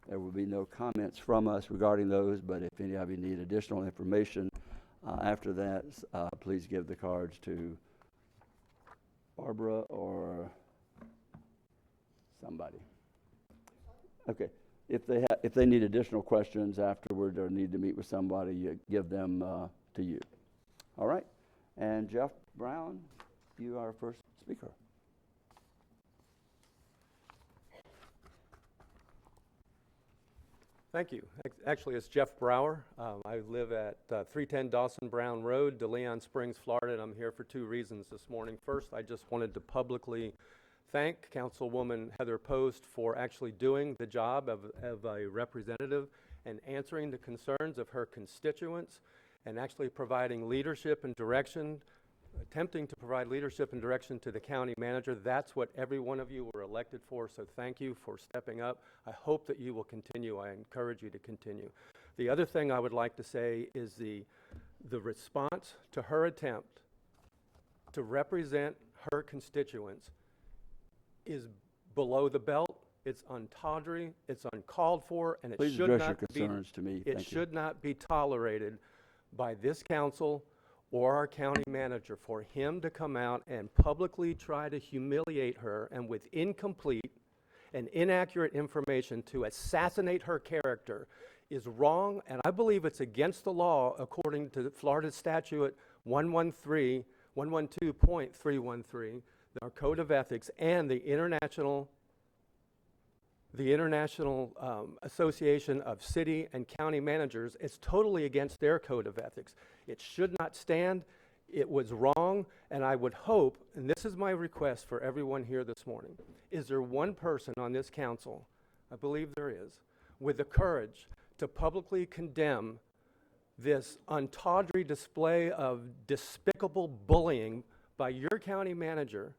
There will be no comments from us regarding those, but if any of you need additional information after that, please give the cards to Barbara or somebody. Okay. If they need additional questions afterward or need to meet with somebody, you give them to you. All right. And Jeff Brown, you are our first speaker. Thank you. Actually, it's Jeff Brower. I live at 310 Dawson Brown Road, DeLeon Springs, Florida, and I'm here for two reasons this morning. First, I just wanted to publicly thank Councilwoman Heather Post for actually doing the job of a representative and answering the concerns of her constituents and actually providing leadership and direction, attempting to provide leadership and direction to the county manager. That's what every one of you were elected for, so thank you for stepping up. I hope that you will continue. I encourage you to continue. The other thing I would like to say is the response to her attempt to represent her constituents is below the belt. It's untawdry, it's uncalled for, and it Please should address your not be concerns to me. it should not be tolerated by this council or our county manager for him to come out and publicly try to humiliate her and with incomplete and inaccurate information to assassinate her character is wrong, and I believe it's against the law according to Florida Statute 112.313, our Code of Ethics, and the International Association of City and County Managers. It's totally against their Code of Ethics. It should not stand. It was wrong, and I would hope, and this is my request for everyone here this morning, is there one person on this council, I believe there is, with the courage to publicly condemn this untawdry display of despicable bullying by your county manager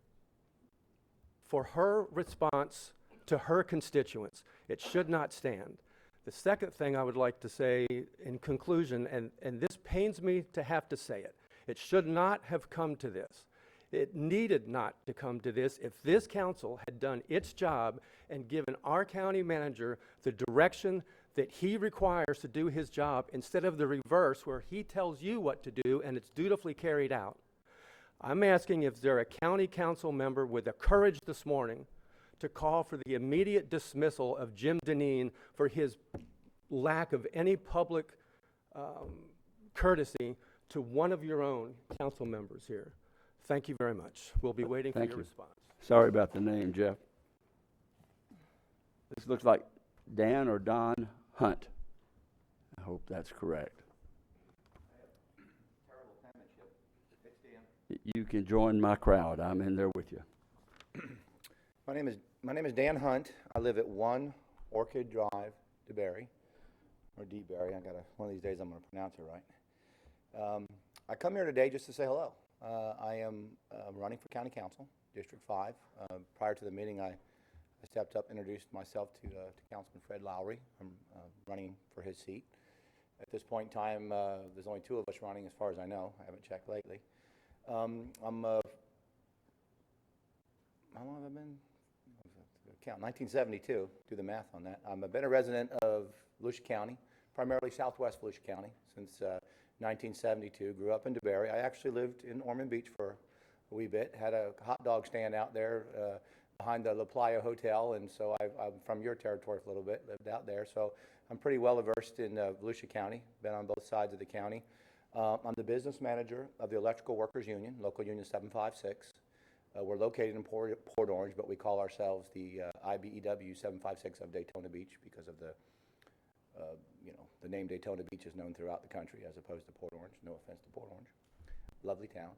for her response to her constituents? It should not stand. The second thing I would like to say in conclusion, and this pains me to have to say it, it should not have come to this. It needed not to come to this if this council had done its job and given our county manager the direction that he requires to do his job instead of the reverse where he tells you what to do and it's dutifully carried out. I'm asking if there a county council member with the courage this morning to call for the immediate dismissal of Jim Deneen for his lack of any public courtesy to one of your own council members here. Thank you very much. We'll be waiting for your response. Sorry about the name, Jeff. This looks like Dan or Don Hunt. I hope that's correct. Terrible penmanship. It's Dan. You can join my crowd. I'm in there with you. My name is Dan Hunt. I live at 1 Orchid Drive, DeBerry, or DeBerry. One of these days I'm going to pronounce it right. I come here today just to say hello. I am running for County Council, District 5. Prior to the meeting, I stepped up, introduced myself to Councilman Fred Lowry. I'm running for his seat. At this point in time, there's only 2 of us running as far as I know. I haven't checked lately. How long have I been? Count 1972. Do the math on that. I've been a resident of Volusia County, primarily Southwest Volusia County, since 1972. Grew up in DeBerry. I actually lived in Ormond Beach for a wee bit. Had a hot dog stand out there behind the La Playa Hotel, and so I'm from your territory for a little bit. Lived out there, so I'm pretty well versed in Volusia County. Been on both sides of the county. I'm the business manager of the Electrical Workers Union, Local Union 756. We're located in Port Orange, but we call ourselves the IBEW 756 of Daytona Beach because of the name Daytona Beach is known throughout the country as opposed to Port Orange. No offense to Port Orange. Lovely town.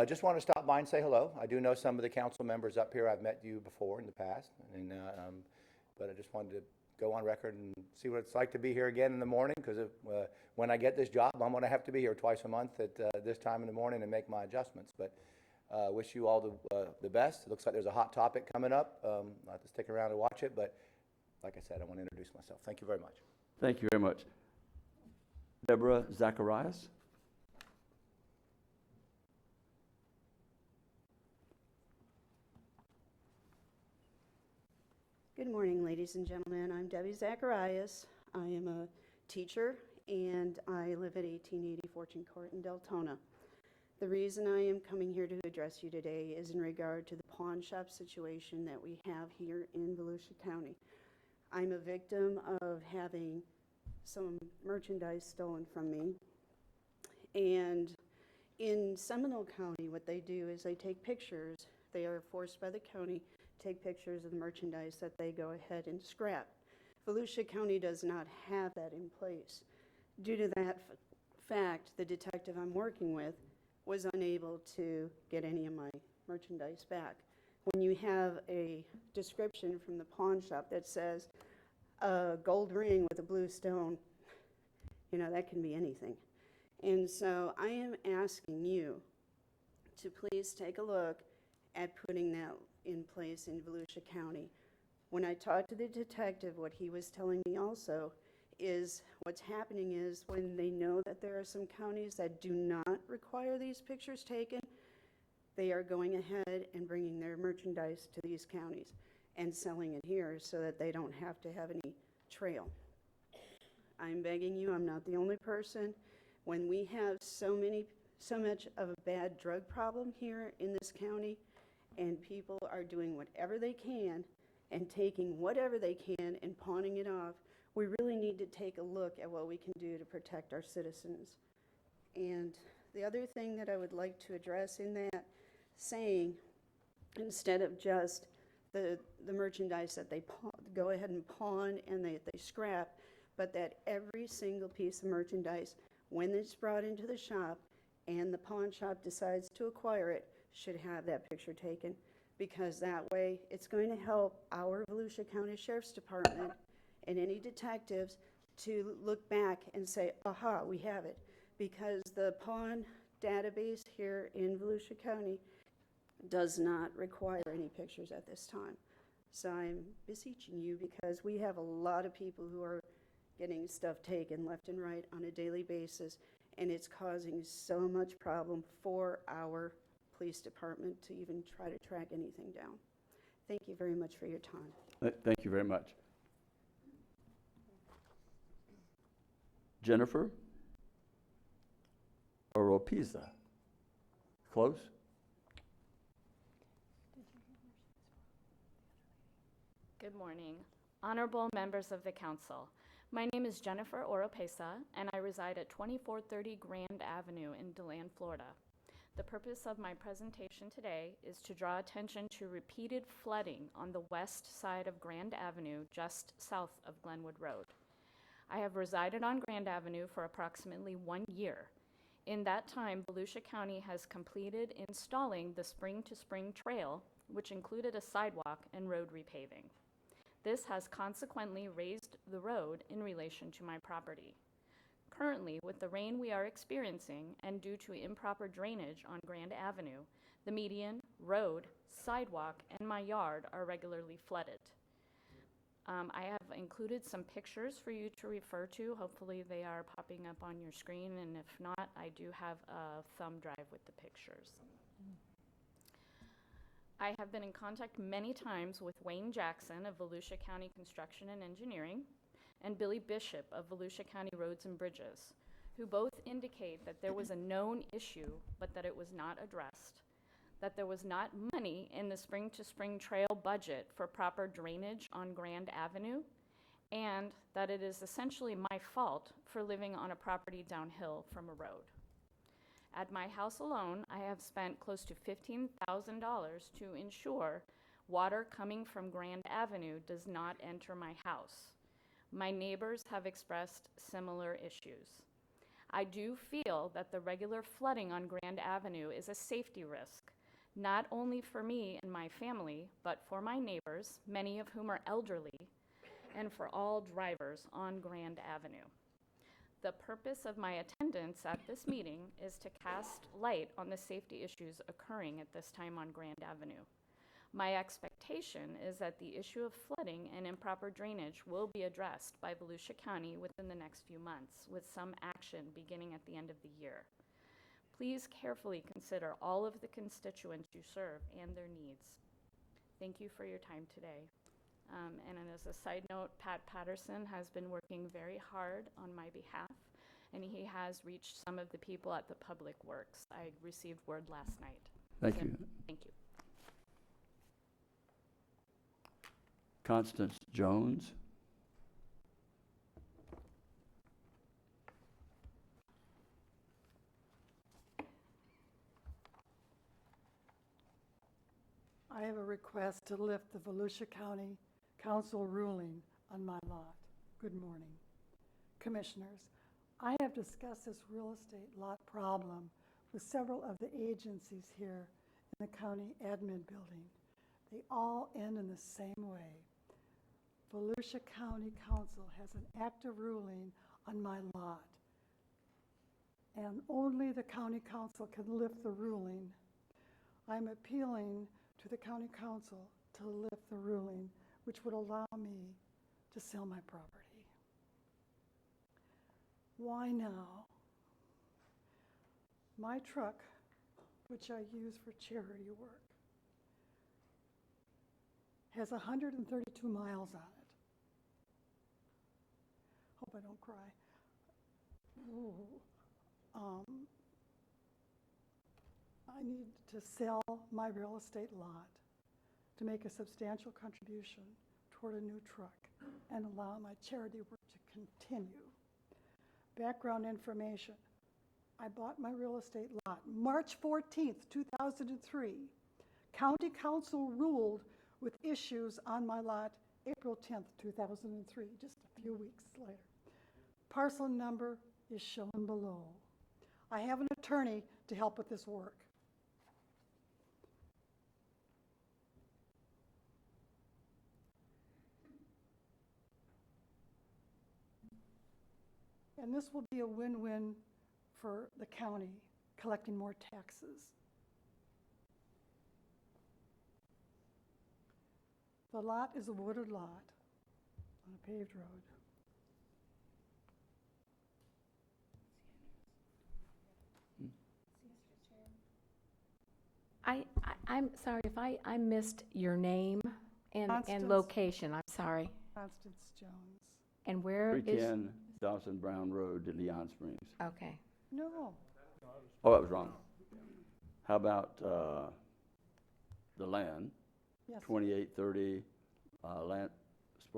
Just want to stop by and say hello. I do know some of the council members up here. I've met you before in the past, but I just wanted to go on record and see what it's like to be here again in the morning, because when I get this job, I'm going to have to be here twice a month at this time in the morning and make my adjustments. But wish you all the best. It looks like there's a hot topic coming up. I'll have to stick around and watch it, but like I said, I want to introduce myself. Thank you very much. Thank you very much. Deborah Zacharias. Good morning, ladies and gentlemen. I'm Debbie Zacharias. I am a teacher, and I live at 1880 Fortune Court in Deltona. The reason I am coming here to address you today is in regard to the pawn shop situation that we have here in Volusia County. I'm a victim of having some merchandise stolen from me. And in Seminole County, what they do is they take pictures. They are forced by the county to take pictures of the merchandise that they go ahead and scrap. Volusia County does not have that in place. Due to that fact, the detective I'm working with was unable to get any of my merchandise back. When you have a description from the pawn shop that says a gold ring with a blue stone, you know, that can be anything. And so I am asking you to please take a look at putting that in place in Volusia County. When I talked to the detective, what he was telling me also is what's happening is when they know that there are some counties that do not require these pictures taken, they are going ahead and bringing their merchandise to these counties and selling it here so that they don't have to have any trail. I'm begging you, I'm not the only person. When we have so much of a bad drug problem here in this county, and people are doing whatever they can and taking whatever they can and pawning it off, we really need to take a look at what we can do to protect our citizens. And the other thing that I would like to address in that, saying instead of just the merchandise that they go ahead and pawn and they scrap, but that every single piece of merchandise, when it's brought into the shop and the pawn shop decides to acquire it, should have that picture taken, because that way it's going to help our Volusia County Sheriff's Department and any detectives to look back and say, aha, we have it. Because the pawn database here in Volusia County does not require any pictures at this time. So I'm beseeching you, because we have a lot of people who are getting stuff taken left and right on a daily basis, and it's causing so much problem for our police department to even try to track anything down. Thank you very much for your time. Thank you very much. Jennifer Oropesa. Close? Good morning. Honorable members of the council. My name is Jennifer Oropesa, and I reside at 2430 Grand Avenue in DeLand, Florida. The purpose of my presentation today is to draw attention to repeated flooding on the west side of Grand Avenue, just south of Glenwood Road. I have resided on Grand Avenue for approximately 1 year. In that time, Volusia County has completed installing the Spring to Spring Trail, which included a sidewalk and road repaving. This has consequently raised the road in relation to my property. Currently, with the rain we are experiencing and due to improper drainage on Grand Avenue, the median, road, sidewalk, and my yard are regularly flooded. I have included some pictures for you to refer to. Hopefully they are popping up on your screen, and if not, I do have a thumb drive with the pictures. I have been in contact many times with Wayne Jackson of Volusia County Construction and Engineering and Billy Bishop of Volusia County Roads and Bridges, who both indicate that there was a known issue, but that it was not addressed, that there was not money in the Spring to Spring Trail budget for proper drainage on Grand Avenue, and that it is essentially my fault for living on a property downhill from a road. At my house alone, I have spent close to $15,000 to ensure water coming from Grand Avenue does not enter my house. My neighbors have expressed similar issues. I do feel that the regular flooding on Grand Avenue is a safety risk, not only for me and my family, but for my neighbors, many of whom are elderly, and for all drivers on Grand Avenue. The purpose of my attendance at this meeting is to cast light on the safety issues occurring at this time on Grand Avenue. My expectation is that the issue of flooding and improper drainage will be addressed by Volusia County within the next few months, with some action beginning at the end of the year. Please carefully consider all of the constituents you serve and their needs. Thank you for your time today. And as a side note, Pat Patterson has been working very hard on my behalf, and he has reached some of the people at the Public Works. I received word last night. Thank So, you. Thank you. Constance Jones. I have a request to lift the Volusia County Council ruling on my lot. Good morning. Commissioners, I have discussed this real estate lot problem with several of the agencies here in the county admin building. They all end in the same way. Volusia County Council has an active ruling on my lot, and only the county council can lift the ruling. I'm appealing to the county council to lift the ruling, which would allow me to sell my property. Why now? My truck, which I use for charity work, has 132 miles on it. Hope I don't cry. Ooh. I need to sell my real estate lot to make a substantial contribution toward a new truck and allow my charity work to continue. Background information. I bought my real estate lot March 14th, 2003. County Council ruled with issues on my lot April 10th, 2003, just a few weeks later. Parcel number is shown below. I have an attorney to help with this work. And this will be a win-win for the county, collecting more taxes. The lot is a wooded lot on a paved road. I'm sorry if I missed your name and Constance. location. I'm sorry. Constance Jones. And where is? 310 Dawson Brown Road, Leon Springs. Okay. No, Oh, that was wrong. How about the land, yes, 2830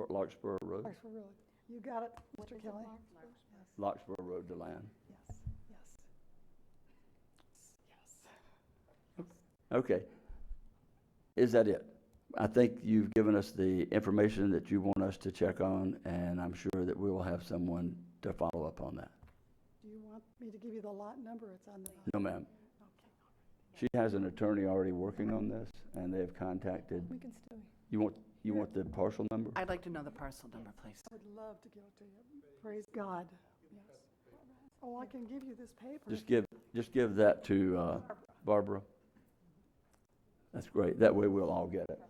Larkspur Road? Clarksville Road. You got it, Mr. Kelly? Yes, Larkspur Road, DeLand. yes, yes. Yes. Okay. Is that it? I think you've given us the information that you want us to check on, and I'm sure that we will have someone to follow up on that. Do you want me to give you the lot number? It's on the. No, ma'am. Okay. She has an attorney already working on this, and they've contacted. We can still, You want the parcel number? I'd like to know the parcel number, please. I would love to give it to you. Praise God. Yes. Oh, I can give you this paper. Just give that to Barbara. That's great. That way we'll all get it.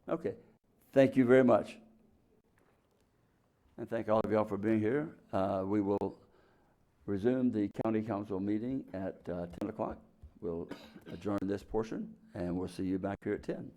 Okay. Thank you very much. And thank all of y'all for being here. We will resume the county council meeting at 10 o'clock. We'll adjourn this portion, and we'll see you back here at 10.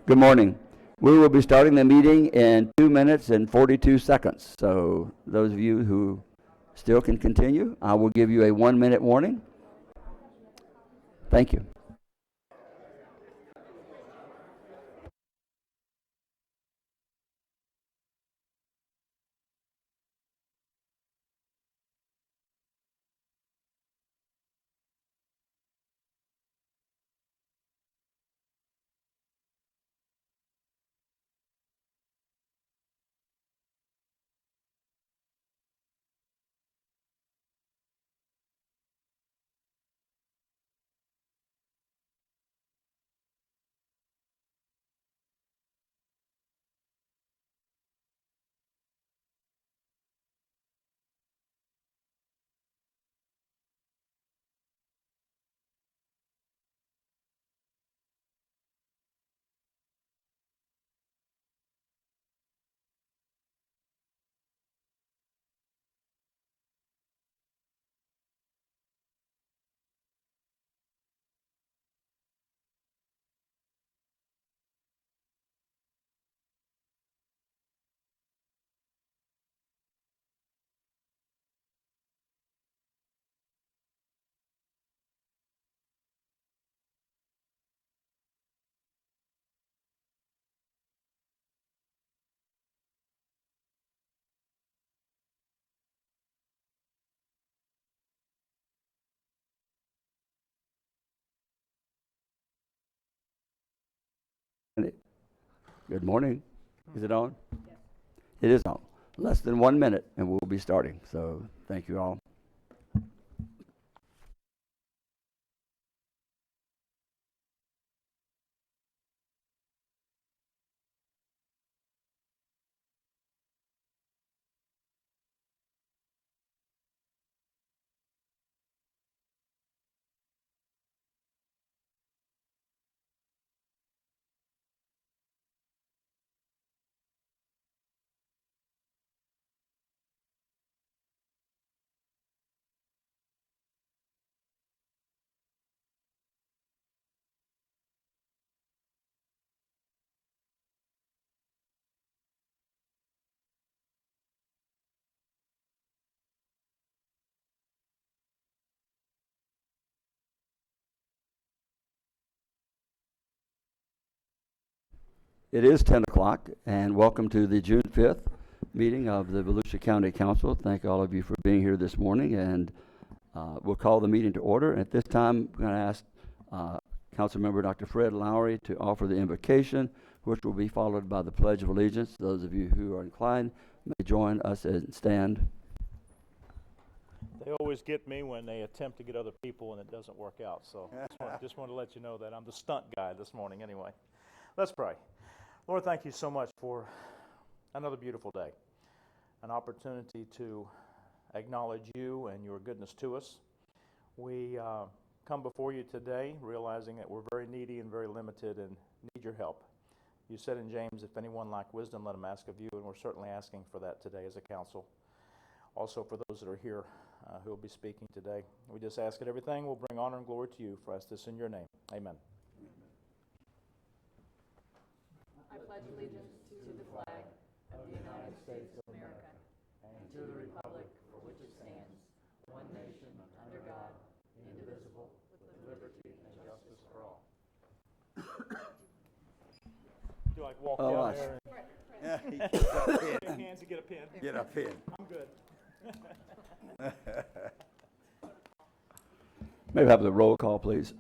Good morning. We will be starting the meeting in 2 minutes and 42 seconds. So those of you who still can continue, I will give you a 1-minute warning. Thank you. Good morning. Is it on? Yes. It is on. Less than 1 minute and we'll be starting. So thank you all. It is 10 o'clock, and welcome to the June 5th meeting of the Volusia County Council. Thank all of you for being here this morning, and we'll call the meeting to order. And at this time, I'm going to ask Councilmember Dr. Fred Lowry to offer the invocation, which will be followed by the Pledge of Allegiance. Those of you who are inclined may join us and stand. They always get me when they attempt to get other people and it doesn't work out. So just want to let you know that I'm the stunt guy this morning anyway. Let's pray. Lord, thank you so much for another beautiful day, an opportunity to acknowledge you and your goodness to us. We come before you today realizing that we're very needy and very limited and need your help. You said in James, if anyone lack wisdom, let him ask of you, and we're certainly asking for that today as a council. Also for those that are here who will be speaking today, we just ask that everything will bring honor and glory to you. For us this in your name. Amen. I pledge allegiance to the flag of the United States of America and to the republic for which it stands, one nation, under God, indivisible, with liberty and justice for all. Do you like walk Oh, down I there and Get get hands and get a pen? a pin. I'm good. May we have the roll call, please?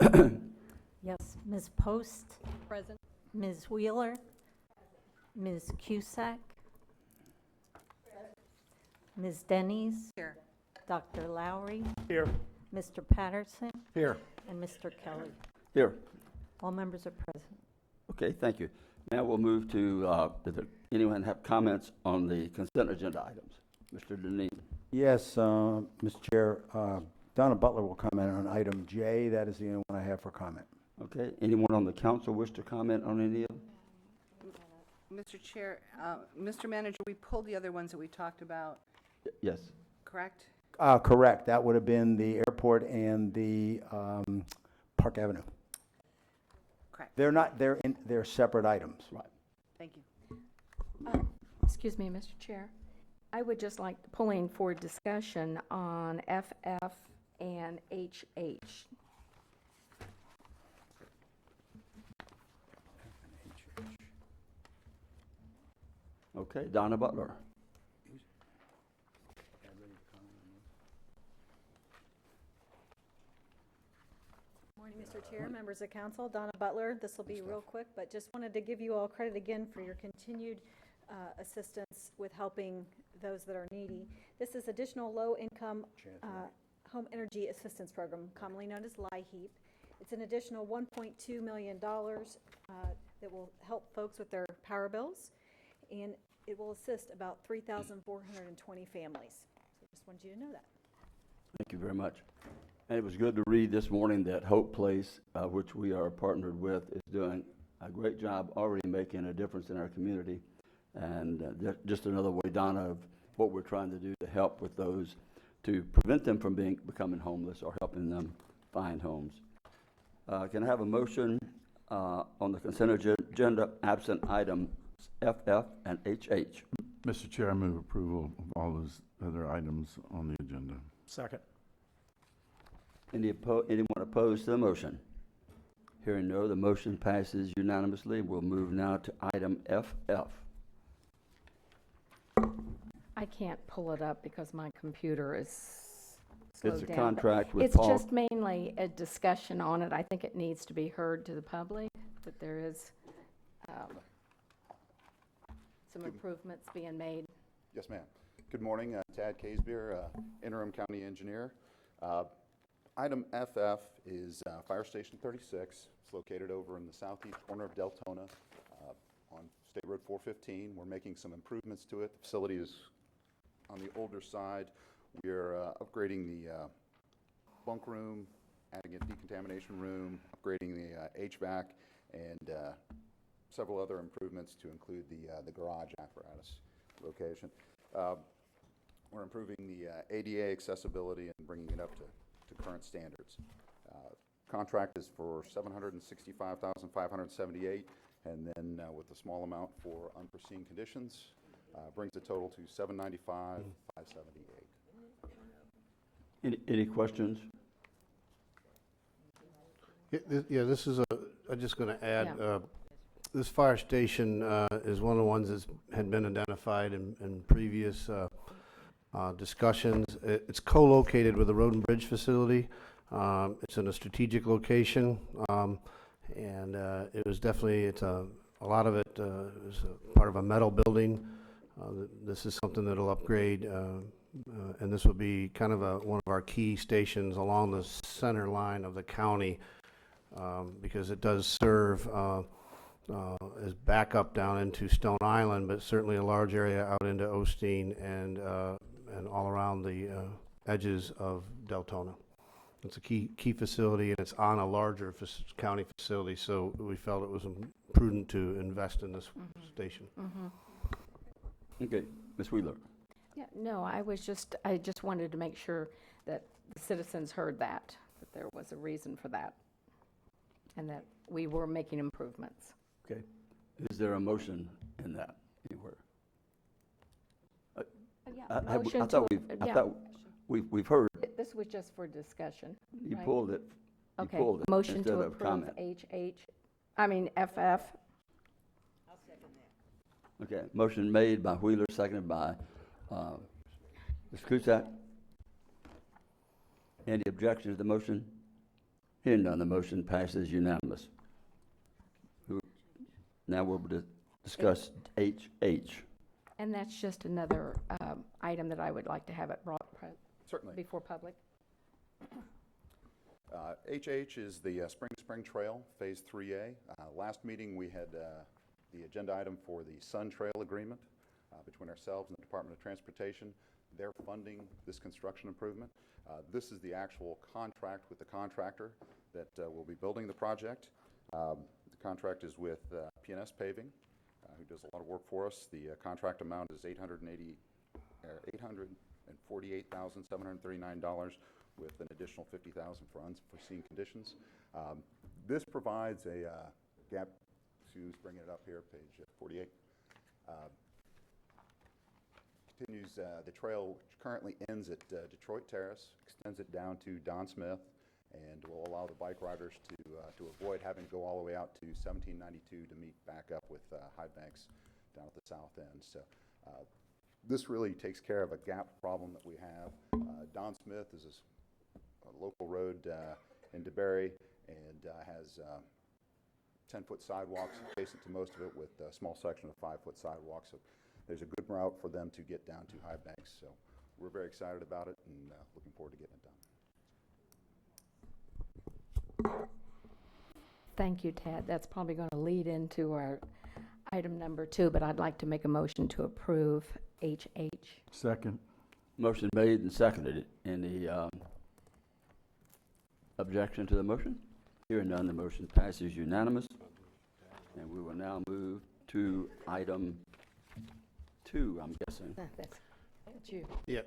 Yes, Ms. Post. Present. Ms. Wheeler. Ms. Cusack. Ms. Denny's. Here. Dr. Lowry. Here. Mr. Patterson. Here. And Mr. Kelly. Here. All members are present. Okay, thank you. Now we'll move to, does anyone have comments on the consent agenda items? Mr. Deneen. Yes, Mr. Chair, Donna Butler will comment on item J. That is the only one I have for comment. Okay, anyone on the council wish to comment on any of them? Mr. Chair, Mr. Manager, we pulled the other ones that we talked about, Yes. correct? Correct. That would have been the airport and the Park Avenue. Correct. They're not, they're separate items. Right. Thank you. Excuse me, Mr. Chair. I would just like to pull in for discussion on FF and HH. Okay, Donna Butler. Morning, Mr. Chair, members of council, Donna Butler. This will be real quick, but just wanted to give you all credit again for your continued assistance with helping those that are needy. This is additional low-income home energy assistance program, commonly known as LIHEAP. It's an additional $1.2 million that will help folks with their power bills, and it will assist about 3,420 families. So just wanted you to know that. Thank you very much. And it was good to read this morning that Hope Place, which we are partnered with, is doing a great job already making a difference in our community. And just another way, Donna, of what we're trying to do to help with those, to prevent them from becoming homeless or helping them find homes. Can I have a motion on the consent agenda absent items FF and HH? Mr. Chair, I move approval of all those other items on the agenda. Second. Anyone opposed to the motion? Hearing no, the motion passes unanimously. We'll move now to item FF. I can't pull it up because my computer is slowed It's a down, but contract with it's Paul. just mainly a discussion on it. I think it needs to be heard to the public, that there is some improvements being made. Yes, ma'am. Good morning. Tad Casebeer, interim county engineer. Item FF is Fire Station 36. It's located over in the southeast corner of Deltona on State Road 415. We're making some improvements to it. The facility is on the older side. We're upgrading the bunk room, adding a decontamination room, upgrading the HVAC, and several other improvements to include the garage apparatus location. We're improving the ADA accessibility and bringing it up to current standards. Contract is for $765,578, and then with a small amount for unforeseen conditions, brings the total to $795,578. Any questions? Yeah, this is I'm just going to add, this fire station is one of the ones that had been identified in previous discussions. It's co-located with the Road and Bridge facility. It's in a strategic location, and it was definitely, a lot of it is part of a metal building. This is something that'll upgrade, and this will be kind of one of our key stations along the center line of the county, because it does serve as backup down into Stone Island, but certainly a large area out into Osteen and all around the edges of Deltona. It's a key facility, and it's on a larger county facility, so we felt it was prudent to invest in this station. Okay, Ms. Wheeler. Yeah, no, I just wanted to make sure that the citizens heard that there was a reason for that, and that we were making improvements. Okay. Is there a motion in that anywhere? I thought we've heard. This was just for discussion. You right? pulled it. You Okay, pulled it motion instead to of approve comment. FF. Okay, motion made by Wheeler, seconded by Ms. Cusack. Any objection to the motion? Hearing none, the motion passes unanimous. Now we'll discuss HH. And that's just another item that I would like to have it brought Certainly. before public. HH is the Spring Trail, Phase 3A. Last meeting, we had the agenda item for the Sun Trail Agreement between ourselves and the Department of Transportation. They're funding this construction improvement. This is the actual contract with the contractor that will be building the project. The contract is with PNS Paving, who does a lot of work for us. The contract amount is $848,739 with an additional $50,000 for unforeseen conditions. This provides a Gap, Sue's bringing it up here, page 48. Continues, the trail which currently ends at Detroit Terrace, extends it down to Don Smith, and will allow the bike riders to avoid having to go all the way out to 1792 to meet back up with High Banks down at the south end. So this really takes care of a gap problem that we have. Don Smith is a local road in DeBary, and has 10-foot sidewalks adjacent to most of it, with a small section of 5-foot sidewalks. So there's a good route for them to get down to High Banks. So we're very excited about it, and looking forward to getting it done. Thank you, Tad. That's probably going to lead into our item number 2, but I'd like to make a motion to approve HH. Second. Motion made and seconded. Any objection to the motion? Hearing none, the motion passes unanimous. And we will now move to item 2, I'm guessing. That's you. Yeah,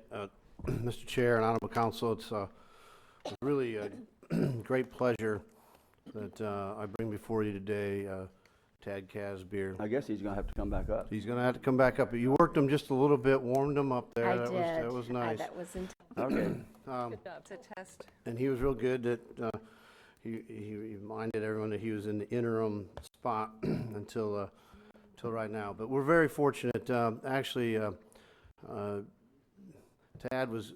Mr. Chair and Honorable Council, it's really a great pleasure that I bring before you today Tad Casbeer. I guess he's going to have to come back up. He's going to have to come back up. You worked him just a little bit, warmed him up there. I That did. that was nice. That was Okay. Good job. It's a test. And he was real good that he reminded everyone that he was in the interim spot until right now. But we're very fortunate. Actually, Tad was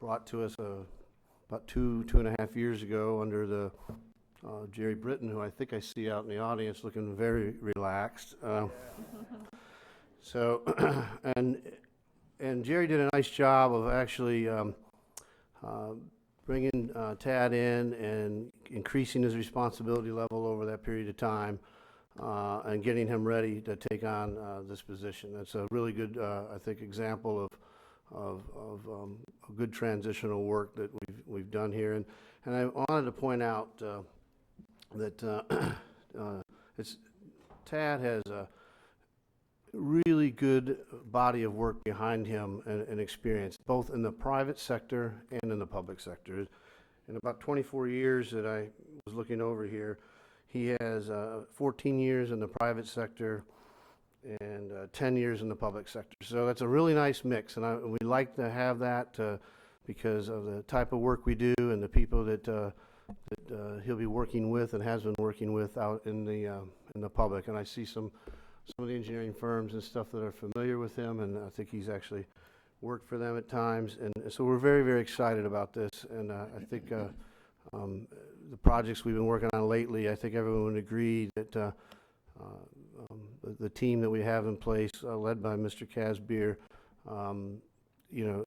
brought to us about 2.5 years ago under the Jerry Britton, who I think I see out in the audience looking very relaxed. So, and Jerry did a nice job of actually bringing Tad in and increasing his responsibility level over that period of time, and getting him ready to take on this position. That's a really good, I think, example of a good transitional work that we've done here. And I wanted to point out that Tad has a really good body of work behind him and experience, both in the private sector and in the public sector. In about 24 years that I was looking over here, he has 14 years in the private sector and 10 years in the public sector. So that's a really nice mix, and we like to have that because of the type of work we do and the people that he'll be working with and has been working with out in the public. And I see some of the engineering firms and stuff that are familiar with him, and I think he's actually worked for them at times. And so we're very, very excited about this. And I think the projects we've been working on lately, I think everyone would agree that the team that we have in place, led by Mr. Casbeer,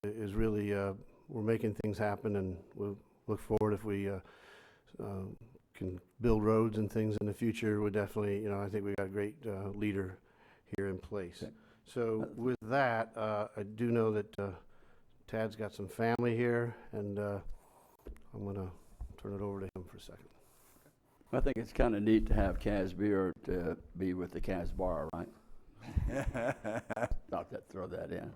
is really, we're making things happen, and we'll look forward if we can build roads and things in the future. We definitely, I think we got a great leader here in place. Okay. So with that, I do know that Tad's got some family here, and I'm going to turn it over to him for a second. I think it's kind of neat to have Casbeer to be with the Casbar, right? Thought that, throw that in.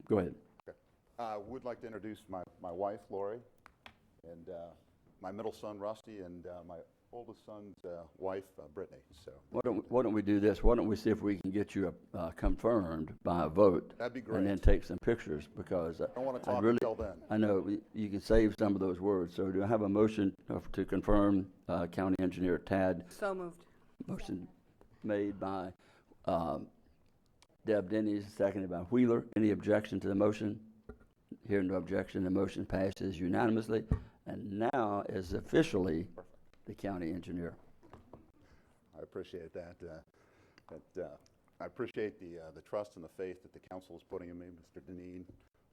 Go ahead. Okay. I would like to introduce my wife, Lori, and my middle son, Rusty, and my oldest son's wife, Brittany. So Why don't we do this? Why don't we see if we can get you confirmed by a vote? That'd be great. And then take some pictures, because I don't want to I'd talk really, until then. I know you can save some of those words. So do I have a motion to confirm County Engineer Tad? So moved. Motion made by Deb Denny's, seconded by Wheeler. Any objection to the motion? Hearing no objection, the motion passes unanimously, and now is officially the county engineer. I appreciate that. I appreciate the trust and the faith that the council is putting in me, Mr. Deneen,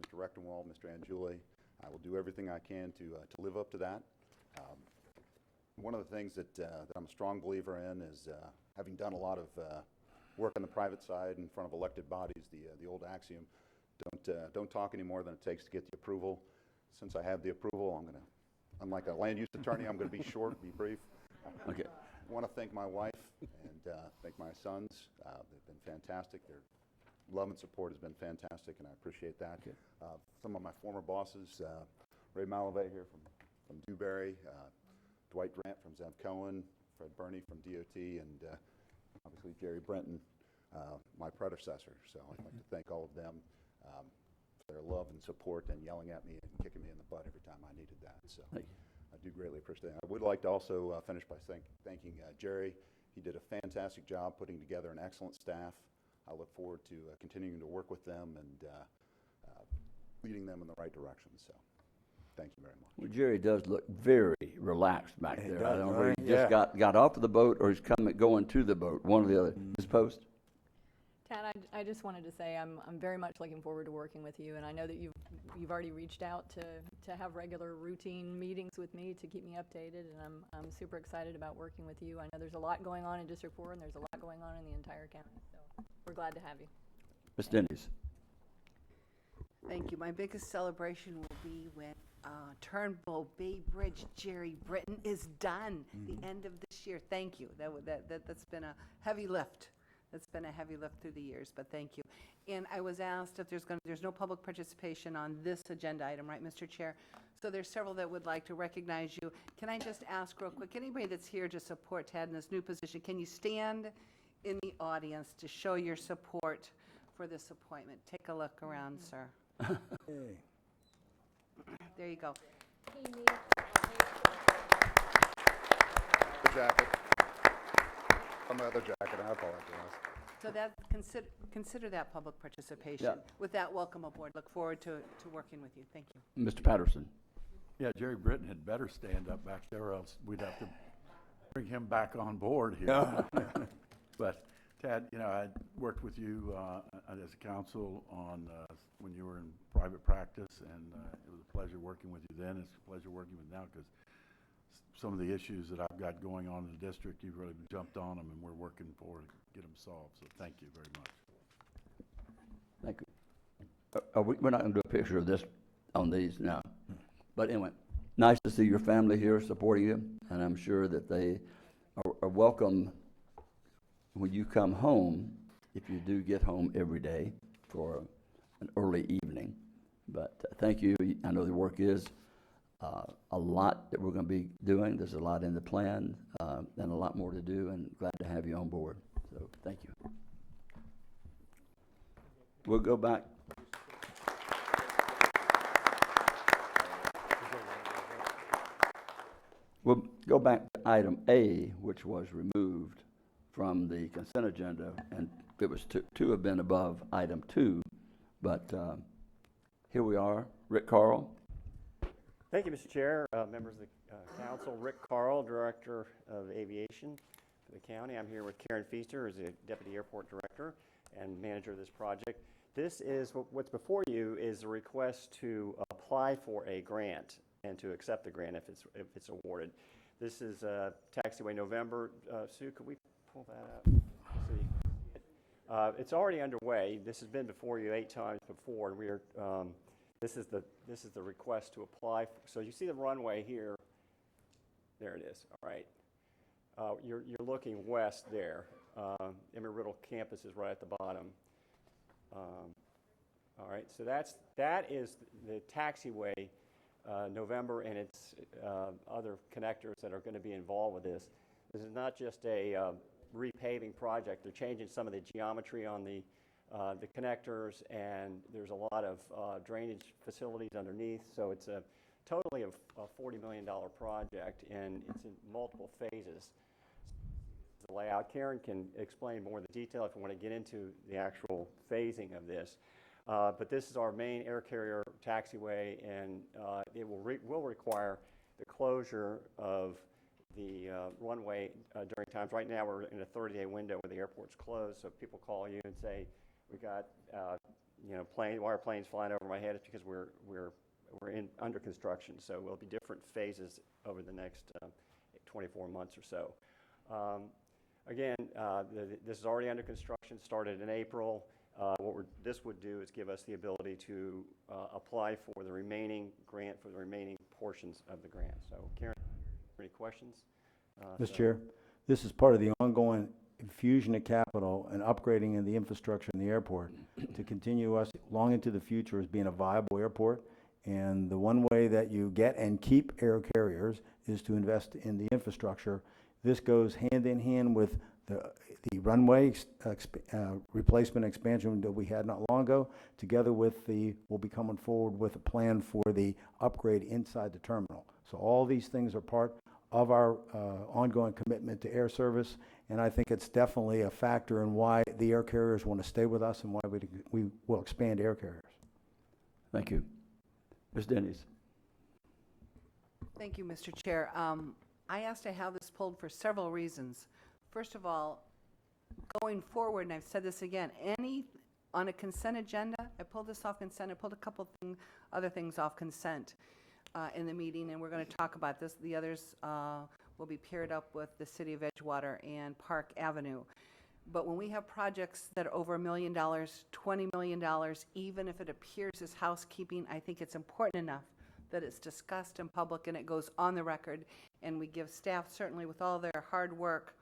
Mr. Rechtenwald, Mr. Anjuli. I will do everything I can to live up to that. One of the things that I'm a strong believer in is, having done a lot of work on the private side in front of elected bodies, the old axiom, don't talk any more than it takes to get the approval. Since I have the approval, unlike a land use attorney, I'm going to be short, be brief. Okay. I want to thank my wife and thank my sons. They've been fantastic. Their love and support has been fantastic, and I appreciate that. Okay. Some of my former bosses, Ray Malavey here from Dewberry, Dwight Grant from Zev Cohen, Fred Burney from DOT, and obviously Jerry Brenton, my predecessor. So I'd like to thank all of them for their love and support and yelling at me and kicking me in the butt every time I needed that. So I do greatly appreciate it. I would like to also finish by thanking Jerry. He did a fantastic job putting together an excellent staff. I look forward to continuing to work with them and leading them in the right direction. So thank you very much. Well, Jerry does look very relaxed back He there. I does, don't know right? if he just got off of the boat or he's going to the boat, one or the other. Ms. Post? Tad, I just wanted to say I'm very much looking forward to working with you, and I know that you've already reached out to have regular routine meetings with me to keep me updated, and I'm super excited about working with you. I know there's a lot going on in District 4, and there's a lot going on in the entire county, so we're glad to have you. Ms. Denny's? Thank you. My biggest celebration will be when Turnbull Bay Bridge Jerry Britton is done, the end of this year. Thank you. That's been a heavy lift. That's been a heavy lift through the years, but thank you. And I was asked if there's no public participation on this agenda item, right, Mr. Chair? So there's several that would like to recognize you. Can I just ask real quick, anybody that's here to support Tad in this new position, can you stand in the audience to show your support for this appointment? Take a look around, sir. There you go. The jacket. On my other jacket, I apologize. So that, consider that public participation. Yeah. With that, welcome aboard. Look forward to working with you. Thank you. Mr. Patterson? Yeah, Jerry Britton had better stand up back there, or else we'd have to bring him back on board here. But Tad, you know, I worked with you as a counsel on when you were in private practice, and it was a pleasure working with you then. It's a pleasure working with you now, because some of the issues that I've got going on in the district, you've really jumped on them, and we're working forward to get them solved. So thank you very much. Thank you. We're not going to do a picture of this on these now. But anyway, nice to see your family here supporting you, and I'm sure that they are welcome when you come home, if you do get home every day for an early evening. But thank you. I know the work is a lot that we're going to be doing. There's a lot in the plan and a lot more to do, and glad to have you on board. So thank you. We'll go back. We'll go back to item A, which was removed from the consent agenda, and it was to have been above item 2, but here we are. Rick Carl. Thank you, Mr. Chair, members of the council. Rick Carl, Director of Aviation for the county. I'm here with Karen Feaster, who's the Deputy Airport Director and manager of this project. This is, what's before you is a request to apply for a grant and to accept the grant if it's awarded. This is Taxiway November. Sue, could we pull that up? See. It's already underway. This has been before you 8 times before, and we are. This is the request to apply. So you see the runway here. There it is. All right. You're looking west there. Embry-Riddle campus is right at the bottom. All right. So that is the taxiway. November and its other connectors that are going to be involved with this. This is not just a repaving project. They're changing some of the geometry on the connectors, and there's a lot of drainage facilities underneath. So it's totally a $40 million project, and it's in multiple phases. The layout. Karen can explain more of the detail if you want to get into the actual phasing of this. But this is our main air carrier taxiway, and it will require the closure of the runway during times. Right now, we're in a 30-day window where the airport's closed. So if people call you and say, "We got, why are planes flying over my head?" It's because we're under construction. So we'll be different phases over the next 24 months or so. Again, this is already under construction. Started in April. What this would do is give us the ability to apply for the remaining grant for the remaining portions of the grant. So, Karen, any questions? Mr. Chair, this is part of the ongoing infusion of capital and upgrading of the infrastructure in the airport to continue us long into the future as being a viable airport And the one way that you get and keep air carriers is to invest in the infrastructure. This goes hand in hand with the runway replacement expansion that we had not long ago, together with we'll be coming forward with a plan for the upgrade inside the terminal. So all these things are part of our ongoing commitment to air service, and I think it's definitely a factor in why the air carriers want to stay with us and why we will expand air carriers. Thank you. Ms. Denny's. Thank you, Mr. Chair. I asked to have this pulled for several reasons. First of all, going forward, and I've said this again, on a consent agenda, I pulled this off consent, I pulled a couple other things off consent in the meeting, and we're going to talk about this. The others will be paired up with the City of Edgewater and Park Avenue. But when we have projects that are over $1 million, $20 million, even if it appears as housekeeping, I think it's important enough that it's discussed in public and it goes on the record, and we give staff, certainly with all their hard work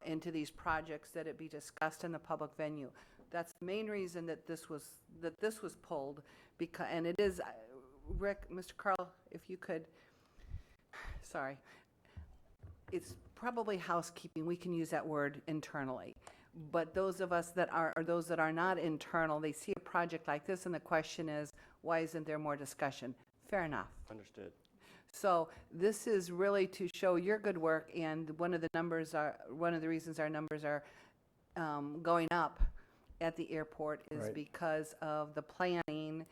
into these projects, that it be discussed in the public venue. That's the main reason that this was pulled, because, and it is, Rick, Mr. Carl, if you could, sorry, it's probably housekeeping. We can use that word internally. But those of us that are, or those that are not internal, they see a project like this, and the question is, why isn't there more discussion? Fair enough. Understood. So this is really to show your good work, and one of the reasons our numbers are going up at the airport is Right. because of the planning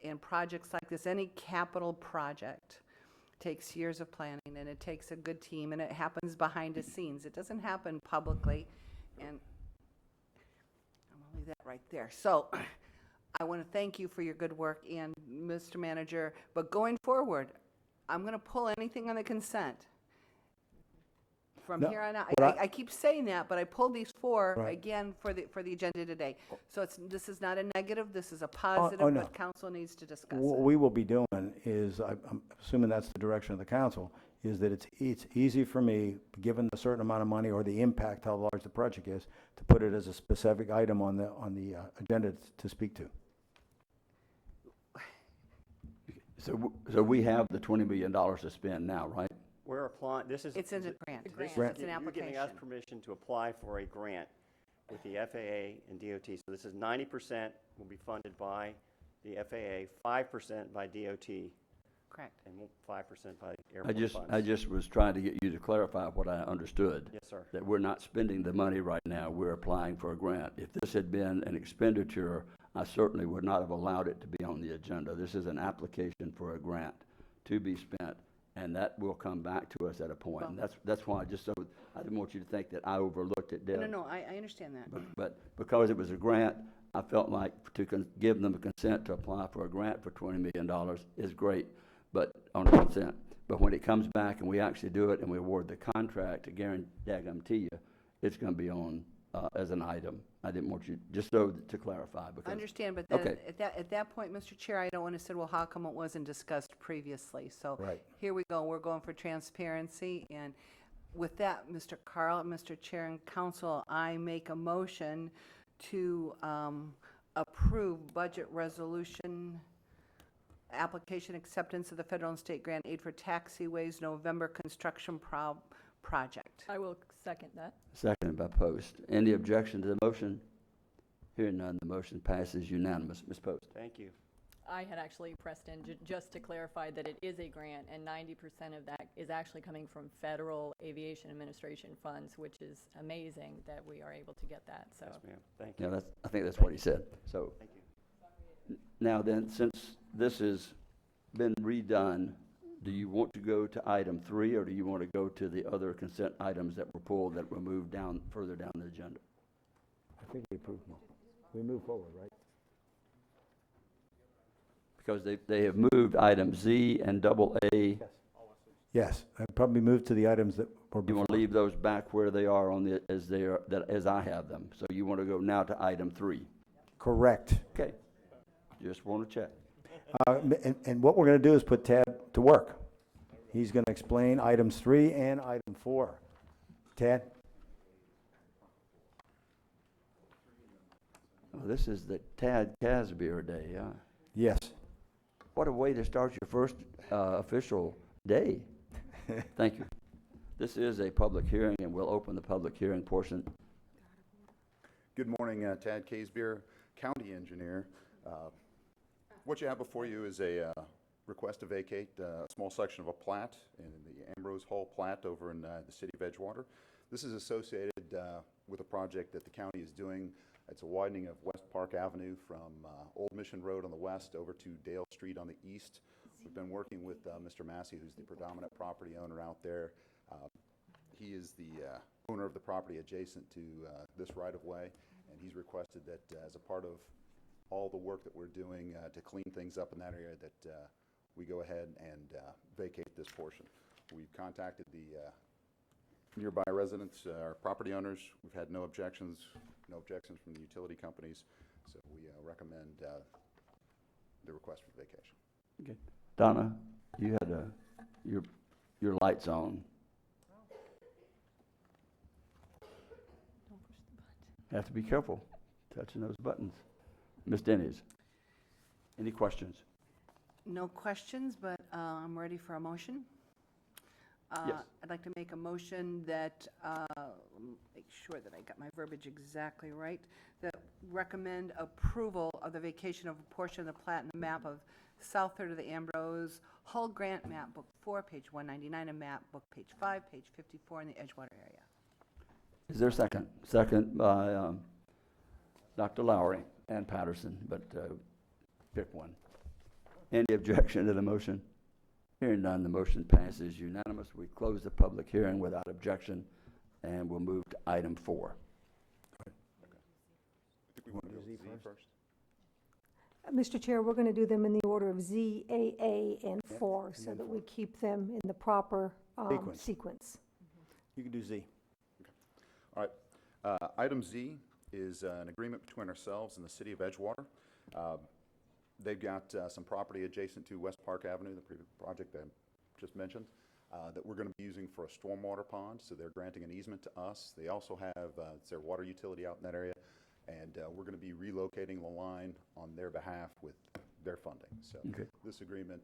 and projects like this. Any capital project takes years of planning, and it takes a good team, and it happens behind the scenes. It doesn't happen publicly, and I'm gonna leave that right there. So I want to thank you for your good work, and Mr. Manager, but going forward, I'm going to pull anything on the consent. From No, here on out, what I keep saying that, but I pulled these four Right. again for the agenda today. So this is not a negative, this is a positive, oh, no. but council needs to discuss What it. we will be doing is, I'm assuming that's the direction of the council, is that it's easy for me, given the certain amount of money or the impact, how large the project is, to put it as a specific item on the agenda to speak to. So we have the $20 million to spend now, right? We're applying, this is. It's in a grant. this Grant. is- It's an You're giving us application. permission to apply for a grant with the FAA and DOT. So this is 90% will be funded by the FAA, 5% by DOT, Correct. and 5% by airport funds. I just was trying to get you to clarify what I understood. Yes, sir. That we're not spending the money right now, we're applying for a grant. If this had been an expenditure, I certainly would not have allowed it to be on the agenda. This is an application for a grant to be spent, and that will come back to us at a point. And that's why, just so, I didn't want you to think that I overlooked it, Deb. No, I understand that. But because it was a grant, I felt like to give them a consent to apply for a grant for $20 million is great, but on consent. But when it comes back and we actually do it and we award the contract, to guarantee you, it's going to be on as an item. I didn't want you, just so to clarify. Because, I understand, but then Okay. at that point, Mr. Chair, I don't want to say, well, how come it wasn't discussed previously? So Right. here we go, we're going for transparency, and with that, Mr. Carl, Mr. Chair and Council, I make a motion to approve budget resolution application acceptance of the federal and state grant aid for taxiways November construction project. I will second that. Seconded by Post. Any objection to the motion? Hearing none, the motion passes unanimous. Ms. Post. Thank you. I had actually pressed in just to clarify that it is a grant, and 90% of that is actually coming from Federal Aviation Administration funds, which is amazing that we are able to get that, so. Yes, ma'am. Thank you. Yeah, I think that's what he said. So Thank you. now then, since this has been redone, do you want to go to item 3, or do you want to go to the other consent items that were pulled that were moved down, further down the agenda? I think we approved them. We move forward, right? Because they have moved item Z and double A. Yes, I'd probably move to the items that were You before. want to leave those back where they are on the, as I have them. So you want to go now to item 3. Correct. Okay. Just want to check. And what we're going to do is put Tad to work. He's going to explain items 3 and item 4. Tad? Well, this is the Tad Casbier day, yeah. Yes. What a way to start your first official day. Thank you. This is a public hearing, and we'll open the public hearing portion. Good morning, Tad Casbier, County Engineer. What you have before you is a request to vacate a small section of a plat in the Ambrose Hall plat over in the city of Edgewater. This is associated with a project that the county is doing. It's a widening of West Park Avenue from Old Mission Road on the west over to Dale Street on the east. We've been working with Mr. Massey, who's the predominant property owner out there. He is the owner of the property adjacent to this right-of-way, and he's requested that as a part of all the work that we're doing to clean things up in that area, that we go ahead and vacate this portion. We've contacted the nearby residents, our property owners. We've had no objections from the utility companies, so we recommend the request for vacation. Okay. Donna, you had your lights on. Have to be careful touching those buttons. Ms. Denny's, any questions? No questions, but I'm ready for a motion. Yes. I'd like to make a motion that, make sure that I got my verbiage exactly right, that recommend approval of the vacation of a portion of the plat and map of South Third of the Ambrose, Hull Grant Map Book 4, page 199, and Map Book page 5, page 54 in the Edgewater area. Is there a second? Second by Dr. Lowry and Patterson, but pick one. Any objection to the motion? Hearing none, the motion passes unanimous. We close the public hearing without objection, and we'll move to item 4. I think we want to do Z first. Mr. Chair, we're going to do them in the order of Z, A, and 4, so that we keep them in the proper sequence. You can do Z. All right. Item Z is an agreement between ourselves and the city of Edgewater. They've got some property adjacent to West Park Avenue, the previous project that I just mentioned, that we're going to be using for a stormwater pond. So they're granting an easement to us. They also have it's their water utility out in that area, and we're going to be relocating the line on their behalf with their funding. So this agreement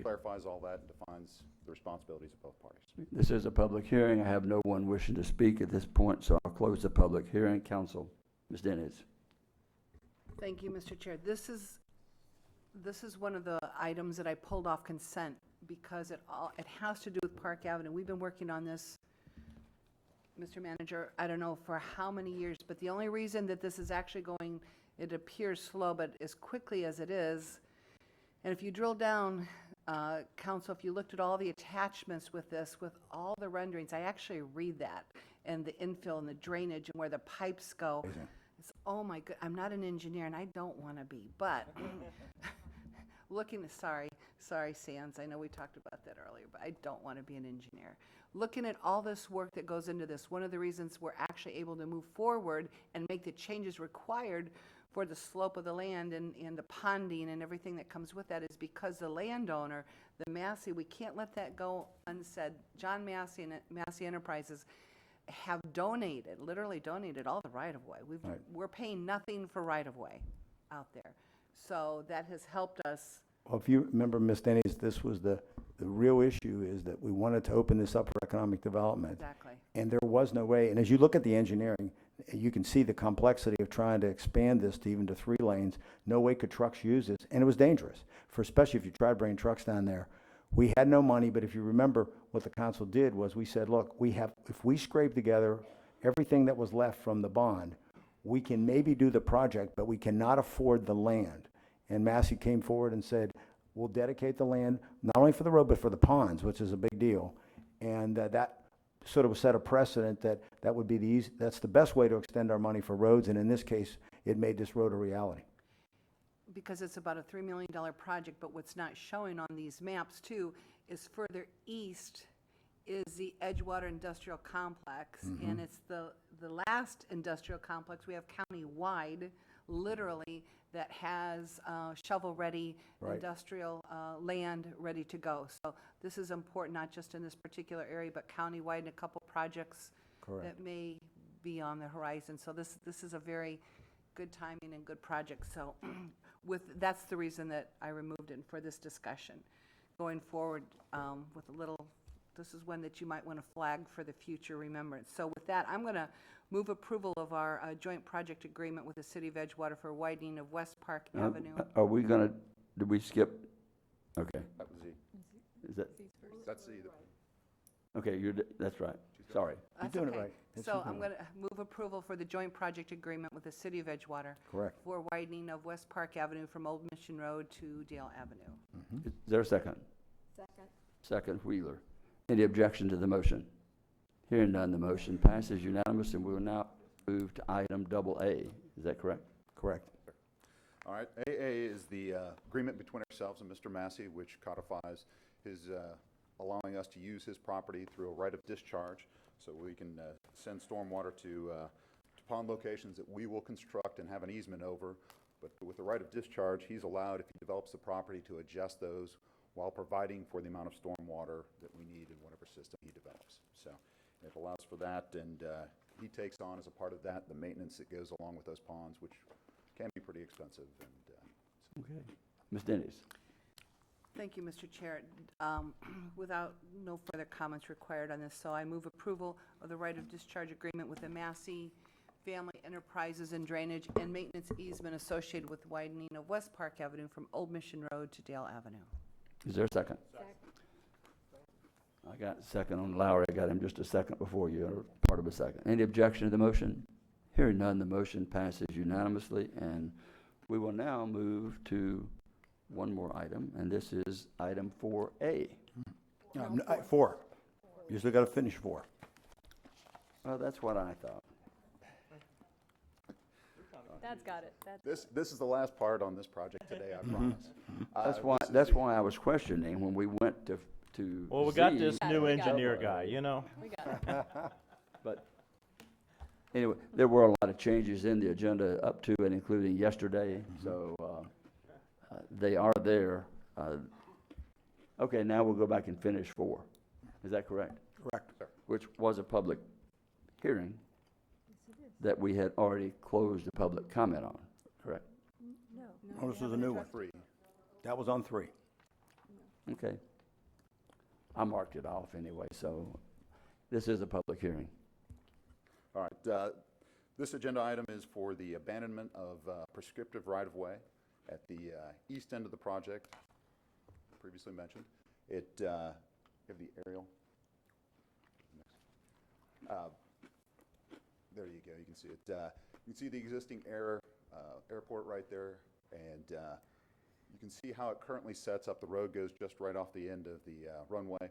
clarifies all that and defines the responsibilities of both parties. This is a public hearing. I have no one wishing to speak at this point, so I'll close the public hearing. Council, Ms. Dennis. Thank you, Mr. Chair. This is one of the items that I pulled off consent because it has to do with Park Avenue. We've been working on this, Mr. Manager, I don't know for how many years, but the only reason that this is actually going, it appears slow, but as quickly as it is, and if you drill down, Council, if you looked at all the attachments with this, with all the renderings, I actually read that, and the infill and the drainage and where the pipes go. It's, oh my good, I'm not an engineer and I don't want to be, but looking, sorry Sands, I know we talked about that earlier, but I don't want to be an engineer. Looking at all this work that goes into this, one of the reasons we're actually able to move forward and make the changes required for the slope of the land and the ponding and everything that comes with that is because the landowner, the Massey, we can't let that go unsaid. John Massey and Massey Enterprises have donated, literally donated all the right-of-way. We're paying nothing for right-of-way out there. So that has helped us. Well, if you remember, Ms. Denny's, this was the real issue is that we wanted to open this up for economic development. Exactly. And there was no way, and as you look at the engineering, you can see the complexity of trying to expand this to even to 3 lanes. No way could trucks use this, and it was dangerous, especially if you tried bringing trucks down there. We had no money, but if you remember what the council did was we said, look, if we scrape together everything that was left from the bond, we can maybe do the project, but we cannot afford the land. And Massey came forward and said, we'll dedicate the land, not only for the road, but for the ponds, which is a big deal. And that sort of set a precedent that would be that's the best way to extend our money for roads. And in this case, it made this road a reality. Because it's about a $3 million project, but what's not showing on these maps too is further east is the Edgewater Industrial Complex, and it's the last industrial complex we have county-wide, literally, that has shovel-ready industrial land ready to go. So this is important, not just in this particular area, but county-wide and a couple projects that may be on the horizon. So this is a very good timing and good project. So that's the reason that I removed it for this discussion. Going forward with a little, this is one that you might want to flag for the future remembrance. So with that, I'm going to move approval of our joint project agreement with the City of Edgewater for widening of West Park Avenue. Are we gonna, did we skip? Okay. That was Z. Is that, That's Z. okay, that's right. Sorry. That's doing it okay. right. Yes, So you're I'm doing going to move approval for the joint project agreement with the City of Edgewater. Correct. For widening of West Park Avenue from Old Mission Road to Dale Avenue. Is there a second? Second. Second, Wheeler. Any objection to the motion? Hearing none, the motion passes unanimous, and we will now move to item double A. Is that correct? Correct. All right, AA is the agreement between ourselves and Mr. Massey, which codifies his allowing us to use his property through a right of discharge, so we can send stormwater to pond locations that we will construct and have an easement over. But with the right of discharge, he's allowed, if he develops the property, to adjust those while providing for the amount of stormwater that we need in whatever system he develops. So it allows for that, and he takes on, as a part of that, the maintenance that goes along with those ponds, which can be pretty expensive. And Okay. Ms. Dennis? Thank you, Mr. Chair. Without no further comments required on this, so I move approval of the right of discharge agreement with the Massey Family Enterprises and Drainage and Maintenance easement associated with widening of West Park Avenue from Old Mission Road to Dale Avenue. Is there a second? I got a second on Lowry. I got him just a second before you, or part of a second. Any objection to the motion? Hearing none, the motion passes unanimously, and we will now move to one more item, and this is item 4A. Four. You still got to finish four. Well, that's what I thought. That's got it. That's this is the last part on this project today, I promise. That's why I was questioning when we went to Well, we got Z. this new engineer guy, you know. we got it. But anyway, there were a lot of changes in the agenda up to and including yesterday, so they are there. Okay, now we'll go back and finish 4. Is that correct? Correct. Which was a public hearing that we had already closed the public comment on, correct? No. Oh, this is a new one. 3. That was on 3. Okay. I marked it off anyway, so this is a public hearing. All right, this agenda item is for the abandonment of prescriptive right-of-way at the east end of the project, previously mentioned. It, you have the aerial? There you go, you can see it. You can see the existing airport right there, and you can see how it currently sets up. The road goes just right off the end of the runway.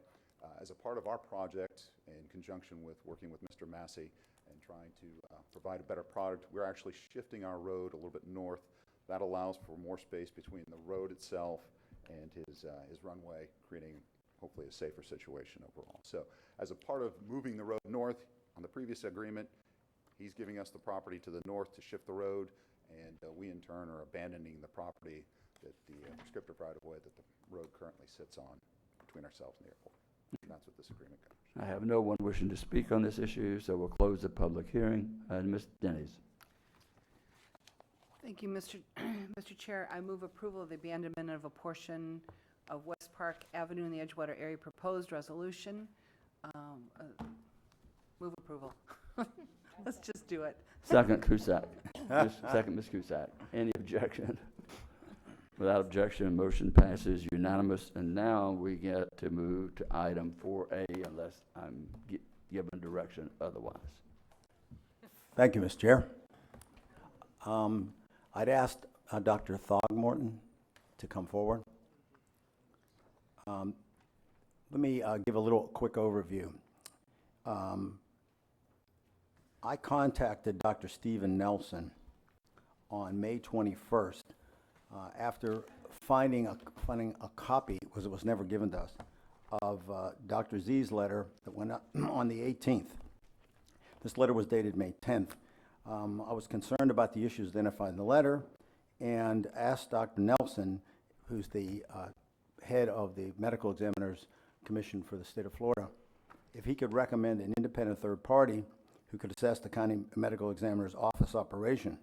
As a part of our project, in conjunction with working with Mr. Massey and trying to provide a better product, we're actually shifting our road a little bit north. That allows for more space between the road itself and his runway, creating hopefully a safer situation overall. So as a part of moving the road north, on the previous agreement, he's giving us the property to the north to shift the road, and we in turn are abandoning the property that the prescriptive right-of-way that the road currently sits on between ourselves and the airport. And that's what this agreement covers. I have no one wishing to speak on this issue, so we'll close the public hearing. Ms. Denny's. Thank you, Mr. Chair. I move approval of the abandonment of a portion of West Park Avenue in the Edgewater area proposed resolution. Move approval. Let's just do it. Second, Cusack. Second, Ms. Cusack. Any objection? Without objection, motion passes unanimous, and now we get to move to item 4A unless I'm given direction otherwise. Thank you, Mr. Chair. I'd asked Dr. Thogmorton to come forward. Let me give a little quick overview. I contacted Dr. Stephen Nelson on May 21st after finding a copy, because it was never given to us, of Dr. Z's letter that went out on the 18th. This letter was dated May 10th. I was concerned about the issues identified in the letter and asked Dr. Nelson, who's the head of the Medical Examiners Commission for the state of Florida, if he could recommend an independent third party who could assess the county medical examiner's office operation.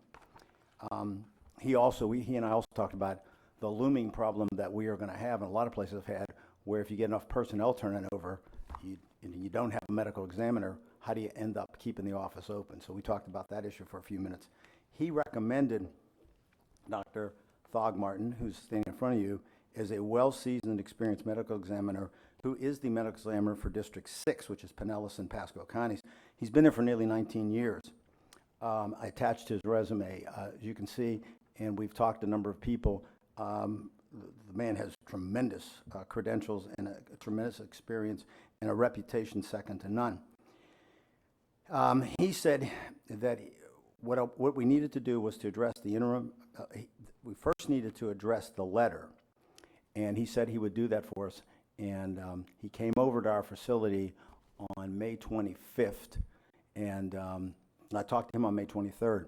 He and I also talked about the looming problem that we are going to have, and a lot of places have had, where if you get enough personnel turning over, you don't have a medical examiner, how do you end up keeping the office open? So we talked about that issue for a few minutes. He recommended Dr. Thogmartin, who's standing in front of you, as a well-seasoned, experienced medical examiner who is the medical examiner for District 6, which is Pinellas and Pasco counties. He's been there for nearly 19 years. I attached his resume, as you can see, and we've talked to a number of people. The man has tremendous credentials and a tremendous experience and a reputation second to none. He said that what we needed to do was to address the interim. We first needed to address the letter, and he said he would do that for us. And he came over to our facility on May 25th, and I talked to him on May 23rd.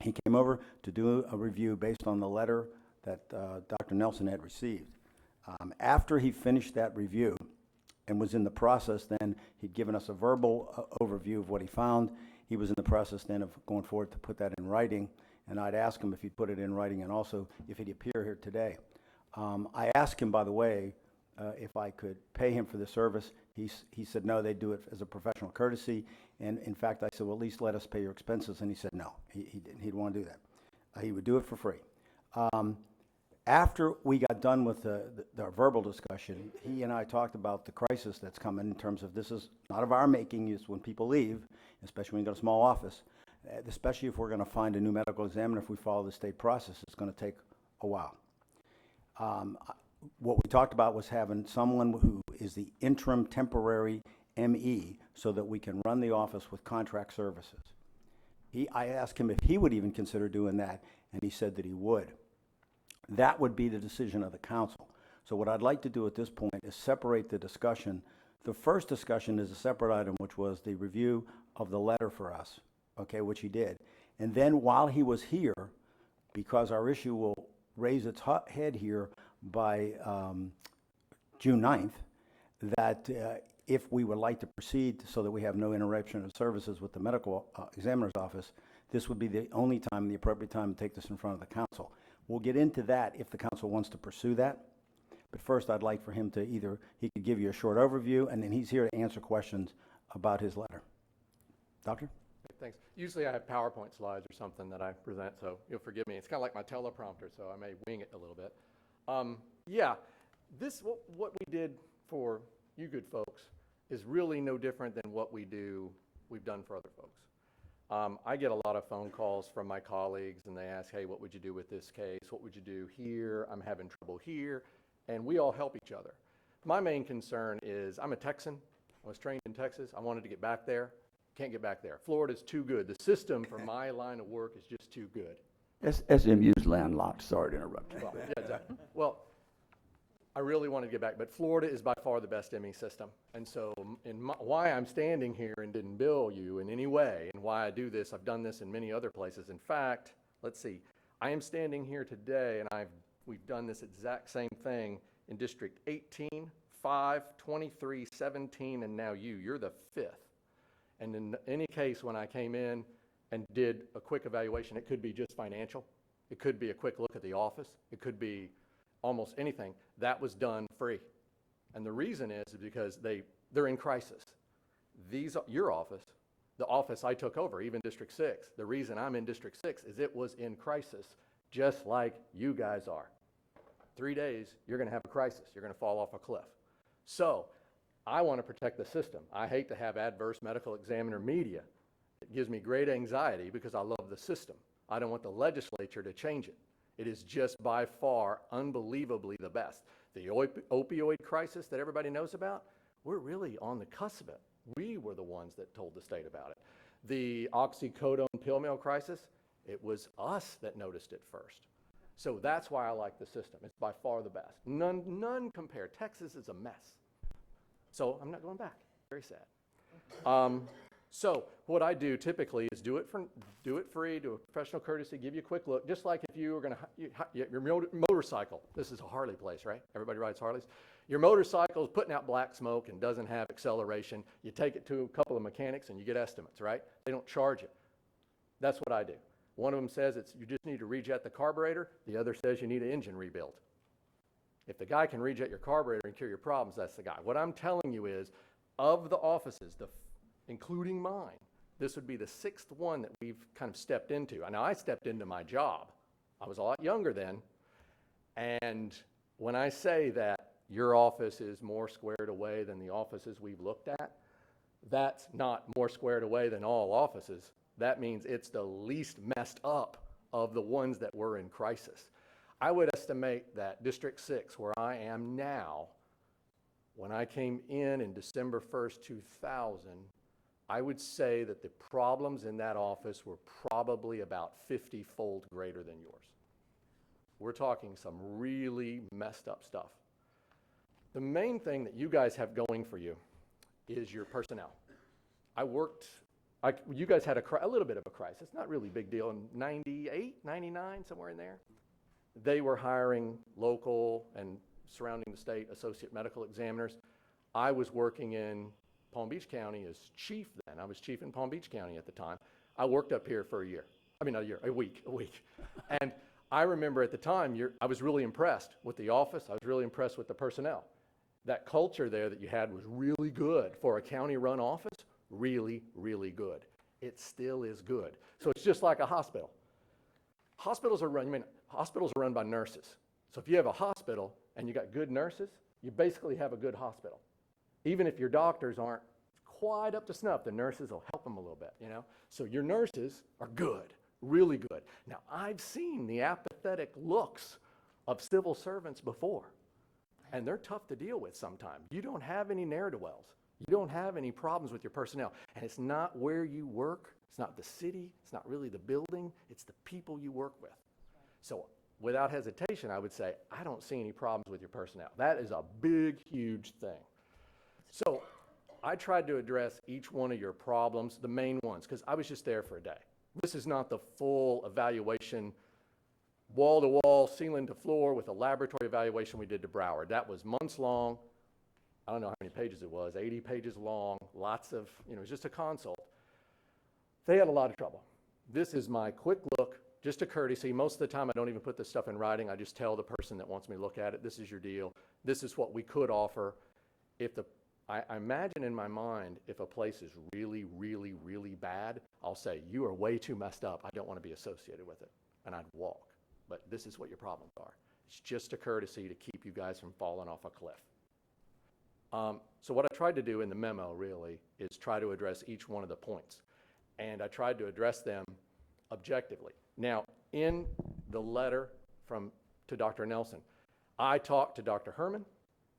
He came over to do a review based on the letter that Dr. Nelson had received. After he finished that review and was in the process then, he'd given us a verbal overview of what he found. He was in the process then of going forward to put that in writing, and I'd ask him if he'd put it in writing and also if he'd appear here today. I asked him, by the way, if I could pay him for the service. He said no, they'd do it as a professional courtesy. And in fact, I said, well, at least let us pay your expenses. And he said no, he'd want to do that. He would do it for free. After we got done with our verbal discussion, he and I talked about the crisis that's coming in terms of this is not of our making. It's when people leave, especially when you got a small office, especially if we're going to find a new medical examiner, if we follow the state process, it's going to take a while. What we talked about was having someone who is the interim temporary ME so that we can run the office with contract services. I asked him if he would even consider doing that, and he said that he would. That would be the decision of the council. So what I'd like to do at this point is separate the discussion. The first discussion is a separate item, which was the review of the letter for us, okay, which he did. And then while he was here, because our issue will raise its head here by June 9th, that if we would like to proceed so that we have no interruption of services with the medical examiner's office, this would be the only time, the appropriate time to take this in front of the council. We'll get into that if the council wants to pursue that. But first, I'd like for him to he could give you a short overview, and then he's here to answer questions about his letter. Doctor? Thanks. Usually I have PowerPoint slides or something that I present, so you'll forgive me. It's kind of like my teleprompter, so I may wing it a little bit. What we did for you good folks is really no different than what we've done for other folks. I get a lot of phone calls from my colleagues, and they ask, hey, what would you do with this case? What would you do here? I'm having trouble here. And we all help each other. My main concern is I'm a Texan. I was trained in Texas. I wanted to get back there. Can't get back there. Florida's too good. The system for my line of work is just too good. SMU's landlocked. Sorry to interrupt you. Well, yeah, exactly. Well, I really wanted to get back, but Florida is by far the best ME system. And so why I'm standing here and didn't bill you in any way, and why I do this, I've done this in many other places. In fact, let's see, I am standing here today, and we've done this exact same thing in District 18, 5, 23, 17, and now you're the 5th. And in any case, when I came in and did a quick evaluation, it could be just financial. It could be a quick look at the office. It could be almost anything. That was done free. And the reason is because they're in crisis. Your office, the office I took over, even District 6, the reason I'm in District 6 is it was in crisis, just like you guys are. 3 days, you're going to have a crisis. You're going to fall off a cliff. So I want to protect the system. I hate to have adverse medical examiner media. It gives me great anxiety because I love the system. I don't want the legislature to change it. It is just by far unbelievably the best. The opioid crisis that everybody knows about, we're really on the cusp of it. We were the ones that told the state about it. The oxycodone pill mill crisis, it was us that noticed it first. So that's why I like the system. It's by far the best. None compare. Texas is a mess. So I'm not going back. Very sad. So what I do typically is do it free, do a professional courtesy, give you a quick look, just like if you were going to, your motorcycle. This is a Harley place, right? Everybody rides Harleys. Your motorcycle is putting out black smoke and doesn't have acceleration. You take it to a couple of mechanics and you get estimates, right? They don't charge it. That's what I do. One of them says you just need to rejet the carburetor. The other says you need an engine rebuild. If the guy can rejet your carburetor and cure your problems, that's the guy. What I'm telling you is, of the offices, including mine, this would be the 6th one that we've kind of stepped into. Now, I stepped into my job. I was a lot younger then. And when I say that your office is more squared away than the offices we've looked at, that's not more squared away than all offices. That means it's the least messed up of the ones that were in crisis. I would estimate that District 6, where I am now, when I came in December 1st, 2000, I would say that the problems in that office were probably about 50-fold greater than yours. We're talking some really messed up stuff. The main thing that you guys have going for you is your personnel. You guys had a little bit of a crisis, not really big deal, in 98, 99, somewhere in there. They were hiring local and surrounding the state associate medical examiners. I was working in Palm Beach County as chief then. I was chief in Palm Beach County at the time. I worked up here for a week. And I remember at the time, I was really impressed with the office. I was really impressed with the personnel. That culture there that you had was really good for a county-run office, really, really good. It still is good. So it's just like a hospital. Hospitals are run by nurses. So if you have a hospital and you got good nurses, you basically have a good hospital. Even if your doctors aren't quite up to snuff, the nurses will help them a little bit, you know? So your nurses are good, really good. Now, I've seen the apathetic looks of civil servants before, and they're tough to deal with sometimes. You don't have any ne'er-do-wells. You don't have any problems with your personnel. And it's not where you work. It's not the city. It's not really the building. It's the people you work with. So without hesitation, I would say, I don't see any problems with your personnel. That is a big, huge thing. So I tried to address each one of your problems, the main ones, because I was just there for a day. This is not the full evaluation, wall-to-wall, ceiling-to-floor with a laboratory evaluation we did to Broward. That was months long. I don't know how many pages it was, 80 pages long, lots of, it was just a consult. They had a lot of trouble. This is my quick look, just a courtesy. Most of the time I don't even put this stuff in writing. I just tell the person that wants me to look at it, this is your deal. This is what we could offer. I imagine in my mind, if a place is really, really, really bad, I'll say, you are way too messed up. I don't want to be associated with it. And I'd walk. But this is what your problems are. It's just a courtesy to keep you guys from falling off a cliff. So what I tried to do in the memo, really, is try to address each one of the points. And I tried to address them objectively. Now, in the letter to Dr. Nelson, I talked to Dr. Herman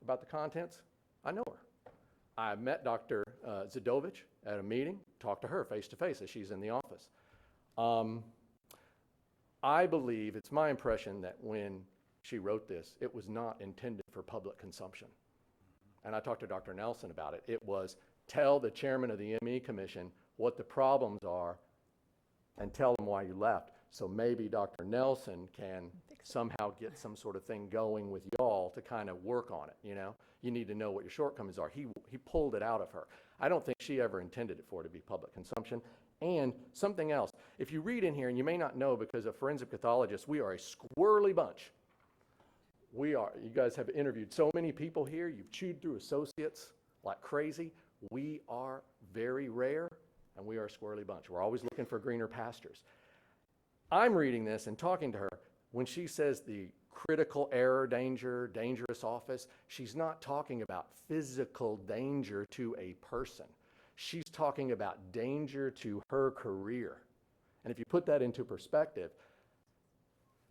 about the contents. I know her. I met Dr. Zadovich at a meeting, talked to her face-to-face as she's in the office. I believe, it's my impression that when she wrote this, it was not intended for public consumption. And I talked to Dr. Nelson about it. It was tell the chairman of the ME Commission what the problems are and tell them why you left. So maybe Dr. Nelson can somehow get some sort of thing going with y'all to kind of work on it, You need to know what your shortcomings are. He pulled it out of her. I don't think she ever intended it for it to be public consumption. And something else, if you read in here, and you may not know because of forensic pathologists, we are a squirrely bunch. You guys have interviewed so many people here, you've chewed through associates like crazy. We are very rare, and we are a squirrely bunch. We're always looking for greener pastures. I'm reading this and talking to her. When she says the critical error danger, dangerous office, she's not talking about physical danger to a person. She's talking about danger to her career. And if you put that into perspective,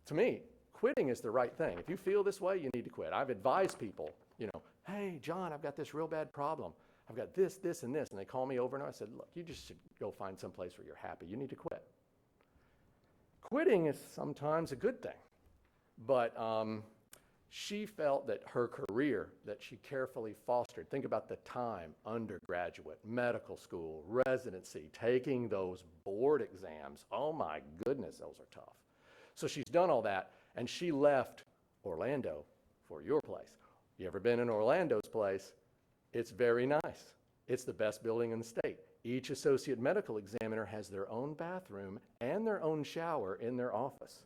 to me, quitting is the right thing. If you feel this way, you need to quit. I've advised people, hey, John, I've got this real bad problem. I've got this, this, and this. And they call me over and I said, look, you just should go find some place where you're happy. You need to quit. Quitting is sometimes a good thing. But she felt that her career that she carefully fostered, think about the time, undergraduate, medical school, residency, taking those board exams. Oh my goodness, those are tough. So she's done all that, and she left Orlando for your place. You ever been in Orlando's place? It's very nice. It's the best building in the state. Each associate medical examiner has their own bathroom and their own shower in their office.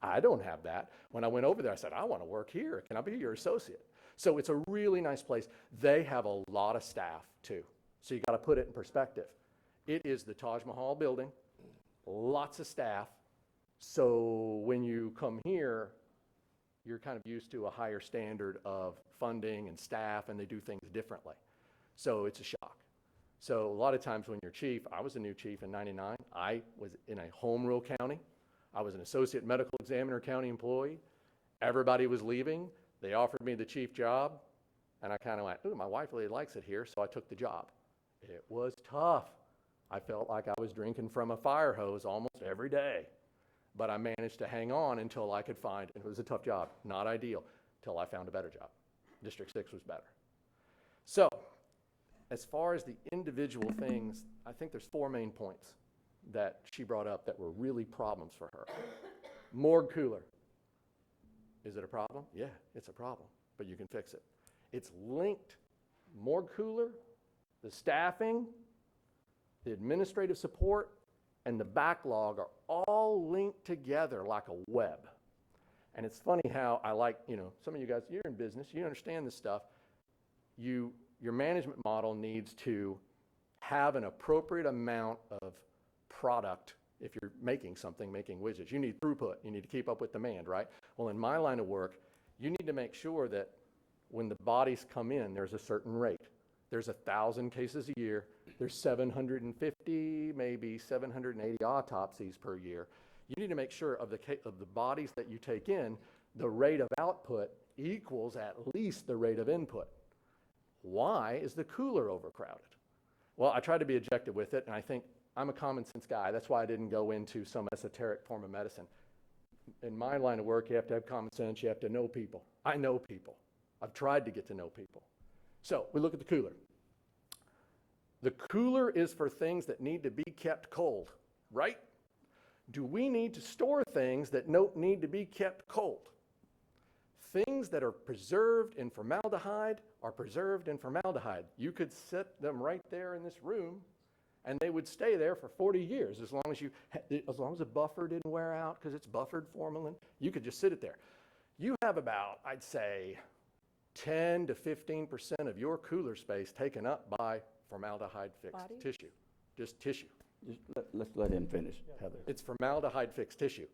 I don't have that. When I went over there, I said, I want to work here. Can I be your associate? So it's a really nice place. They have a lot of staff too. So you got to put it in perspective. It is the Taj Mahal building, lots of staff. So when you come here, you're kind of used to a higher standard of funding and staff, and they do things differently. So it's a shock. So a lot of times when you're chief, I was a new chief in '99. I was in a home rule county. I was an associate medical examiner county employee. Everybody was leaving. They offered me the chief job, and I kind of went, ooh, my wife really likes it here, so I took the job. It was tough. I felt like I was drinking from a fire hose almost every day, but I managed to hang on until I could find, and it was a tough job, not ideal, until I found a better job. District 6 was better. So, as far as the individual things, I think there's 4 main points that she brought up that were really problems for her. Morgue cooler. Is it a problem? Yeah, it's a problem, but you can fix it. It's linked. Morgue cooler, the staffing, the administrative support, and the backlog are all linked together like a web. And it's funny how I like, some of you guys, you're in business, you understand this stuff. Your management model needs to have an appropriate amount of product. If you're making something, making widgets, you need throughput. You need to keep up with demand, right? Well, in my line of work, you need to make sure that when the bodies come in, there's a certain rate. There's 1,000 cases a year. There's 750, maybe 780 autopsies per year. You need to make sure of the bodies that you take in, the rate of output equals at least the rate of input. Why is the cooler overcrowded? Well, I try to be objective with it, and I think I'm a common sense guy. That's why I didn't go into some esoteric form of medicine. In my line of work, you have to have common sense. You have to know people. I know people. I've tried to get to know people. So we look at the cooler. The cooler is for things that need to be kept cold, right? Do we need to store things that don't need to be kept cold? Things that are preserved in formaldehyde are preserved in formaldehyde. You could set them right there in this room, and they would stay there for 40 years as long as the buffer didn't wear out, because it's buffered formalin. You could just sit it there. You have about, I'd say, 10 to 15% of your cooler space taken up by formaldehyde-fixed tissue, just tissue. Let's let him finish, Heather. It's formaldehyde-fixed tissue.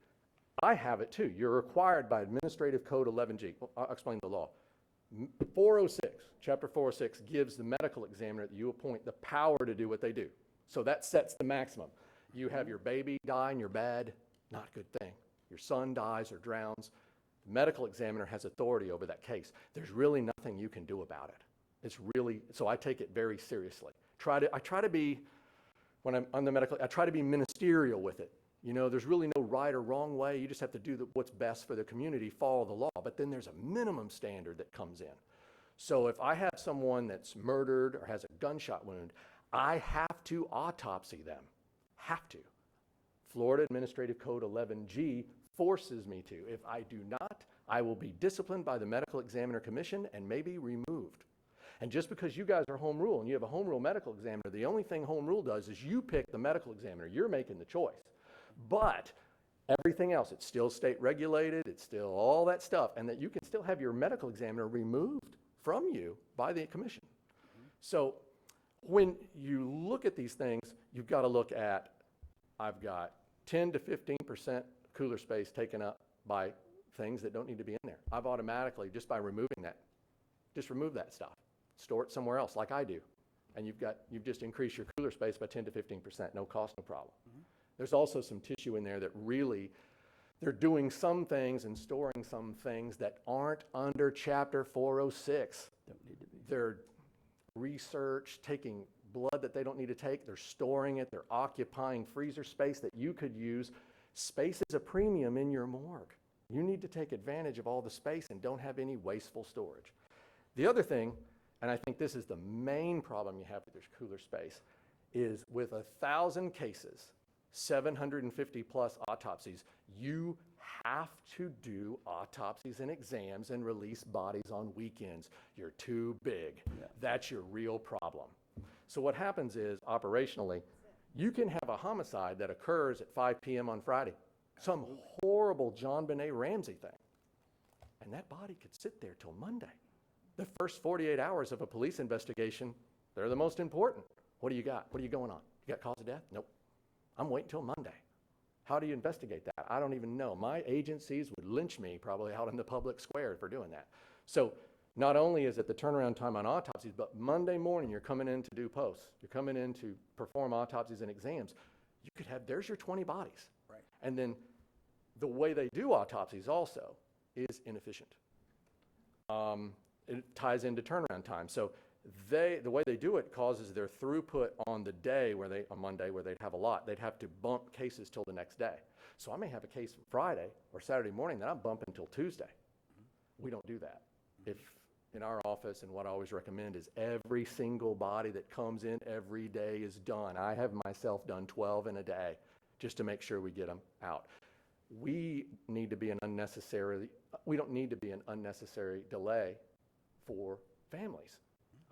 I have it too. You're required by Administrative Code 11G. Well, I'll explain the law. 406, Chapter 406 gives the medical examiner that you appoint the power to do what they do. So that sets the maximum. You have your baby die in your bed, not a good thing. Your son dies or drowns. The medical examiner has authority over that case. There's really nothing you can do about it. It's really, so I take it very seriously. I try to be, when I'm on the medical, I try to be ministerial with it. There's really no right or wrong way. You just have to do what's best for the community, follow the law. But then there's a minimum standard that comes in. So if I have someone that's murdered or has a gunshot wound, I have to autopsy them. Have to. Florida Administrative Code 11G forces me to. If I do not, I will be disciplined by the Medical Examiner Commission and maybe removed. And just because you guys are home rule and you have a home rule medical examiner, the only thing home rule does is you pick the medical examiner. You're making the choice. But everything else, it's still state regulated, it's still all that stuff, and that you can still have your medical examiner removed from you by the commission. So when you look at these things, you've got to look at, I've got 10 to 15% cooler space taken up by things that don't need to be in there. I've automatically, just by removing that, just remove that stuff. Store it somewhere else like I do. And you've just increased your cooler space by 10 to 15%, no cost, no problem. There's also some tissue in there that really, they're doing some things and storing some things that aren't under Chapter 406. Don't need to be. They're research, taking blood that they don't need to take, they're storing it, they're occupying freezer space that you could use. Space is a premium in your morgue. You need to take advantage of all the space and don't have any wasteful storage. The other thing, and I think this is the main problem you have with your cooler space, is with 1,000 cases, 750 plus autopsies, you have to do autopsies and exams and release bodies on weekends. You're too big. Yeah. That's your real problem. So what happens is, operationally, you can have a homicide that occurs at 5 p.m. on Friday, some horrible John Benet Ramsey thing, and that body could sit there till Monday. The first 48 hours of a police investigation, they're the most important. What do you got? What are you going on? You got cause of death? Nope. I'm waiting till Monday. How do you investigate that? I don't even know. My agencies would lynch me probably out in the public square for doing that. So not only is it the turnaround time on autopsies, but Monday morning you're coming in to do posts. You're coming in to perform autopsies and exams. You could have, there's your 20 bodies. Right. And then the way they do autopsies also is inefficient. It ties into turnaround time. So the way they do it causes their throughput on the day on Monday where they'd have a lot, they'd have to bump cases till the next day. So I may have a case Friday or Saturday morning that I'm bumping until Tuesday. We don't do that. If in our office, and what I always recommend is every single body that comes in every day is done. I have myself done 12 in a day just to make sure we get them out. We don't need to be an unnecessary delay for families.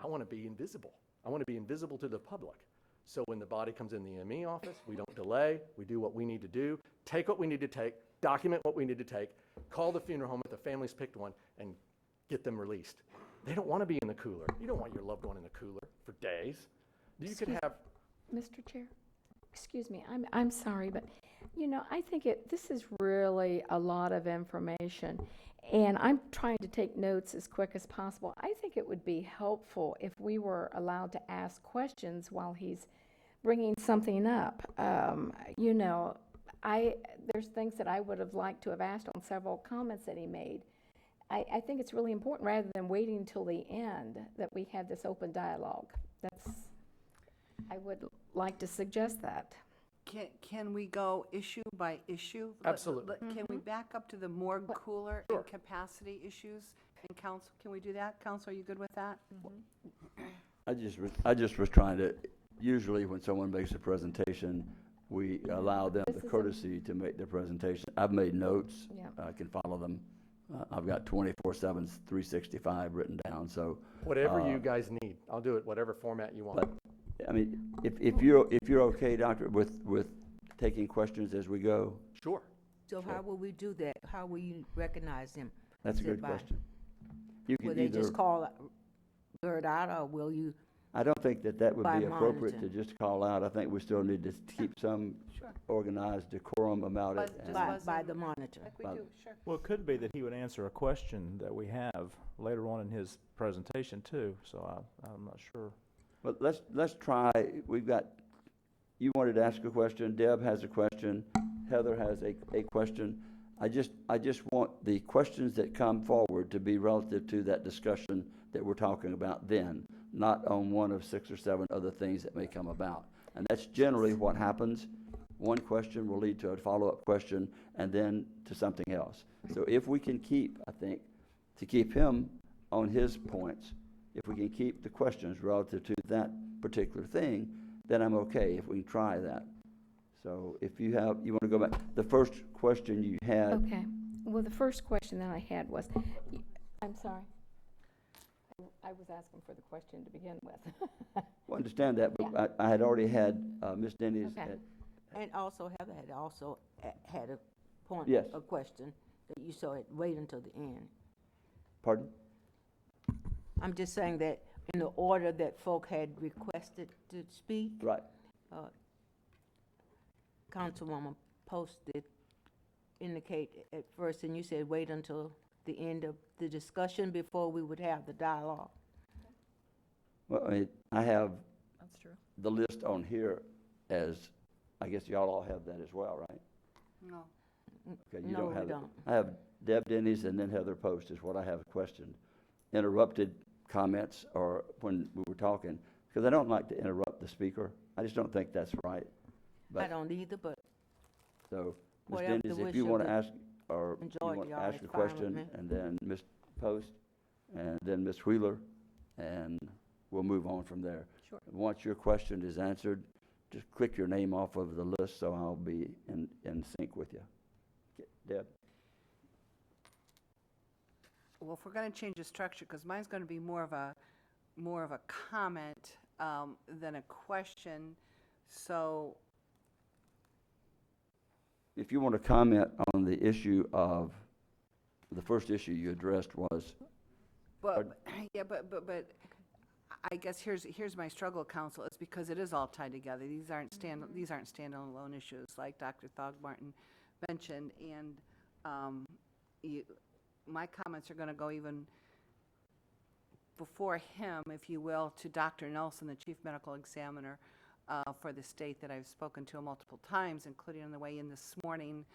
I want to be invisible. I want to be invisible to the public. So when the body comes in the ME office, we don't delay. We do what we need to do, take what we need to take, document what we need to take, call the funeral home if the family's picked one, and get them released. They don't want to be in the cooler. You don't want your loved one in the cooler for days. You could have... Mr. Chair, excuse me, I'm sorry, but, you know, I think this is really a lot of information, and I'm trying to take notes as quick as possible. I think it would be helpful if we were allowed to ask questions while he's bringing something up. You know, there's things that I would have liked to have asked on several comments that he made. I think it's really important, rather than waiting until the end, that we have this open dialogue. I would like to suggest that. Can we go issue by issue? Absolutely. Can we back up to the morgue cooler and capacity issues? And council, can we do that? Council, are you good with that? I just was trying to, usually when someone makes a presentation, we allow them the courtesy to make their presentation. I've made notes. Yeah. I can follow them. I've got 24/7, 365 written down, so. Whatever you guys need. I'll do it, whatever format you want. But, I mean, if you're okay, Doctor, with taking questions as we go? Sure. So how will we do that? How will you recognize them? That's a Is it good by- question. You Will can they either, just call Gerd out, or will you? I don't think that would by be appropriate to monitoring? just call out. I think we still need to keep some organized decorum about it. and- By the monitor? Like we Well- do, sure. Well, it could be that he would answer a question that we have later on in his presentation too, so I'm not sure. But let's try, you wanted to ask a question, Deb has a question, Heather has a question. I just want the questions that come forward to be relative to that discussion that we're talking about then, not on one of 6 or 7 other things that may come about. And that's generally what happens. One question will lead to a follow-up question and then to something else. So if we can keep, I think, to keep him on his points, if we can keep the questions relative to that particular thing, then I'm okay if we can try that. So if you want to go back, the first question you had. Okay. Well, the first question that I had was, I'm sorry. I was asking for the question to begin with. Well, I understand that, but I had already had Ms. Denny's. Okay. And also Heather had also had a point, Yes. a question that you saw it wait until the end. Pardon? I'm just saying that in the order that folk had requested to speak. Right. Councilwoman posted indicate at first, and you said wait until the end of the discussion before we would have the dialogue. Well, I have That's true. the list on here as, I guess y'all all have that as well, right? No. Okay, you No, don't we have it. don't. I have Deb Denny's and then Heather Post is what I have questioned. Interrupted comments or when we were talking, because I don't like to interrupt the speaker. I just don't think that's right. I don't either, but So, Ms. whatever the Denny's, if wish you of want to the ask, or you majority, want to y'all, ask it's a fine with question, me. and then Ms. Post, and then Ms. Wheeler, and we'll move on from there. Sure. Once your question is answered, just click your name off of the list so I'll be in sync with you. Okay, Deb? Well, if we're going to change the structure, because mine's going to be more of a comment than a question. So, If you want to comment on the issue of, the first issue you addressed was, but, yeah, but I guess here's my struggle, counsel, is because it is all tied together. These aren't standalone issues, like Dr. Thogmartin mentioned, and my comments are going to go even before him, if you will, to Dr. Nelson, the Chief Medical Examiner for the state that I've spoken to multiple times, including on the way in this morning.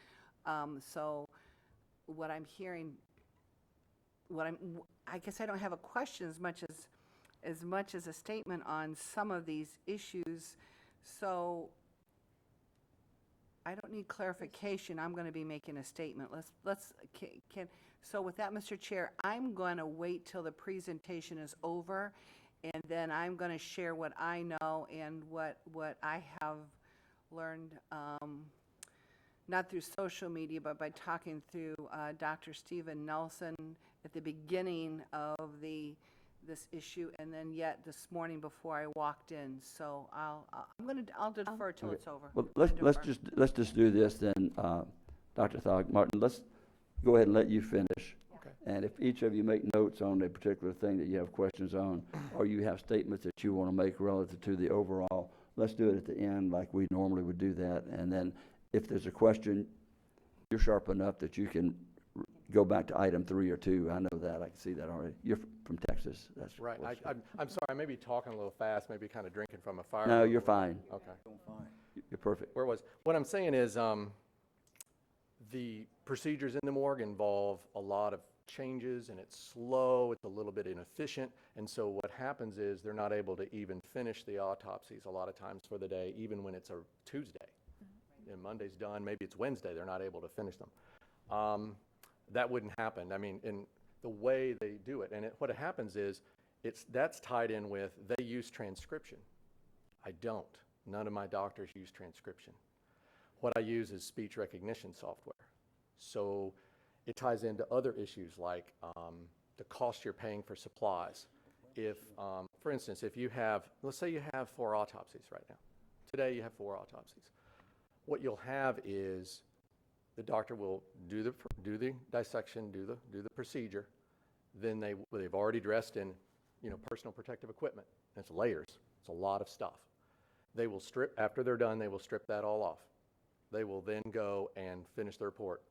So what I'm hearing, I guess I don't have a question as much as a statement on some of these issues. So I don't need clarification. I'm going to be making a statement. So with that, Mr. Chair, I'm going to wait till the presentation is over, and then I'm going to share what I know and what I have learned, not through social media, but by talking through Dr. Stephen Nelson at the beginning of this issue, and then yet this morning before I walked in. So I'll defer till it's over. well, let's just do this then, Dr. Thogmartin. Let's go ahead and let you finish. Okay. And if each of you make notes on a particular thing that you have questions on, or you have statements that you want to make relative to the overall, let's do it at the end like we normally would do that. And then if there's a question, you're sharp enough that you can go back to item 3 or 2. I know that. I can see that already. You're from Texas. That's Right. I'm sorry, I may be talking a little fast, maybe kind of drinking from a fire. No, you're fine. Okay. You're perfect. What I'm saying is, the procedures in the morgue involve a lot of changes, and it's slow, it's a little bit inefficient, and so what happens is they're not able to even finish the autopsies a lot of times for the day, even when it's a Tuesday. And Monday's done, maybe it's Wednesday, they're not able to finish them. That wouldn't happen. I mean, in the way they do it, and what happens is, that's tied in with, they use transcription. I don't. None of my doctors use transcription. What I use is speech recognition software. So it ties into other issues like the cost you're paying for supplies. If, for instance, if you have, let's say you have 4 autopsies right now. Today you have 4 autopsies. What you'll have is the doctor will do the dissection, do the procedure. Then they've already dressed in, personal protective equipment. It's layers. It's a lot of stuff. They will strip, after they're done, they will strip that all off. They will then go and finish the report.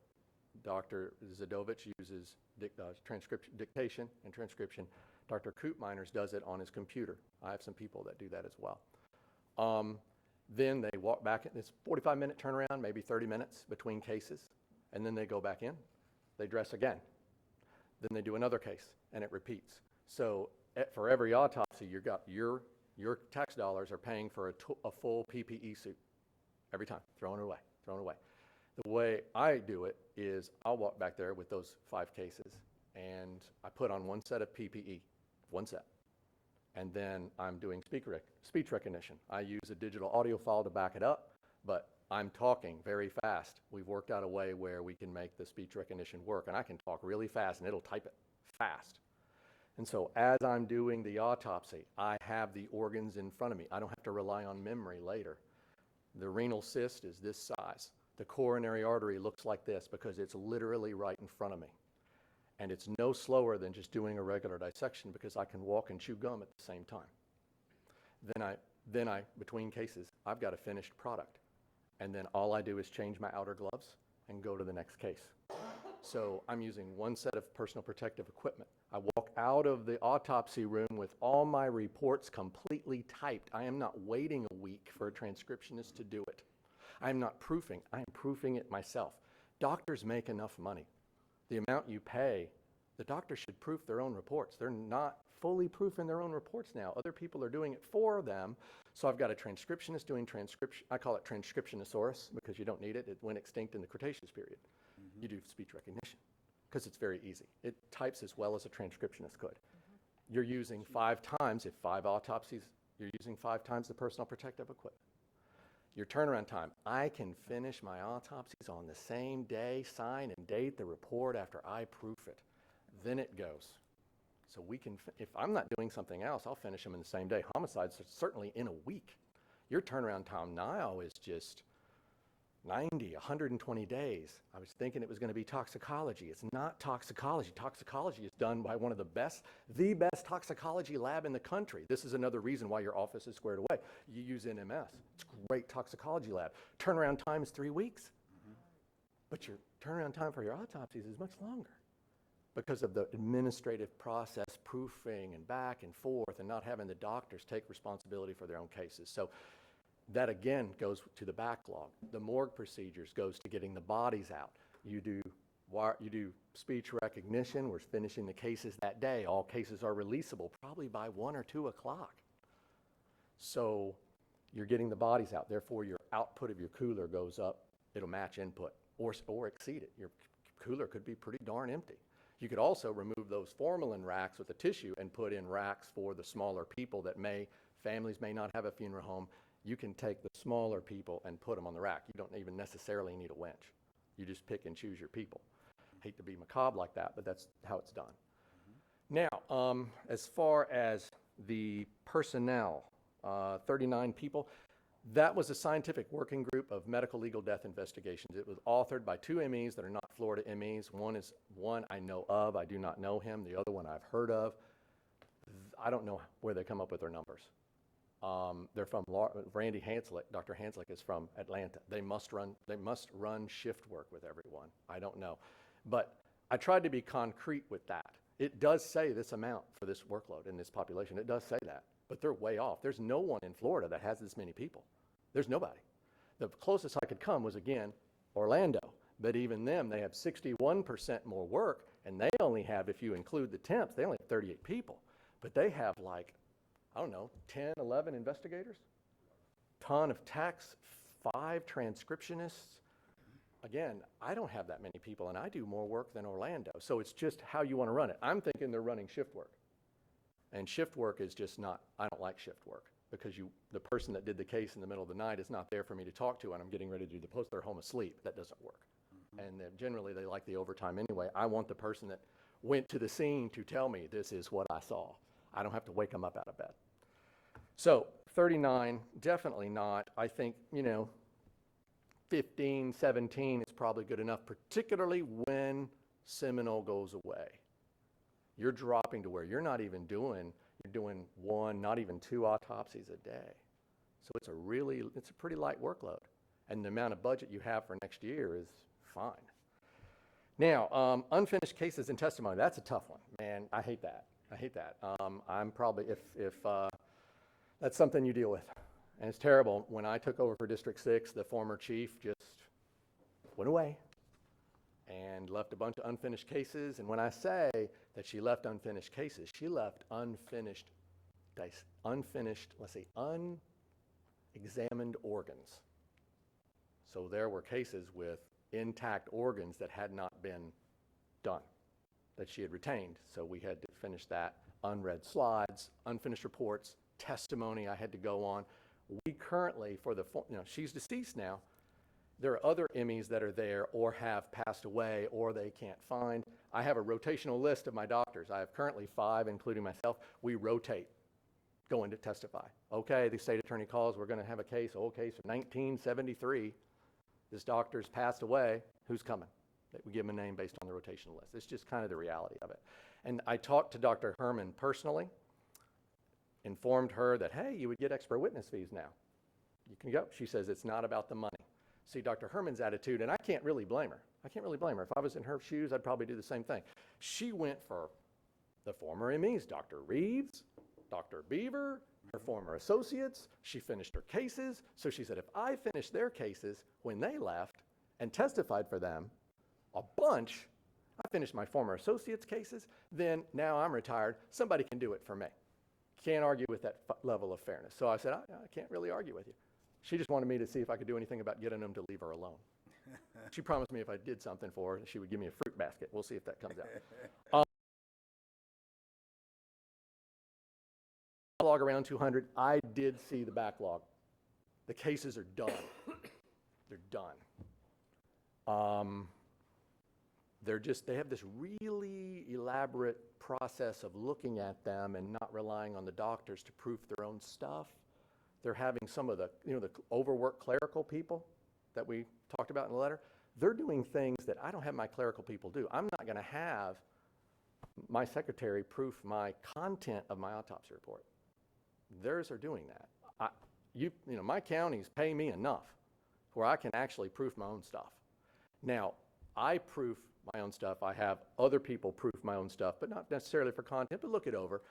Dr. Zadovich uses dictation and transcription. Dr. Koopmeiners does it on his computer. I have some people that do that as well. Then they walk back. It's a 45-minute turnaround, maybe 30 minutes between cases. And then they go back in. They dress again. Then they do another case, and it repeats. So for every autopsy, your tax dollars are paying for a full PPE suit every time, thrown away. The way I do it is I'll walk back there with those 5 cases, and I put on one set of PPE, one set. And then I'm doing speech recognition. I use a digital audio file to back it up, but I'm talking very fast. We've worked out a way where we can make the speech recognition work, and I can talk really fast, and it'll type it fast. And so as I'm doing the autopsy, I have the organs in front of me. I don't have to rely on memory later. The renal cyst is this size. The coronary artery looks like this because it's literally right in front of me. And it's no slower than just doing a regular dissection because I can walk and chew gum at the same time. Then I, between cases, I've got a finished product. And then all I do is change my outer gloves and go to the next case. So I'm using one set of personal protective equipment. I walk out of the autopsy room with all my reports completely typed. I am not waiting a week for a transcriptionist to do it. I am not proofing. I am proofing it myself. Doctors make enough money. The amount you pay, the doctor should proof their own reports. They're not fully proofing their own reports now. Other people are doing it for them. So I've got a transcriptionist doing transcription. I call it transcriptionosaurus because you don't need it. It went extinct in the Cretaceous period. Mm-hmm. You do speech recognition because it's very easy. It types as well as a transcriptionist could. Mm-hmm. You're using 5 times, if 5 autopsies, you're using 5 times the personal protective equipment. Your turnaround time, I can finish my autopsies on the same day, sign and date the report after I proof it. Then it goes. So we can, if I'm not doing something else, I'll finish them in the same day. Homicides are certainly in a week. Your turnaround time now is just 90, 120 days. I was thinking it was going to be toxicology. It's not toxicology. Toxicology is done by one of the best toxicology lab in the country. This is another reason why your office is squared away. You use NMS. It's a great toxicology lab. Turnaround time is 3 weeks. But your turnaround time for your autopsies is much longer because of the administrative process, proofing and back and forth, and not having the doctors take responsibility for their own cases. So that again goes to the backlog. The morgue procedures goes to getting the bodies out. You do speech recognition. We're finishing the cases that day. All cases are releasable probably by 1 or 2 o'clock. So you're getting the bodies out. Therefore, your output of your cooler goes up. It'll match input or exceed it. Your cooler could be pretty darn empty. You could also remove those formalin racks with the tissue and put in racks for the smaller people that families may not have a funeral home. You can take the smaller people and put them on the rack. You don't even necessarily need a winch. You just pick and choose your people. Hate to be macabre like that, but that's how it's done. Now, as far as the personnel, 39 people, that was a scientific working group of medical legal death investigations. It was authored by 2 MEs that are not Florida MEs. One I know of. I do not know him. The other one I've heard of. I don't know where they come up with their numbers. They're from Randy Hanslick. Dr. Hanslick is from Atlanta. They must run shift work with everyone. I don't know. But I tried to be concrete with that. It does say this amount for this workload in this population. It does say that. But they're way off. There's no one in Florida that has this many people. There's nobody. The closest I could come was, again, Orlando. But even them, they have 61% more work, and they only have, if you include the temps, they only have 38 people. But they have like, I don't know, 10, 11 investigators, ton of techs, 5 transcriptionists. Again, I don't have that many people, and I do more work than Orlando. So it's just how you want to run it. I'm thinking they're running shift work. And shift work is just not, I don't like shift work because the person that did the case in the middle of the night is not there for me to talk to, and I'm getting ready to do the post, they're home asleep. That doesn't work. And then generally they like the overtime anyway. I want the person that went to the scene to tell me this is what I saw. I don't have to wake them up out of bed. So 39, definitely not. I think, 15, 17 is probably good enough, particularly when Seminole goes away. You're dropping to where you're doing 1, not even 2 autopsies a day. So it's a pretty light workload. And the amount of budget you have for next year is fine. Now, unfinished cases and testimony, that's a tough one. Man, I hate that. I'm probably, if that's something you deal with. And it's terrible. When I took over for District 6, the former chief just went away and left a bunch of unfinished cases. And when I say that she left unfinished cases, she left unexamined organs. So there were cases with intact organs that had not been done, that she had retained. So we had to finish that. Unread slides, unfinished reports, testimony I had to go on. We currently, she's deceased now. There are other MEs that are there or have passed away or they can't find. I have a rotational list of my doctors. I have currently 5, including myself. We rotate going to testify. Okay, the state attorney calls, we're going to have a case, old case from 1973. This doctor's passed away. Who's coming? We give them a name based on the rotational list. It's just kind of the reality of it. And I talked to Dr. Herman personally, informed her that, hey, you would get expert witness fees now. You can go. She says it's not about the money. See, Dr. Herman's attitude, and I can't really blame her. If I was in her shoes, I'd probably do the same thing. She went for the former MEs, Dr. Reeves, Dr. Beaver, her former associates. She finished her cases. So she said, if I finished their cases when they left and testified for them, a bunch, I finished my former associates' cases, then now I'm retired. Somebody can do it for me. Can't argue with that level of fairness. So I said, I can't really argue with you. She just wanted me to see if I could do anything about getting them to leave her alone. She promised me if I did something for her, she would give me a fruit basket. We'll see if that comes out. Backlog around 200. I did see the backlog. The cases are done. They're done. They have this really elaborate process of looking at them and not relying on the doctors to proof their own stuff. They're having some of the, the overworked clerical people that we talked about in the letter. They're doing things that I don't have my clerical people do. I'm not going to have my secretary proof my content of my autopsy report. Theirs are doing that. My counties pay me enough where I can actually proof my own stuff. Now, I proof my own stuff. I have other people proof my own stuff, but not necessarily for content, but look it over.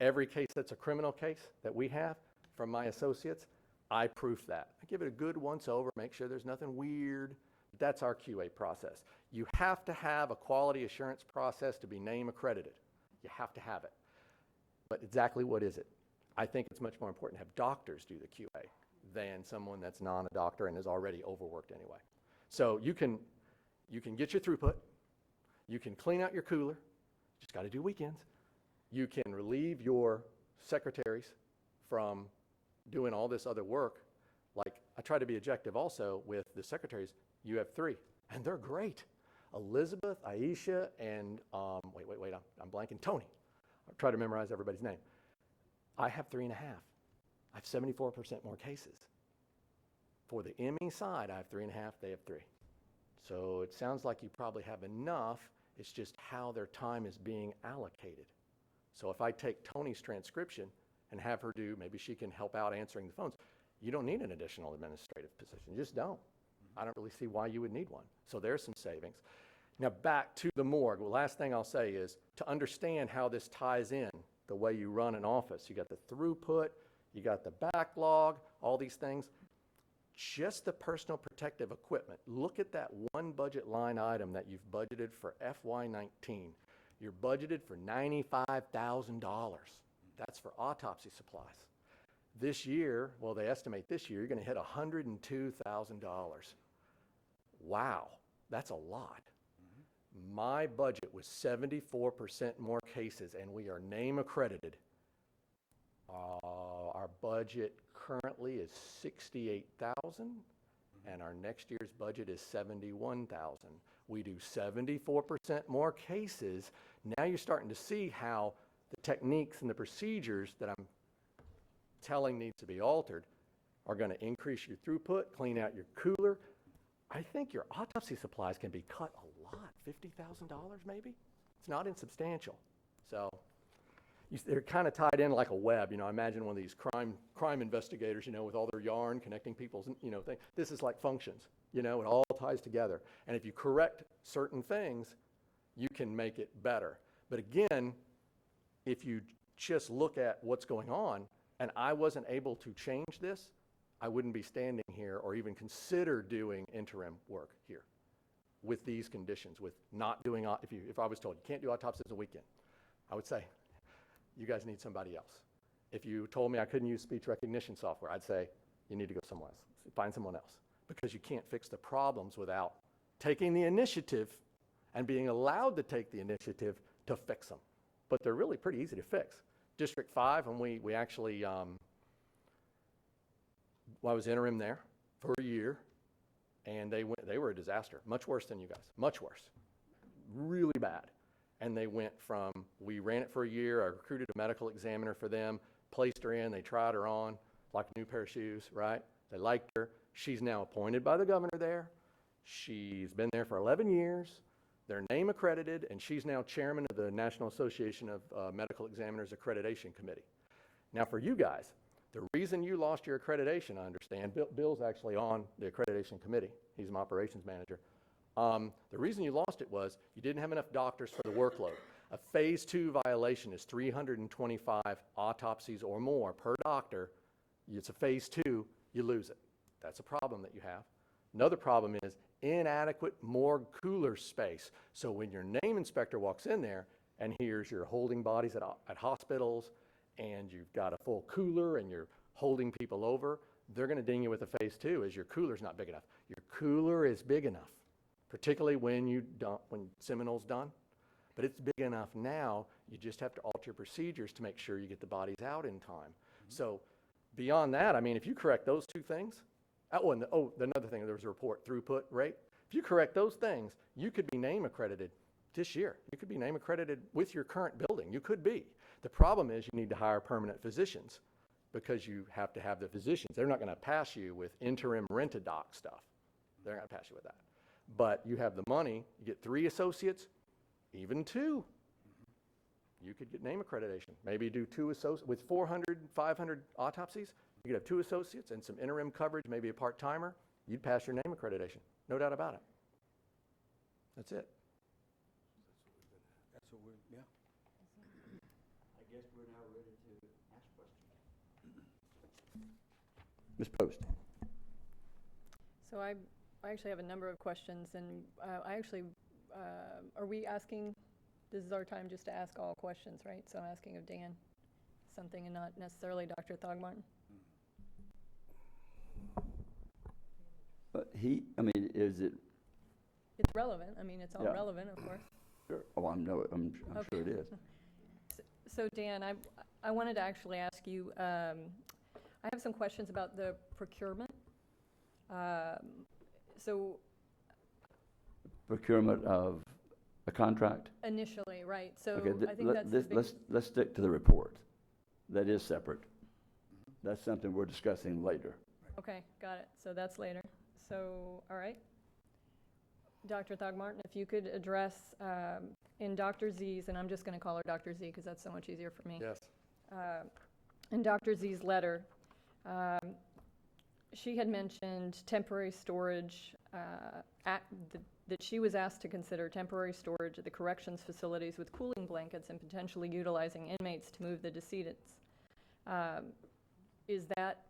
Every case that's a criminal case that we have from my associates, I proof that. I give it a good once over, make sure there's nothing weird. That's our QA process. You have to have a quality assurance process to be name accredited. You have to have it. But exactly what is it? I think it's much more important to have doctors do the QA than someone that's not a doctor and is already overworked anyway. So you can get your throughput, you can clean out your cooler, just got to do weekends. You can relieve your secretaries from doing all this other work. Like, I try to be objective also with the secretaries. You have 3, and they're great. Elizabeth, Aisha, and I'm blanking, Tony. I'll try to memorize everybody's name. I have 3.5. I have 74% more cases. For the ME side, I have 3.5, they have 3. So it sounds like you probably have enough. It's just how their time is being allocated. So if I take Tony's transcription and have her do, maybe she can help out answering the phones, you don't need an additional administrative position. You just don't. I don't really see why you would need one. So there's some savings. Now back to the morgue. The last thing I'll say is to understand how this ties in the way you run an office. You got the throughput, you got the backlog, all these things. Just the personal protective equipment. Look at that one budget line item that you've budgeted for FY19. You're budgeted for $95,000. That's for autopsy supplies. This year, well, they estimate this year you're going to hit $102,000. Wow, that's a lot. My budget was 74% more cases, and we are name accredited. Our budget currently is $68,000, and our next year's budget is $71,000. We do 74% more cases. Now you're starting to see how the techniques and the procedures that I'm telling needs to be altered are going to increase your throughput, clean out your cooler. I think your autopsy supplies can be cut a lot, $50,000 maybe. It's not insubstantial. So they're kind of tied in like a web. Imagine one of these crime investigators, with all their yarn connecting people's, thing. This is like functions, it all ties together. And if you correct certain things, you can make it better. But again, if you just look at what's going on, and I wasn't able to change this, I wouldn't be standing here or even consider doing interim work here with these conditions, with not doing, if I was told you can't do autopsies on a weekend, I would say, you guys need somebody else. If you told me I couldn't use speech recognition software, I'd say, you need to go somewhere else, find someone else, because you can't fix the problems without taking the initiative and being allowed to take the initiative to fix them. But they're really pretty easy to fix. District 5, and we actually, I was interim there for a year, and they were a disaster, much worse than you guys, much worse, really bad. And they went from, we ran it for a year, I recruited a medical examiner for them, placed her in, they tried her on like a new pair of shoes, right? They liked her. She's now appointed by the governor there. She's been there for 11 years. They're name accredited, and she's now chairman of the National Association of Medical Examiners Accreditation Committee. Now for you guys, the reason you lost your accreditation, I understand, Bill's actually on the accreditation committee. He's an operations manager. The reason you lost it was you didn't have enough doctors for the workload. A phase 2 violation is 325 autopsies or more per doctor. It's a phase 2, you lose it. That's a problem that you have. Another problem is inadequate morgue cooler space. So when your name inspector walks in there and hears you're holding bodies at hospitals and you've got a full cooler and you're holding people over, they're going to ding you with a phase 2 as your cooler's not big enough. Your cooler is big enough, particularly when Seminole's done. But it's big enough now, you just have to alter your procedures to make sure you get the bodies out in time. So beyond that, I mean, if you correct those two things, another thing, there was a report, throughput rate. If you correct those things, you could be name accredited this year. You could be name accredited with your current building. You could be. The problem is you need to hire permanent physicians because you have to have the physicians. They're not going to pass you with interim rent-a-doc stuff. They're not going to pass you with that. But you have the money, you get 3 associates, even 2. You could get name accreditation. Maybe do 2 associates with 400, 500 autopsies. You could have 2 associates and some interim coverage, maybe a part-timer. You'd pass your name accreditation. No doubt about it. That's it. That's what we're, yeah. I guess we're now ready to ask questions. Ms. Post. So I actually have a number of questions, and are we asking, this is our time just to ask all questions, right? So I'm asking of Dan something and not necessarily Dr. Thogmartin. But is it? It's relevant. I mean, it's all Yeah. relevant, of course. Sure. Oh, I'm sure it is. So Dan, I wanted to actually ask you, I have some questions about the procurement. So Procurement of a contract? initially, right, so Okay, I think that's the big. let's stick to the report. That is separate. That's something we're discussing later. Okay, got it. So that's later. So, all right. Dr. Thogmartin, if you could address in Dr. Z's, and I'm just going to call her Dr. Z because that's so much easier for me. Yes. In Dr. Z's letter, she had mentioned temporary storage, that she was asked to consider temporary storage at the corrections facilities with cooling blankets and potentially utilizing inmates to move the decedents. Is that,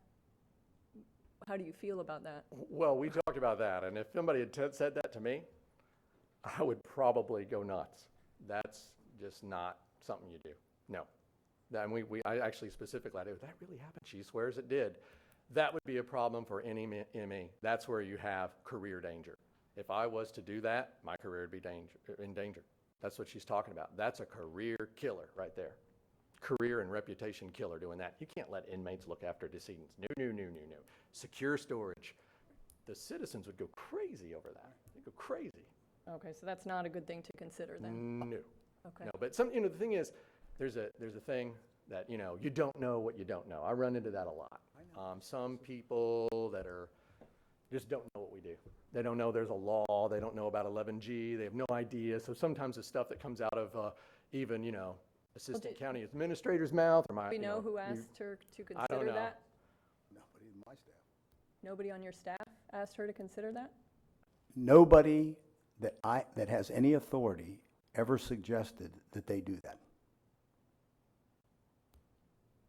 how do you feel about that? Well, we talked about that, and if somebody had said that to me, I would probably go nuts. That's just not something you do. No. And I actually specifically, did that really happen? She swears it did. That would be a problem for any ME. That's where you have career danger. If I was to do that, my career would be in danger. That's what she's talking about. That's a career killer right there. Career and reputation killer doing that. You can't let inmates look after decedents. No. Secure storage. The citizens would go crazy over that. They'd go crazy. Okay, so that's not a good thing to consider then? No. Okay. No, but the thing is, there's a thing that, you don't know what you don't know. I run into that a lot. Some people that just don't know what we do. They don't know there's a law. They don't know about 11G. They have no idea. So sometimes the stuff that comes out of even, assistant county administrator's mouth or Do we know who asked her to I don't consider know. that? Nobody in my staff. Nobody on your staff asked her to consider that? Nobody that has any authority ever suggested that they do that.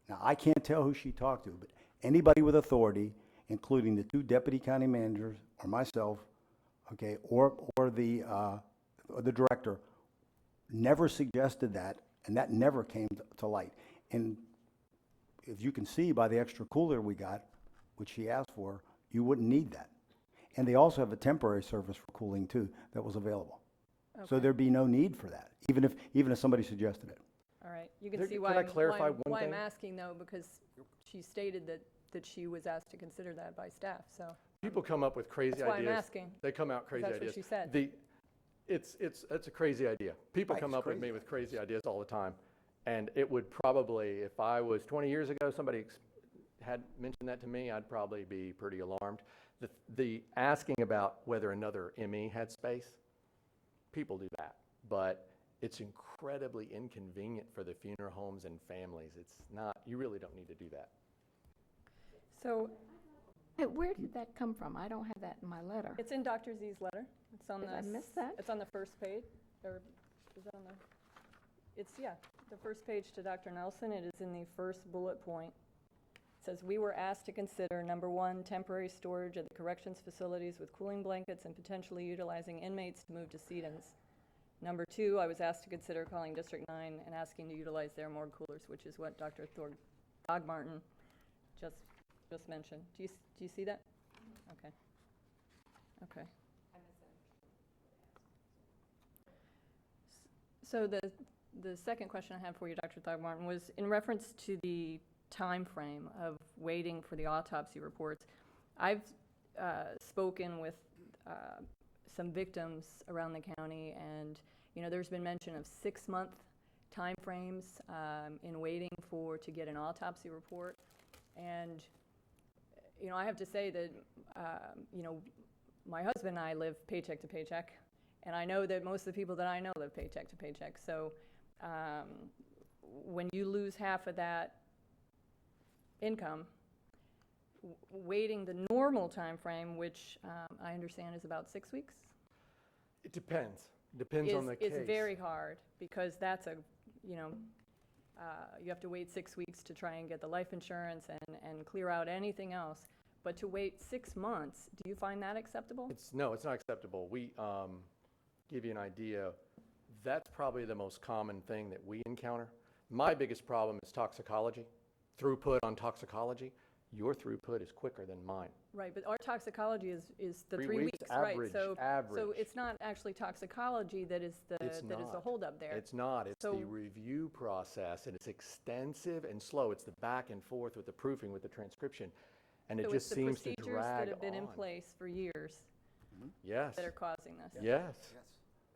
Now, I can't tell who she talked to, but anybody with authority, including the 2 deputy county managers or myself, okay, or the director, never suggested that, and that never came to light. And if you can see by the extra cooler we got, which she asked for, you wouldn't need that. And they also have a temporary service for cooling too that was available. So there'd be no need for that, even if somebody suggested it. All right, you can There- see can why I clarify one why I'm thing? asking though, because she stated that she was asked to consider that by staff, so. People come up with crazy That's why I'm ideas. asking. They come out crazy That's what ideas. she said. It's a crazy idea. People come up with me with crazy ideas all the time. And it would probably, if I was 20 years ago, somebody had mentioned that to me, I'd probably be pretty alarmed. The asking about whether another ME had space, people do that. But it's incredibly inconvenient for the funeral homes and families. It's not, you really don't need to do that. So Where did that come from? I don't have that in my letter. it's in Dr. Z's letter. It's on Did the. I miss that? It's on the first page, or is that on the? It's, yeah, the first page to Dr. Nelson. It is in the first bullet point. It says, "We were asked to consider, number 1, temporary storage at the corrections facilities with cooling blankets and potentially utilizing inmates to move decedents. Number 2, I was asked to consider calling District 9 and asking to utilize their morgue coolers," which is what Dr. Thogmartin just mentioned. Do you see that? Okay. Okay. So the second question I have for you, Dr. Thogmartin, was in reference to the time frame of waiting for the autopsy reports. I've spoken with some victims around the county, and, you know, there's been mention of 6-month timeframes in waiting to get an autopsy report. And, you know, I have to say that, you know, my husband and I live paycheck to paycheck, and I know that most of the people that I know live paycheck to paycheck. So when you lose half of that income, waiting the normal time frame, which I understand is about 6 weeks, It depends. Depends on the case. It's very hard, because that's a, you know, you have to wait 6 weeks to try and get the life insurance and clear out anything else. But to wait 6 months, do you find that acceptable? No, it's not acceptable. We, give you an idea, that's probably the most common thing that we encounter. My biggest problem is toxicology, throughput on toxicology. Your throughput is quicker than mine. Right, but our toxicology is the 3 3 weeks, weeks, right? average, So average. it's not actually toxicology that is the holdup there. It's not. It's So- the review process, and it's extensive and slow. It's the back and forth with the proofing, with the transcription, and it So just seems to it's the procedures drag that have been in on. place for years Yes. that are causing this. Yes.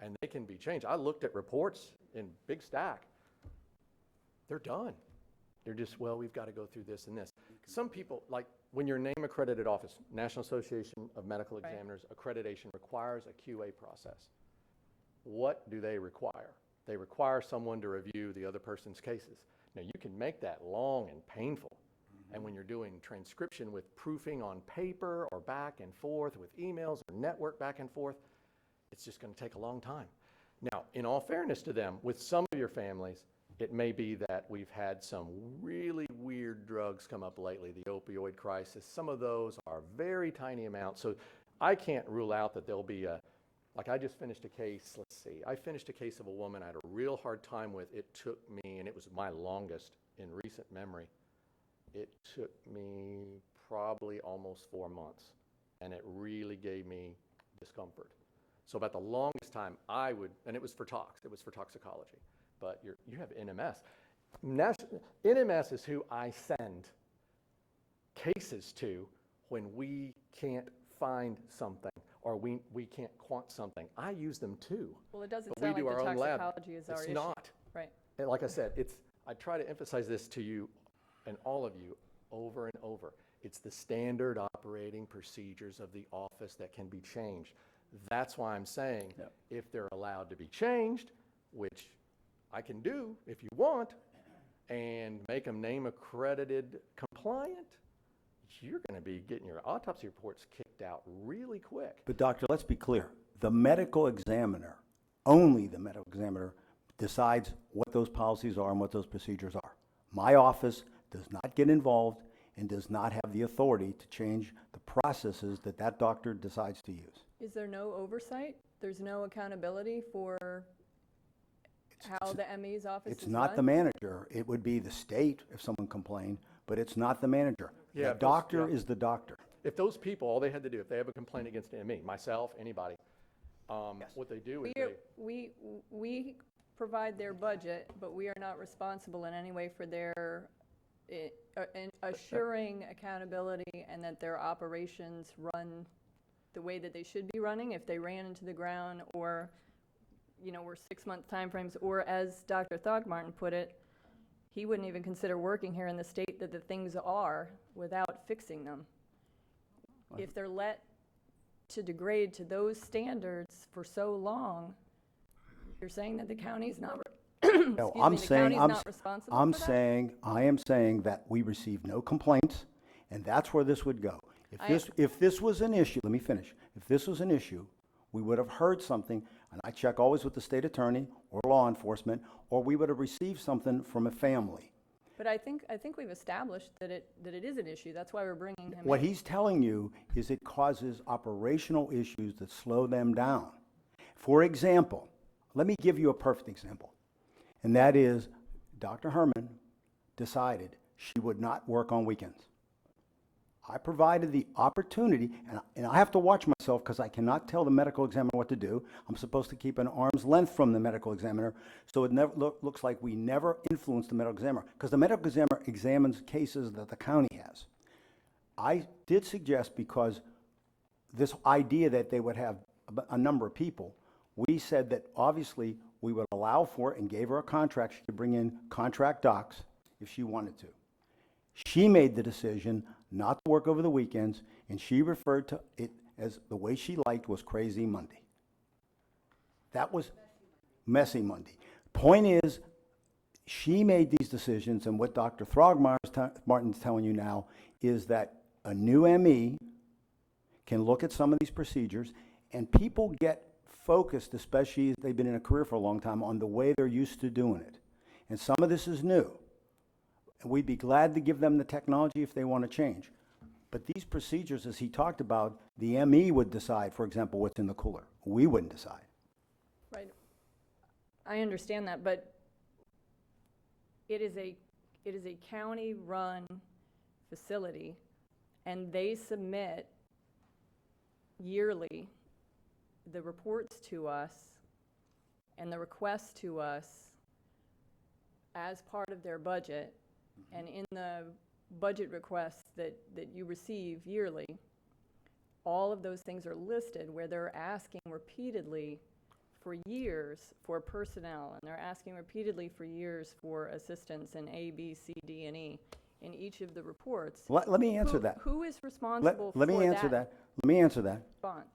And they can be changed. I looked at reports in big stack. They're done. They're just, well, we've got to go through this and this. Some people, like when your name accredited office, National Association of Medical Right. Examiners accreditation requires a QA process. What do they require? They require someone to review the other person's cases. Now, you can make that long and painful. And when you're doing transcription with proofing on paper or back and forth with emails or network back and forth, it's just going to take a long time. Now, in all fairness to them, with some of your families, it may be that we've had some really weird drugs come up lately, the opioid crisis. Some of those are very tiny amounts. So I can't rule out that there'll be like I just finished a case, let's see. I finished a case of a woman I had a real hard time with. It took me, and it was my longest in recent memory, it took me probably almost 4 months, and it really gave me discomfort. So about the longest time I would, and it was for toxicology, but you have NMS. NMS is who I send cases to when we can't find something or we can't quant something. I use them too. Well, it doesn't But we sound do like our the own lab. toxicology is our It's issue. not. Right. And like I said, I try to emphasize this to you and all of you over and over. It's the standard operating procedures of the office that can be changed. That's why I'm saying if they're allowed to be changed, which I can do if you want, and make them name accredited compliant, you're going to be getting your autopsy reports kicked out really quick. But doctor, let's be clear. The medical examiner, only the medical examiner, decides what those policies are and what those procedures are. My office does not get involved and does not have the authority to change the processes that that doctor decides to use. Is there no oversight? There's no accountability for how the ME's office is It's not the run? manager. It would be the state if someone complained, but it's not the manager. Yeah, The if those- doctor yeah. is the doctor. If those people, all they had to do, if they have a complaint against me, myself, anybody, what they do is We provide their budget, but we are not responsible in any way for their in assuring accountability and that their operations run the way that they should be running. If they ran into the ground or, you know, were 6-month timeframes, or as Dr. Thogmartin put it, he wouldn't even consider working here in the state that the things are without fixing them. If they're let to degrade to those standards for so long, you're saying that the county's not, No, excuse I'm me, the saying, county's I'm, not s- responsible I'm for that? saying, I am saying that we received no complaints, and that's where this would go. If this was an issue, let me finish. If this was an issue, we would have heard something, and I check always with the state attorney or law enforcement, or we would have received something from a family. But I think we've established that it is an issue. That's why we're bringing him What in. he's telling you is it causes operational issues that slow them down. For example, let me give you a perfect example, and that is Dr. Herman decided she would not work on weekends. I provided the opportunity, and I have to watch myself because I cannot tell the medical examiner what to do. I'm supposed to keep an arm's length from the medical examiner, so it never looks like we never influence the medical examiner, because the medical examiner examines cases that the county has. I did suggest, because this idea that they would have a number of people. We said that obviously we would allow for it and gave her a contract. She could bring in contract docs if she wanted to. She made the decision not to work over the weekends, and she referred to it as the way she liked was Crazy Monday. That was Messy Monday. Point is, she made these decisions, and what Dr. Throgmorton's telling you now is that a new ME can look at some of these procedures, and people get focused, especially if they've been in a career for a long time, on the way they're used to doing it. And some of this is new. And we'd be glad to give them the technology if they want to change. But these procedures, as he talked about, the ME would decide, for example, what's in the cooler. We wouldn't decide. Right. I understand that, but it is a county-run facility, and they submit yearly the reports to us and the requests to us as part of their budget. And in the budget requests that you receive yearly, all of those things are listed where they're asking repeatedly for years for personnel, and they're asking repeatedly for years for assistance in A, B, C, D, and E in each of the reports. Let me answer that. Who is responsible Let me answer that. Let me answer that. Response?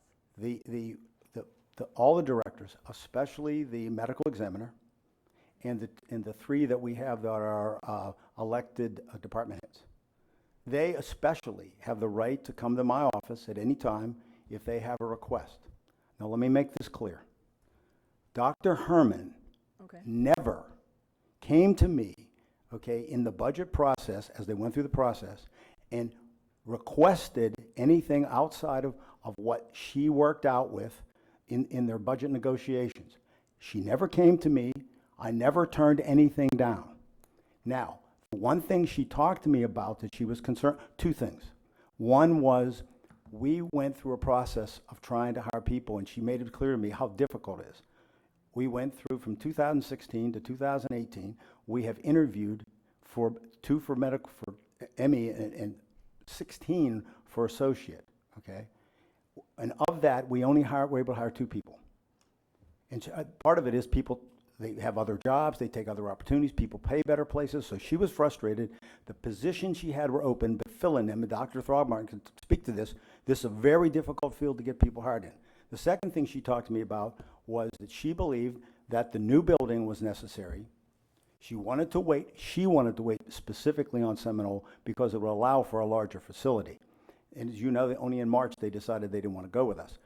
All the directors, especially the medical examiner, and the three that we have that are elected department heads, they especially have the right to come to my office at any time if they have a request. Now, let me make this clear. Dr. Herman never came to me, in the budget process, as they went through the process, and requested anything outside of what she worked out with in their budget negotiations. She never came to me. I never turned anything down. Now, one thing she talked to me about that she was concerned, two things. One was we went through a process of trying to hire people, and she made it clear to me how difficult it is. We went through from 2016 to 2018. We have interviewed for ME and 16 for associate, okay? And of that, we only were able to hire 2 people. And part of it is people, they have other jobs, they take other opportunities, people pay better places, so she was frustrated. The positions she had were open, but filling them, and Dr. Throgmorton can speak to this, this is a very difficult field to get people hired in. The second thing she talked to me about was that she believed that the new building was necessary. She wanted to wait specifically on Seminole because it would allow for a larger facility. And as you know, that only in March they decided they didn't want to go with us.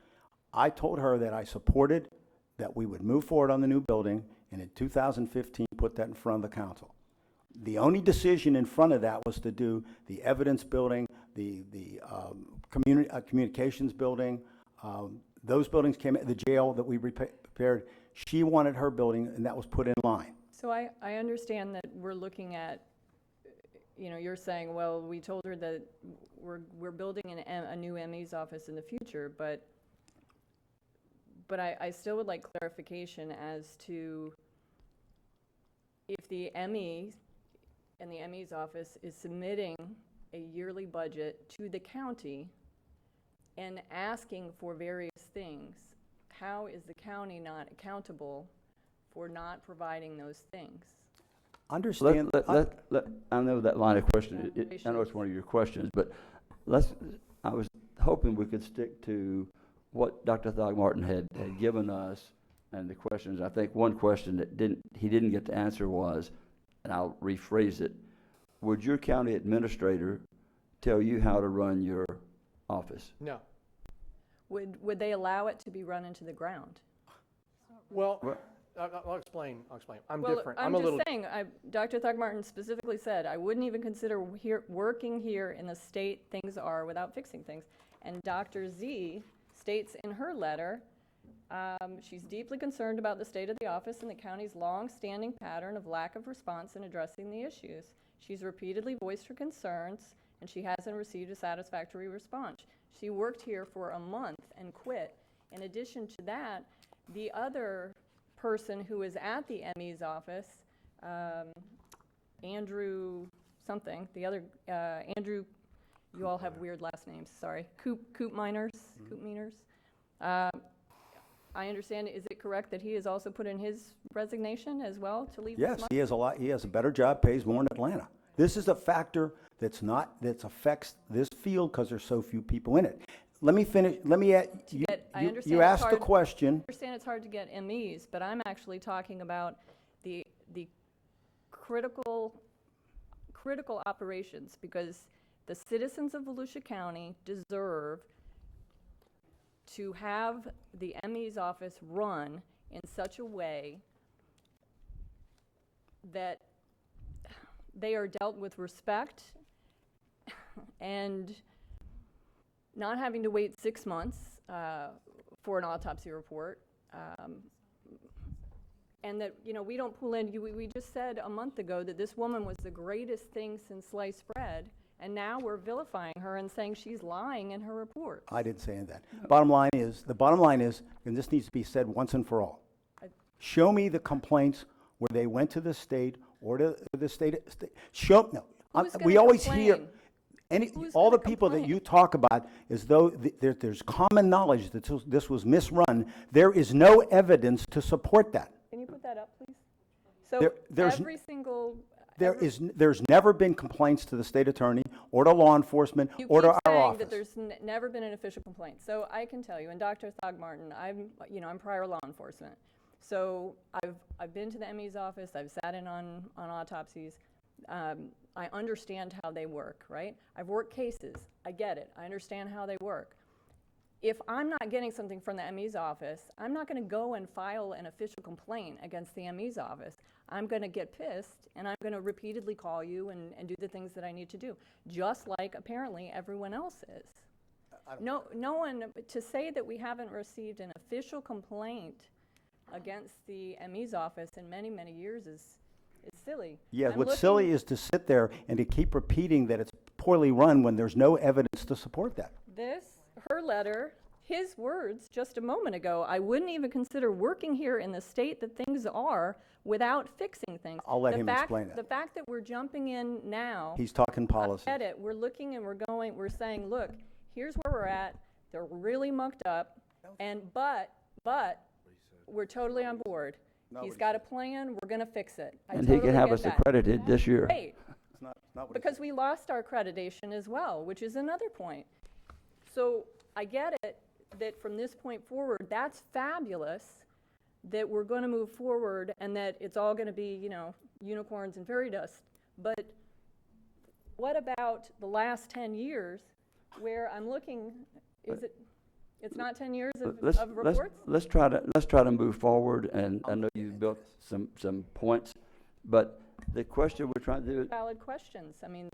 I told her that I supported that we would move forward on the new building, and in 2015 put that in front of the council. The only decision in front of that was to do the evidence building, the communications building. Those buildings came, the jail that we repaired. She wanted her building, and that was put in line. So I understand that we're looking at, you're saying, well, we told her that we're building a new ME's office in the future, but I still would like clarification as to if the ME and the ME's office is submitting a yearly budget to the county and asking for various things, how is the county not accountable for not providing those things? Understand. I know that line of question. I know it's one of your questions, but I was hoping we could stick to what Dr. Throgmorton had given us and the questions. I think one question that he didn't get to answer was, and I'll rephrase it, would your county administrator tell you how to run your office? No. Would they allow it to be run into the ground? Well, I'll explain. I'm well, different. I'm just saying, Dr. Throgmorton specifically said, I wouldn't even consider working here in the state things are without fixing things. And Dr. Z states in her letter, she's deeply concerned about the state of the office and the county's long-standing pattern of lack of response in addressing the issues. She's repeatedly voiced her concerns, and she hasn't received a satisfactory response. She worked here for a month and quit. In addition to that, the other person who was at the ME's office, Andrew something, the other, Andrew, you all have weird last names, sorry, Coop Miners, I understand, is it correct that he has also put in his resignation as well to leave this Yes, month? he has a better job, pays more in Atlanta. This is a factor that affects this field because there's so few people in it. Let me finish, I understand you it's asked the hard- question. I understand it's hard to get MEs, but I'm actually talking about the critical operations, because the citizens of Volusia County deserve to have the ME's office run in such a way that they are dealt with respect and not having to wait 6 months for an autopsy report. And that, we don't pull in, we just said a month ago that this woman was the greatest thing since sliced bread, and now we're vilifying her and saying she's lying in her report. I didn't say any of that. The bottom line is, and this needs to be said once and for all, show me the complaints where they went to the state or to the state. We always hear, all the people that you talk about as though there's common knowledge that this was misrun. There is no evidence to support that. Can you put that up, please? So there's never been complaints to the state attorney or to law enforcement or to our saying office. that there's never been an official complaint. So I can tell you, and Dr. Thogmartin, I'm prior law enforcement. So I've been to the ME's office, I've sat in on autopsies. I understand how they work, right? I've worked cases, I get it, I understand how they work. If I'm not getting something from the ME's office, I'm not going to go and file an official complaint against the ME's office. I'm going to get pissed, and I'm going to repeatedly call you and do the things that I need to do, just like apparently everyone else is. No one, to say that we haven't received an official complaint against the ME's office in many, many years is silly. Yeah, what's silly is to sit there and to keep repeating that it's poorly run when there's no evidence to support that. Her letter, his words just a moment ago, I wouldn't even consider working here in the state that things are without fixing things. I'll let him explain that. The fact that we're jumping in now. He's talking policy. I get it. We're looking and we're saying, look, here's where we're at. They're really mucked up, but we're totally on board. He's got a plan. We're going to fix it. And he can have us accredited this year. Great. Because we lost our accreditation as well, which is another point. So I get it that from this point forward, that's fabulous that we're going to move forward and that it's all going to be, unicorns and fairy dust. But what about the last 10 years where I'm looking, it's not 10 years of reports? Let's try to move forward, and I know you've built some points, but the question we're trying to do. Valid questions. I mean,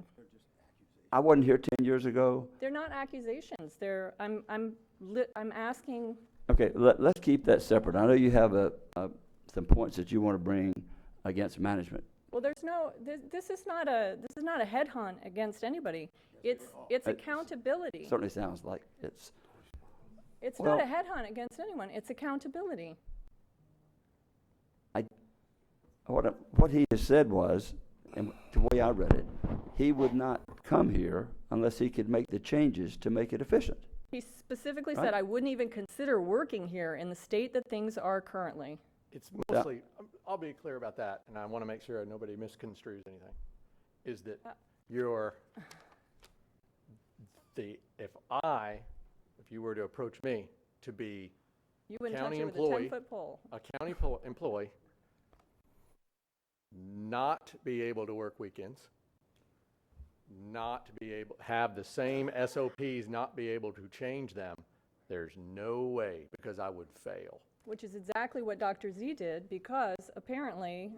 I wasn't here 10 years ago. they're not accusations. I'm asking. Okay, let's keep that separate. I know you have some points that you want to bring against management. Well, this is not a headhunt against anybody. It's accountability. Certainly sounds like it's. It's not a headhunt against anyone. It's accountability. What he has said was, and the way I read it, he would not come here unless he could make the changes to make it efficient. He specifically said, I wouldn't even consider working here in the state that things are currently. It's mostly, I'll be clear about that, and I want to make sure nobody misconstrues anything, is that if you were to approach me to be a county employee, not be able to work weekends, not be able have the same SOPs, not be able to change them, there's no way, because I would fail. Which is exactly what Dr. Z did, because apparently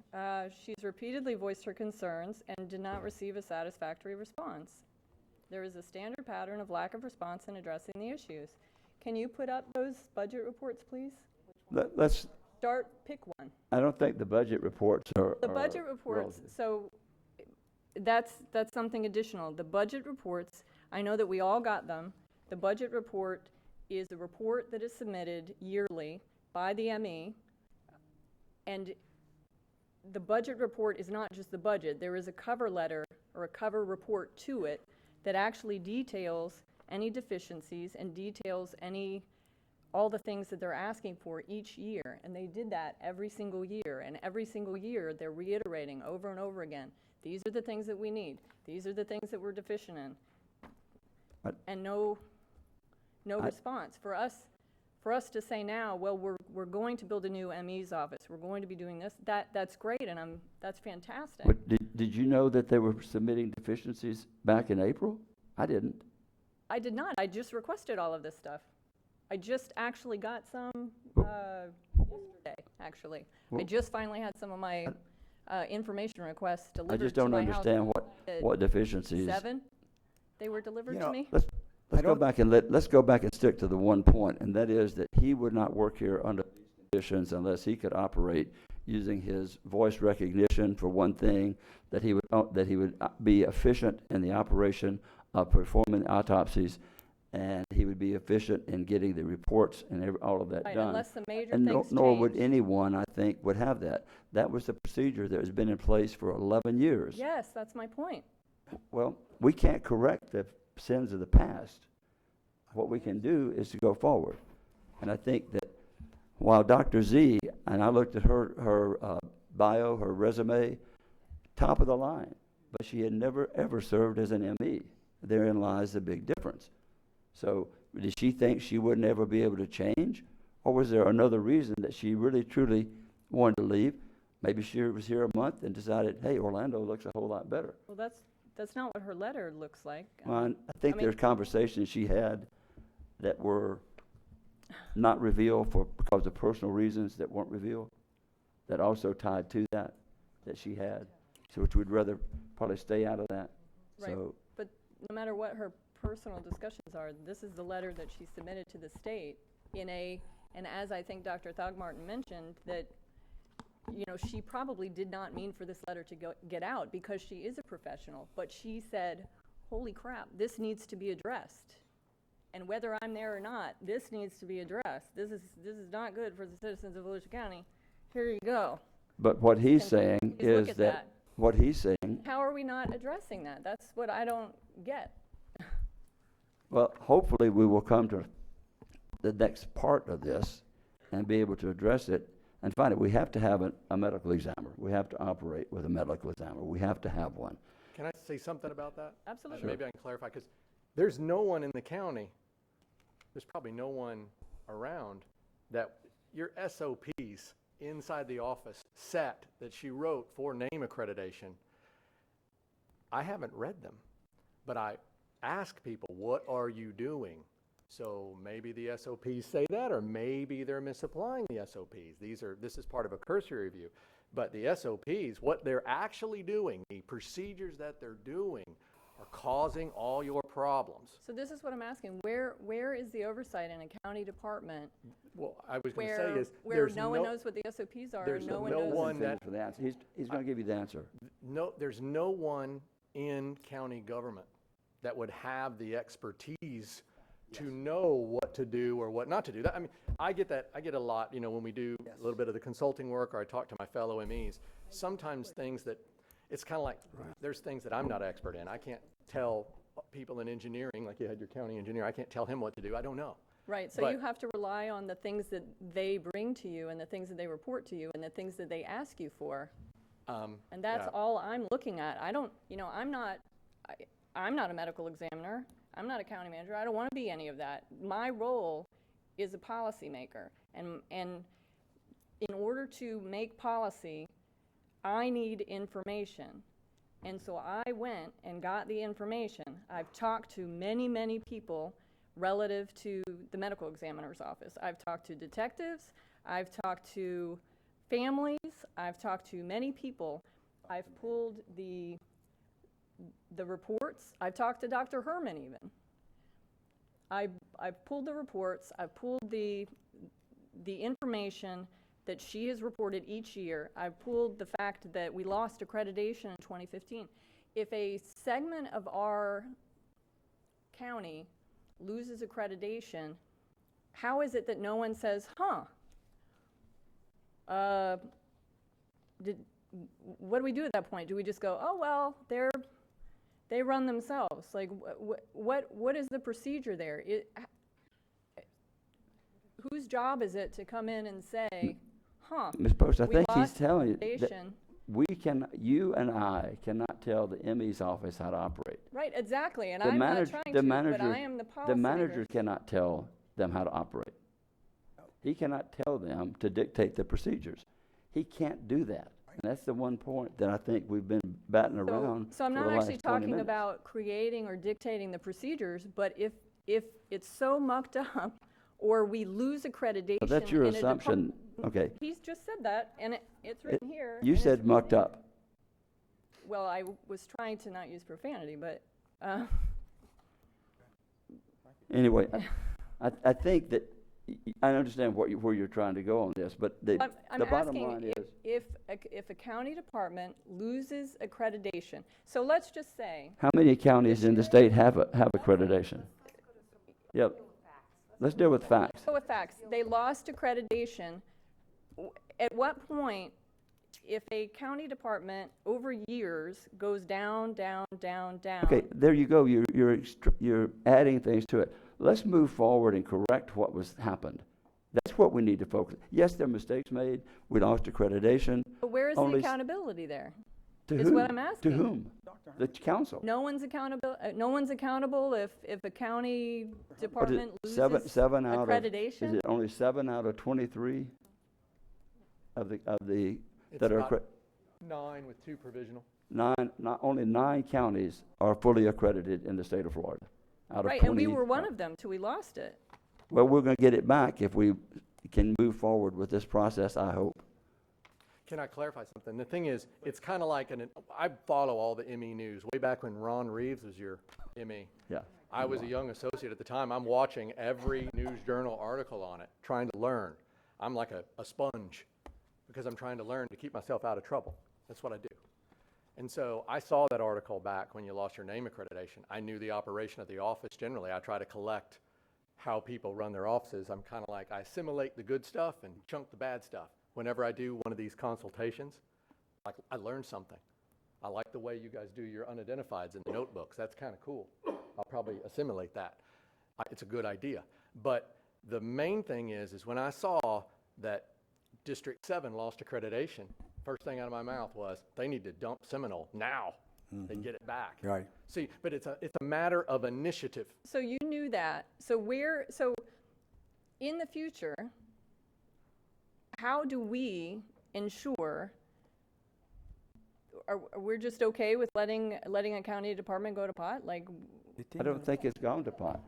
she's repeatedly voiced her concerns and did not receive a satisfactory response. There is a standard pattern of lack of response in addressing the issues. Can you put up those budget reports, please? Let's pick one. I don't think the budget reports are. The budget reports, so that's something additional. The budget reports, I know that we all got them. The budget report is a report that is submitted yearly by the ME, and the budget report is not just the budget. There is a cover letter or a cover report to it that actually details any deficiencies and details any all the things that they're asking for each year, and they did that every single year, and every single year they're reiterating over and over again, these are the things that we need, these are the things that we're deficient in. And no response. For us to say now, well, we're going to build a new ME's office, we're going to be doing this, that's great, and that's fantastic. But did you know that they were submitting deficiencies back in April? I didn't. I did not. I just requested all of this stuff. I just actually got some yesterday, actually. I just finally had some of my information requests I delivered just to don't my house. understand what deficiencies. 7? They were delivered to me? Let's go back and let's go back and stick to the one point, and that is that he would not work here under these conditions unless he could operate using his voice recognition for one thing, that he would be efficient in the operation of performing autopsies, and he would be efficient in getting the reports and all of that Right, done. unless the major And things nor would change. anyone, I think, would have that. That was the procedure that has been in place for 11 years. Yes, that's my point. Well, we can't correct the sins of the past. What we can do is to go forward. And I think that while Dr. Z, and I looked at her bio, her resume, top of the line, but she had never, ever served as an ME. Therein lies the big difference. So did she think she wouldn't ever be able to change? Or was there another reason that she really, truly wanted to leave? Maybe she was here a month and decided, hey, Orlando looks a whole lot better. Well, that's not what her letter looks like. Well, I think there's conversations she had that were not revealed because of personal reasons that weren't revealed, that also tied to that she had. So which we'd rather probably stay out of that. Right, So, but no matter what her personal discussions are, this is the letter that she submitted to the state and as I think Dr. Thogmartin mentioned, that, you know, she probably did not mean for this letter to get out because she is a professional, but she said, holy crap, this needs to be addressed. And whether I'm there or not, this needs to be addressed. This is not good for the citizens of Volusia County. Here you go. but what he's saying please look is at that that. what he's saying, How are we not addressing that? That's what I don't get. well, hopefully we will come to the next part of this and be able to address it and find it. We have to have a medical examiner. We have to operate with a medical examiner. We have to have one. Can I say something about that? Absolutely. Maybe I can clarify, because there's no one in the county, there's probably no one around that your SOPs inside the office set that she wrote for name accreditation, I haven't read them, but I ask people, what are you doing? So maybe the SOPs say that, or maybe they're misapplying the SOPs. This is part of a cursory review. But the SOPs, what they're actually doing, the procedures that they're doing, are causing all your problems. So this is what I'm asking. Where is the oversight in a county department Well, I was going to say is where there's no one knows what the SOPs are, there's and no one no knows. one that For the answer. He's going to give you the answer. there's no one in county government that would have the expertise to know what to do or what not to do. I mean, I get that. I get a lot, you know, when we do a little bit of the consulting work or I talk to my fellow MEs, sometimes things that, it's kind of like, there's things that I'm not expert in. I can't tell people in engineering, like you had your county engineer, I can't tell him what to do. I don't know. Right, so you have to rely on the things that they bring to you and the things that they report to you and the things that they ask you for. And that's all I'm looking at. I don't, you know, I'm not a medical examiner. I'm not a county manager. I don't want to be any of that. My role is a policymaker. And in order to make policy, I need information. And so I went and got the information. I've talked to many, many people relative to the medical examiner's office. I've talked to detectives. I've talked to families. I've talked to many people. I've pulled the reports. I've talked to Dr. Herman even. I've pulled the reports. I've pulled the information that she has reported each year. I've pulled the fact that we lost accreditation in 2015. If a segment of our county loses accreditation, how is it that no one says, what do we do at that point? Do we just go, oh, well, they run themselves? Like, what is the procedure there? whose job is it to come in and say, huh, Ms. Post, I we think he's lost telling you that accreditation. you and I cannot tell the ME's office how to operate. Right, exactly, and The I'm not manager- trying the to, but manager- I am the policymaker. The manager cannot tell them how to operate. He cannot tell them to dictate the procedures. He can't do that. And that's the one point that I think we've been batting around So I'm for not the actually last 20 talking minutes. about creating or dictating the procedures, but if it's so mucked up, or we lose accreditation. Well, that's your in a assumption. Okay. He's just said that, and it's written here. You and it's said mucked written- up. Well, I was trying to not use profanity, but, Anyway, I think that, I understand where you're trying to go on this, but the I'm bottom asking line is, if a county department loses accreditation, so let's just say, how many counties in the state have accreditation? Yep. Let's deal with facts. so with facts, they lost accreditation. At what point, if a county department over years goes down, down, down, down? Okay, there you go. You're adding things to it. Let's move forward and correct what happened. That's what we need to focus. Yes, there are mistakes made. We lost accreditation. But where is the Only accountability there? To is whom? what I'm asking. To whom? The council. No one's accountable if a county What is it, department loses seven out accreditation? Of, is it only 7 out of 23 of the It's that are about 9 with 2 provisional. only 9 counties are fully accredited in the state of Florida out of Right, 20. and we were one of them till we lost it. Well, we're going to get it back if we can move forward with this process, I hope. Can I clarify something? The thing is, it's kind of like, I follow all the ME news. Way back when Ron Reeves was your ME. Yeah. I was a young associate at the time. I'm watching every news journal article on it, trying to learn. I'm like a sponge because I'm trying to learn to keep myself out of trouble. That's what I do. And so I saw that article back when you lost your name accreditation. I knew the operation of the office generally. I try to collect how people run their offices. I'm kind of like, I assimilate the good stuff and chunk the bad stuff. Whenever I do one of these consultations, like I learn something. I like the way you guys do your unidentifieds in the notebooks. That's kind of cool. I'll probably assimilate that. It's a good idea. But the main thing is when I saw that District 7 lost accreditation, first thing out of my mouth was, they need to dump Seminole now and get it back. Right. See, but it's a matter of initiative. So you knew that. So in the future, how do we ensure, are we're just okay with letting a county department go to pot? Like, I don't think it's gone to pot.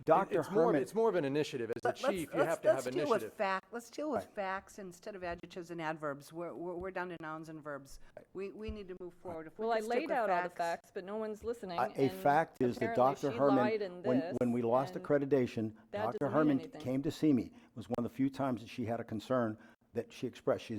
Dr. It's Herman. more of an initiative. As a chief, you have to have Let's deal with initiative. let's deal with facts instead of adjectives and adverbs. We're down to nouns and verbs. We need to move forward. If we well, I could stick laid with out all the facts, but no one's listening. A and fact is that apparently Dr. she Herman, lied in this, when we lost and accreditation, that Dr. doesn't mean Herman anything. came to see me. It was one of the few times that she had a concern that she expressed.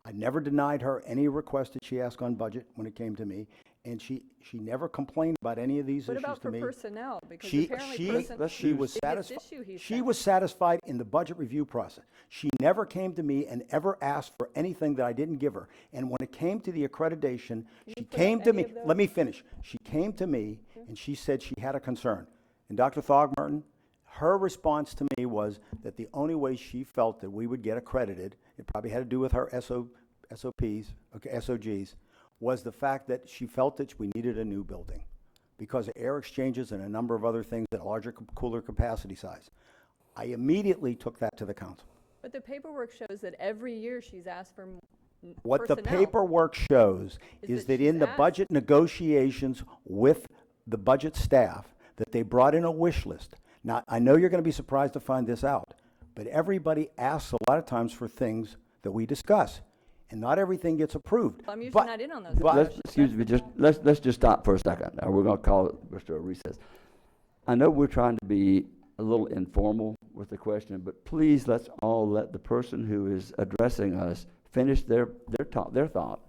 I never denied her any request that she asked on budget when it came to me, and she never complained about any of these What issues about to for me. personnel? Because She apparently she was biggest satisfied. issue, he She said. was satisfied in the budget review process. She never came to me and ever asked for anything that I didn't give her. And when it came to the accreditation, she came to me. Let me finish. She came to me and she said she had a concern. And Dr. Thogmartin, her response to me was that the only way she felt that we would get accredited, it probably had to do with her SOPs, okay, SOGs, was the fact that she felt that we needed a new building because of air exchanges and a number of other things at a larger, cooler capacity size. I immediately took that to the council. But the paperwork shows that every year she's asked for What the personnel. paperwork shows is that in the budget negotiations with the budget staff, that they brought in a wish list. Now, I know you're going to be surprised to find this out, but everybody asks a lot of times for things that we discuss, and not everything gets approved. I'm usually But- not in on those. Excuse me, let's just stop for a second. We're going to call it Mr. Recess. I know we're trying to be a little informal with the question, but please let's all let the person who is addressing us finish their thought.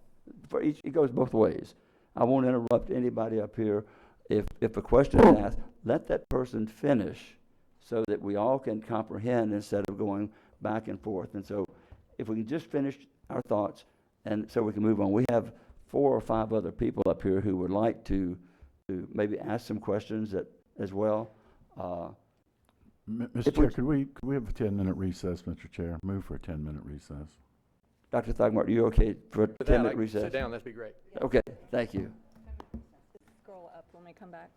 For each, it goes both ways. I won't interrupt anybody up here. If a question is asked, let that person finish so that we all can comprehend instead of going back and forth. And so if we can just finish our thoughts and so we can move on. We have 4 or 5 other people up here who would like to maybe ask some questions as well. Mr. If we- Chair, could we have a 10-minute recess, Mr. Chair? Move for a 10-minute recess. Dr. Thagmart, are you okay for a With that, 10-minute I- recess? Sit down, that'd be great. Okay, thank you. Scroll up when we come back.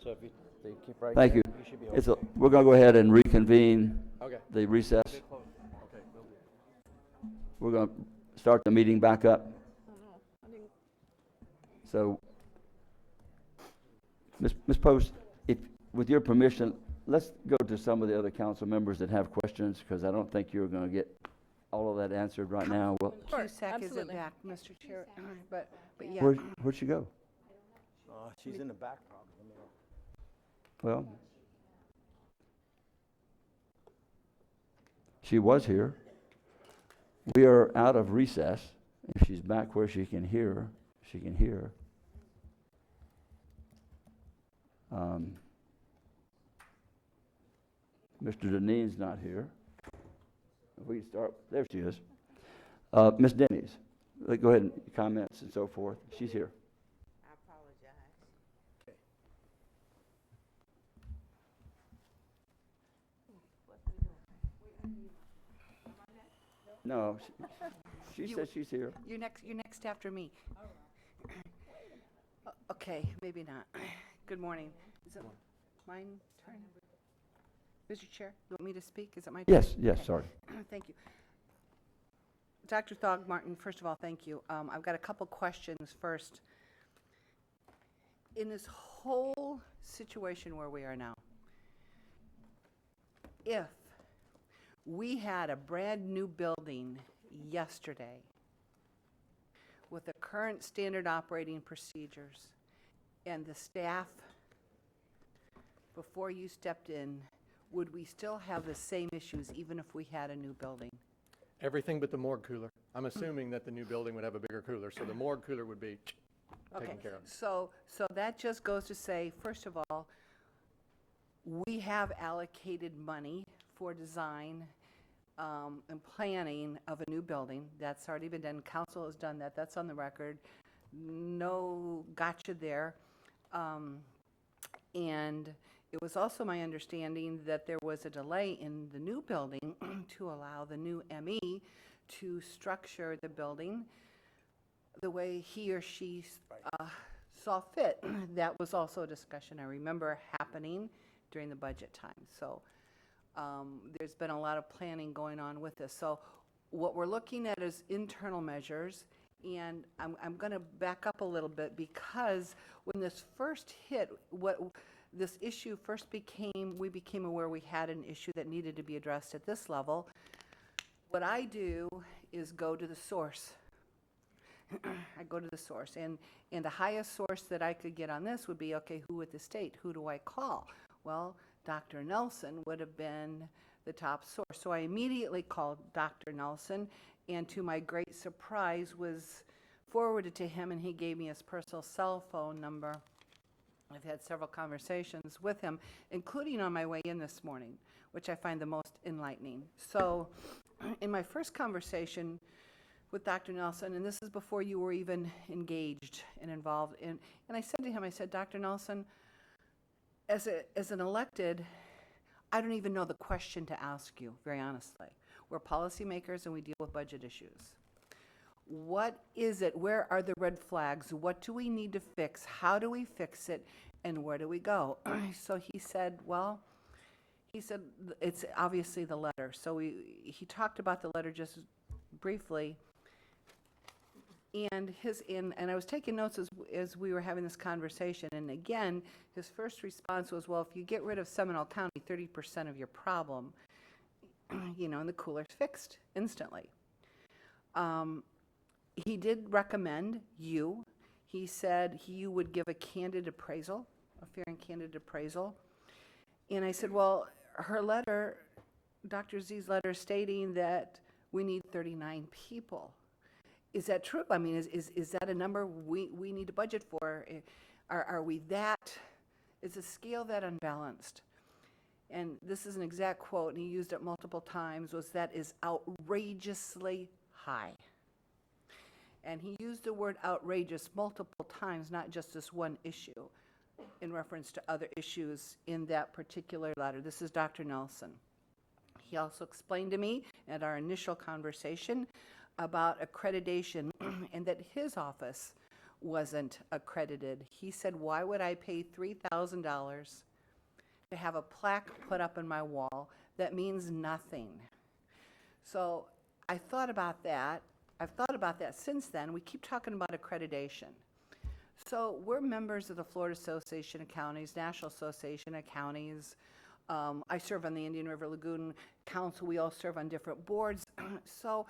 So if they keep right Thank there, you. you should be It's okay. we're going to go ahead and reconvene Okay. the recess. Okay, will do. We're going to start the meeting back up. So, Ms. Post, if, with your permission, let's go to some of the other council members that have questions, because I don't think you're going to get all of that answered right now. Well, Cusack isn't back, Mr. Chair, but yeah. where'd she go? She's in the back probably. Well, she was here. We are out of recess. If she's back where she can hear, she can hear. Mr. Deneen's not here. If we start, there she is. Ms. Denny's, go ahead and comments and so forth. She's here. I apologize. No, she says she's here. You're next after me. Okay, maybe not. Good morning. Is it mine turn? Mr. Chair, you want me to speak? Is it my turn? Yes, Okay. sorry. Thank you. Dr. Thogmartin, first of all, thank you. I've got a couple questions first. In this whole situation where we are now, if we had a brand-new building yesterday with the current standard operating procedures and the staff before you stepped in, would we still have the same issues even if we had a new building? Everything but the morgue cooler. I'm assuming that the new building would have a bigger cooler, so the morgue cooler would be taken care of. So that just goes to say, first of all, we have allocated money for design and planning of a new building. That's already been done. Council has done that. That's on the record. No gotcha there. And it was also my understanding that there was a delay in the new building to allow the new ME to structure the building the way he or she saw fit. That was also a discussion I remember happening during the budget time. So there's been a lot of planning going on with this. So what we're looking at is internal measures, and I'm going to back up a little bit, because when this first hit, what this issue first became, we became aware we had an issue that needed to be addressed at this level. What I do is go to the source. I go to the source, and the highest source that I could get on this would be, okay, who at the state, who do I call? Well, Dr. Nelson would have been the top source. So I immediately called Dr. Nelson, and to my great surprise was forwarded to him, and he gave me his personal cell phone number. I've had several conversations with him, including on my way in this morning, which I find the most enlightening. So in my first conversation with Dr. Nelson, and this is before you were even engaged and involved, and I said to him, I said, Dr. Nelson, as an elected, I don't even know the question to ask you, very honestly. We're policymakers and we deal with budget issues. What is it? Where are the red flags? What do we need to fix? How do we fix it? And where do we go? So he said, well, it's obviously the letter. So he talked about the letter just briefly. And I was taking notes as we were having this conversation. And again, his first response was, well, if you get rid of Seminole County, 30% of your problem, and the cooler's fixed instantly. He did recommend you. He said you would give a candid appraisal, a fair and candid appraisal. And I said, well, her letter, Dr. Z's letter stating that we need 39 people. Is that true? I mean, is that a number we need to budget for? Are we that? Is the scale that unbalanced? And this is an exact quote, and he used it multiple times, was that is outrageously high. And he used the word outrageous multiple times, not just this one issue, in reference to other issues in that particular letter. This is Dr. Nelson. He also explained to me at our initial conversation about accreditation and that his office wasn't accredited. He said, why would I pay $3,000 to have a plaque put up on my wall that means nothing? So I thought about that. I've thought about that since then. We keep talking about accreditation. So we're members of the Florida Association of Counties, National Association of Counties. I serve on the Indian River Lagoon Council. We all serve on different boards. So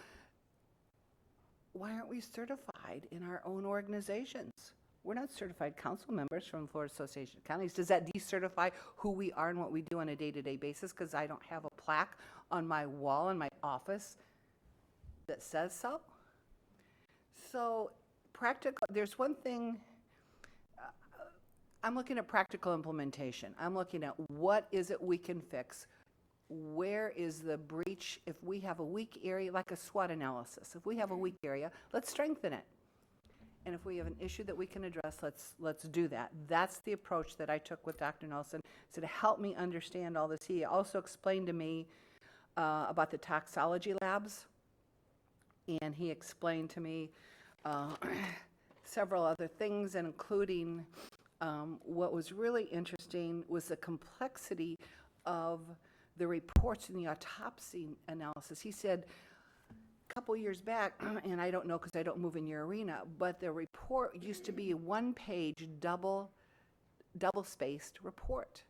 why aren't we certified in our own organizations? We're not certified council members from the Florida Association of Counties. Does that decertify who we are and what we do on a day-to-day basis because I don't have a plaque on my wall in my office that says so? So practical, there's one thing, I'm looking at practical implementation. I'm looking at what is it we can fix? Where is the breach? If we have a weak area, like a SWOT analysis, if we have a weak area, let's strengthen it. And if we have an issue that we can address, let's do that. That's the approach that I took with Dr. Nelson, so to help me understand all this. He also explained to me about the toxology labs, and he explained to me several other things, including what was really interesting was the complexity of the reports in the autopsy analysis. He said a couple years back, and I don't know because I don't move in your arena, but the report used to be a one-page, double-spaced report.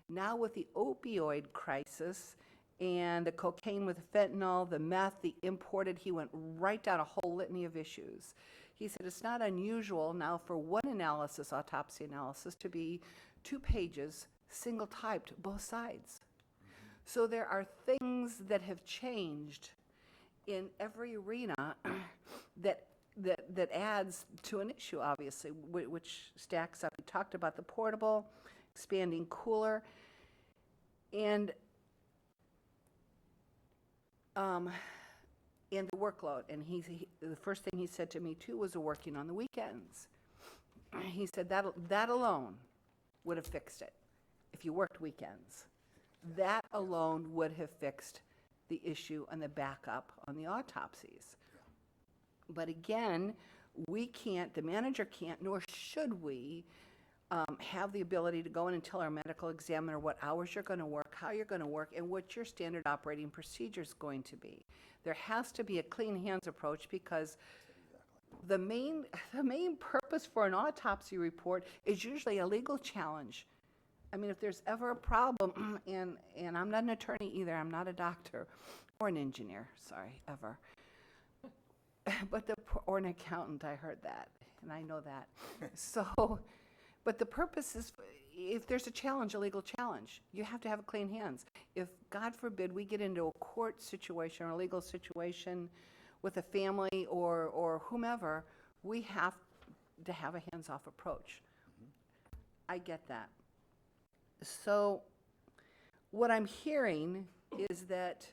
Now with the opioid crisis and the cocaine with fentanyl, the meth, the imported, he went right down a whole litany of issues. He said it's not unusual now for one analysis, autopsy analysis, to be 2 pages, single-typed, both sides. So there are things that have changed in every arena that adds to an issue, obviously, which stacks up. He talked about the portable, expanding cooler, and the workload. And the first thing he said to me, too, was working on the weekends. He said that alone would have fixed it if you worked weekends. That alone would have fixed the issue and the backup on the autopsies. But again, we can't, the manager can't, nor should we, have the ability to go in and tell our medical examiner what hours you're going to work, how you're going to work, and what your standard operating procedure is going to be. There has to be a clean hands approach because the main purpose for an autopsy report is usually a legal challenge. I mean, if there's ever a problem, and I'm not an attorney either, I'm not a doctor or an engineer, sorry, ever. But or an accountant, I heard that, and I know that. So, but the purpose is, if there's a challenge, a legal challenge, you have to have clean hands. If, God forbid, we get into a court situation or a legal situation with a family or whomever, we have to have a hands-off approach. I get that. So what I'm hearing is that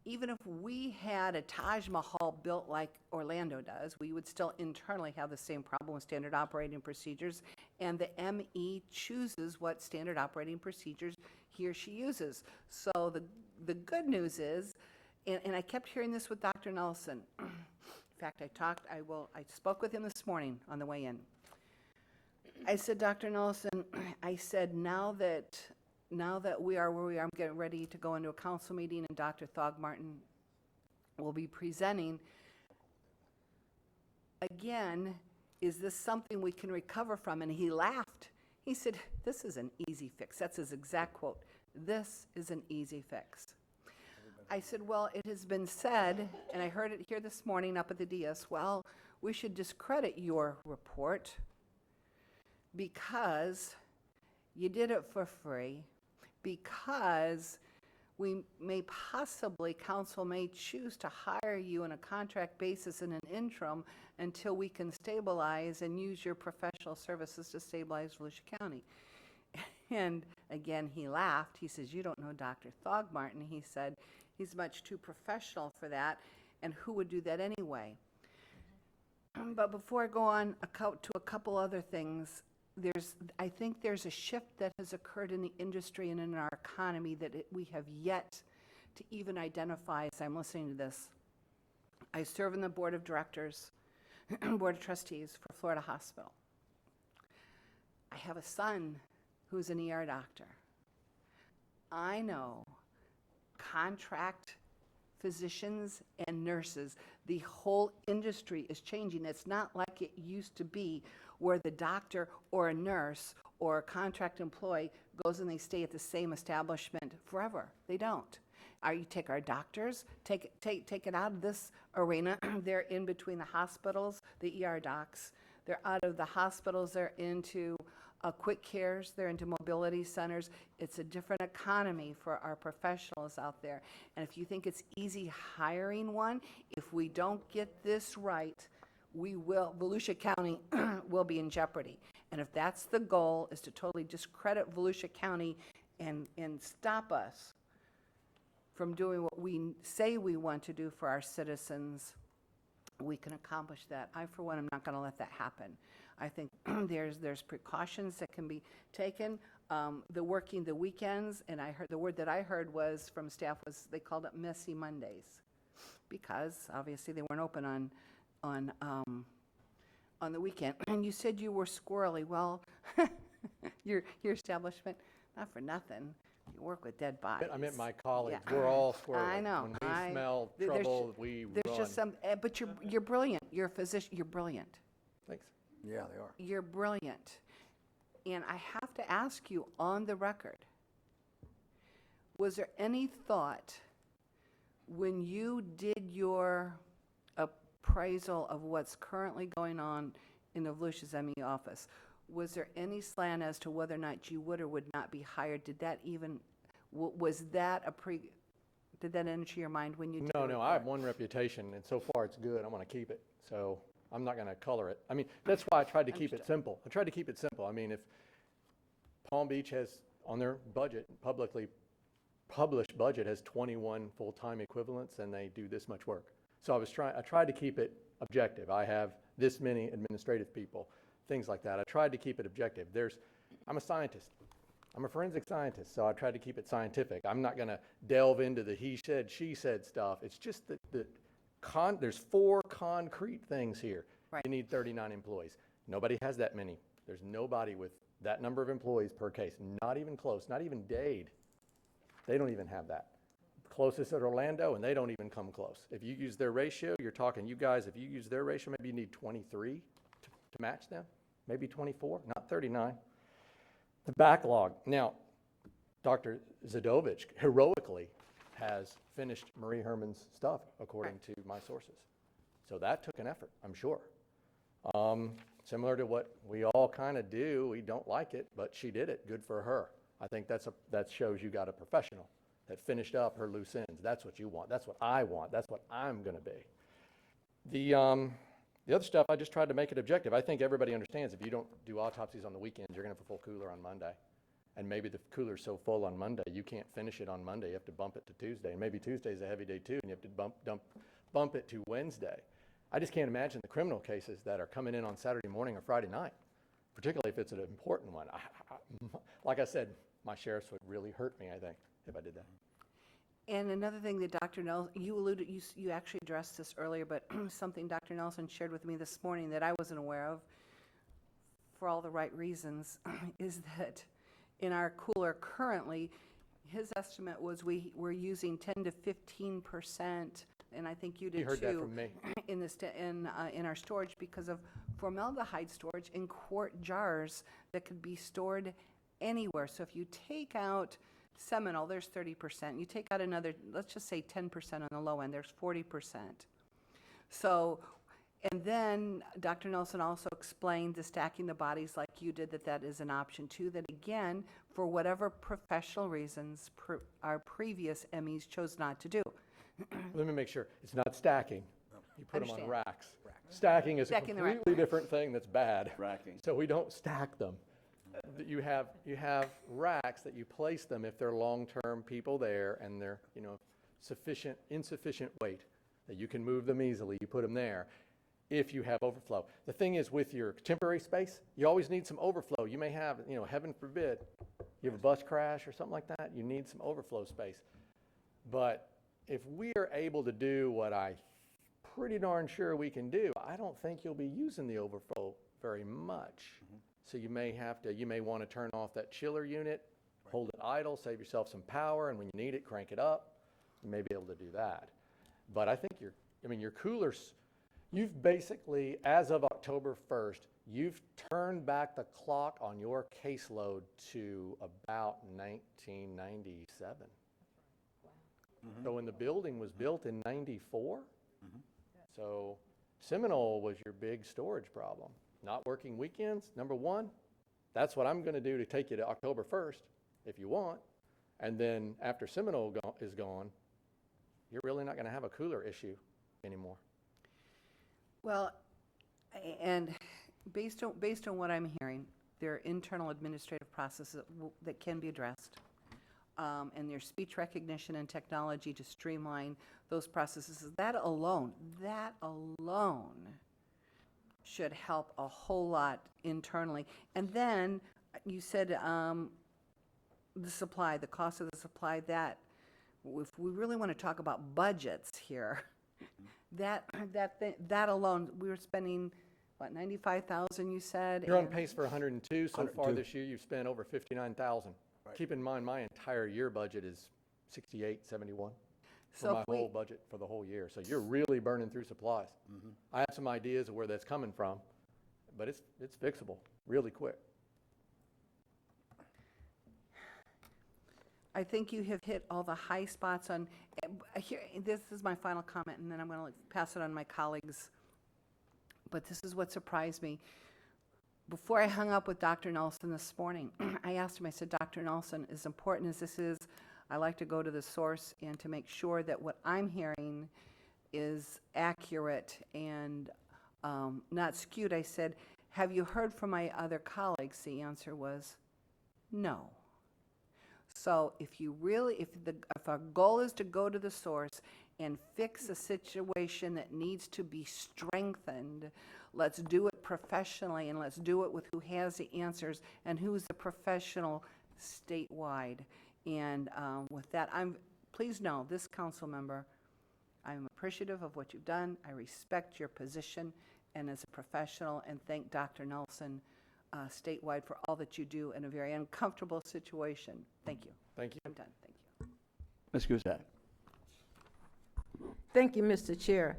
even if we had a Taj Mahal built like Orlando does, we would still internally have the same problem with standard operating procedures, and the ME chooses what standard operating procedures he or she uses. So the good news is, and I kept hearing this with Dr. Nelson. In fact, I spoke with him this morning on the way in. I said, Dr. Nelson, I said, now that we are where we are, I'm getting ready to go into a council meeting, and Dr. Thogmartin will be presenting. Again, is this something we can recover from? And he laughed. He said, this is an easy fix. That's his exact quote. This is an easy fix. I said, well, it has been said, and I heard it here this morning up at the DS, well, we should discredit your report because you did it for free, because we may possibly, council may choose to hire you on a contract basis in an interim until we can stabilize and use your professional services to stabilize Volusia County. And again, he laughed. He says, you don't know Dr. Thogmartin. He said, he's much too professional for that, and who would do that anyway? But before I go on to a couple other things, I think there's a shift that has occurred in the industry and in our economy that we have yet to even identify as I'm listening to this. I serve in the board of directors Board of Trustees for Florida Hospital. I have a son who's an ER doctor. I know contract physicians and nurses, the whole industry is changing. It's not like it used to be where the doctor or a nurse or a contract employee goes and they stay at the same establishment forever. They don't. You take our doctors, take it out of this arena. They're in between the hospitals, the ER docs. They're out of the hospitals, they're into quick cares, they're into mobility centers. It's a different economy for our professionals out there. And if you think it's easy hiring one, if we don't get this right, Volusia County will be in jeopardy. And if that's the goal, is to totally discredit Volusia County and stop us from doing what we say we want to do for our citizens, we can accomplish that. I, for one, am not going to let that happen. I think there's precautions that can be taken. Working the weekends, and I heard the word that I heard was from staff was they called it messy Mondays, because obviously they weren't open on the weekend. And you said you were squirrely. Well, your establishment, not for nothing. You work with dead bodies. I meant my colleagues. Yeah. We're all squirrely. I know. When we smell trouble, we run. There's just some, but you're brilliant. You're a physician. You're brilliant. Thanks. Yeah, they are. You're brilliant. And I have to ask you on the record, was there any thought when you did your appraisal of what's currently going on in the Volusia's ME office, was there any slant as to whether or not you would or would not be hired? Did that even, was that did that enter your mind when you did No, the I have report? one reputation, and so far it's good. I'm going to keep it. So I'm not going to color it. I mean, that's why I tried to keep it simple. I tried to keep it simple. I mean, if Palm Beach has, on their budget, publicly published budget, has 21 full-time equivalents, and they do this much work. So I tried to keep it objective. I have this many administrative people, things like that. I tried to keep it objective. I'm a scientist. I'm a forensic scientist, so I tried to keep it scientific. I'm not going to delve into the he said, she said stuff. It's just that there's 4 concrete things here. Right. You need 39 employees. Nobody has that many. There's nobody with that number of employees per case. Not even close, not even Dade. They don't even have that. Closest at Orlando, and they don't even come close. If you use their ratio, you're talking, you guys, if you use their ratio, maybe you need 23 to match them, maybe 24, not 39. The backlog. Now, Dr. Zadovich heroically has finished Marie Herman's stuff, according to my sources. So that took an effort, I'm sure. Similar to what we all kind of do. We don't like it, but she did it. Good for her. I think that shows you got a professional that finished up her loose ends. That's what you want. That's what I want. That's what I'm going to be. The other stuff, I just tried to make it objective. I think everybody understands if you don't do autopsies on the weekends, you're going to have a full cooler on Monday. And maybe the cooler's so full on Monday, you can't finish it on Monday. You have to bump it to Tuesday. And maybe Tuesday's a heavy day too, and you have to bump it to Wednesday. I just can't imagine the criminal cases that are coming in on Saturday morning or Friday night, particularly if it's an important one. Like I said, my sheriffs would really hurt me, I think, if I did that. And another thing that Dr. Nelson, you actually addressed this earlier, but something Dr. Nelson shared with me this morning that I wasn't aware of, for all the right reasons, is that in our cooler currently, his estimate was we're using 10 to 15%, and I think you did too. You heard that from me. In our storage because of formaldehyde storage in quart jars that could be stored anywhere. So if you take out Seminole, there's 30%. You take out another, let's just say 10% on the low end, there's 40%. So, and then Dr. Nelson also explained the stacking the bodies like you did, that is an option too, that again, for whatever professional reasons our previous MEs chose not to do. Let me make sure. It's not stacking. You put them on Understand. racks. Stacking is Stacking the a rack. completely different thing that's bad. Racking. So we don't stack them. You have racks that you place them if they're long-term people there and they're, insufficient weight, that you can move them easily. You put them there if you have overflow. The thing is, with your temporary space, you always need some overflow. You may have, heaven forbid, you have a bus crash or something like that, you need some overflow space. But if we are able to do what I'm pretty darn sure we can do, I don't think you'll be using the overflow very much. So you may want to turn off that chiller unit, hold it idle, save yourself some power, and when you need it, crank it up. You may be able to do that. But I think your coolers, you've basically, as of October 1st, you've turned back the clock on your caseload to about 1997. So when the building was built in 94, so Seminole was your big storage problem. Not working weekends, number one. That's what I'm going to do to take you to October 1st, if you want. And then after Seminole is gone, you're really not going to have a cooler issue anymore. Well, and based on what I'm hearing, there are internal administrative processes that can be addressed. And there's speech recognition and technology to streamline those processes. That alone should help a whole lot internally. And then you said the supply, the cost of the supply, that if we really want to talk about budgets here, that alone, we were spending, what, 95,000 you said? You're on and- pace for 102 so far this year. You've spent over 59,000. Keep in mind, my entire year budget is 68, 71 for So my if we- whole budget for the whole year. So you're really burning through supplies. I have some ideas of where that's coming from, but it's fixable really quick. I think you have hit all the high spots on, here, this is my final comment, and then I'm going to pass it on to my colleagues. But this is what surprised me. Before I hung up with Dr. Nelson this morning, I asked him, I said, Dr. Nelson, as important as this is, I like to go to the source and to make sure that what I'm hearing is accurate and not skewed. I said, have you heard from my other colleagues? The answer was no. So if our goal is to go to the source and fix a situation that needs to be strengthened, let's do it professionally, and let's do it with who has the answers and who's the professional statewide. And with that, please know, this council member, I'm appreciative of what you've done. I respect your position and as a professional, and thank Dr. Nelson statewide for all that you do in a very uncomfortable situation. Thank you. Thank you. I'm done. Thank you. Ms. Guzak. Thank you, Mr. Chair.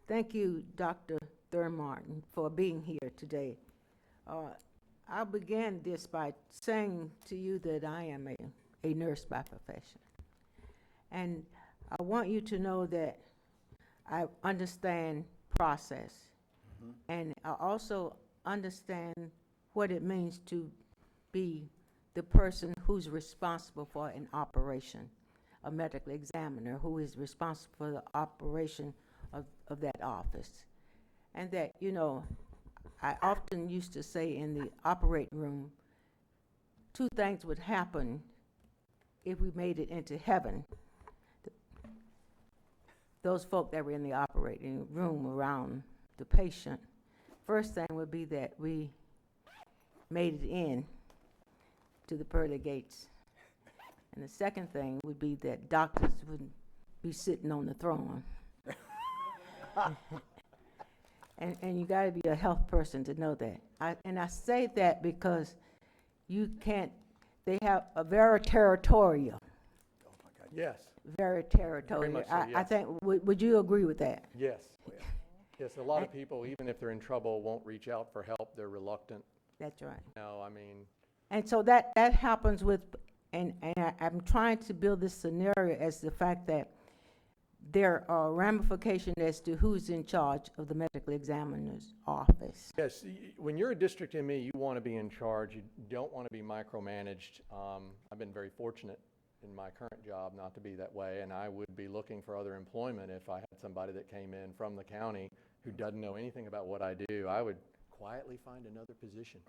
Thank you, Dr. Thurmartin, for being here today. I'll begin this by saying to you that I am a nurse by profession. And I want you to know that I understand process. And I also understand what it means to be the person who's responsible for an operation, a medical examiner who is responsible for the operation of that office. And that, you know, I often used to say in the operating room, two things would happen if we made it into heaven. Those folk that were in the operating room around the patient, first thing would be that we made it in to the pearly gates. And the second thing would be that doctors wouldn't be sitting on the throne. And you got to be a health person to know that. I say that because you can't, they have a very territorial. Yes. Very territorial. much so, I yes. think, would you agree with that? Yes. Yes, a lot of people, even if they're in trouble, won't reach out for help. They're reluctant. That's right. No, I mean, And so that happens with, and I'm trying to build this scenario as the fact that there are ramifications as to who's in charge of the medical examiner's office. yes, when you're a district ME, you want to be in charge. You don't want to be micromanaged. I've been very fortunate in my current job not to be that way, and I would be looking for other employment if I had somebody that came in from the county who doesn't know anything about what I do. I would quietly find another position.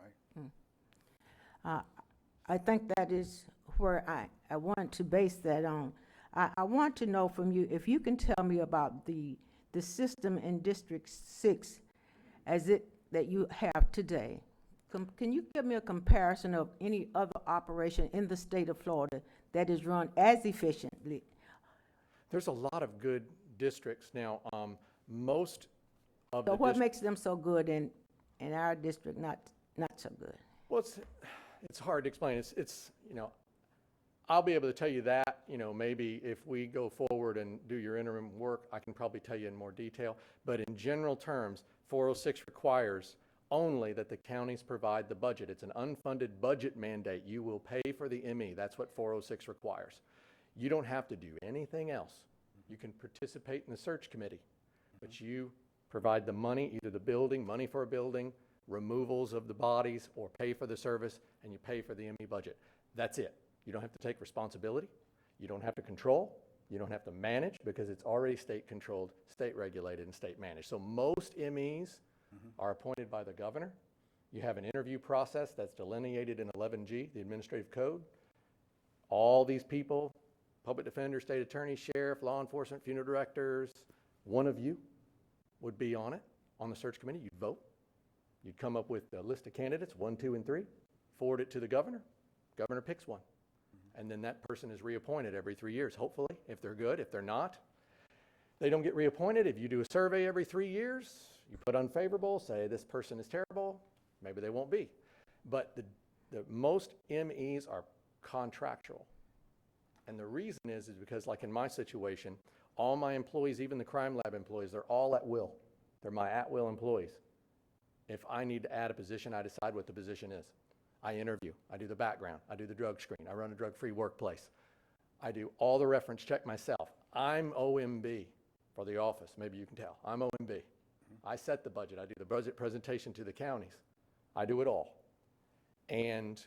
I think that is where I want to base that on. I want to know from you, if you can tell me about the system in District 6 as it that you have today. Can you give me a comparison of any other operation in the state of Florida that is run as efficiently? There's a lot of good districts now. Most of So the what district. makes them so good and in our district not so good? Well, it's hard to explain. It's, I'll be able to tell you that, maybe if we go forward and do your interim work, I can probably tell you in more detail. But in general terms, 406 requires only that the counties provide the budget. It's an unfunded budget mandate. You will pay for the ME. That's what 406 requires. You don't have to do anything else. You can participate in the search committee, but you provide the money, either the building, money for a building, removals of the bodies, or pay for the service, and you pay for the ME budget. That's it. You don't have to take responsibility. You don't have to control. You don't have to manage, because it's already state controlled, state regulated, and state managed. So most MEs are appointed by the governor. You have an interview process that's delineated in 11G, the administrative code. All these people, public defender, state attorney, sheriff, law enforcement, funeral directors, one of you would be on it, on the search committee. You'd vote. You'd come up with a list of candidates, 1, 2, and 3, forward it to the governor. Governor picks one. And then that person is reappointed every 3 years, hopefully, if they're good. If they're not, they don't get reappointed. If you do a survey every 3 years, you put unfavorable, say this person is terrible, maybe they won't be. But the most MEs are contractual. And the reason is because, like in my situation, all my employees, even the crime lab employees, they're all at will. They're my at-will employees. If I need to add a position, I decide what the position is. I interview, I do the background, I do the drug screen, I run a drug-free workplace. I do all the reference check myself. I'm OMB for the office, maybe you can tell. I'm OMB. I set the budget, I do the budget presentation to the counties. I do it all. And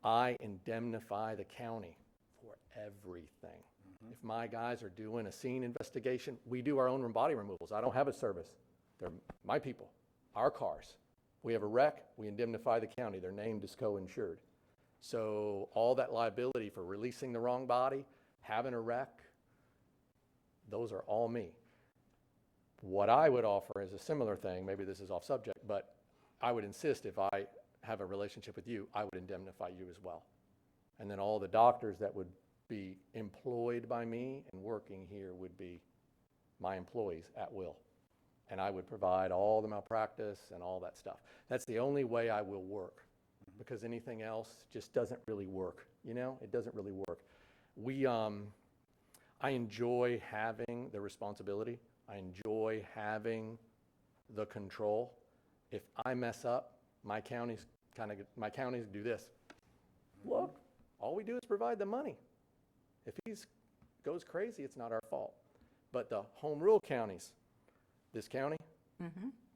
I indemnify the county for everything. If my guys are doing a scene investigation, we do our own body removals. I don't have a service. They're my people, our cars. We have a wreck, we indemnify the county. They're named as co-insured. So all that liability for releasing the wrong body, having a wreck, those are all me. What I would offer is a similar thing. Maybe this is off subject, but I would insist if I have a relationship with you, I would indemnify you as well. And then all the doctors that would be employed by me and working here would be my employees at will. And I would provide all the malpractice and all that stuff. That's the only way I will work, because anything else just doesn't really work. It doesn't really work. I enjoy having the responsibility. I enjoy having the control. If I mess up, my counties do this. Look, all we do is provide the money. If he goes crazy, it's not our fault. But the home rule counties, this county,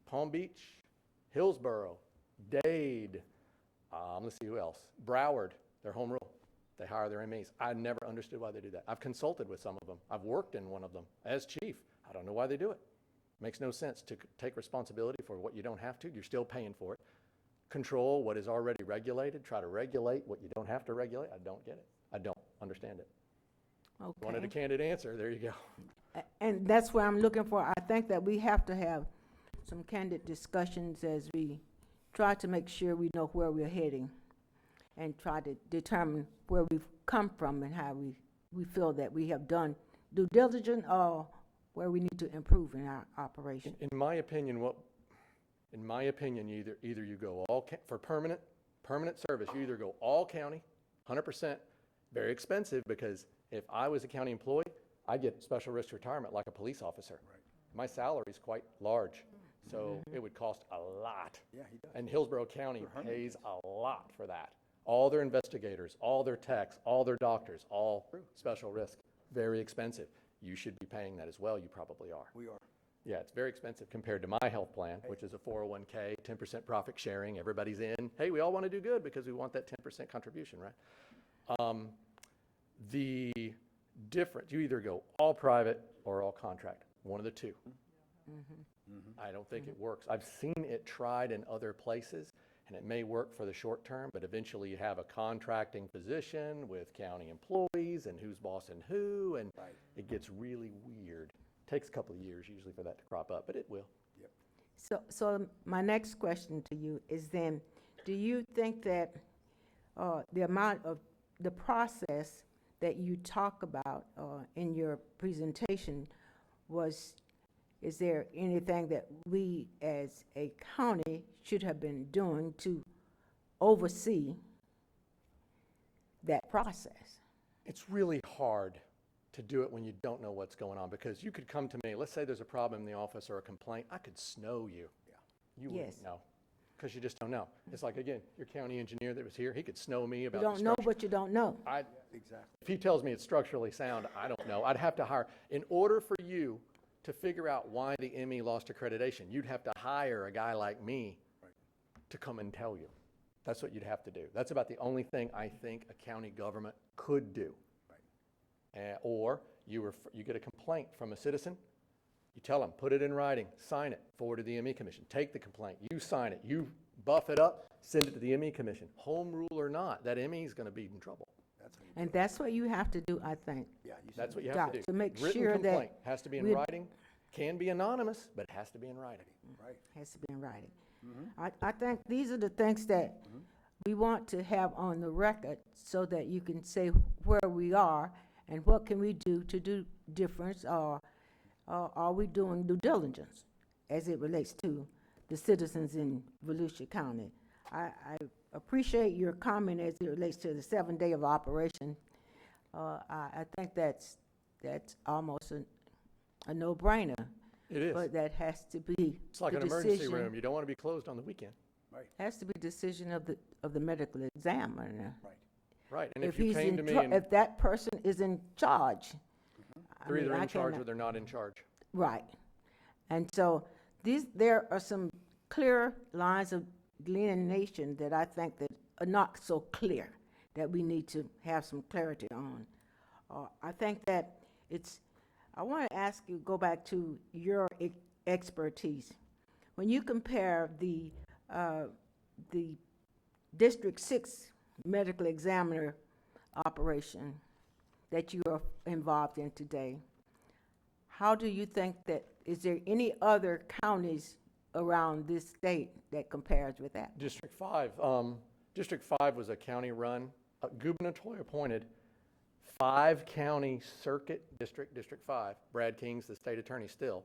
Palm Beach, Hillsborough, Dade, let's see who else, Broward, they're home rule. They hire their MEs. I never understood why they do that. I've consulted with some of them. I've worked in one of them as chief. I don't know why they do it. Makes no sense to take responsibility for what you don't have to. You're still paying for it. Control what is already regulated. Try to regulate what you don't have to regulate. I don't get it. I don't understand it. Okay. Wanted a candid answer. There you go. And that's what I'm looking for. I think that we have to have some candid discussions as we try to make sure we know where we're heading and try to determine where we've come from and how we feel that we have done due diligence or where we need to improve in our operation. In my opinion, either you go all for permanent service, you either go all county, 100%, very expensive, because if I was a county employee, I get special risk retirement like a police officer. Right. My salary is quite large, so it would cost a lot. Yeah, he does. And Hillsborough County pays a lot for that. All their investigators, all their techs, all their doctors, all special risk, very expensive. You should be paying that as well. You probably are. We are. Yeah, it's very expensive compared to my health plan, which is a 401k, 10% profit sharing. Everybody's in. Hey, we all want to do good because we want that 10% contribution, right? The difference, you either go all private or all contract, one of the two. I don't think it works. I've seen it tried in other places, and it may work for the short term, but eventually you have a contracting position with county employees and who's bossing who, and it gets really weird. Takes a couple of years usually for that to crop up, but it will. So my next question to you is then, do you think that the amount of the process that you talk about in your presentation was is there anything that we as a county should have been doing to oversee that process? It's really hard to do it when you don't know what's going on, because you could come to me, let's say there's a problem in the office or a complaint, I could snow you. You Yes. wouldn't know, because you just don't know. It's like, again, your county engineer that was here, he could snow me You about the don't know structure. what you don't know. Exactly. If he tells me it's structurally sound, I don't know. I'd have to hire, in order for you to figure out why the ME lost accreditation, you'd have to hire a guy like me to come and tell you. That's what you'd have to do. That's about the only thing I think a county government could do. Or you get a complaint from a citizen, you tell them, put it in writing, sign it, forward to the ME Commission. Take the complaint, you sign it, you buff it up, send it to the ME Commission. Home rule or not, that ME is going to be in trouble. And that's what you have to do, I think. That's what you have Doc, to do. to make Written sure that complaint has to be in we- writing, can be anonymous, but it has to be in writing. Has to be in writing. I think these are the things that we want to have on the record so that you can say where we are and what can we do to do difference, or are we doing due diligence as it relates to the citizens in Volusia County. I appreciate your comment as it relates to the 7-day of operation. I think that's almost a no-brainer. It is. But that has to be It's like the an emergency decision- room. You don't want to be closed on the weekend. Has to be decision of the medical examiner. Right, and if you he's came in to me char- and if that person is in charge. I they're mean, either I in charge cannot- or they're not in charge. Right. And so there are some clear lines of delineation that I think that are not so clear, that we need to have some clarity on. I think that I want to ask you, go back to your expertise. When you compare the District 6 medical examiner operation that you are involved in today, how do you think that, is there any other counties around this state that compares with that? District 5 was a county-run, gubernatorial appointed, 5-county circuit district, District 5. Brad King's the state attorney still.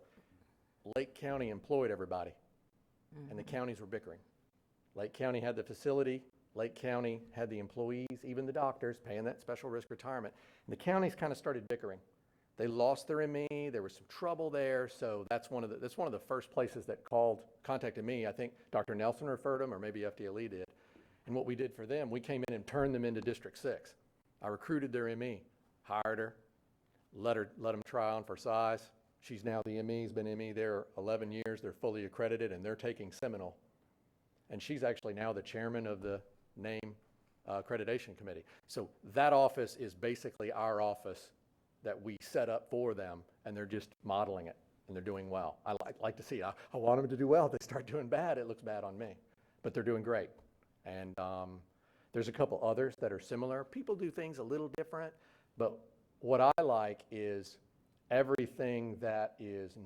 Lake County employed everybody, and the counties were bickering. Lake County had the facility, Lake County had the employees, even the doctors paying that special risk retirement. And the counties kind of started bickering. They lost their ME, there was some trouble there, so that's one of the first places that contacted me. I think Dr. Nelson referred them, or maybe FDLE did. And what we did for them, we came in and turned them into District 6. I recruited their ME, hired her, let them try on for size. She's now the ME, has been ME there 11 years. They're fully accredited, and they're taking Seminole. And she's actually now the chairman of the NAME accreditation committee. So that office is basically our office that we set up for them, and they're just modeling it, and they're doing well. I like to see it. I want them to do well. If they start doing bad, it looks bad on me. But they're doing great. And there's a couple others that are similar. People do things a little different, but what I like is everything that is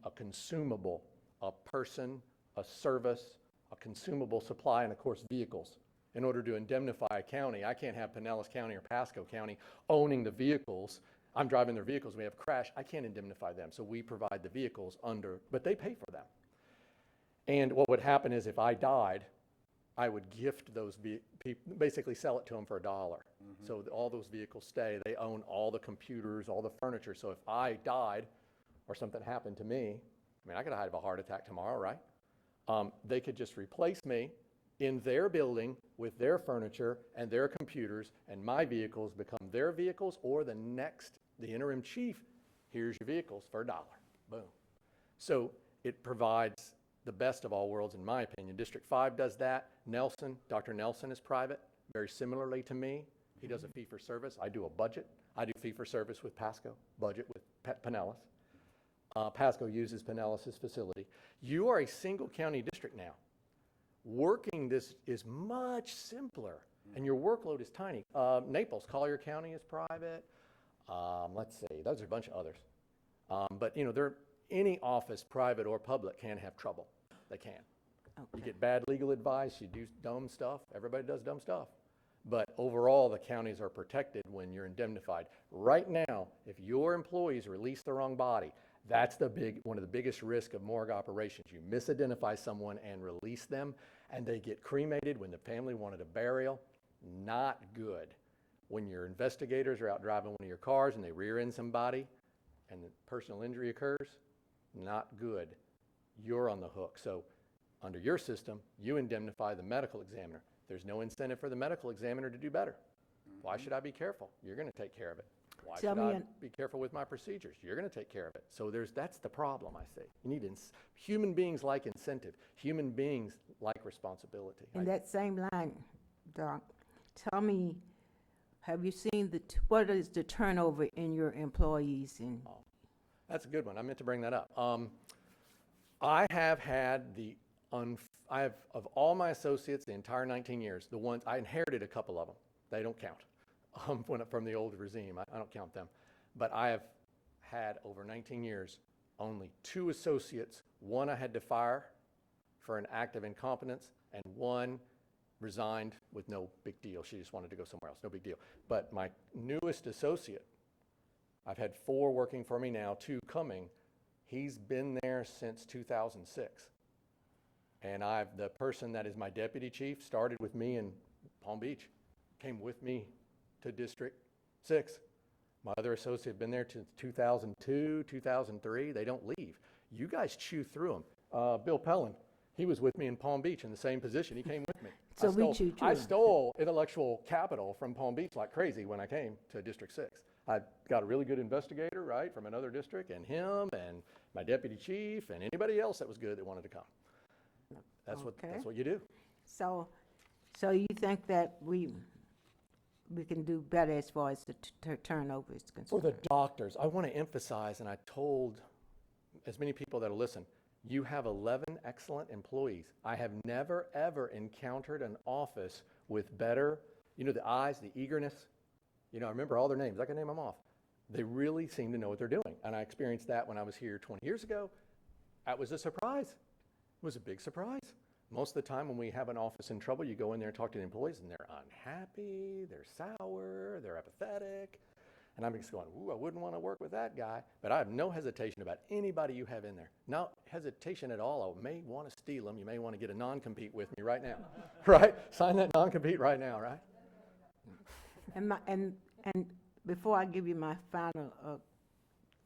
a consumable, a person, a service, a consumable supply, and of course vehicles. In order to indemnify a county, I can't have Pinellas County or Pasco County owning the vehicles. I'm driving their vehicles, we have a crash, I can't indemnify them. So we provide the vehicles but they pay for them. And what would happen is if I died, I would gift those people, basically sell it to them for $1. So all those vehicles stay. They own all the computers, all the furniture. So if I died or something happened to me, I mean, I could have a heart attack tomorrow, right? They could just replace me in their building with their furniture and their computers, and my vehicles become their vehicles, or the interim chief, here's your vehicles for $1. Boom. So it provides the best of all worlds, in my opinion. District 5 does that. Dr. Nelson is private, very similarly to me. He does a fee-for-service. I do a budget. I do fee-for-service with Pasco, budget with Pinellas. Pasco uses Pinellas' facility. You are a single county district now. Working this is much simpler, and your workload is tiny. Naples, Collier County is private. Let's see, those are a bunch of others. But any office, private or public, can have trouble. They can. Okay. You get bad legal advice, you do dumb stuff. Everybody does dumb stuff. But overall, the counties are protected when you're indemnified. Right now, if your employees release the wrong body, That's one of the biggest risks of morgue operations. You misidentify someone and release them, and they get cremated when the family wanted a burial. Not good. When your investigators are out driving one of your cars and they rear end somebody and the personal injury occurs, not good. You're on the hook. So under your system, you indemnify the medical examiner. There's no incentive for the medical examiner to do better. Why should I be careful? You're going to take care of it. Why should I be careful with my procedures? You're going to take care of it. So that's the problem, I say. You need human beings like incentive. Human beings like responsibility. In that same line, Doc, tell me, have you seen what is the turnover in your employees? That's a good one. I meant to bring that up. I have had of all my associates, the entire 19 years, the ones, I inherited a couple of them. They don't count from the old regime. I don't count them. But I have had, over 19 years, only 2 associates. One I had to fire for an act of incompetence, and one resigned with no big deal. She just wanted to go somewhere else, no big deal. But my newest associate, I've had 4 working for me now, 2 coming. He's been there since 2006. And the person that is my deputy chief started with me in Palm Beach, came with me to District 6. My other associate had been there since 2002, 2003. They don't leave. You guys chew through them. Bill Pellin, he was with me in Palm Beach in the same position. He came with me. So we chew through I them. stole intellectual capital from Palm Beach like crazy when I came to District 6. I got a really good investigator, right, from another district, and him, and my deputy chief, and anybody else that was good that wanted to come. That's what you do. So you think that we can do better as far as the turnover is concerned? For the doctors, I want to emphasize, and I told as many people that will listen, you have 11 excellent employees. I have never, ever encountered an office with better, the eyes, the eagerness. I remember all their names. I can name them off. They really seem to know what they're doing. And I experienced that when I was here 20 years ago. That was a surprise. It was a big surprise. Most of the time when we have an office in trouble, you go in there and talk to the employees, and they're unhappy, they're sour, they're apathetic. And I'm just going, ooh, I wouldn't want to work with that guy. But I have no hesitation about anybody you have in there. No hesitation at all. I may want to steal them. You may want to get a non-compete with me right now. Right? Sign that non-compete right now, right? And before I give you my final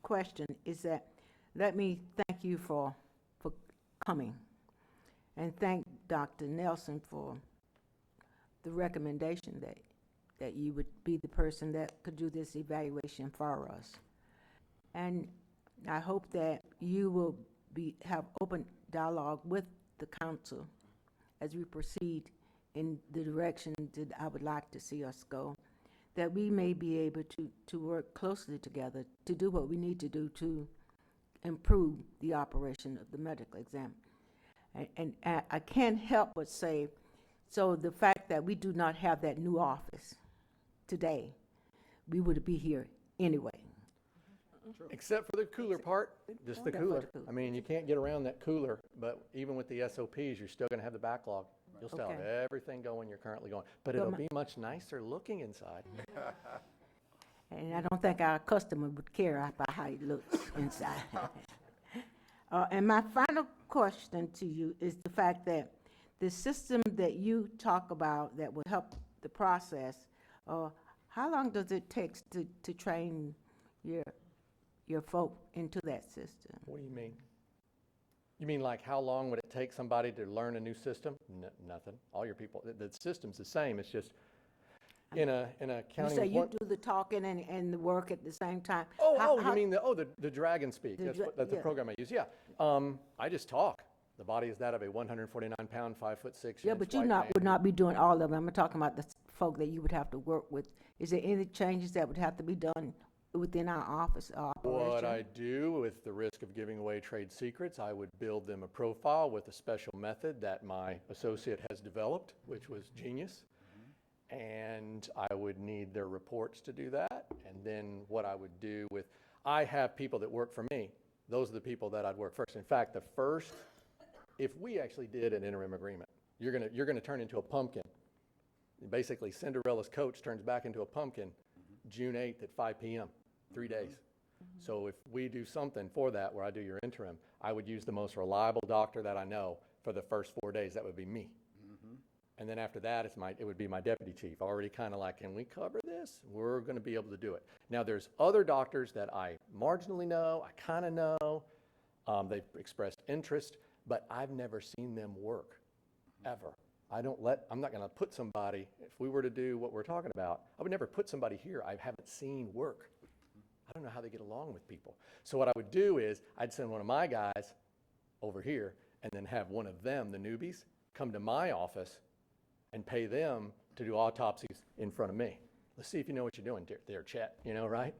question, is that let me thank you for coming, and thank Dr. Nelson for the recommendation that you would be the person that could do this evaluation for us. And I hope that you will have open dialogue with the council as we proceed in the direction that I would like to see us go, that we may be able to work closely together to do what we need to do to improve the operation of the medical exam. And I can't help but say, so the fact that we do not have that new office today, we would be here anyway. Except for the cooler part, just the cooler. I mean, you can't get around that cooler, but even with the SOPs, you're still going to have the backlog. You'll still have everything going you're currently going. But it'll be much nicer looking inside. And I don't think our customer would care about how it looks inside. And my final question to you is the fact that the system that you talk about that will help the process, how long does it take to train your folk into that system? What do you mean? You mean like how long would it take somebody to learn a new system? Nothing. All your people, the system's the same. It's just in a county. You say you do the talking and the work at the same time. You mean the Dragon Speak? That's the program I use. Yeah. I just talk. The body is that of a 149-pound, 5'6". Yeah, but you would not be doing all of them. I'm talking about the folk that you would have to work with. Is there any changes that would have to be done within our office operation? What I do, with the risk of giving away trade secrets, I would build them a profile with a special method that my associate has developed, which was genius. And I would need their reports to do that. And then what I would do I have people that work for me. Those are the people that I'd work first. In fact, if we actually did an interim agreement, you're gonna turn into a pumpkin. Basically, Cinderella's coach turns back into a pumpkin June 8th at 5 p.m., 3 days. So if we do something for that, where I do your interim, I would use the most reliable doctor that I know for the first 4 days. That would be me. And then after that, it would be my deputy chief, already kind of like, can we cover this? We're going to be able to do it. Now, there's other doctors that I marginally know, I kind of know. They've expressed interest, but I've never seen them work, ever. I'm not going to put somebody, if we were to do what we're talking about, I would never put somebody here I haven't seen work. I don't know how they get along with people. So what I would do is I'd send one of my guys over here and then have one of them, the newbies, come to my office and pay them to do autopsies in front of me. Let's see if you know what you're doing there, Chet, right?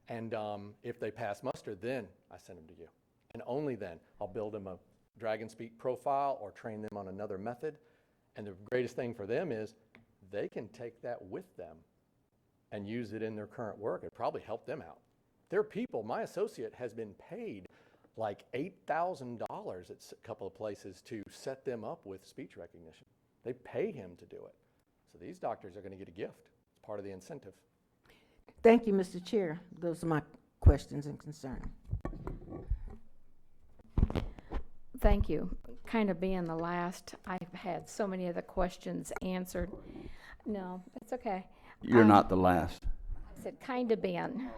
And if they pass muster, then I send them to you. And only then I'll build them a Dragon Speak profile or train them on another method. And the greatest thing for them is they can take that with them and use it in their current work. It'd probably help them out. There are people, my associate has been paid like $8,000 at a couple of places to set them up with speech recognition. They pay him to do it. So these doctors are going to get a gift. It's part of the incentive. Thank you, Mr. Chair. Those are my questions and concerns. Thank you. Kind of being the last, I've had so many of the questions answered. No, it's okay. You're not the last. I said kind of being.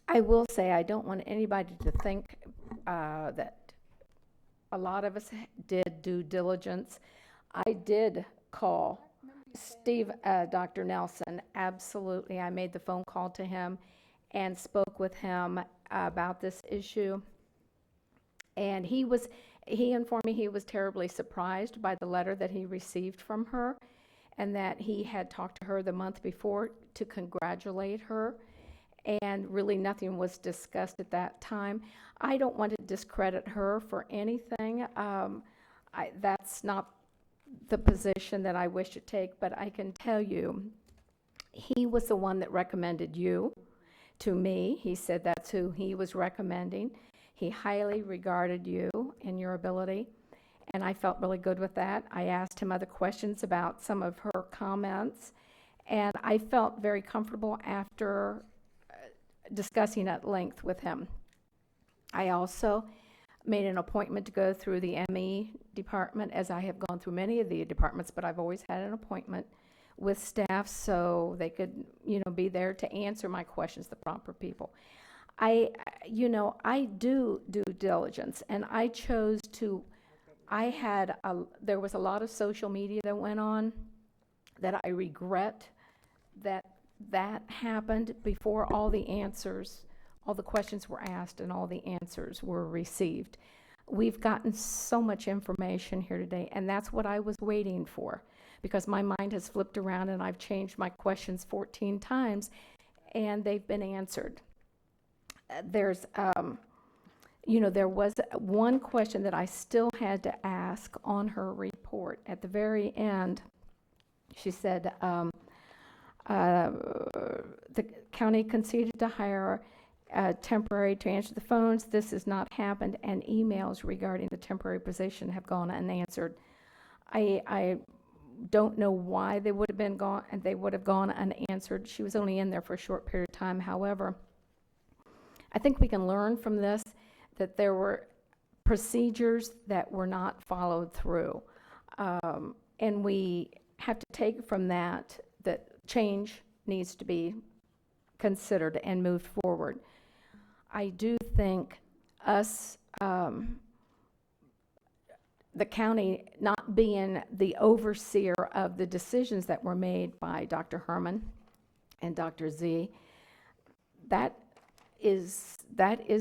I will say I don't want anybody to think that a lot of us did due diligence. I did call Dr. Nelson, absolutely. I made the phone call to him and spoke with him about this issue. And he informed me he was terribly surprised by the letter that he received from her, and that he had talked to her the month before to congratulate her, and really nothing was discussed at that time. I don't want to discredit her for anything. That's not the position that I wish to take, but I can tell you, he was the one that recommended you to me. He said that's who he was recommending. He highly regarded you and your ability, and I felt really good with that. I asked him other questions about some of her comments, and I felt very comfortable after discussing at length with him. I also made an appointment to go through the ME department, as I have gone through many of the departments, but I've always had an appointment with staff so they could, be there to answer my questions, the proper people. I do due diligence, and I chose to, there was a lot of social media that went on that I regret that happened before all the answers, all the questions were asked and all the answers were received. We've gotten so much information here today, and that's what I was waiting for, because my mind has flipped around and I've changed my questions 14 times and they've been answered. There was one question that I still had to ask on her report. At the very end, she said, the county conceded to hire temporary to answer the phones. This has not happened, and emails regarding the temporary position have gone unanswered. I don't know why they would have gone unanswered. She was only in there for a short period of time. However, I think we can learn from this that there were procedures that were not followed through, and we have to take from that change needs to be considered and moved forward. I do think us, the county not being the overseer of the decisions that were made by Dr. Herman and Dr. Z, that is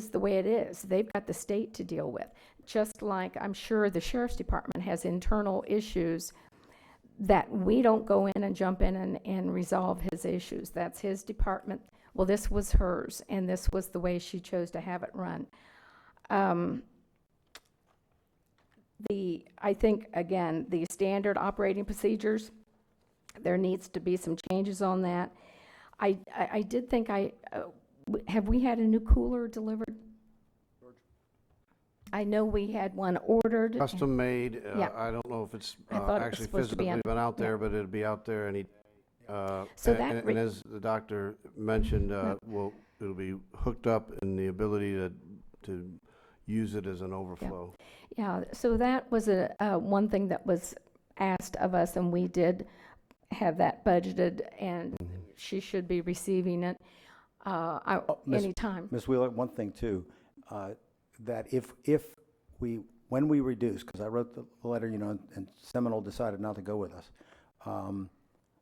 the way it is. They've got the state to deal with. Just like I'm sure the sheriff's department has internal issues that we don't go in and jump in and resolve his issues. That's his department. Well, this was hers, and this was the way she chose to have it run. I think, again, the standard operating procedures, there needs to be some changes on that. I did think have we had a new cooler delivered? I know we had one ordered. Custom made. Yeah. I don't know if it's I thought it was actually supposed to be physically been out there, yeah. but it'll be out there any. So And that and re- as the doctor mentioned, it'll be hooked up in the ability to use it as an overflow. Yeah, so that was one thing that was asked of us, and we did have that budgeted, and she should be receiving it anytime. Ms. Wheeler, one thing too, that if when we reduce, because I wrote the letter, and Seminole decided not to go with us,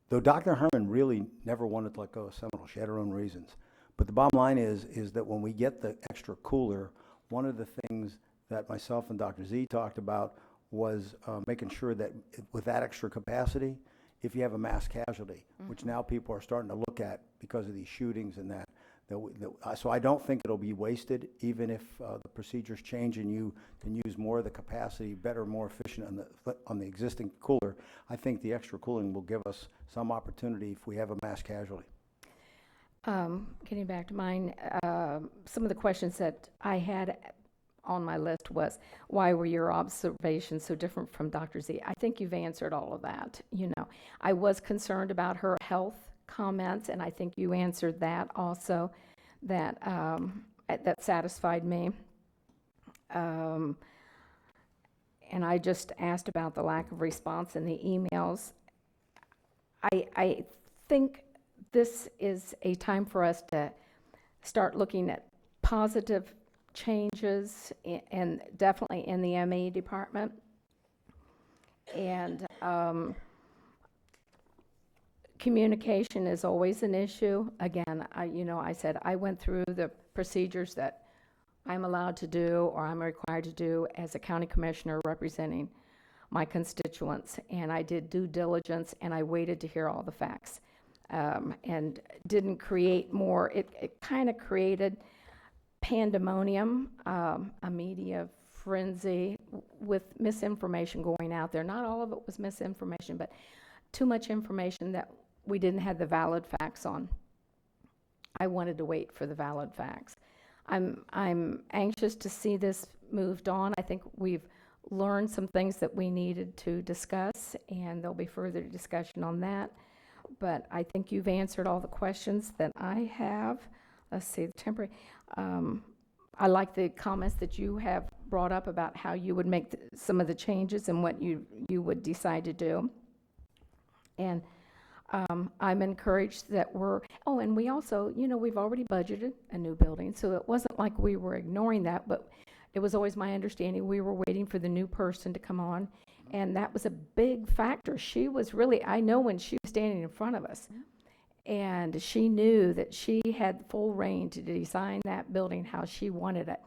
though Dr. Herman really never wanted to let go of Seminole, she had her own reasons. But the bottom line is that when we get the extra cooler, one of the things that myself and Dr. Z talked about was making sure that with that extra capacity, if you have a mass casualty, which now people are starting to look at because of these shootings and so I don't think it'll be wasted, even if the procedures change and you can use more of the capacity, better, more efficient on the existing cooler. I think the extra cooling will give us some opportunity if we have a mass casualty. Getting back to mine, some of the questions that I had on my list was, why were your observations so different from Dr. Z? I think you've answered all of that. I was concerned about her health comments, and I think you answered that also. That satisfied me. And I just asked about the lack of response in the emails. I think this is a time for us to start looking at positive changes, and definitely in the ME department. And communication is always an issue. Again, I said I went through the procedures that I'm allowed to do or I'm required to do as a county commissioner representing my constituents. And I did due diligence, and I waited to hear all the facts. And didn't create more. It kind of created pandemonium, a media frenzy with misinformation going out there. Not all of it was misinformation, but too much information that we didn't have the valid facts on. I wanted to wait for the valid facts. I'm anxious to see this moved on. I think we've learned some things that we needed to discuss, and there'll be further discussion on that. But I think you've answered all the questions that I have. Let's see, the temporary. I like the comments that you have brought up about how you would make some of the changes and what you would decide to do. And I'm encouraged that and we also, we've already budgeted a new building, so it wasn't like we were ignoring that, but it was always my understanding we were waiting for the new person to come on, and that was a big factor. She was really, I know when she was standing in front of us, and she knew that she had full reign to design that building how she wanted it.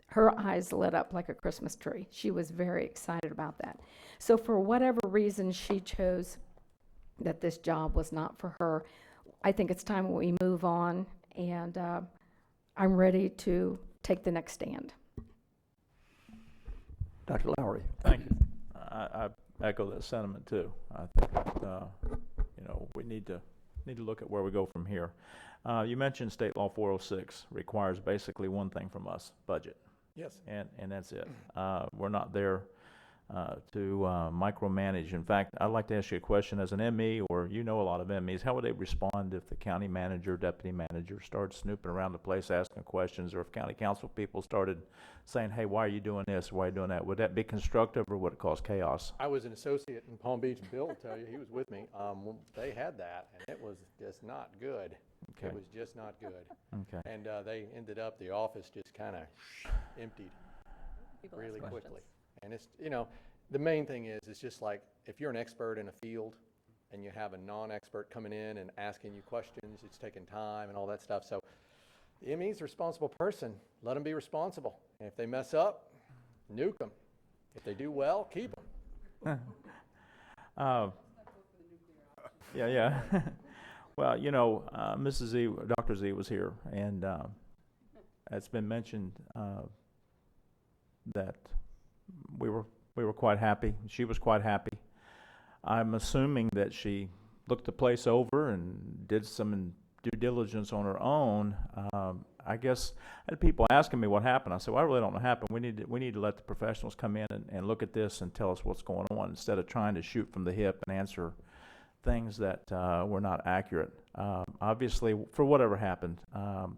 Her eyes lit up like a Christmas tree. She was very excited about that. So for whatever reason she chose that this job was not for her, I think it's time we move on, and I'm ready to take the next stand. Dr. Lowry. Thank you. I echo that sentiment too. I think we need to look at where we go from here. You mentioned State Law 406 requires basically one thing from us: budget. Yes. And that's it. We're not there to micromanage. In fact, I'd like to ask you a question as an ME, or a lot of MEs. How would they respond if the county manager, deputy manager started snooping around the place asking questions, or if county council people started saying, hey, why are you doing this? Why are you doing that? Would that be constructive, or would it cause chaos? I was an associate in Palm Beach. Bill will tell you, he was with me. They had that, and it was just not good. Okay. It was just not good. Okay. And they ended up, the office just kind of emptied really quickly. And it's, the main thing is, it's just like, if you're an expert in a field and you have a non-expert coming in and asking you questions, it's taking time and all that stuff. So the ME's a responsible person. Let them be responsible. And if they mess up, nuke them. If they do well, keep them. Yeah. Well, Mrs. Z, Dr. Z was here, and it's been mentioned that we were quite happy. She was quite happy. I'm assuming that she looked the place over and did some due diligence on her own. I guess I had people asking me what happened. I said, well, I really don't know what happened. We need to let the professionals come in and look at this and tell us what's going on, instead of trying to shoot from the hip and answer things that were not accurate. Obviously, for whatever happened,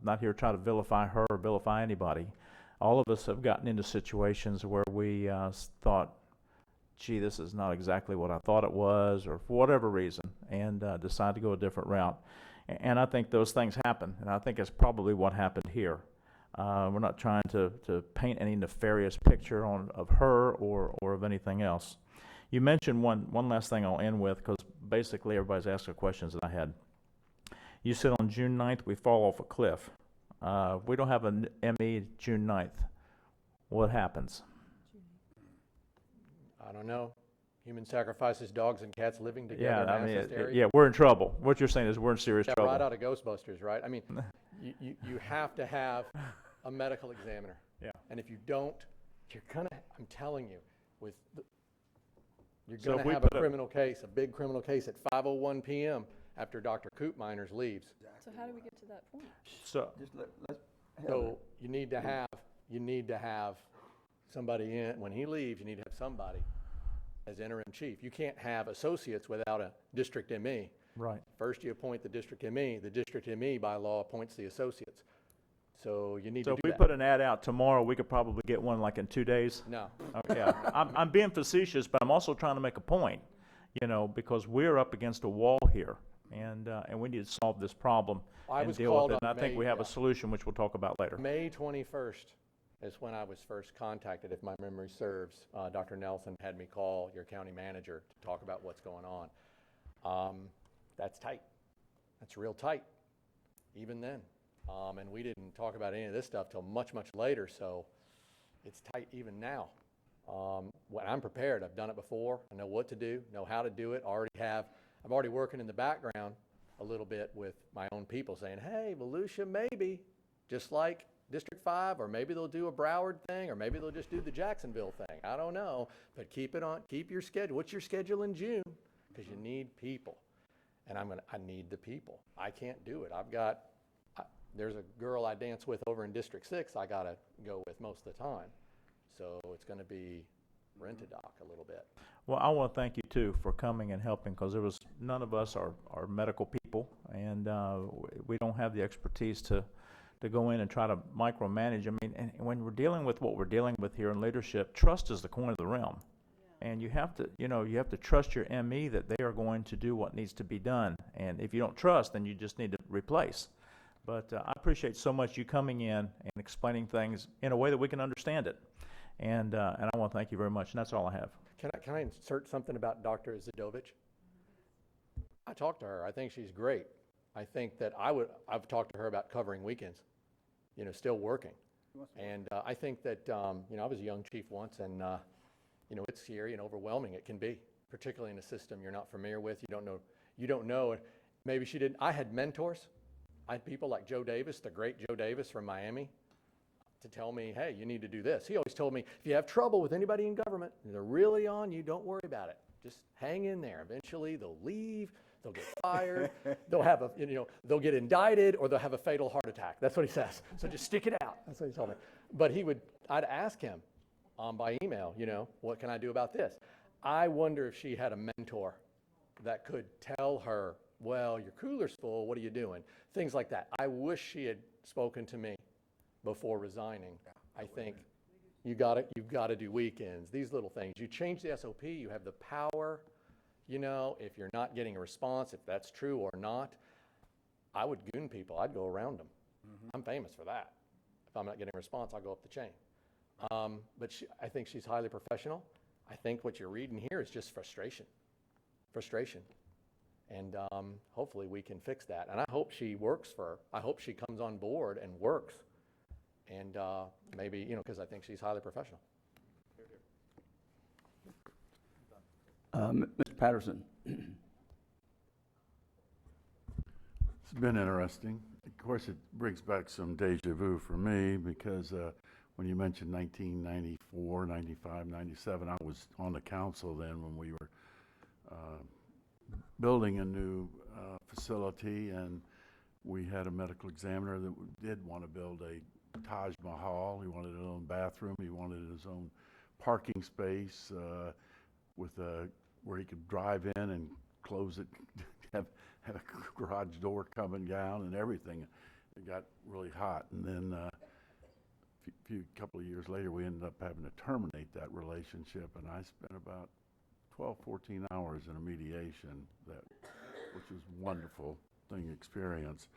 not here to try to vilify her or vilify anybody. All of us have gotten into situations where we thought, gee, this is not exactly what I thought it was, or for whatever reason, and decide to go a different route. And I think those things happen, and I think it's probably what happened here. We're not trying to paint any nefarious picture of her or of anything else. You mentioned one last thing I'll end with, because basically everybody's asking questions that I had. You said on June 9th we fall off a cliff. We don't have an ME June 9th. What happens? I don't know. Human sacrifices, dogs and cats living together. Yeah, I mass mean, hysteria. yeah, we're in trouble. What you're saying is we're in serious Yeah, trouble. right out of Ghostbusters, right? I mean, you have to have a medical examiner. Yeah. And if you don't, you're gonna, I'm telling you, you're So if gonna we have a put criminal case, a big criminal case at 5:01 p.m. after Dr. Koopmeiners leaves. So how do we get to that point? So So you need to have somebody in, when he leaves, you need to have somebody as interim chief. You can't have associates without a district ME. Right. First you appoint the district ME. The district ME by law appoints the associates. So you need So to if do we that. put an ad out tomorrow, we could probably get one like in 2 days? No. Oh, yeah. I'm being facetious, but I'm also trying to make a point, because we're up against a wall here, and we need to solve this problem I and was deal called with it. And on I think May, we have a solution, which we'll talk about later. May 21st is when I was first contacted, if my memory serves. Dr. Nelson had me call your county manager to talk about what's going on. That's tight. That's real tight, even then. And we didn't talk about any of this stuff till much, much later, so it's tight even now. When I'm prepared, I've done it before. I know what to do, know how to do it. I'm already working in the background a little bit with my own people saying, hey, Volusia maybe, just like District 5, or maybe they'll do a Broward thing, or maybe they'll just do the Jacksonville thing. I don't know, but keep your schedule. What's your schedule in June? Because you need people. And I need the people. I can't do it. There's a girl I dance with over in District 6 I gotta go with most of the time. So it's gonna be rent-a-doc a little bit. Well, I want to thank you, too, for coming and helping, because none of us are medical people, and we don't have the expertise to go in and try to micromanage. I mean, and when we're dealing with what we're dealing with here in leadership, trust is the coin of the realm. And you have to trust your ME that they are going to do what needs to be done. And if you don't trust, then you just need to replace. But I appreciate so much you coming in and explaining things in a way that we can understand it. And I want to thank you very much. And that's all I have. Can I insert something about Dr. Zadovich? I talked to her. I think she's great. I think that I've talked to her about covering weekends, still working. And I think that, I was a young chief once, and, it's scary and overwhelming. It can be, particularly in a system you're not familiar with. You don't know. Maybe she didn't. I had mentors. I had people like Joe Davis, the great Joe Davis from Miami, to tell me, hey, you need to do this. He always told me, if you have trouble with anybody in government, and they're really on you, don't worry about it. Just hang in there. Eventually they'll leave, they'll get fired, they'll get indicted, or they'll have a fatal heart attack. That's what he says. So just stick it out. That's what he told me. But I'd ask him by email, what can I do about this? I wonder if she had a mentor that could tell her, well, your cooler's full, what are you doing? Things like that. I wish she had spoken to me before resigning. I think you've got to do weekends, these little things. You change the SOP, you have the power, if you're not getting a response, if that's true or not, I would goon people. I'd go around them. I'm famous for that. If I'm not getting a response, I'll go up the chain. But I think she's highly professional. I think what you're reading here is just frustration. And hopefully we can fix that. And I hope she I hope she comes on board and works. And maybe, because I think she's highly professional. Mr. Patterson. It's been interesting. Of course, it brings back some deja vu for me, because when you mentioned 1994, 95, 97, I was on the council then when we were building a new facility, and we had a medical examiner that did want to build a Taj Mahal. He wanted his own bathroom. He wanted his own parking space with where he could drive in and close it, have a garage door coming down and everything. It got really hot, and then couple of years later, we ended up having to terminate that relationship, and I spent about 12, 14 hours in a mediation, which was a wonderful experience.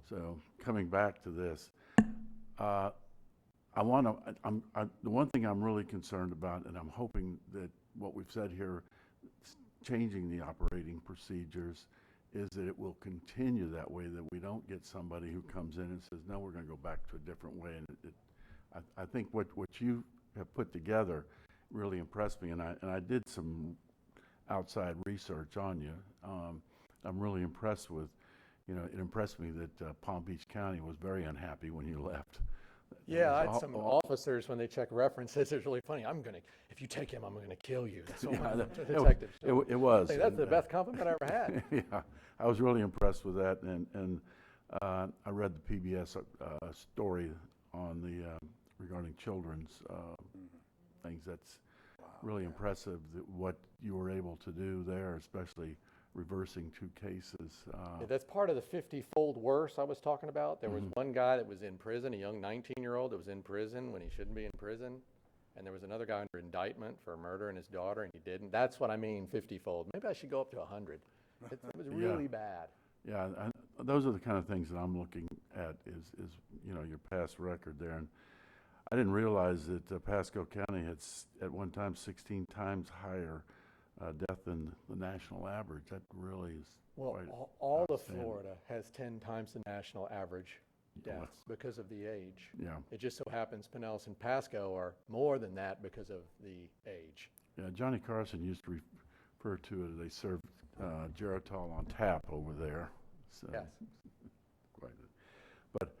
So coming back to this, the one thing I'm really concerned about, and I'm hoping that what we've said here, changing the operating procedures, is that it will continue that way, that we don't get somebody who comes in and says, no, we're going to go back to a different way. And I think what you have put together really impressed me, and I did some outside research on you. I'm really impressed with, it impressed me that Palm Beach County was very unhappy when you left. Yeah, I had some officers, when they check references, it's really funny. If you take him, I'm going to kill you. That's what the detectives. It was. Hey, that's the best compliment I ever had. Yeah, I was really impressed with that, and I read the PBS story on the regarding children's things. That's really impressive, what you were able to do there, especially reversing 2 cases. Yeah, that's part of the 50-fold worse I was talking about. There was one guy that was in prison, a young 19-year-old that was in prison when he shouldn't be in prison. And there was another guy under indictment for murdering his daughter, and he didn't. That's what I mean, 50-fold. Maybe I should go up to 100. It was really bad. Yeah, those are the kind of things that I'm looking at is your past record there. And I didn't realize that Pasco County had at one time 16 times higher death than the national average. That really is quite all of Florida has 10 times the national average deaths because of the age. Yeah. It just so happens Pinellas and Pasco are more than that because of the age. Yeah, Johnny Carson used to refer to it as they served Geritol on tap over there. So yes. But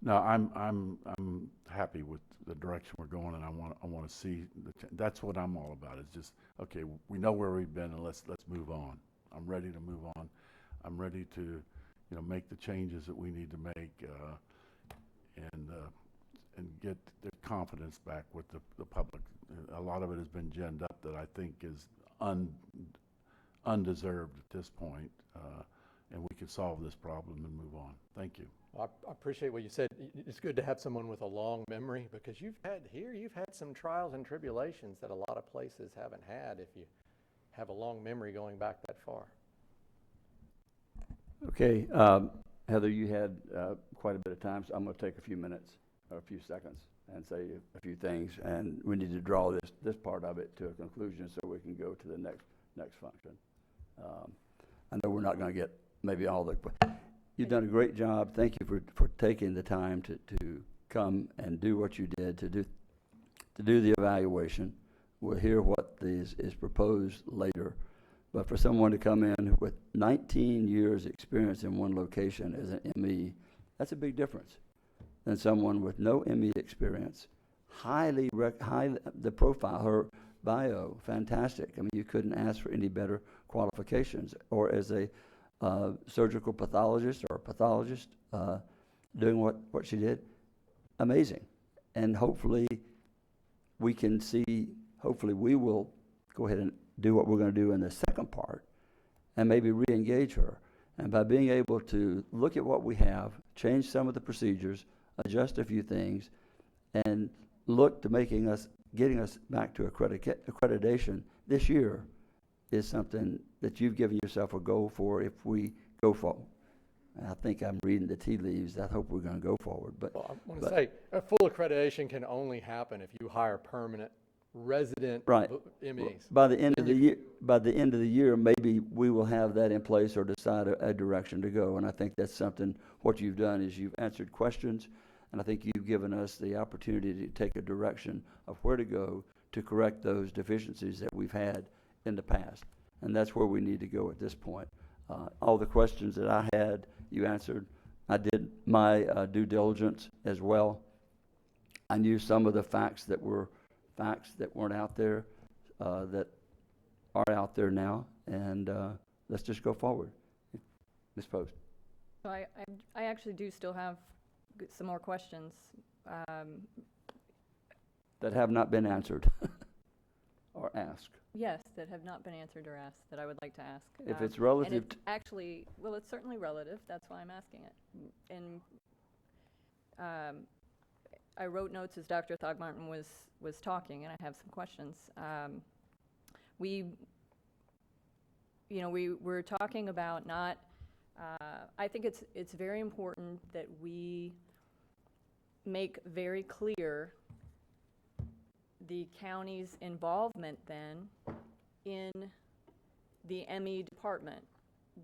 no, I'm happy with the direction we're going, and I want to see that's what I'm all about. It's just, okay, we know where we've been, and let's move on. I'm ready to move on. I'm ready to make the changes that we need to make, and get the confidence back with the public. A lot of it has been ginned up that I think is undeserved at this point, and we can solve this problem and move on. Thank you. Well, I appreciate what you said. It's good to have someone with a long memory, because you've had some trials and tribulations that a lot of places haven't had if you have a long memory going back that far. Okay, Heather, you had quite a bit of time, so I'm going to take a few minutes or a few seconds and say a few things, and we need to draw this part of it to a conclusion so we can go to the next function. I know we're not going to get maybe all the. You've done a great job. Thank you for taking the time to come and do what you did to do the evaluation. We'll hear what is proposed later. But for someone to come in with 19 years experience in one location as an ME, that's a big difference than someone with no ME experience. Highly, the profile, her bio, fantastic. I mean, you couldn't ask for any better qualifications. Or as a surgical pathologist or a pathologist doing what she did, amazing. And hopefully we will go ahead and do what we're going to do in the second part and maybe re-engage her. And by being able to look at what we have, change some of the procedures, adjust a few things, and look to getting us back to accreditation this year is something that you've given yourself a goal for if we go forward. I think I'm reading the tea leaves. I hope we're going to go forward. But I want to say, a full accreditation can only happen if you hire permanent resident MEs. By the end of the year, maybe we will have that in place or decide a direction to go. And I think that's something. What you've done is you've answered questions, and I think you've given us the opportunity to take a direction of where to go to correct those deficiencies that we've had in the past. And that's where we need to go at this point. All the questions that I had, you answered. I did my due diligence as well. I knew some of the facts that weren't out there that are out there now, and let's just go forward. Ms. Post. So I actually do still have some more questions. That have not been answered or asked. ask. Yes, that have not been answered or asked, that I would like to ask. If it's And relative it actually, well, it's certainly relative, that's why I'm asking it. And I wrote notes as Dr. Thogmartin was talking, and I have some questions. We're talking about not, I think it's very important that we make very clear the county's involvement then in the ME department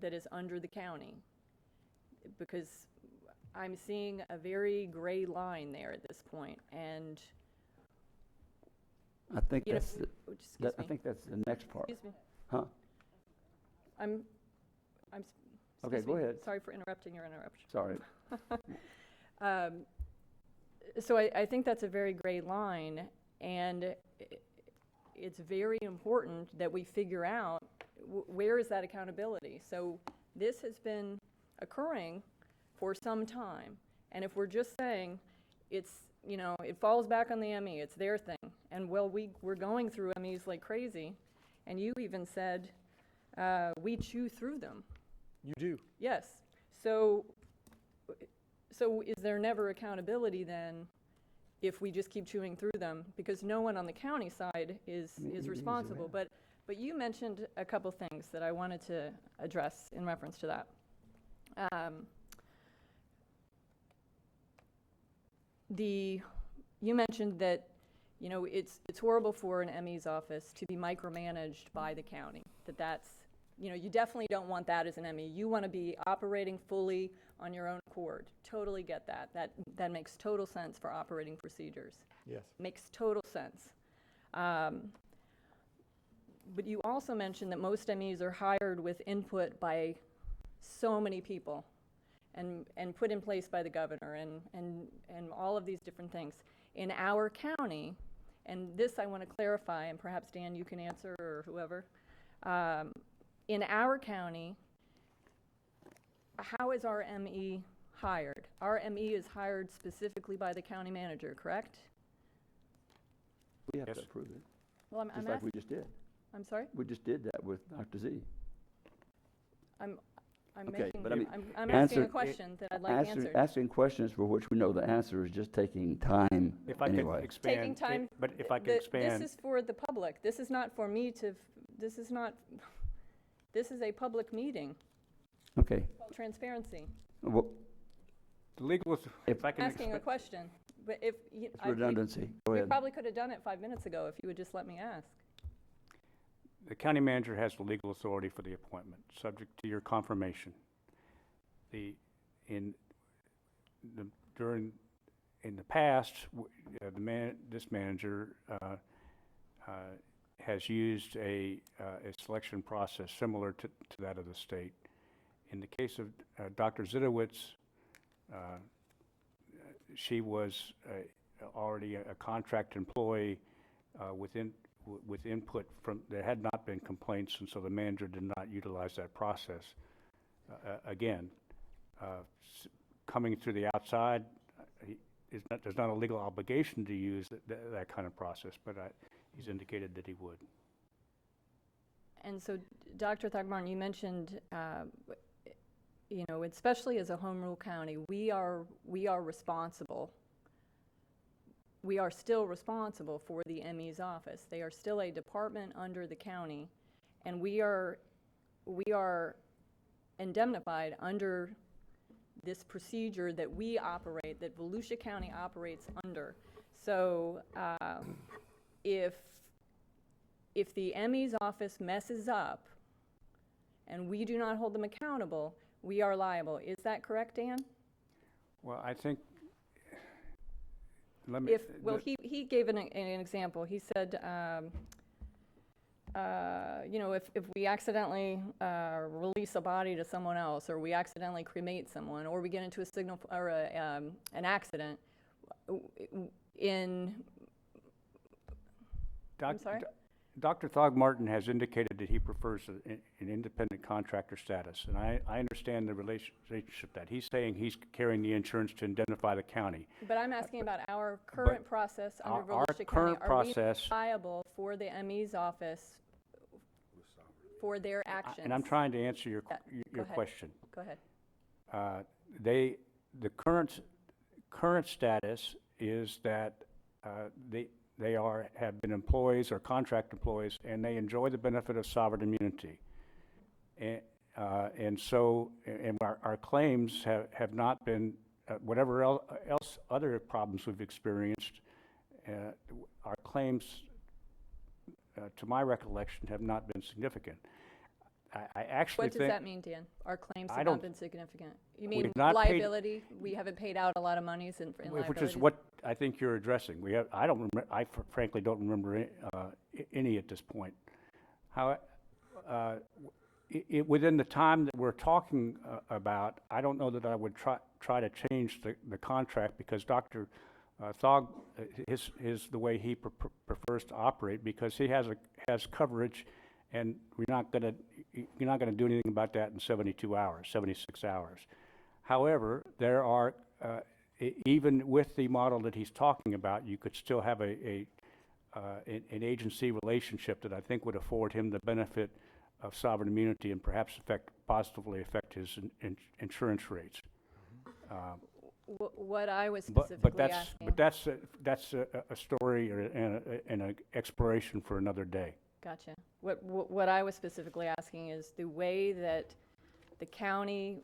that is under the county. Because I'm seeing a very gray line there at this point, and I think you know, that's I think that's the next part. Excuse me. Huh? I'm Okay, excuse go me. ahead. Sorry for interrupting your interruption. Sorry. So I think that's a very gray line, and it's very important that we figure out where is that accountability. So this has been occurring for some time, and if we're just saying it's, you know, it falls back on the ME, it's their thing, and well, we're going through MEs like crazy, and you even said we chew through them. You do. Yes. So is there never accountability then if we just keep chewing through them? Because no one on the county side is responsible. But you mentioned a couple things that I wanted to address in reference to that. You mentioned that, you know, it's horrible for an ME's office to be micromanaged by the county. That's, you know, you definitely don't want that as an ME. You want to be operating fully on your own accord. Totally get that. That makes total sense for operating procedures. Yes. Makes total sense. But you also mentioned that most MEs are hired with input by so many people and put in place by the governor and all of these different things. In our county, and this I want to clarify, and perhaps Dan, you can answer, or whoever. In our county, how is our ME hired? Our ME is hired specifically by the county manager, correct? We have to approve it. Well, I'm just like we just did. I'm sorry? We just did that with Dr. Z. I'm Okay, making, but I mean, I'm asking a question that I'd like answered. Asking questions for which we know the answer is just taking time If I anyway. could expand. Taking time. But if I could expand. This is for the public. This is not for me to, this is a public meeting. Okay. Transparency. Well, The legal, if I can Asking a question, but if. It's redundancy. Go We ahead. probably could have done it 5 minutes ago if you would just let me ask. The county manager has the legal authority for the appointment, subject to your confirmation. In the past, this manager has used a selection process similar to that of the state. In the case of Dr. Zitowitz, she was already a contract employee with input from, there had not been complaints, and so the manager did not utilize that process. Again, coming through the outside, there's not a legal obligation to use that kind of process, but he's indicated that he would. And so, Dr. Thogmartin, you mentioned, you know, especially as a home rule county, we are responsible. We are still responsible for the ME's office. They are still a department under the county, and we are indemnified under this procedure that we operate, that Volusia County operates under. So if the ME's office messes up and we do not hold them accountable, we are liable. Is that correct, Dan? Well, I think, let me. He gave an example. He said, you know, if we accidentally release a body to someone else, or we accidentally cremate someone, or we get into a signal or an accident, I'm sorry? Dr. Thogmartin has indicated that he prefers an independent contractor status, and I understand the relationship that he's saying he's carrying the insurance to indemnify the county. But I'm asking about our current process under Volusia County. Current process, Are we liable for the ME's office, for their actions. And I'm trying to answer your Go ahead. question. Go ahead. The current status is that they have been employees or contract employees, and they enjoy the benefit of sovereign immunity. And so our claims have not been, whatever else other problems we've experienced, our claims, to my recollection, have not been significant. I actually What does that mean, Dan? Our claims I have don't- not been significant? You mean we've not paid- liability? We haven't paid out a lot of monies in liability? Which is what I think you're addressing. I frankly don't remember any at this point. How, within the time that we're talking about, I don't know that I would try to change the contract, because Dr. Thog, the way he prefers to operate, because he has coverage, and you're not going to do anything about that in 72 hours, 76 hours. However, there are, even with the model that he's talking about, you could still have an agency relationship that I think would afford him the benefit of sovereign immunity and perhaps positively affect his insurance rates. What I was specifically asking. But that's a story and an exploration for another day. Gotcha. What I was specifically asking is the way that the county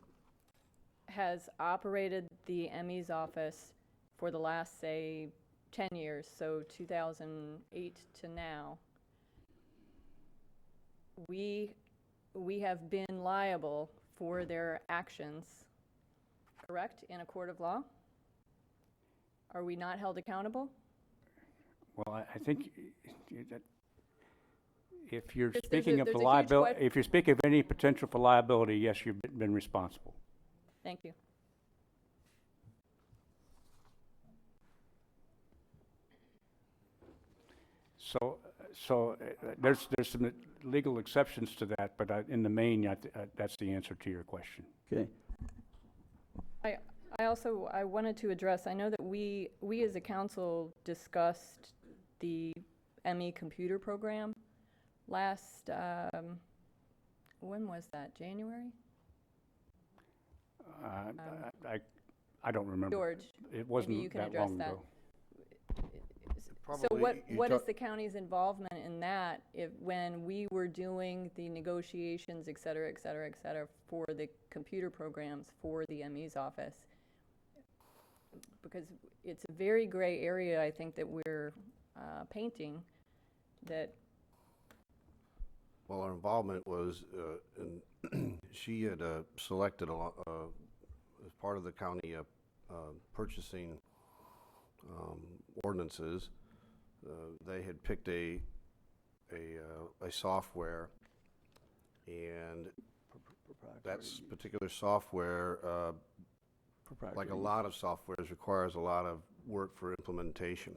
has operated the ME's office for the last, say, 10 years, so 2008 to now, we have been liable for their actions, correct, in a court of law? Are we not held accountable? Well, I think that if you're There's speaking a of the huge liability, if you're speaking of any potential for liability, yes, you've been responsible. Thank you. So there's some legal exceptions to that, but in the main, that's the answer to your question. Okay. I wanted to address, I know that we as a council discussed the ME computer program last, when was that, January? I don't remember. George, It wasn't maybe you can that address long that. ago. So what is the county's involvement in that when we were doing the negotiations, et cetera, for the computer programs for the ME's office? Because it's a very gray area, I think, that we're painting that. Well, our involvement was, she had selected as part of the county purchasing ordinances. They had picked a software, and that particular software, like a lot of softwares, requires a lot of work for implementation.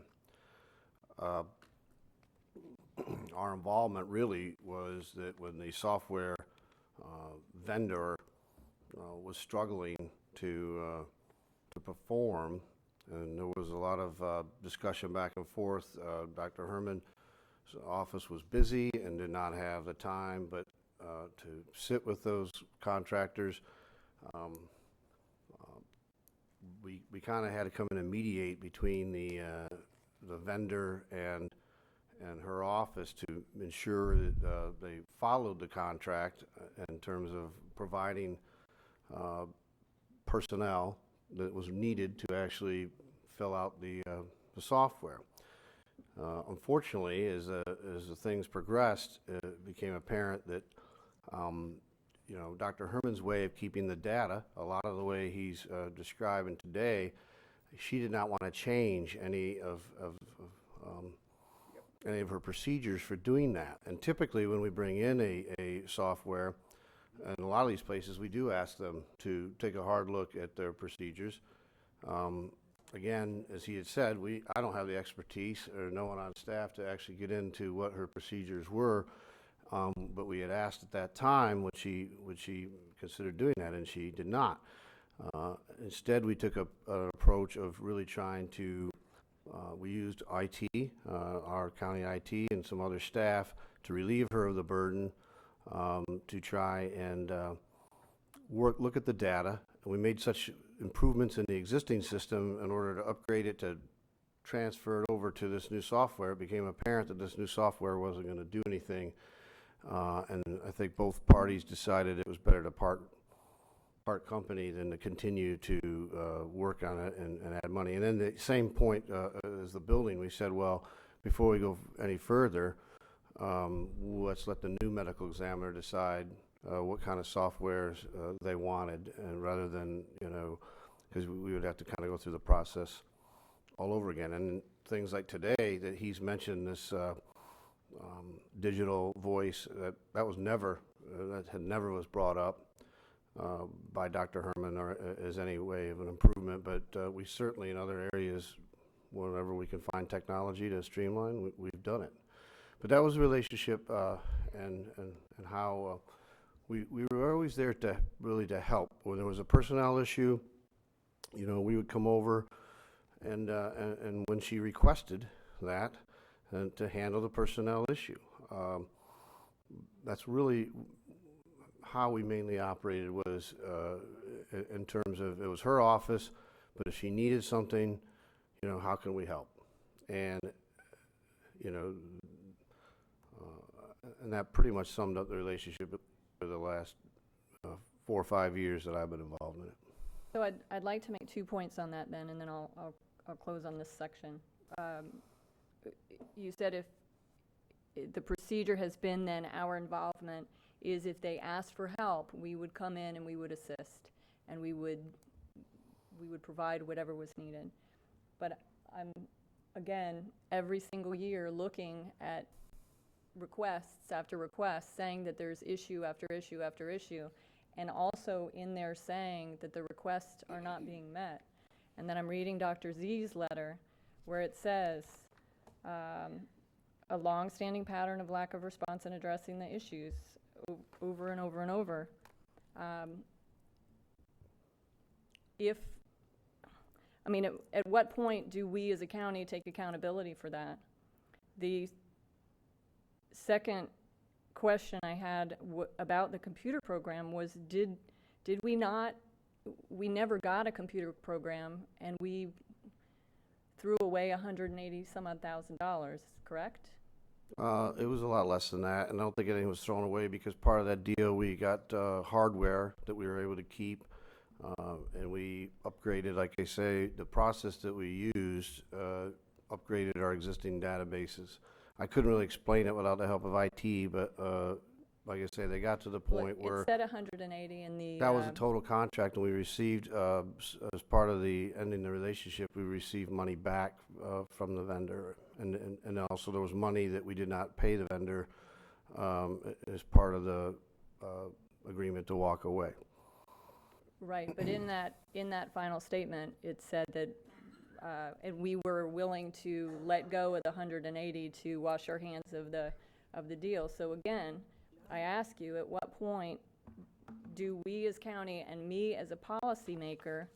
Our involvement really was that when the software vendor was struggling to perform, and there was a lot of discussion back and forth. Dr. Herman's office was busy and did not have the time, but to sit with those contractors, we kind of had to come in and mediate between the vendor and her office to ensure that they followed the contract in terms of providing personnel that was needed to actually fill out the software. Unfortunately, as the things progressed, it became apparent that Dr. Herman's way of keeping the data, a lot of the way he's describing today, she did not want to change any of her procedures for doing that. And typically, when we bring in a software, in a lot of these places, we do ask them to take a hard look at their procedures. Again, as he had said, I don't have the expertise or no one on staff to actually get into what her procedures were, but we had asked at that time would she consider doing that, and she did not. Instead, we took an approach of really trying to We used IT, our county IT and some other staff to relieve her of the burden, to try and look at the data. And we made such improvements in the existing system in order to upgrade it, to transfer it over to this new software. It became apparent that this new software wasn't going to do anything. And I think both parties decided it was better to part company than to continue to work on it and add money. And then the same point as the building, we said, well, before we go any further, let's let the new medical examiner decide what kind of softwares they wanted, and rather than, because we would have to kind of go through the process all over again. And things like today that he's mentioned, this digital voice, that was never, that had never was brought up by Dr. Herman or as any way of an improvement, but we certainly in other areas, whenever we can find technology to streamline, we've done it. But that was a relationship and how we were always there to really to help. When there was a personnel issue, we would come over and when she requested that, and to handle the personnel issue. That's really how we mainly operated, was in terms of, it was her office, but if she needed something, how can we help? And, and that pretty much summed up the relationship for the last 4 or 5 years that I've been involved in it. So I'd like to make 2 points on that then, and then I'll close on this section. You said if the procedure has been then our involvement is if they asked for help, we would come in and we would assist, and we would provide whatever was needed. But I'm, again, every single year looking at requests after requests, saying that there's issue after issue after issue, and also in there saying that the requests are not being met. And then I'm reading Dr. Z's letter where it says, a long-standing pattern of lack of response in addressing the issues over and over and over. At what point do we as a county take accountability for that? The second question I had about the computer program was, did we not, we never got a computer program, and we threw away $180 some odd thousand, correct? It was a lot less than that, and I don't think anything was thrown away, because part of that deal we got hardware that we were able to keep, and we upgraded, like I say, the process that we used, upgraded our existing databases. I couldn't really explain it without the help of IT, but like I say, they got to the point where it said 180 in the. That was a total contract, and we received, as part of the ending the relationship, we received money back from the vendor, and also there was money that we did not pay the vendor as part of the agreement to walk away. Right, but in that final statement, it said that, and we were willing to let go of the 180 to wash our hands of the deal. So again, I ask you, at what point do we as county and me as a policymaker,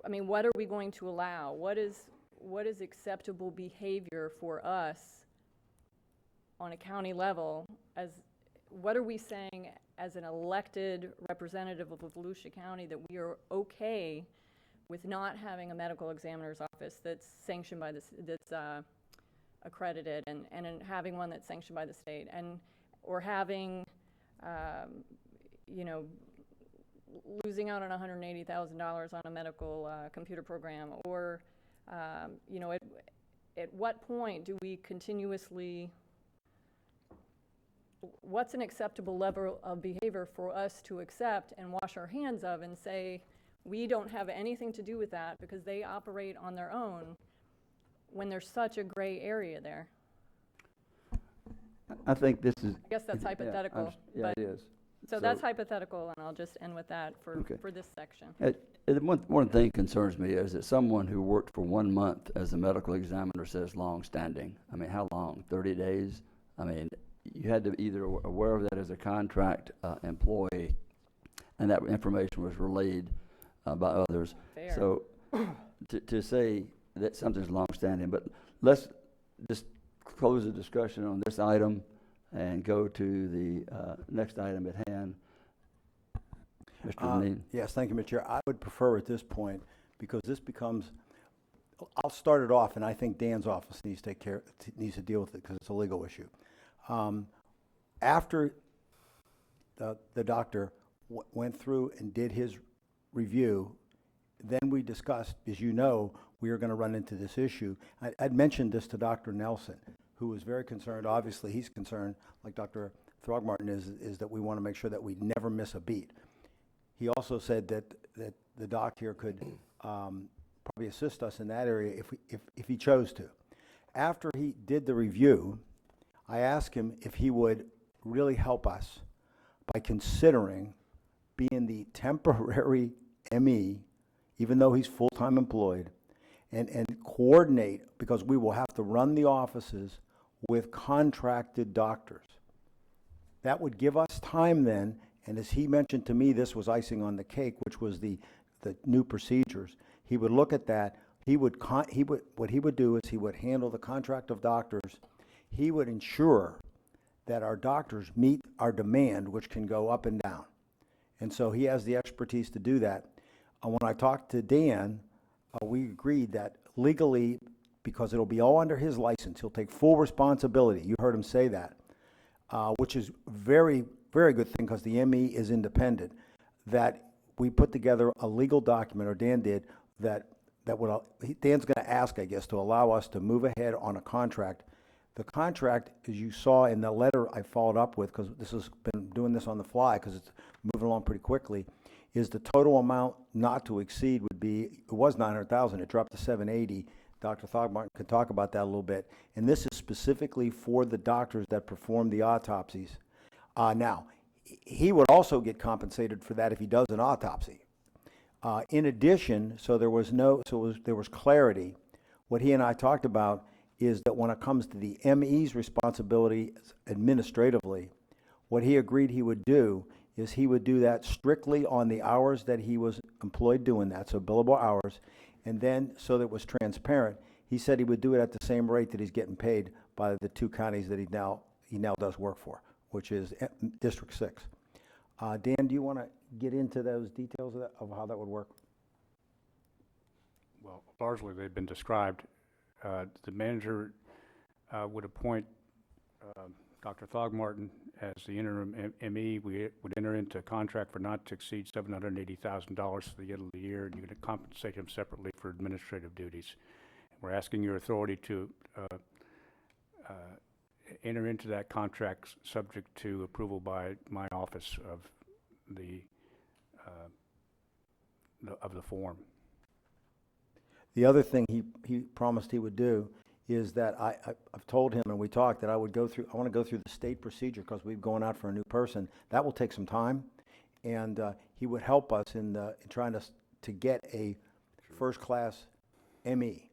what are we going to allow? What is acceptable behavior for us on a county level? What are we saying as an elected representative of Volusia County that we are okay with not having a medical examiner's office that's sanctioned by that's accredited, and having one that's sanctioned by the state, or having, losing out on $180,000 on a medical computer program, or, at what point do we continuously, what's an acceptable level of behavior for us to accept and wash our hands of and say, we don't have anything to do with that because they operate on their own, when there's such a gray area there? I think this is. I guess that's hypothetical. Yeah, it is. So that's hypothetical, and I'll just end with that for this section. One thing concerns me is that someone who worked for 1 month as a medical examiner says long-standing. How long? 30 days? You had to either aware of that as a contract employee, and that information was relayed by others. Fair. So to say that something's longstanding. But let's just close the discussion on this item and go to the next item at hand. Mr. Deneen. Yes, thank you, Mr. Chair. I would prefer at this point, because this becomes, I'll start it off, and I think Dan's office needs to deal with it because it's a legal issue. After the doctor went through and did his review, then we discussed, as you know, we are going to run into this issue. I'd mentioned this to Dr. Nelson, who was very concerned. Obviously, he's concerned, like Dr. Throgmorton is that we want to make sure that we never miss a beat. He also said that the doc here could probably assist us in that area if he chose to. After he did the review, I asked him if he would really help us by considering being the temporary ME, even though he's full-time employed, and coordinate, because we will have to run the offices with contracted doctors. That would give us time then, and as he mentioned to me, this was icing on the cake, which was the new procedures. He would look at that. What he would do is he would handle the contract of doctors. He would ensure that our doctors meet our demand, which can go up and down. And so he has the expertise to do that. When I talked to Dan, we agreed that legally, because it'll be all under his license, he'll take full responsibility. You heard him say that, which is very, very good thing because the ME is independent, that we put together a legal document, or Dan did, that would, Dan's going to ask, I guess, to allow us to move ahead on a contract. The contract, as you saw in the letter I followed up with, because this has been doing this on the fly because it's moving along pretty quickly, is the total amount not to exceed would be, it was $900,000, it dropped to $780,000. Dr. Thogmartin could talk about that a little bit. And this is specifically for the doctors that perform the autopsies. Now, he would also get compensated for that if he does an autopsy. In addition, there was clarity. What he and I talked about is that when it comes to the ME's responsibility administratively, what he agreed he would do is he would do that strictly on the hours that he was employed doing that, so billable hours, and then so that it was transparent, he said he would do it at the same rate that he's getting paid by the two counties that he now does work for, which is District 6. Dan, do you want to get into those details of how that would work? Well, largely they've been described. The manager would appoint Dr. Thogmartin as the interim ME. We would enter into a contract for not to exceed $780,000 for the end of the year, and you're going to compensate him separately for administrative duties. We're asking your authority to enter into that contract subject to approval by my office of the form. The other thing he promised he would do is that I've told him, and we talked, that I want to go through the state procedure because we've gone out for a new person. That will take some time, and he would help us in trying to get a first-class ME.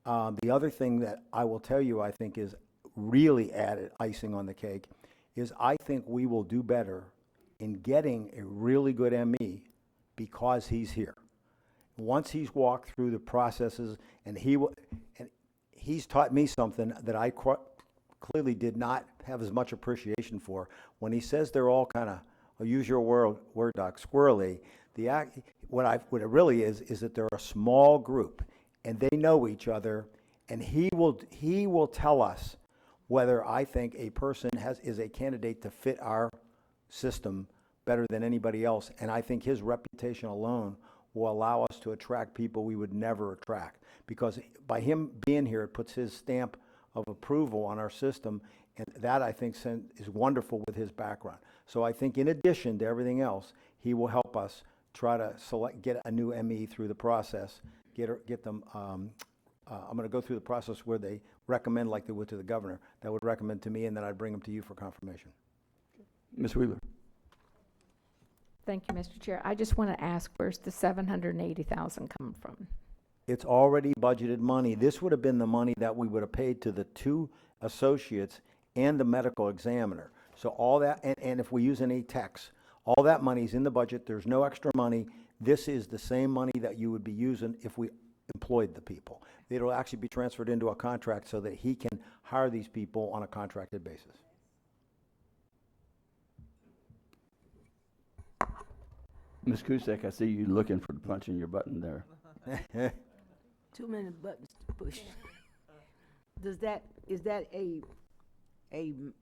The other thing that I will tell you I think is really added icing on the cake is I think we will do better in getting a really good ME because he's here. Once he's walked through the processes, and he's taught me something that I clearly did not have as much appreciation for. When he says they're all kind of, I'll use your word, Doc, squirrely, what it really is that they're a small group, and they know each other, and he will tell us whether I think a person is a candidate to fit our system better than anybody else, and I think his reputation alone will allow us to attract people we would never attract. Because by him being here, it puts his stamp of approval on our system, and that, I think, is wonderful with his background. So I think in addition to everything else, he will help us try to get a new ME through the process, get them, I'm going to go through the process where they recommend, like they would to the governor, that would recommend to me, and then I'd bring them to you for confirmation. Ms. Wheeler. Thank you, Mr. Chair. I just want to ask, where's the $780,000 coming from? It's already budgeted money. This would have been the money that we would have paid to the two associates and the medical examiner. So all that, and if we use any techs, all that money's in the budget. There's no extra money. This is the same money that you would be using if we employed the people. It'll actually be transferred into a contract so that he can hire these people on a contracted basis. Ms. Cusack, I see you looking for punching your button there. Too many buttons to push. Is that a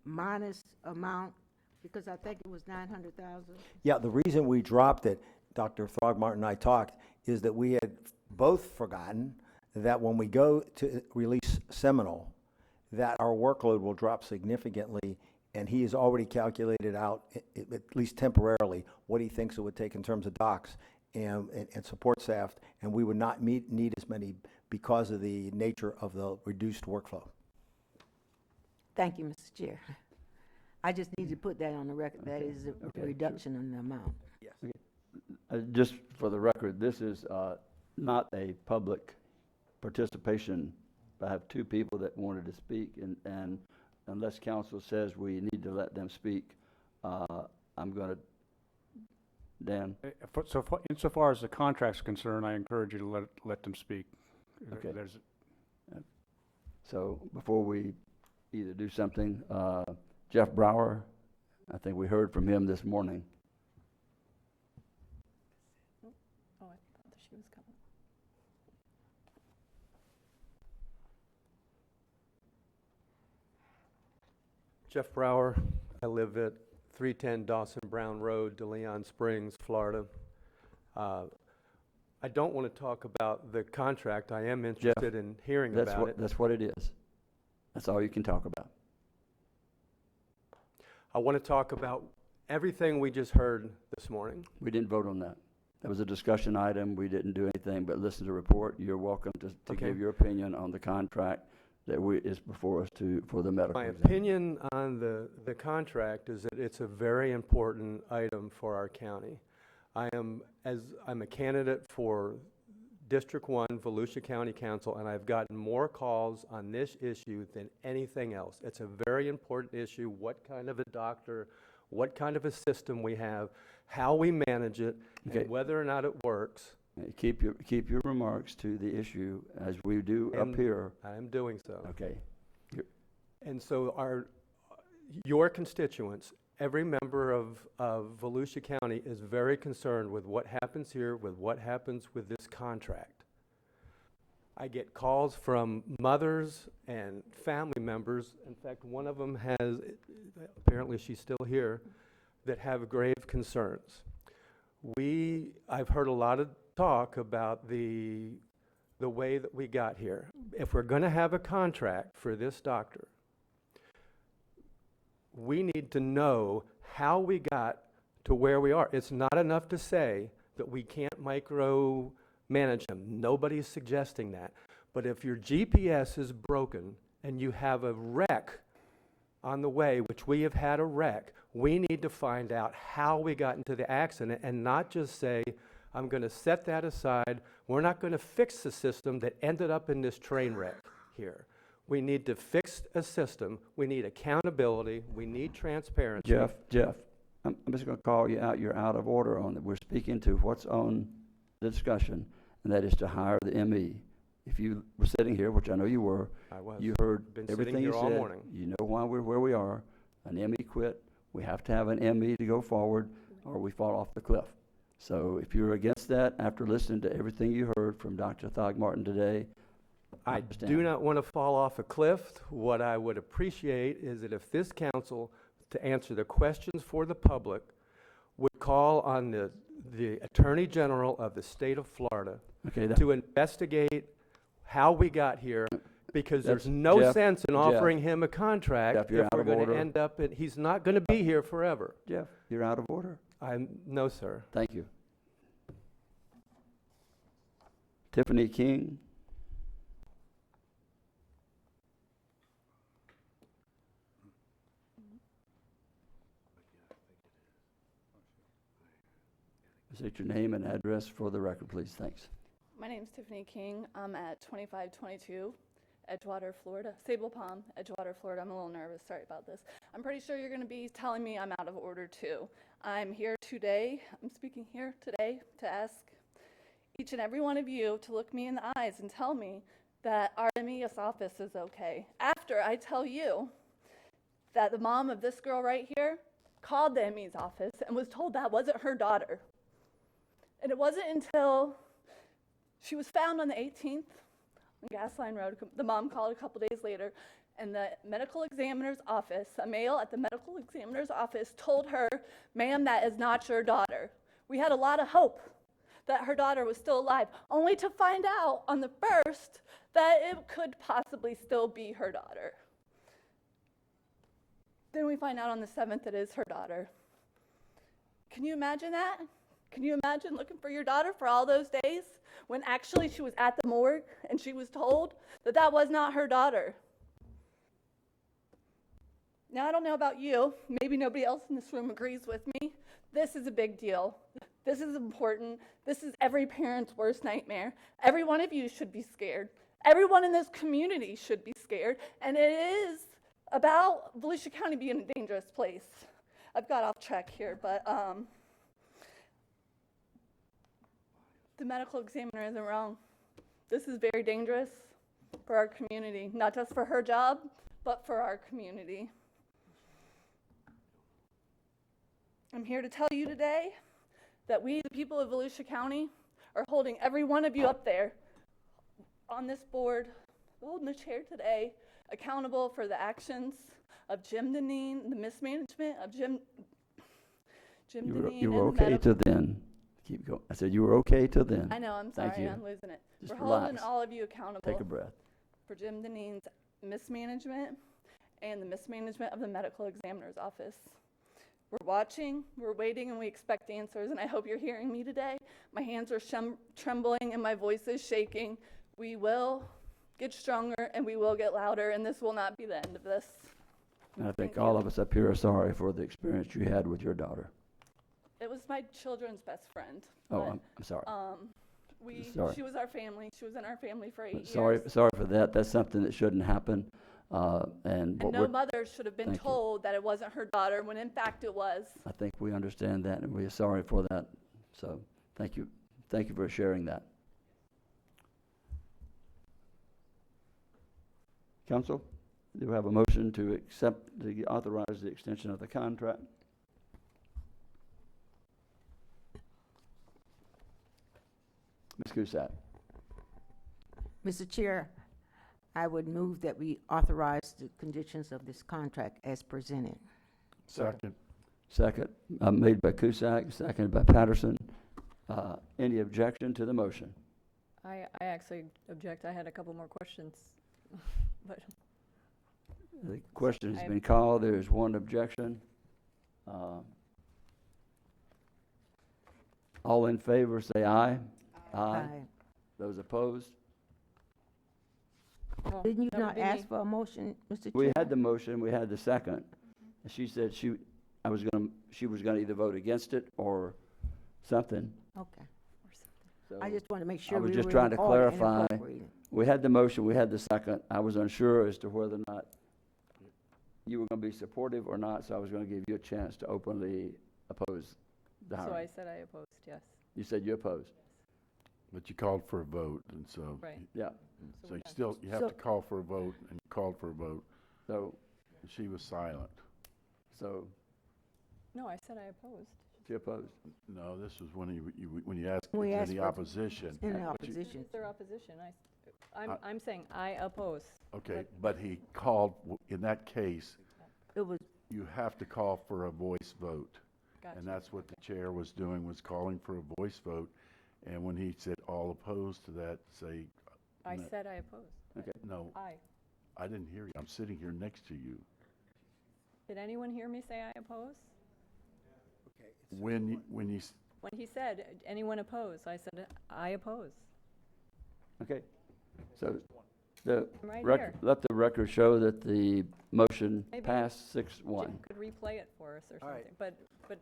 minus amount? Because I think it was 900,000. Yeah, the reason we dropped it, Dr. Throgmorton and I talked, is that we had both forgotten that when we go to release Seminole, that our workload will drop significantly, and he has already calculated out, at least temporarily, what he thinks it would take in terms of docks and support staff, and we would not need as many because of the nature of the reduced workflow. Thank you, Mr. Chair. I just need to put that on the record. That is a reduction in the amount. Yes. Just for the record, this is not a public participation. I have two people that wanted to speak, and unless council says we need to let them speak, I'm going to, Dan? Insofar as the contract's concerned, I encourage you to let them speak. Okay. So before we either do something, Jeff Brower, I think we heard from him this morning. Oh, I thought she was coming. Jeff Brower. I live at 310 Dawson Brown Road, DeLeon Springs, Florida. I don't want to talk about the contract. I am interested in hearing about it. That's what it is. That's all you can talk about. I want to talk about everything we just heard this morning. We didn't vote on that. That was a discussion item. We didn't do anything but listen to the report. You're welcome to Okay. give your opinion on the contract that is before us for the medical My exam. opinion on the contract is that it's a very important item for our county. I'm a candidate for District 1, Volusia County Council, and I've gotten more calls on this issue than anything else. It's a very important issue, what kind of a doctor, what kind of a system we have, how we manage it, Okay. and whether or not it works. Keep your remarks to the issue as we do up And here. I am doing so. Okay. And so your constituents, every member of Volusia County is very concerned with what happens here, with what happens with this contract. I get calls from mothers and family members. In fact, one of them has, apparently she's still here, that have grave concerns. I've heard a lot of talk about the way that we got here. If we're going to have a contract for this doctor, we need to know how we got to where we are. It's not enough to say that we can't micromanage him. Nobody's suggesting that. But if your GPS is broken and you have a wreck on the way, which we have had a wreck, we need to find out how we got into the accident and not just say, I'm going to set that aside. We're not going to fix the system that ended up in this train wreck here. We need to fix a system. We need accountability. We need transparency. Jeff, I'm just going to call you out. You're out of order on it. We're speaking to what's on the discussion, and that is to hire the ME. If you were sitting here, which I know you were, I was. you heard Been sitting everything here you all said. morning. You know why we're where we are. An ME quit. We have to have an ME to go forward, or we fall off the cliff. So if you're against that, after listening to everything you heard from Dr. Throgmorton today, I understand. do not want to fall off a cliff. What I would appreciate is that if this council, to answer the questions for the public, would call on the Attorney General of the state of Florida to investigate how we got here, because there's no Jeff, sense in Jeff, offering him a contract Jeff, you're if out we're of going to order. end up at, he's not going to be here forever. Jeff, you're out of order. No, sir. Thank you. Tiffany King. State your name and address for the record, please. Thanks. My name's Tiffany King. I'm at 2522 Edgewater, Florida. Sable Palm, Edgewater, Florida. I'm a little nervous. Sorry about this. I'm pretty sure you're going to be telling me I'm out of order too. I'm here today. I'm speaking here today to ask each and every one of you to look me in the eyes and tell me that our MES office is okay. After I tell you that the mom of this girl right here called the MES office and was told that wasn't her daughter. And it wasn't until she was found on the 18th on Gasline Road, the mom called a couple days later, and the medical examiner's office, a male at the medical examiner's office, told her, "Ma'am, that is not your daughter." We had a lot of hope that her daughter was still alive, only to find out on the 1st that it could possibly still be her daughter. Then we find out on the 7th it is her daughter. Can you imagine that? Can you imagine looking for your daughter for all those days when actually she was at the morgue and she was told that that was not her daughter? Now, I don't know about you. Maybe nobody else in this room agrees with me. This is a big deal. This is important. This is every parent's worst nightmare. Every one of you should be scared. Everyone in this community should be scared. And it is about Volusia County being a dangerous place. I've got off track here, but the medical examiner isn't wrong. This is very dangerous for our community, not just for her job, but for our community. I'm here to tell you today that we, the people of Volusia County, are holding every one of you up there on this board, holding the chair today, accountable for the actions of Jim Deneen, the mismanagement of Jim Deneen. You were okay till then. Keep going. I said you were okay till then. I know, I'm Thank sorry, you. I'm losing it. Just We're holding relax. all of you accountable Take a breath. for Jim Deneen's mismanagement and the mismanagement of the medical examiner's office. We're watching, we're waiting, and we expect answers, and I hope you're hearing me today. My hands are trembling and my voice is shaking. We will get stronger and we will get louder, and this will not be the end of this. And I think all of us up here are sorry for the experience you had with your daughter. It was my children's best friend. Oh, but, I'm sorry. Sorry. She was our family. She was in our family for 8 years. Sorry for that. That's something that shouldn't happen. And what no we're- mother should have been Thank you. told that it wasn't her daughter when in fact it was. I think we understand that, and we are sorry for that. So, thank you. Thank you for sharing that. Council, do we have a motion to accept, to authorize the extension of the contract? Ms. Cusack. Mr. Chair, I would move that we authorize the conditions of this contract as presented. Second. Second, made by Cusack, seconded by Patterson. Any objection to the motion? I actually object. I had a couple more questions, but The question has I- been called. There is one objection. All in favor, say aye. Aye. Those opposed? well, Didn't you that would not be ask me. for a motion, Mr. Chair? We had the motion, we had the second. And she said she was gonna either vote against it or something. Okay. So I just want to make sure I was we just were trying to in order and clarify. appropriate. We had the motion, we had the second. I was unsure as to whether or not you were gonna be supportive or not, so I was gonna give you a chance to openly oppose the So I hiring. said I opposed, yes. You said you opposed. But you called for a vote, and so. Right. Yeah. So you still, you have to call for a vote, and you called for a vote, So, and she was silent. so No, I said I opposed. she opposed. No, this was when when you asked We for asked the for- opposition. In the But you- opposition. It's their opposition. I- I'm saying I oppose. Okay, but he called, in that case, It was, you have to call for a voice vote. Gotcha. And that's what the chair was doing, was calling for a voice vote. And when he said all opposed to that, say. I no- said I opposed. Okay. No, Aye. I didn't hear you. I'm sitting here next to you. Did anyone hear me say I oppose? When you, When he said, anyone oppose, I said, I oppose. Okay. So the I'm right record, here. let the record show that the motion Maybe passed 6-1. Jim could replay it for us or All right. something. But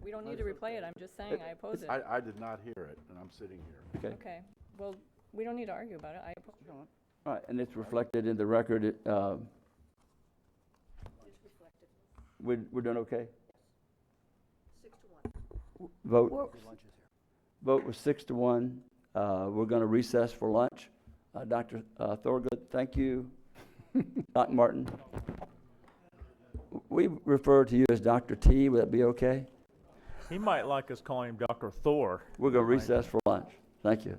we don't need to replay it. I'm just saying I oppose it. I did not hear it, and I'm sitting here. Okay. Okay, well, we don't need to argue about it. I oppose. All right, and it's reflected in the record. We're done okay? 6-1. Vote was 6-1. We're going to recess for lunch. Dr. Thorgood, thank you. Dr. Martin. We refer to you as Dr. T. Would that be okay? He might like us calling him Dr. Thor. We're going to recess for lunch. Thank you.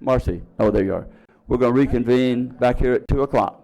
Marcy, oh, there you are. We're going to reconvene back here at 2 o'clock.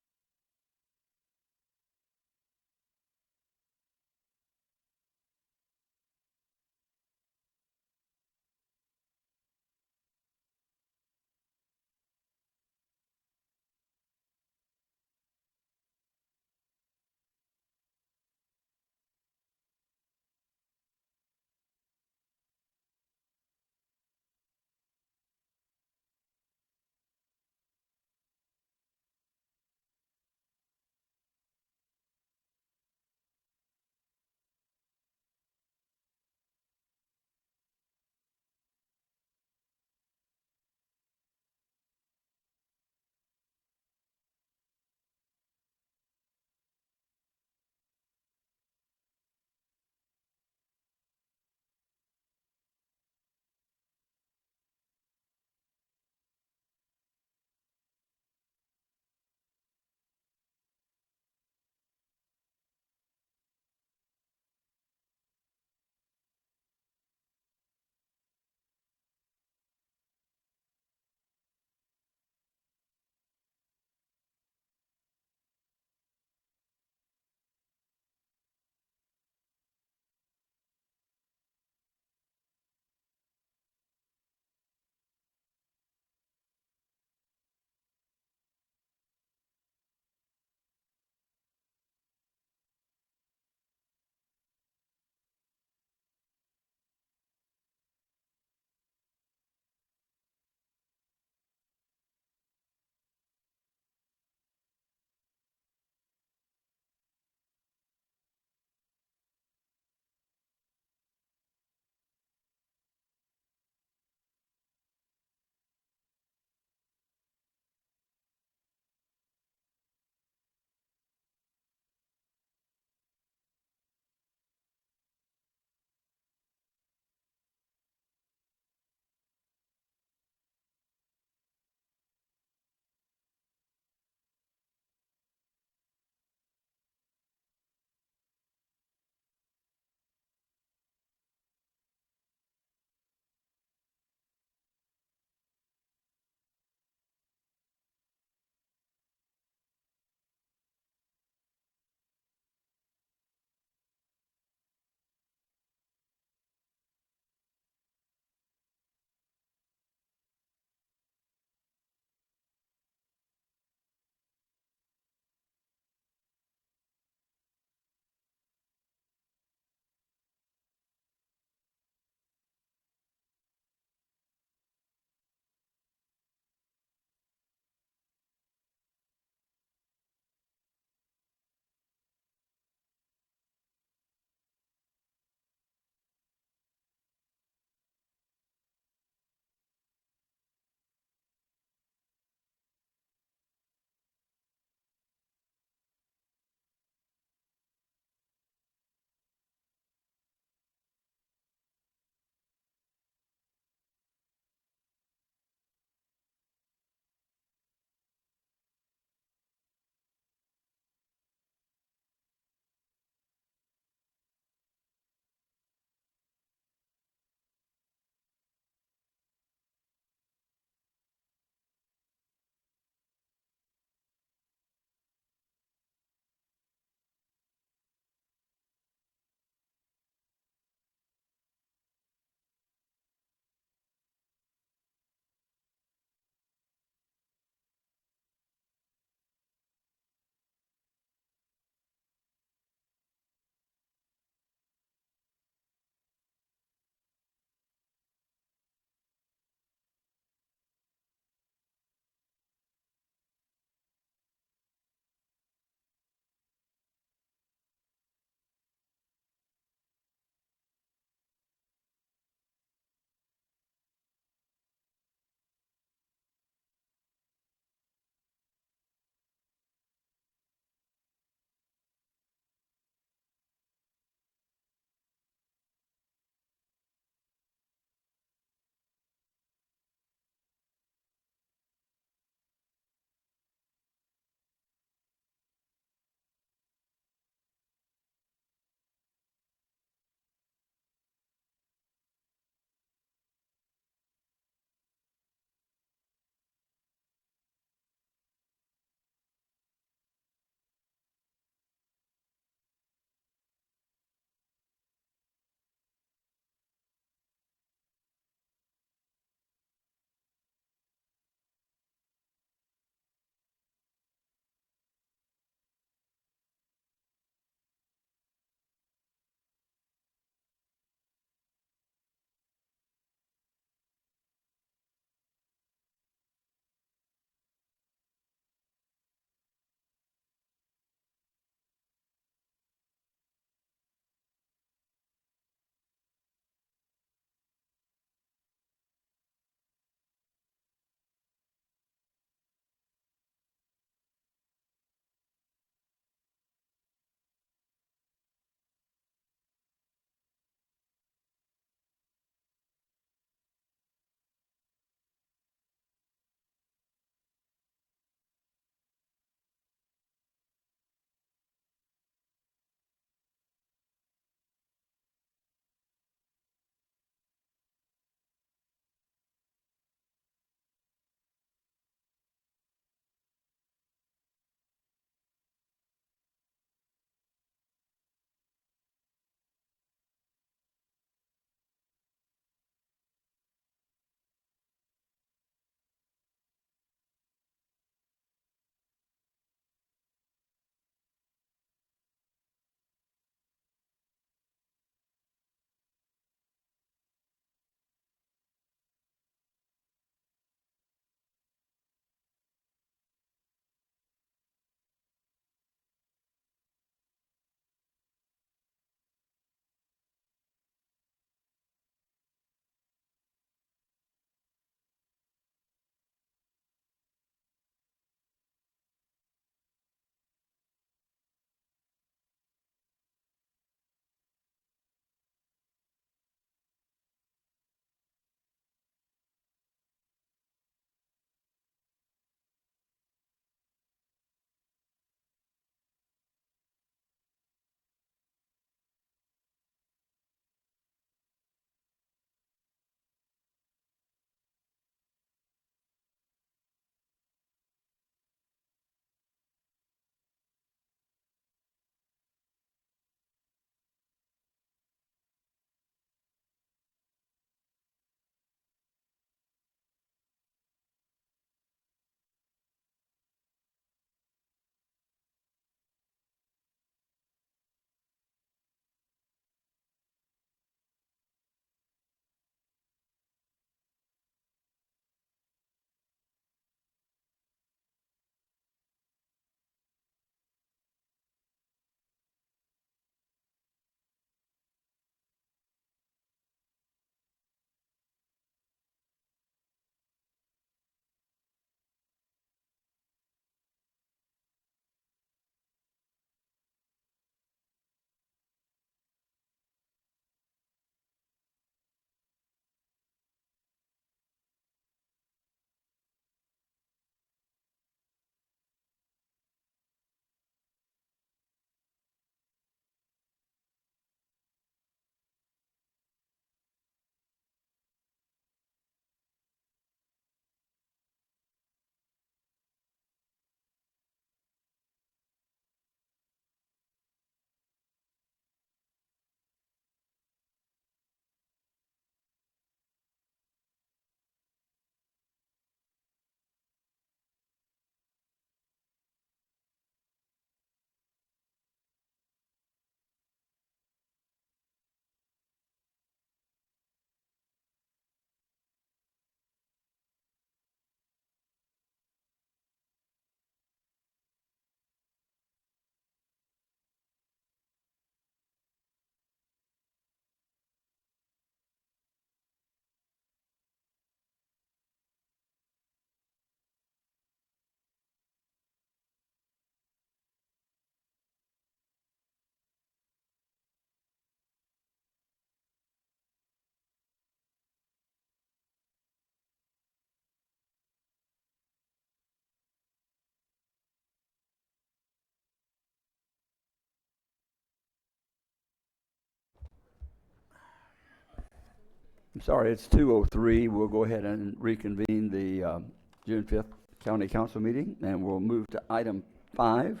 I'm sorry, it's 2:03. We'll go ahead and reconvene the June 5th County Council meeting, and we'll move to item 5.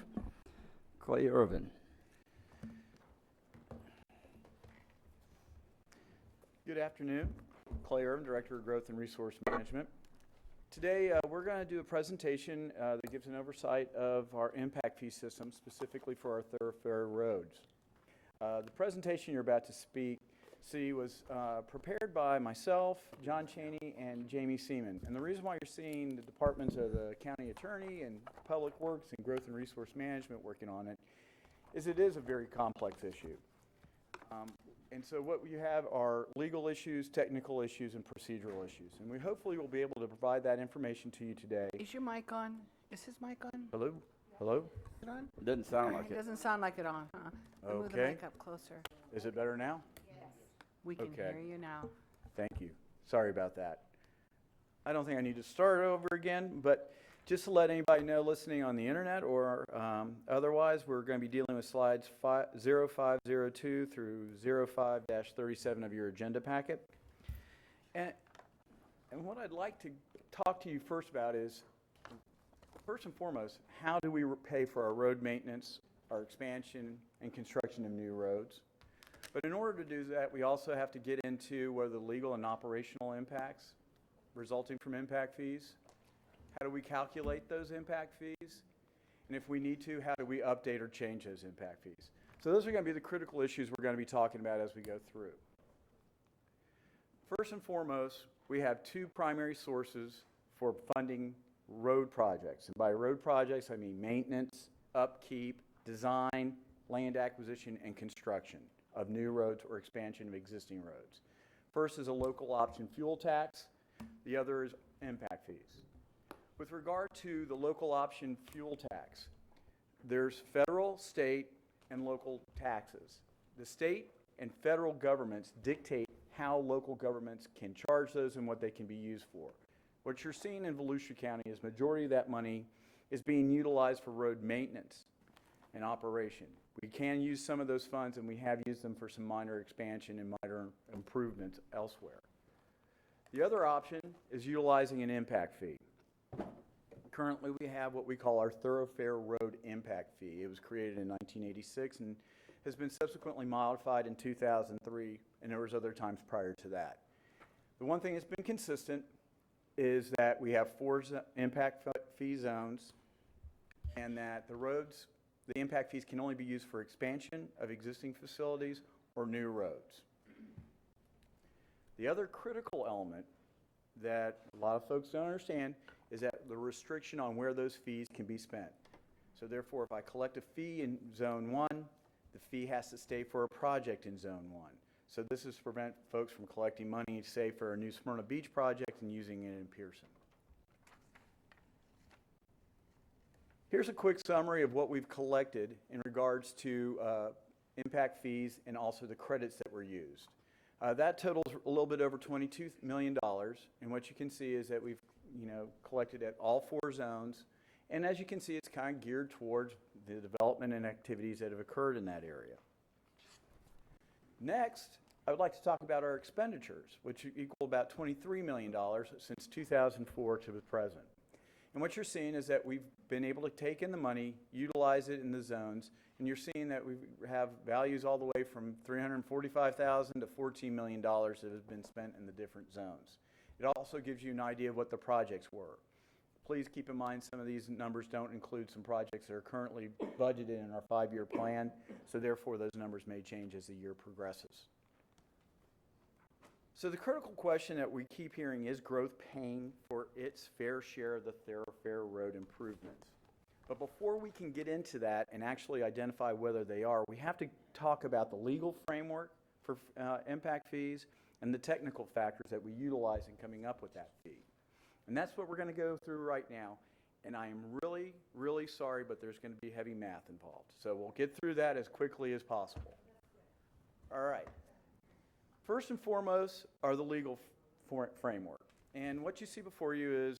Clay Irvin. Good afternoon. Clay Irvin, Director of Growth and Resource Management. Today, we're going to do a presentation that gives an oversight of our impact fee system, specifically for our thoroughfare roads. The presentation you're about to see was prepared by myself, John Chaney, and Jamie Seaman. And the reason why you're seeing the departments of the County Attorney and Public Works and Growth and Resource Management working on it is a very complex issue. And so what you have are legal issues, technical issues, and procedural issues. And we hopefully will be able to provide that information to you today. Is your mic on? Is his mic on? Hello? Hello? Is it on? It doesn't sound like It it. doesn't sound like it on, huh? Move the Okay. mic up closer. Is it better now? We can Okay. hear you now. Thank you. Sorry about that. I don't think I need to start over again, but just to let anybody know listening on the internet or otherwise, we're going to be dealing with slides 0502 through 05-37 of your agenda packet. And what I'd like to talk to you first about is, first and foremost, how do we pay for our road maintenance, our expansion and construction of new roads? But in order to do that, we also have to get into what are the legal and operational impacts resulting from impact fees. How do we calculate those impact fees? And if we need to, how do we update or change those impact fees? So those are going to be the critical issues we're going to be talking about as we go through. First and foremost, we have two primary sources for funding road projects. And by road projects, I mean maintenance, upkeep, design, land acquisition, and construction of new roads or expansion of existing roads. First is a local option fuel tax. The other is impact fees. With regard to the local option fuel tax, there's federal, state, and local taxes. The state and federal governments dictate how local governments can charge those and what they can be used for. What you're seeing in Volusia County is majority of that money is being utilized for road maintenance and operation. We can use some of those funds, and we have used them for some minor expansion and minor improvements elsewhere. The other option is utilizing an impact fee. Currently, we have what we call our Thoroughfare Road Impact Fee. It was created in 1986 and has been subsequently modified in 2003, and there was other times prior to that. The one thing that's been consistent is that we have 4 impact fee zones, and that the impact fees can only be used for expansion of existing facilities or new roads. The other critical element that a lot of folks don't understand is that the restriction on where those fees can be spent. So therefore, if I collect a fee in Zone 1, the fee has to stay for a project in Zone 1. So this is to prevent folks from collecting money, say, for a new Smyrna Beach project and using it in Pearson. Here's a quick summary of what we've collected in regards to impact fees and also the credits that were used. That totals a little bit over $22 million, and what you can see is that we've collected at all 4 zones, and as you can see, it's kind of geared towards the development and activities that have occurred in that area. Next, I would like to talk about our expenditures, which equal about $23 million since 2004 to the present. And what you're seeing is that we've been able to take in the money, utilize it in the zones, and you're seeing that we have values all the way from $345,000 to $14 million that have been spent in the different zones. It also gives you an idea of what the projects were. Please keep in mind some of these numbers don't include some projects that are currently budgeted in our 5-year plan, so therefore those numbers may change as the year progresses. So the critical question that we keep hearing is growth paying for its fair share of the thoroughfare road improvements. But before we can get into that and actually identify whether they are, we have to talk about the legal framework for impact fees and the technical factors that we utilize in coming up with that fee. And that's what we're going to go through right now. And I am really, really sorry, but there's going to be heavy math involved. So we'll get through that as quickly as possible. All right. First and foremost are the legal framework. And what you see before you is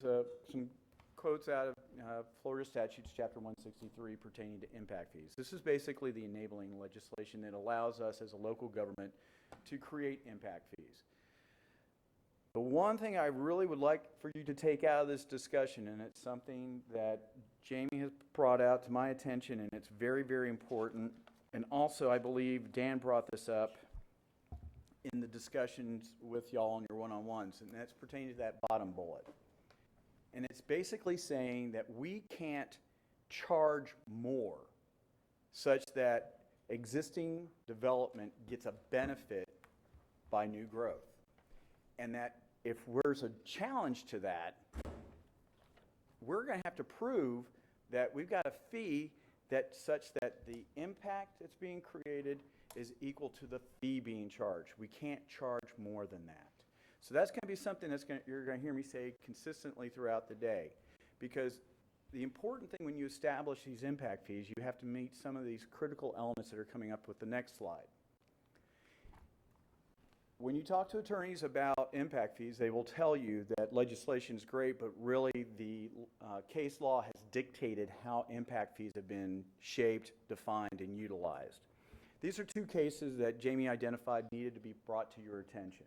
some quotes out of Florida Statutes, Chapter 163, pertaining to impact fees. This is basically the enabling legislation that allows us as a local government to create impact fees. The one thing I really would like for you to take out of this discussion, and it's something that Jamie has brought out to my attention, and it's very, very important, and also I believe Dan brought this up in the discussions with y'all on your one-on-ones, and that's pertaining to that bottom bullet. And it's basically saying that we can't charge more such that existing development gets a benefit by new growth. And that if there's a challenge to that, we're going to have to prove that we've got a fee that such that the impact that's being created is equal to the fee being charged. We can't charge more than that. So that's going to be something you're going to hear me say consistently throughout the day, because the important thing when you establish these impact fees, you have to meet some of these critical elements that are coming up with the next slide. When you talk to attorneys about impact fees, they will tell you that legislation is great, but really the case law has dictated how impact fees have been shaped, defined, and utilized. These are two cases that Jamie identified needed to be brought to your attention.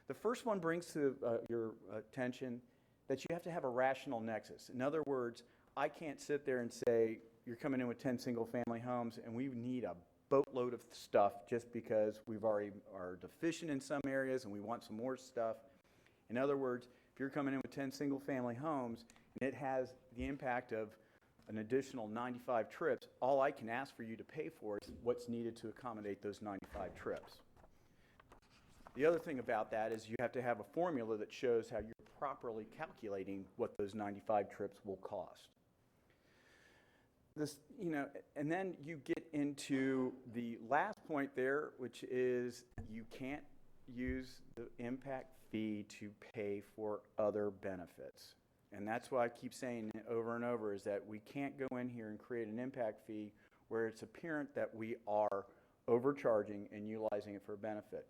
The first one brings to your attention that you have to have a rational nexus. In other words, I can't sit there and say, you're coming in with 10 single-family homes, and we need a boatload of stuff just because we've already are deficient in some areas and we want some more stuff. In other words, if you're coming in with 10 single-family homes and it has the impact of an additional 95 trips, all I can ask for you to pay for is what's needed to accommodate those 95 trips. The other thing about that is you have to have a formula that shows how you're properly calculating what those 95 trips will cost. This, and then you get into the last point there, which is you can't use the impact fee to pay for other benefits. And that's why I keep saying over and over is that we can't go in here and create an impact fee where it's apparent that we are overcharging and utilizing it for a benefit.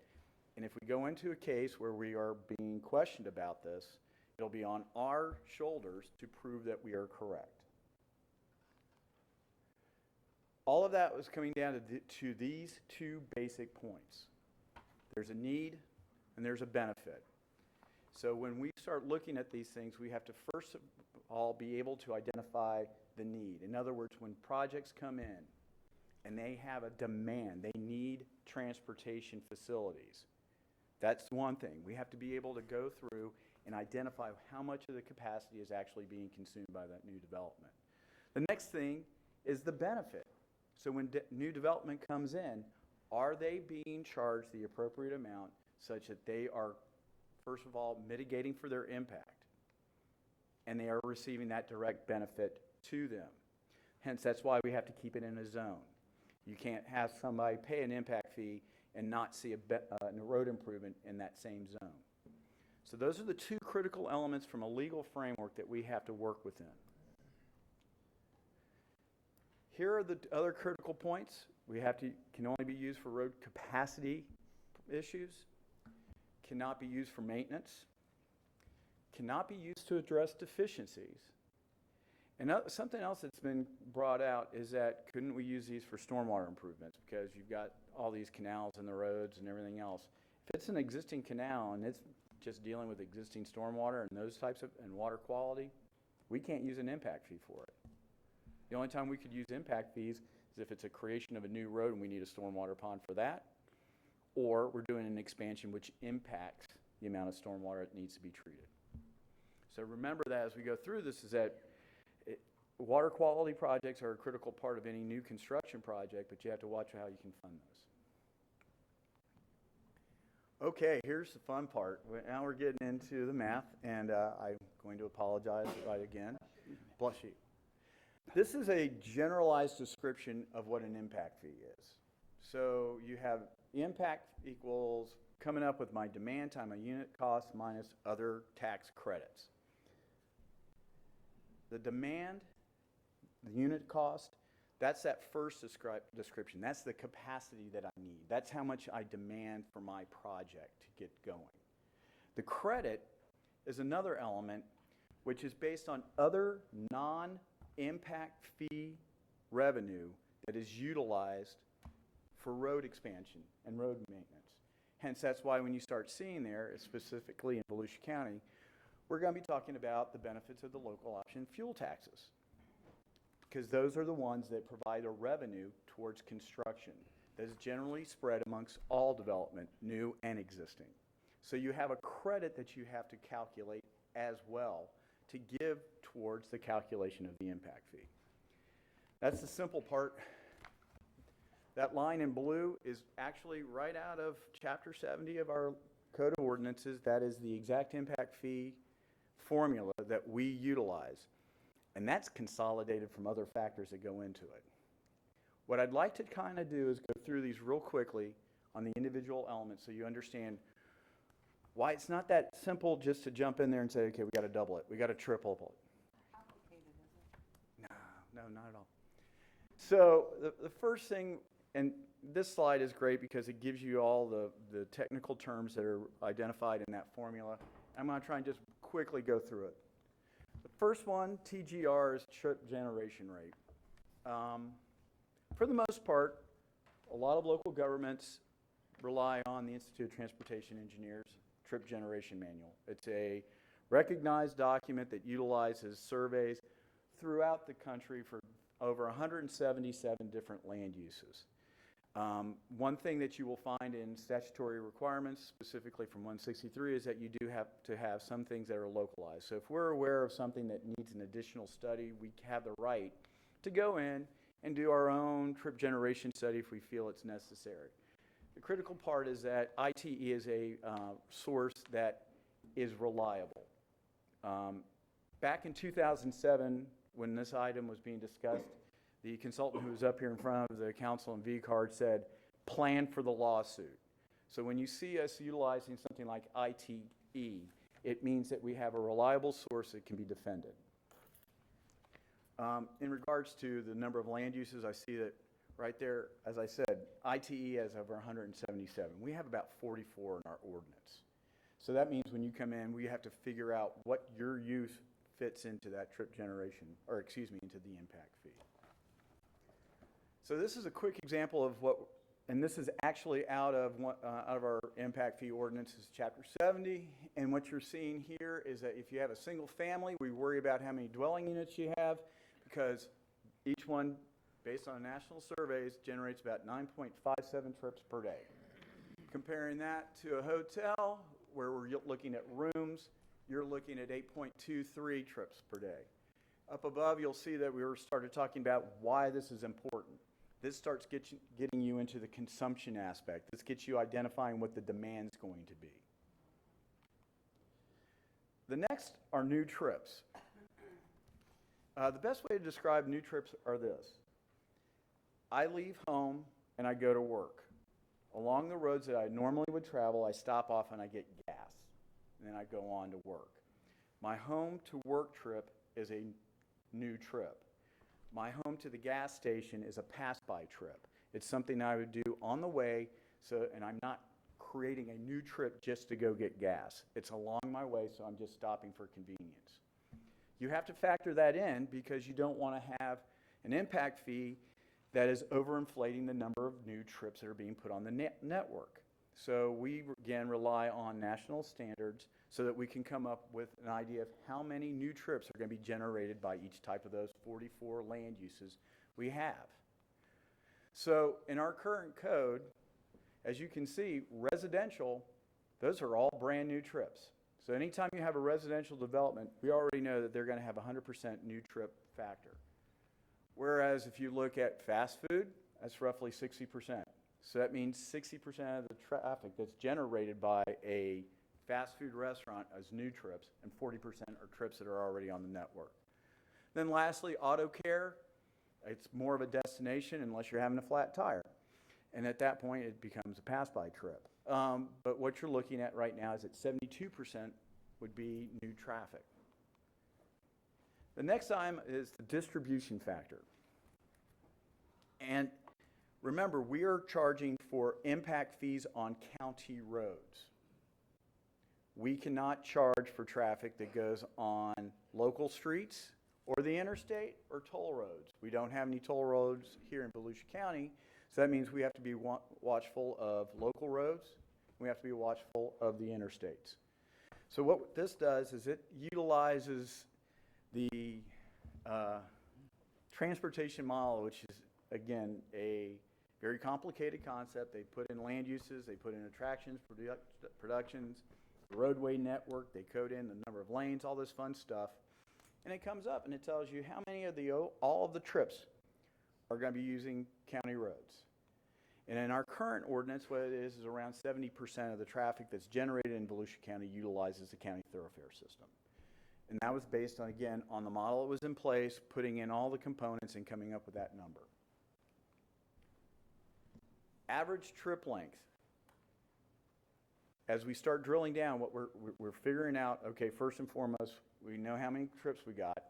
And if we go into a case where we are being questioned about this, it'll be on our shoulders to prove that we are correct. All of that was coming down to these two basic points. There's a need and there's a benefit. So when we start looking at these things, we have to first of all be able to identify the need. In other words, when projects come in and they have a demand, they need transportation facilities. That's one thing. We have to be able to go through and identify how much of the capacity is actually being consumed by that new development. The next thing is the benefit. So when new development comes in, are they being charged the appropriate amount such that they are, first of all, mitigating for their impact, and they are receiving that direct benefit to them? Hence, that's why we have to keep it in a zone. You can't have somebody pay an impact fee and not see a road improvement in that same zone. So those are the two critical elements from a legal framework that we have to work within. Here are the other critical points. Can only be used for road capacity issues, cannot be used for maintenance, cannot be used to address deficiencies. And something else that's been brought out is that couldn't we use these for stormwater improvements, because you've got all these canals and the roads and everything else. If it's an existing canal and it's just dealing with existing stormwater and those types of, and water quality, we can't use an impact fee for it. The only time we could use impact fees is if it's a creation of a new road and we need a stormwater pond for that, or we're doing an expansion which impacts the amount of stormwater that needs to be treated. So remember that as we go through this, is that water quality projects are a critical part of any new construction project, but you have to watch how you can fund those. Okay, here's the fun part. Now we're getting into the math, and I'm going to apologize right again. Blush you. This is a generalized description of what an impact fee is. So you have impact equals coming up with my demand time a unit cost minus other tax credits. The demand, the unit cost, that's that first description. That's the capacity that I need. That's how much I demand for my project to get going. The credit is another element which is based on other non-impact fee revenue that is utilized for road expansion and road maintenance. Hence, that's why when you start seeing there, specifically in Volusia County, we're going to be talking about the benefits of the local option fuel taxes, because those are the ones that provide a revenue towards construction that is generally spread amongst all development, new and existing. So you have a credit that you have to calculate as well to give towards the calculation of the impact fee. That's the simple part. That line in blue is actually right out of Chapter 70 of our Code of Ordinances. That is the exact impact fee formula that we utilize. And that's consolidated from other factors that go into it. What I'd like to kind of do is go through these real quickly on the individual elements so you understand why it's not that simple just to jump in there and say, okay, we got to double it, we got to triple it. No, not at all. So the first thing, and this slide is great because it gives you all the technical terms that are identified in that formula. I'm going to try and just quickly go through it. The first one, TGR, is trip generation rate. For the most part, a lot of local governments rely on the Institute of Transportation Engineers Trip Generation Manual. It's a recognized document that utilizes surveys throughout the country for over 177 different land uses. One thing that you will find in statutory requirements, specifically from 163, is that you do have to have some things that are localized. So if we're aware of something that needs an additional study, we have the right to go in and do our own trip generation study if we feel it's necessary. The critical part is that ITE is a source that is reliable. Back in 2007, when this item was being discussed, the consultant who was up here in front of the council in V-Card said, plan for the lawsuit. So when you see us utilizing something like ITE, it means that we have a reliable source that can be defended. In regards to the number of land uses, I see that right there, as I said, ITE has over 177. We have about 44 in our ordinance. So that means when you come in, we have to figure out what your use fits into that trip generation, or excuse me, into the impact fee. So this is a quick example of what, and this is actually out of our impact fee ordinances, Chapter 70. And what you're seeing here is that if you have a single family, we worry about how many dwelling units you have, because each one, based on national surveys, generates about 9.57 trips per day. Comparing that to a hotel, where we're looking at rooms, you're looking at 8.23 trips per day. Up above, you'll see that we started talking about why this is important. This starts getting you into the consumption aspect. This gets you identifying what the demand's going to be. The next are new trips. The best way to describe new trips are this. I leave home and I go to work. Along the roads that I normally would travel, I stop off and I get gas. And then I go on to work. My home to work trip is a new trip. My home to the gas station is a pass-by trip. It's something I would do on the way, and I'm not creating a new trip just to go get gas. It's along my way, so I'm just stopping for convenience. You have to factor that in because you don't want to have an impact fee that is overinflating the number of new trips that are being put on the network. So we, again, rely on national standards so that we can come up with an idea of how many new trips are going to be generated by each type of those 44 land uses we have. So in our current code, as you can see, residential, those are all brand new trips. So anytime you have a residential development, we already know that they're going to have a 100% new trip factor. Whereas if you look at fast food, that's roughly 60%. So that means 60% of the traffic that's generated by a fast food restaurant is new trips, and 40% are trips that are already on the network. Then lastly, auto care. It's more of a destination unless you're having a flat tire. And at that point, it becomes a pass-by trip. But what you're looking at right now is that 72% would be new traffic. The next item is the distribution factor. And remember, we are charging for impact fees on county roads. We cannot charge for traffic that goes on local streets or the interstate or toll roads. We don't have any toll roads here in Volusia County, so that means we have to be watchful of local roads We have to be watchful of the interstates. So what this does is it utilizes the transportation model, which is, again, a very complicated concept. They put in land uses, they put in attractions, productions, the roadway network, they code in the number of lanes, all this fun stuff. And it comes up and it tells you how many of all of the trips are going to be using county roads. And in our current ordinance, what it is around 70% of the traffic that's generated in Volusia County utilizes the county thoroughfare system. And that was based on, again, on the model that was in place, putting in all the components and coming up with that number. Average trip length. As we start drilling down, what we're figuring out, okay, first and foremost, we know how many trips we got.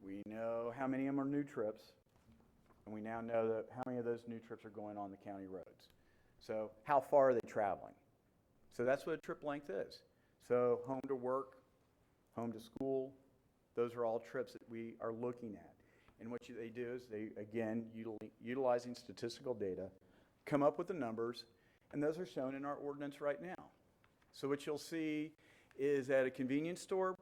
We know how many of them are new trips. And we now know that how many of those new trips are going on the county roads. So how far are they traveling? So that's what a trip length is. So home to work, home to school, those are all trips that we are looking at. And what they do is they, again, utilizing statistical data, come up with the numbers, and those are shown in our ordinance right now. So what you'll see is at a convenience store,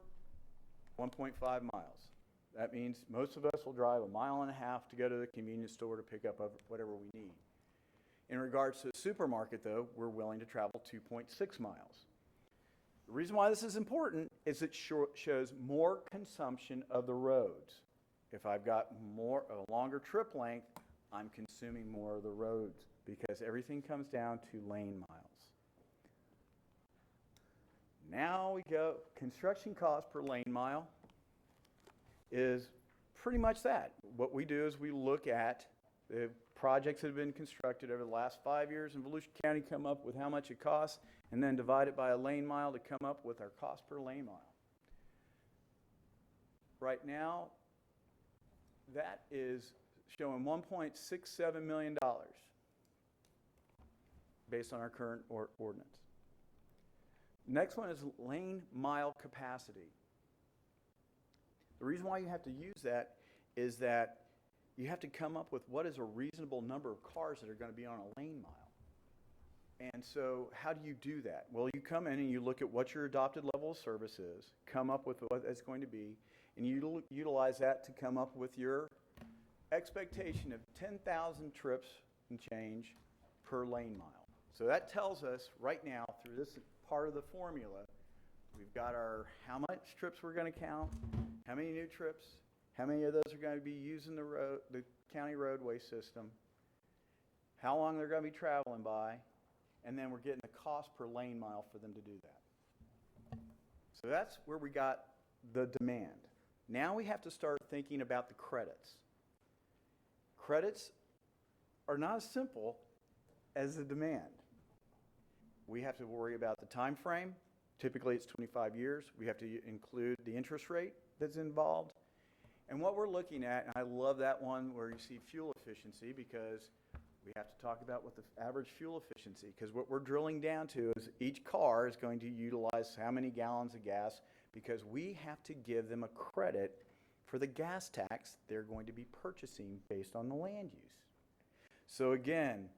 1.5 miles. That means most of us will drive 1.5 miles to go to the convenience store to pick up whatever we need. In regards to the supermarket, though, we're willing to travel 2.6 miles. The reason why this is important is it shows more consumption of the roads. If I've got a longer trip length, I'm consuming more of the roads because everything comes down to lane miles. Now we go, construction cost per lane mile is pretty much that. What we do is we look at the projects that have been constructed over the last 5 years in Volusia County, come up with how much it costs, and then divide it by a lane mile to come up with our cost per lane mile. Right now, that is showing $1.67 million based on our current ordinance. Next one is lane mile capacity. The reason why you have to use that is that you have to come up with what is a reasonable number of cars that are going to be on a lane mile. And so how do you do that? Well, you come in and you look at what your adopted level of service is, come up with what it's going to be, and you utilize that to come up with your expectation of 10,000 trips and change per lane mile. So that tells us right now through this part of the formula, we've got our how much trips we're going to count, how many new trips, how many of those are going to be using the county roadway system, how long they're going to be traveling by, and then we're getting the cost per lane mile for them to do that. So that's where we got the demand. Now we have to start thinking about the credits. Credits are not as simple as the demand. We have to worry about the time frame. Typically it's 25 years. We have to include the interest rate that's involved. And what we're looking at, and I love that one where you see fuel efficiency, because we have to talk about what the average fuel efficiency, because what we're drilling down to is each car is going to utilize how many gallons of gas, because we have to give them a credit for the gas tax they're going to be purchasing based on the land use. So again,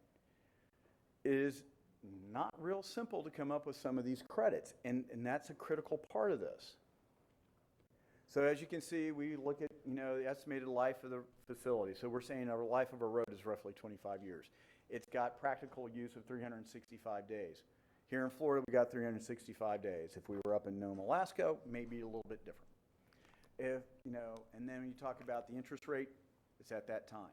it is not real simple to come up with some of these credits, and that's a critical part of this. So as you can see, we look at, the estimated life of the facility. So we're saying our life of a road is roughly 25 years. It's got practical use of 365 days. Here in Florida, we got 365 days. If we were up in Nome, Alaska, maybe a little bit different. And then when you talk about the interest rate, it's at that time.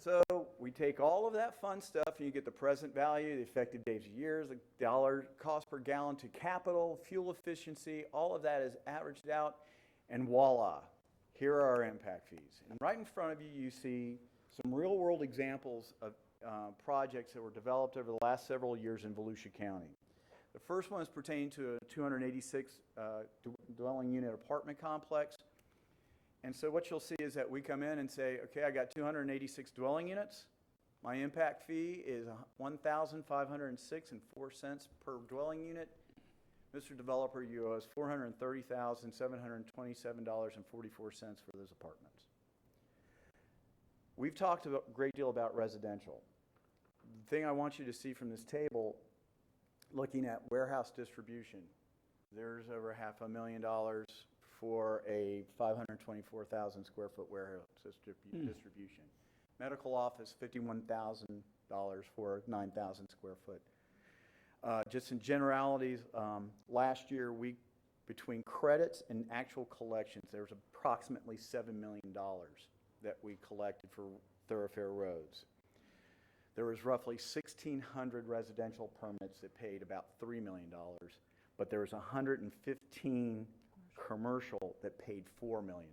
So we take all of that fun stuff and you get the present value, the effective days of years, the dollar cost per gallon to capital, fuel efficiency, all of that is averaged out, and voila, here are our impact fees. And right in front of you, you see some real world examples of projects that were developed over the last several years in Volusia County. The first one is pertaining to a 286 dwelling unit apartment complex. And so what you'll see is that we come in and say, okay, I got 286 dwelling units. My impact fee is $1,506.04 per dwelling unit. Mr. Developer, you owe us $430,727.44 for those apartments. We've talked a great deal about residential. the thing I want you to see from this table, looking at warehouse distribution, there's over $500,000 for a 524,000 square foot warehouse distribution. Medical office, $51,000 for 9,000 square foot. Just in generalities, last year, between credits and actual collections, there was approximately $7 million that we collected for thoroughfare roads. There was roughly 1,600 residential permits that paid about $3 million, but there was 115 commercial that paid $4 million.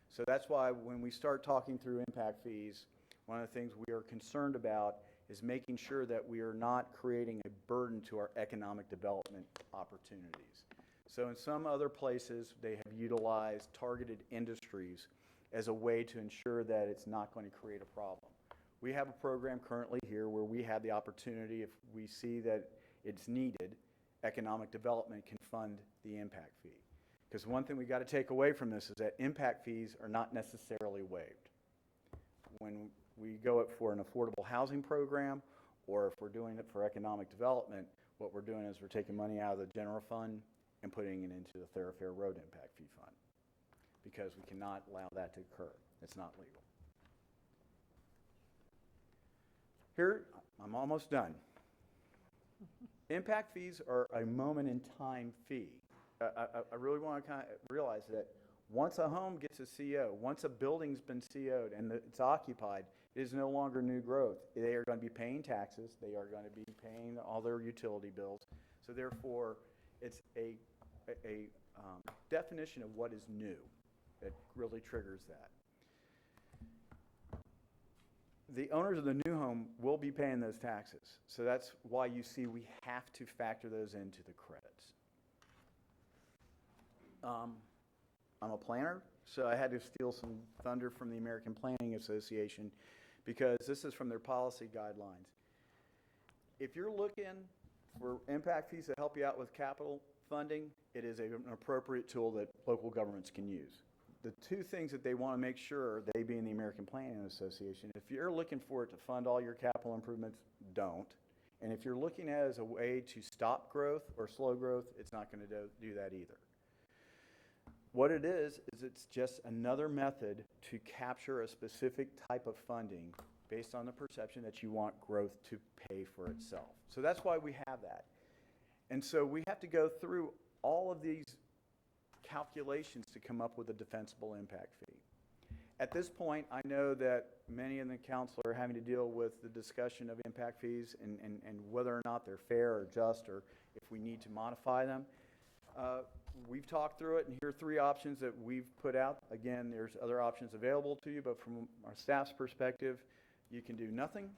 So that's why when we start talking through impact fees, one of the things we are concerned about is making sure that we are not creating a burden to our economic development opportunities. So in some other places, they have utilized targeted industries as a way to ensure that it's not going to create a problem. We have a program currently here where we have the opportunity, if we see that it's needed, economic development can fund the impact fee. Because one thing we got to take away from this is that impact fees are not necessarily waived. When we go up for an affordable housing program, or if we're doing it for economic development, what we're doing is we're taking money out of the general fund and putting it into the thoroughfare road impact fee fund, because we cannot allow that to occur. It's not legal. Here, I'm almost done. Impact fees are a moment in time fee. I really want to kind of realize that once a home gets a CO, once a building's been CO'd and it's occupied, it is no longer new growth. They are going to be paying taxes. They are going to be paying all their utility bills. So therefore, it's a definition of what is new that really triggers that. The owners of the new home will be paying those taxes. So that's why you see we have to factor those into the credits. I'm a planner, so I had to steal some thunder from the American Planning Association because this is from their policy guidelines. If you're looking for impact fees to help you out with capital funding, it is an appropriate tool that local governments can use. The two things that they want to make sure, they being the American Planning Association, if you're looking for it to fund all your capital improvements, don't. And if you're looking at it as a way to stop growth or slow growth, it's not going to do that either. What it is it's just another method to capture a specific type of funding based on the perception that you want growth to pay for itself. So that's why we have that. And so we have to go through all of these calculations to come up with a defensible impact fee. At this point, I know that many in the council are having to deal with the discussion of impact fees and whether or not they're fair or just, or if we need to modify them. We've talked through it, and here are three options that we've put out. Again, there's other options available to you, but from our staff's perspective, you can do nothing.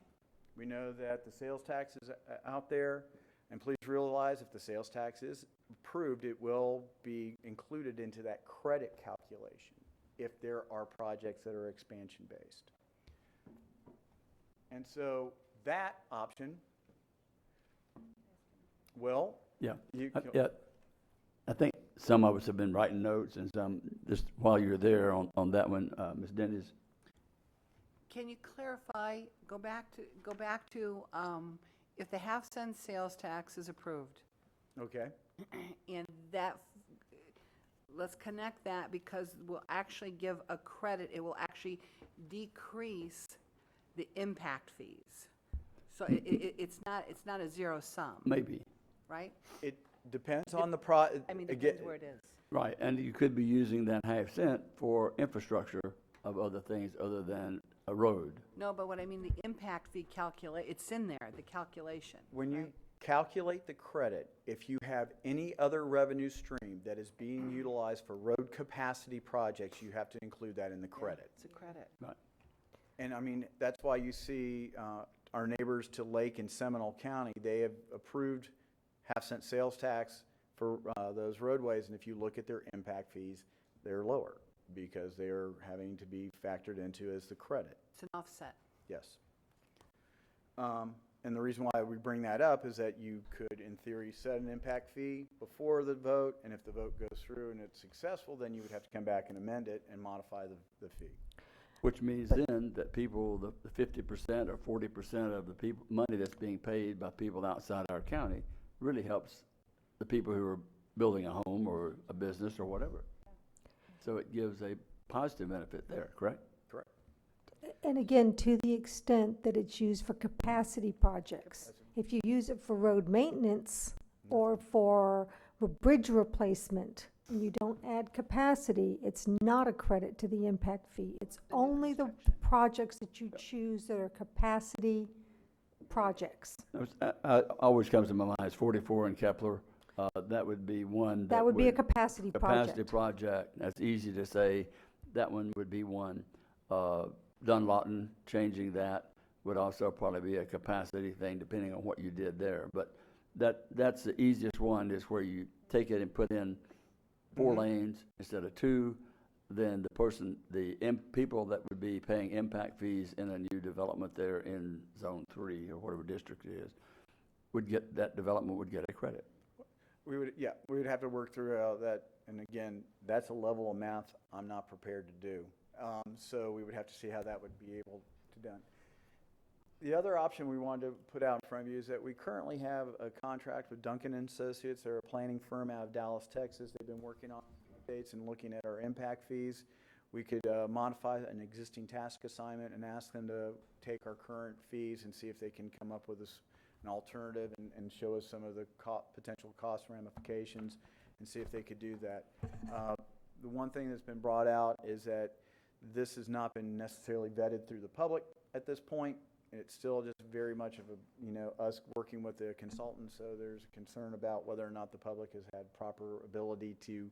We know that the sales tax is out there, and please realize if the sales tax is approved, it will be included into that credit calculation if there are projects that are expansion-based. And so that option will... Yeah. I think some of us have been writing notes, and some, just while you're there on that one, Ms. Dennis. Can you clarify, go back to if the half-cent sales tax is approved, Okay. and that, let's connect that because we'll actually give a credit, it will actually decrease the impact fees. So it's not a zero sum. Maybe. Right? It depends on the I mean, depends where it is. Right, and you could be using that half cent for infrastructure of other things other than a road. No, but what I mean, the impact fee it's in there, the calculation. When you calculate the credit, if you have any other revenue stream that is being utilized for road capacity projects, you have to include that in the credit. It's a credit. Right. And I mean, that's why you see our neighbors to Lake and Seminole County, they have approved half-cent sales tax for those roadways, and if you look at their impact fees, they're lower because they're having to be factored into as the credit. It's an offset. Yes. And the reason why we bring that up is that you could, in theory, set an impact fee before the vote, and if the vote goes through and it's successful, then you would have to come back and amend it and modify the fee. Which means then that people, the 50% or 40% of the people, money that's being paid by people outside our county really helps the people who are building a home or a business or whatever. So it gives a positive benefit there, correct? Correct. And again, to the extent that it's used for capacity projects. If you use it for road maintenance or for bridge replacement, and you don't add capacity, it's not a credit to the impact fee. It's only the projects that you choose that are capacity projects. Always comes to my mind, it's 44 in Kepler. That would be one. That would be a capacity Capacity project. project, that's easy to say, that one would be one. Dunlawton, changing that would also probably be a capacity thing, depending on what you did there. But that's the easiest one, is where you take it and put in 4 lanes instead of 2, then people that would be paying impact fees in a new development there in Zone 3 or whatever district it is, that development would get a credit. We would have to work through that, and again, that's a level of math I'm not prepared to do. So we would have to see how that would be able to done. The other option we wanted to put out in front of you is that we currently have a contract with Duncan & Associates. They're a planning firm out of Dallas, Texas. They've been working on updates and looking at our impact fees. We could modify an existing task assignment and ask them to take our current fees and see if they can come up with an alternative and show us some of the potential cost ramifications and see if they could do that. The one thing that's been brought out is that this has not been necessarily vetted through the public at this point. It's still just very much of us working with the consultant, so there's a concern about whether or not the public has had proper ability to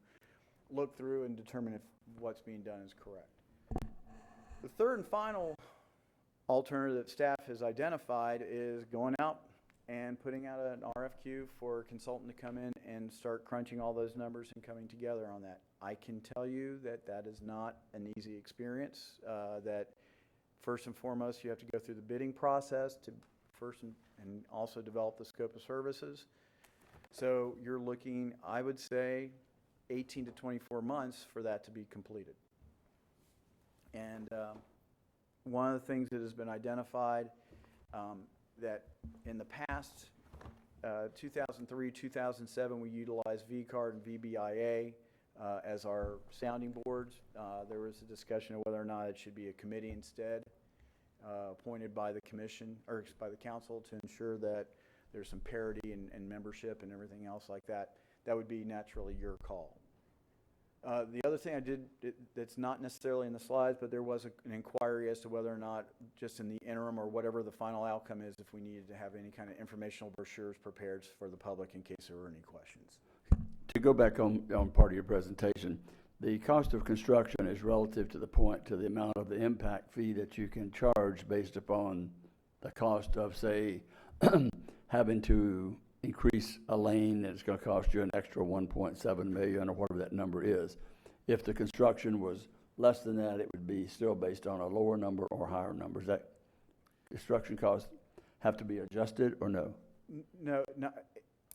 look through and determine if what's being done is correct. The third and final alternative that staff has identified is going out and putting out an RFQ for a consultant to come in and start crunching all those numbers and coming together on that. I can tell you that is not an easy experience, that first and foremost, you have to go through the bidding process to and also develop the scope of services. So you're looking, I would say, 18 to 24 months for that to be completed. And one of the things that has been identified that in the past, 2003, 2007, we utilized VCARD and VBIA as our sounding boards. There was a discussion of whether or not it should be a committee instead, appointed by the commission or by the council to ensure that there's some parity and membership and everything else like that. That would be naturally your call. The other thing I did that's not necessarily in the slides, but there was an inquiry as to whether or not, just in the interim or whatever the final outcome is, if we needed to have any kind of informational brochures prepared for the public in case there were any questions. To go back on part of your presentation, the cost of construction is relative to the amount of the impact fee that you can charge based upon the cost of, say, having to increase a lane that's going to cost you an extra 1.7 million or whatever that number is. If the construction was less than that, it would be still based on a lower number or higher number. Does that construction costs have to be adjusted or no? No.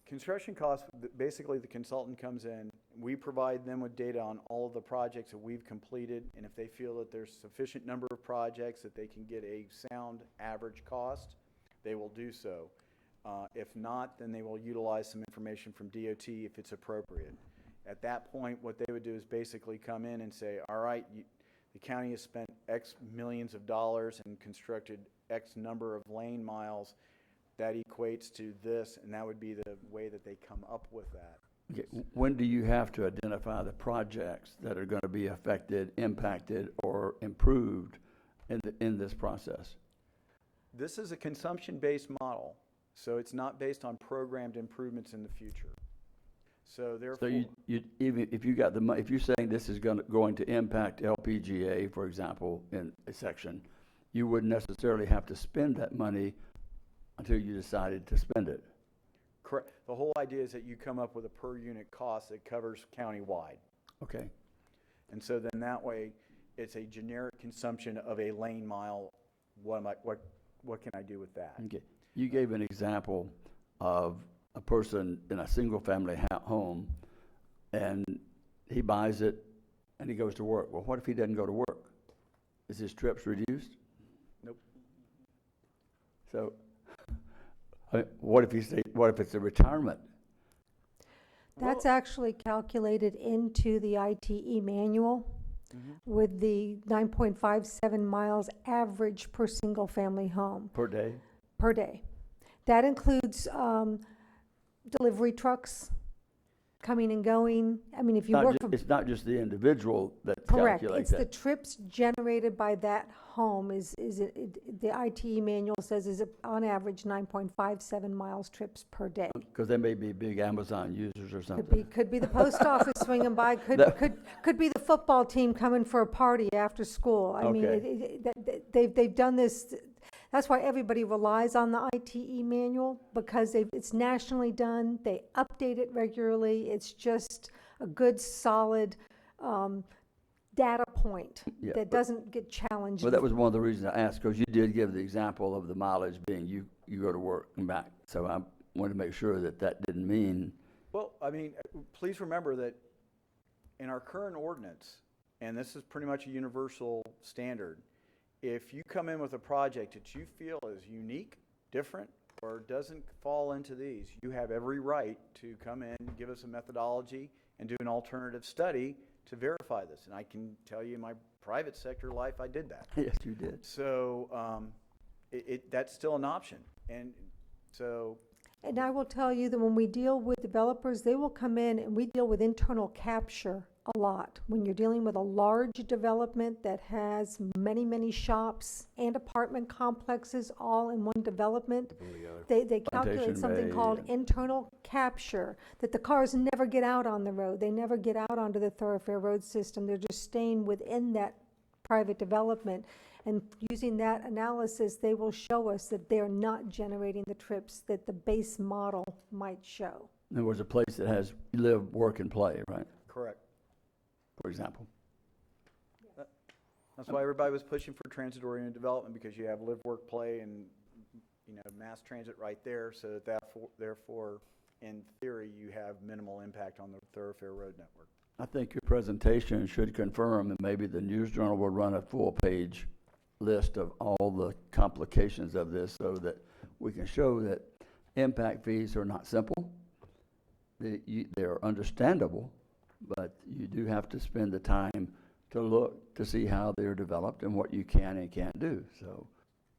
Construction costs, basically the consultant comes in, we provide them with data on all of the projects that we've completed, and if they feel that there's sufficient number of projects that they can get a sound average cost, they will do so. If not, then they will utilize some information from DOT if it's appropriate. At that point, what they would do is basically come in and say, all right, the county has spent X millions of dollars and constructed X number of lane miles. That equates to this, and that would be the way that they come up with that. Okay. When do you have to identify the projects that are going to be affected, impacted, or improved in this process? This is a consumption-based model, so it's not based on programmed improvements in the future. So therefore, even if you got if you're saying this is going to impact LPGA, for example, in a section, you wouldn't necessarily have to spend that money until you decided to spend it. Correct. The whole idea is that you come up with a per unit cost that covers countywide. Okay. And so then that way, it's a generic consumption of a lane mile. What can I do with that? Okay. You gave an example of a person in a single family home, and he buys it and he goes to work. Well, what if he doesn't go to work? is his trips reduced? Nope. So, what if it's a retirement? That's actually calculated into the ITE manual with the 9.57 miles average per single-family home Per day? per day. That includes delivery trucks coming and going. I mean, if you work from... It's not just the individual that Correct. calculates It's the that. trips generated by that home the ITE manual says is on average 9.57 miles trips per day. Because they may be big Amazon users or something. Could be the post office swinging by, could be the football team coming for a party after school. I mean, Okay. they've done this, that's why everybody relies on the ITE manual, because it's nationally done, they update it regularly, it's just a good, solid, data point Yeah, that but- doesn't get challenged. Well, that was one of the reasons I asked, because you did give the example of the mileage being you go to work and back. So I wanted to make sure that didn't mean, Well, I mean, please remember that in our current ordinance, and this is pretty much a universal standard, if you come in with a project that you feel is unique, different, or doesn't fall into these, you have every right to come in, give us a methodology, and do an alternative study to verify this. And I can tell you in my private sector life, I did that. yes, you did. So that's still an option. And so And I will tell you that when we deal with developers, they will come in and we deal with internal capture a lot. When you're dealing with a large development that has many, many shops and apartment complexes all in one development, they calculate Plantation something Bay called and- internal capture, that the cars never get out on the road. They never get out onto the thoroughfare road system. They're just staying within that private development. And using that analysis, they will show us that they're not generating the trips that the base model might show. in other words, a place that has live, work, and play, right? correct. For example. That's why everybody was pushing for transit-oriented development, because you have live, work, play, and, mass transit right there, so that therefore, in theory, you have minimal impact on the thoroughfare road network. I think your presentation should confirm, and maybe the News Journal will run a full-page list of all the complications of this, so that we can show that impact fees are not simple. They're understandable, but you do have to spend the time to look to see how they're developed and what you can and can't do. So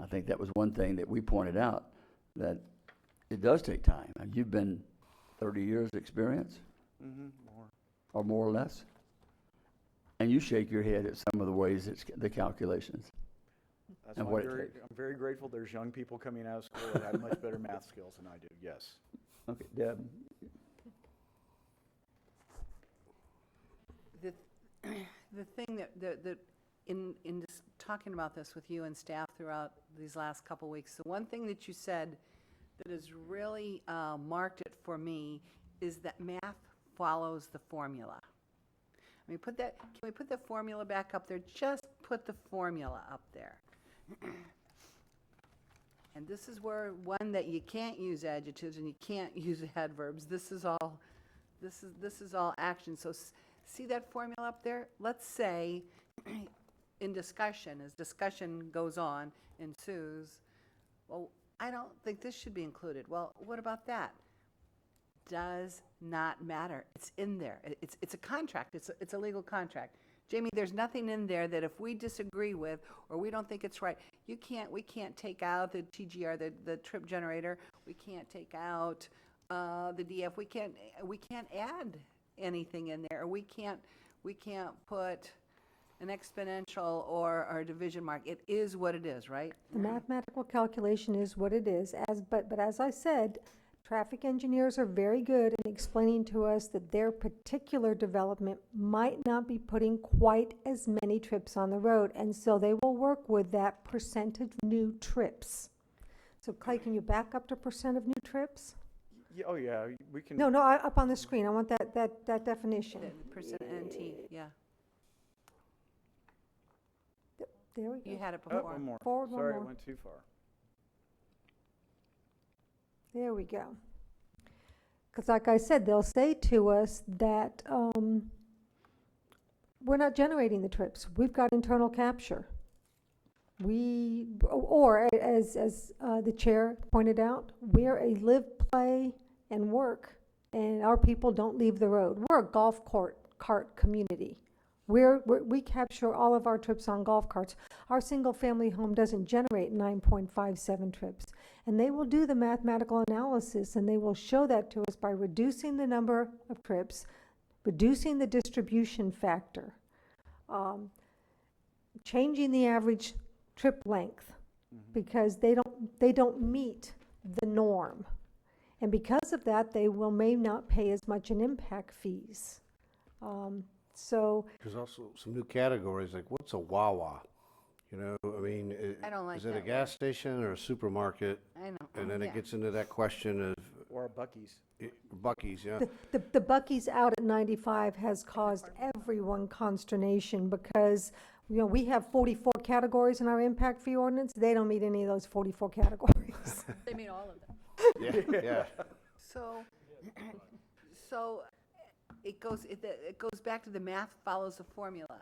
I think that was one thing that we pointed out, that it does take time. And you've been 30 years experience, More. or more or less, and you shake your head at some of the ways it's the calculations. That's And why what it I'm takes. very grateful there's young people coming out of school that have much better math skills than I do, yes. Okay, Deb. The thing that in just talking about this with you and staff throughout these last couple weeks, the one thing that you said that has really marked it for me is that math follows the formula. I mean, can we put the formula back up there? Just put the formula up there. And this is where one that you can't use adjectives and you can't use adverbs. This is all action. So see that formula up there? Let's say in discussion, as discussion goes on, ensues, well, I don't think this should be included. Well, what about that? Does not matter. It's in there. It's a contract. It's a legal contract. Jamie, there's nothing in there that if we disagree with or we don't think it's right, we can't take out the TGR, the trip generator. We can't take out the DF. We can't add anything in there. We can't put an exponential or a division mark. It is what it is, right? The mathematical calculation is what it is, but as I said, traffic engineers are very good in explaining to us that their particular development might not be putting quite as many trips on the road, and so they will work with that percent of new trips. So Clay, can you back up to percent of new trips? Yeah, oh, yeah, we can. No, up on the screen, I want that definition. Percent NT, yeah. There we go. You had it Oh, before. one more. Forward one Sorry, more. I went too far. There we go. Because like I said, they'll say to us that we're not generating the trips. We've got internal capture. or as the chair pointed out, we're a live, play, and work, and our people don't leave the road. We're a golf cart community. We capture all of our trips on golf carts. Our single-family home doesn't generate 9.57 trips. And they will do the mathematical analysis, and they will show that to us by reducing the number of trips, reducing the distribution factor, changing the average trip length, because they don't meet the norm. And because of that, they may not pay as much in impact fees. So There's also some new categories, like what's a Wawa? You know, I mean, I don't like is it a that gas station or a supermarket? I know. And then Yeah. it gets into that question of Or Buc-ee's. Buc-ee's, yeah. the Buc-ee's out at 95 has caused everyone consternation, because we have 44 categories in our impact fee ordinance. They don't meet any of those 44 categories. They meet all of them. Yeah. So, it goes back to the math follows a formula.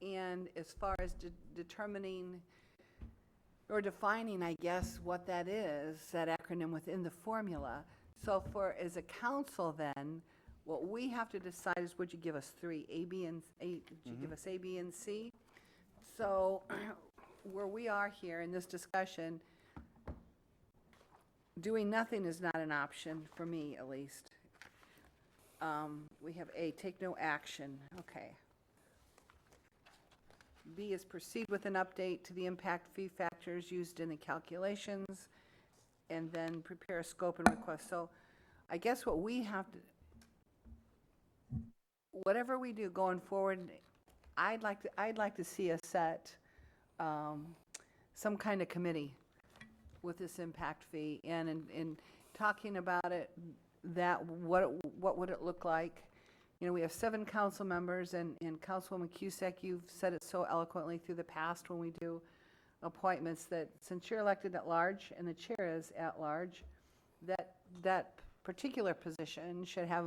And as far as determining or defining, I guess, what that is, that acronym within the formula. So as a council then, what we have to decide is, would you give us three, A, B, and give us A, B, and C? So where we are here in this discussion, doing nothing is not an option, for me at least. We have A, take no action, okay. B is proceed with an update to the impact fee factors used in the calculations, and then prepare a scope and request. So I guess what we have to, whatever we do going forward, I'd like to see us set some kind of committee with this impact fee, and in talking about it, that what would it look like? We have 7 council members, and Councilwoman Cusack, you've said it so eloquently through the past when we do appointments, that since you're elected at large and the chair is at large, that particular position should have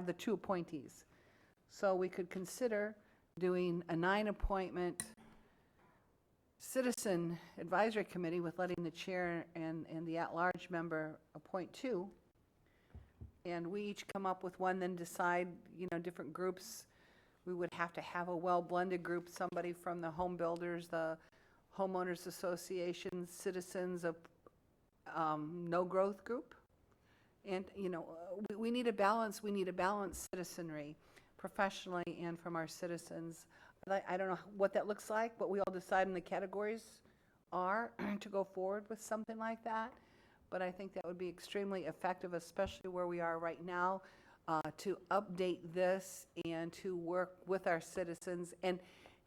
the 2 appointees. So we could consider doing a 9-appointment citizen advisory committee with letting the chair and the at-large member appoint 2. And we each come up with one, then decide, different groups. We would have to have a well-blended group, somebody from the home builders, the homeowners association, citizens of no-growth group. And, we need a balance. We need a balanced citizenry, professionally and from our citizens. I don't know what that looks like, but we all decide in the categories are to go forward with something like that. But I think that would be extremely effective, especially where we are right now, to update this and to work with our citizens, and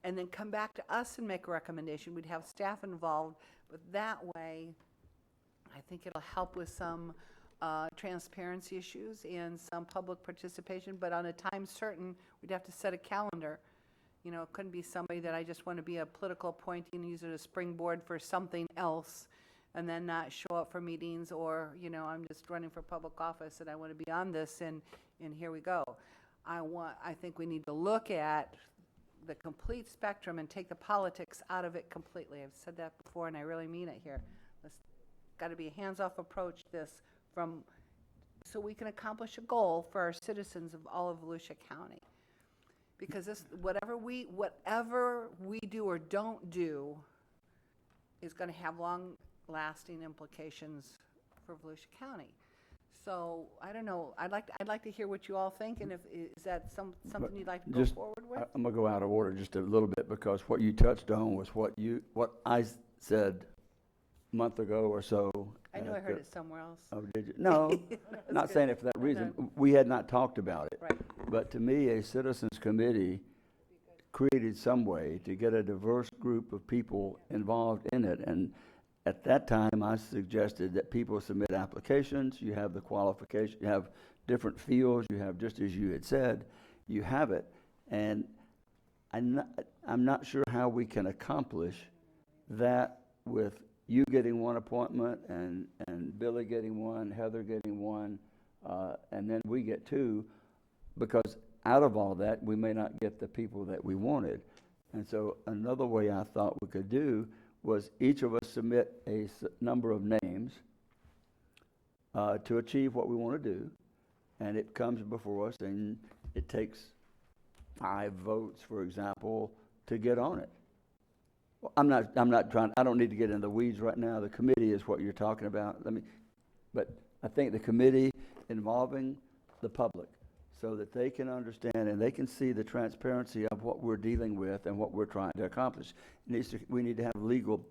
then come back to us and make a recommendation. We'd have staff involved, but that way, I think it'll help with some transparency issues and some public participation, but on a time certain, we'd have to set a calendar. It couldn't be somebody that I just want to be a political appointee and use it as a springboard for something else, and then not show up for meetings, or, I'm just running for public office and I want to be on this, and here we go. I think we need to look at the complete spectrum and take the politics out of it completely. I've said that before, and I really mean it here. There's got to be a hands-off approach so we can accomplish a goal for our citizens of all of Volusia County. Because whatever we do or don't do is going to have long-lasting implications for Volusia County. So I don't know. I'd like to hear what you all think, and is that something you'd like to go forward with? I'm gonna go out of order just a little bit, because what you touched on was what I said a month ago or so. I know I heard it somewhere else. Oh, did you? No, not saying it for that reason. We had not talked about it. Right. But to me, a citizens committee created some way to get a diverse group of people involved in it. And at that time, I suggested that people submit applications, you have the qualification, you have different fields, you have, just as you had said, you have it. And I'm not sure how we can accomplish that with you getting one appointment and Billy getting one, Heather getting one, and then we get 2, because out of all that, we may not get the people that we wanted. And so another way I thought we could do was each of us submit a number of names to achieve what we want to do, and it comes before us, and it takes 5 votes, for example, to get on it. Well, I'm not trying. I don't need to get in the weeds right now. The committee is what you're talking about. But I think the committee involving the public, so that they can understand and they can see the transparency of what we're dealing with and what we're trying to accomplish. We need to have legal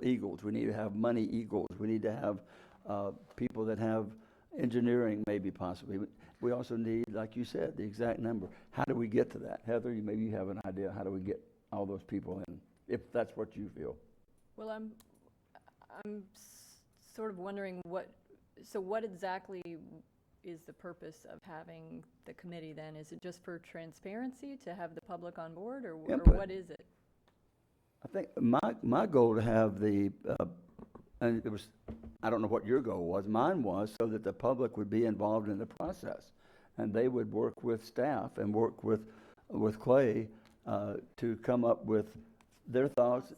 eagles. We need to have money eagles. We need to have people that have engineering, maybe possibly. We also need, like you said, the exact number. How do we get to that? Heather, maybe you have an idea. How do we get all those people in, if that's what you feel? Well, I'm sort of wondering what exactly is the purpose of having the committee then? Is it just for transparency, to have the public on board, or what is it? I think my goal to have and it was, I don't know what your goal was, mine was so that the public would be involved in the process, and they would work with staff and work with Clay to come up with their thoughts.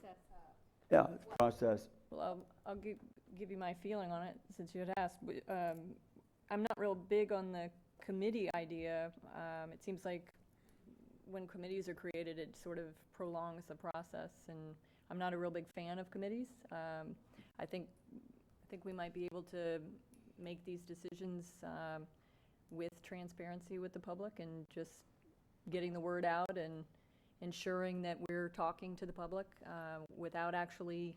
Yeah, process. Well, I'll give you my feeling on it, since you had asked. I'm not real big on the committee idea. It seems like when committees are created, it sort of prolongs the process, and I'm not a real big fan of committees. I think we might be able to make these decisions with transparency with the public, and just getting the word out and ensuring that we're talking to the public without actually,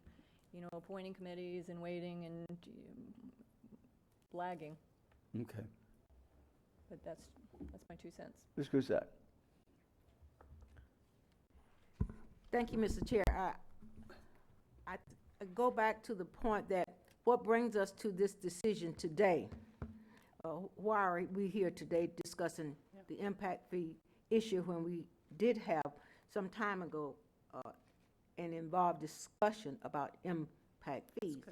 appointing committees and waiting and blagging. Okay. But that's my 2 cents. Ms. Cusack. Thank you, Mr. Chair. I go back to the point that what brings us to this decision today? Why are we here today discussing the impact fee issue when we did have some time ago an involved discussion about impact fees?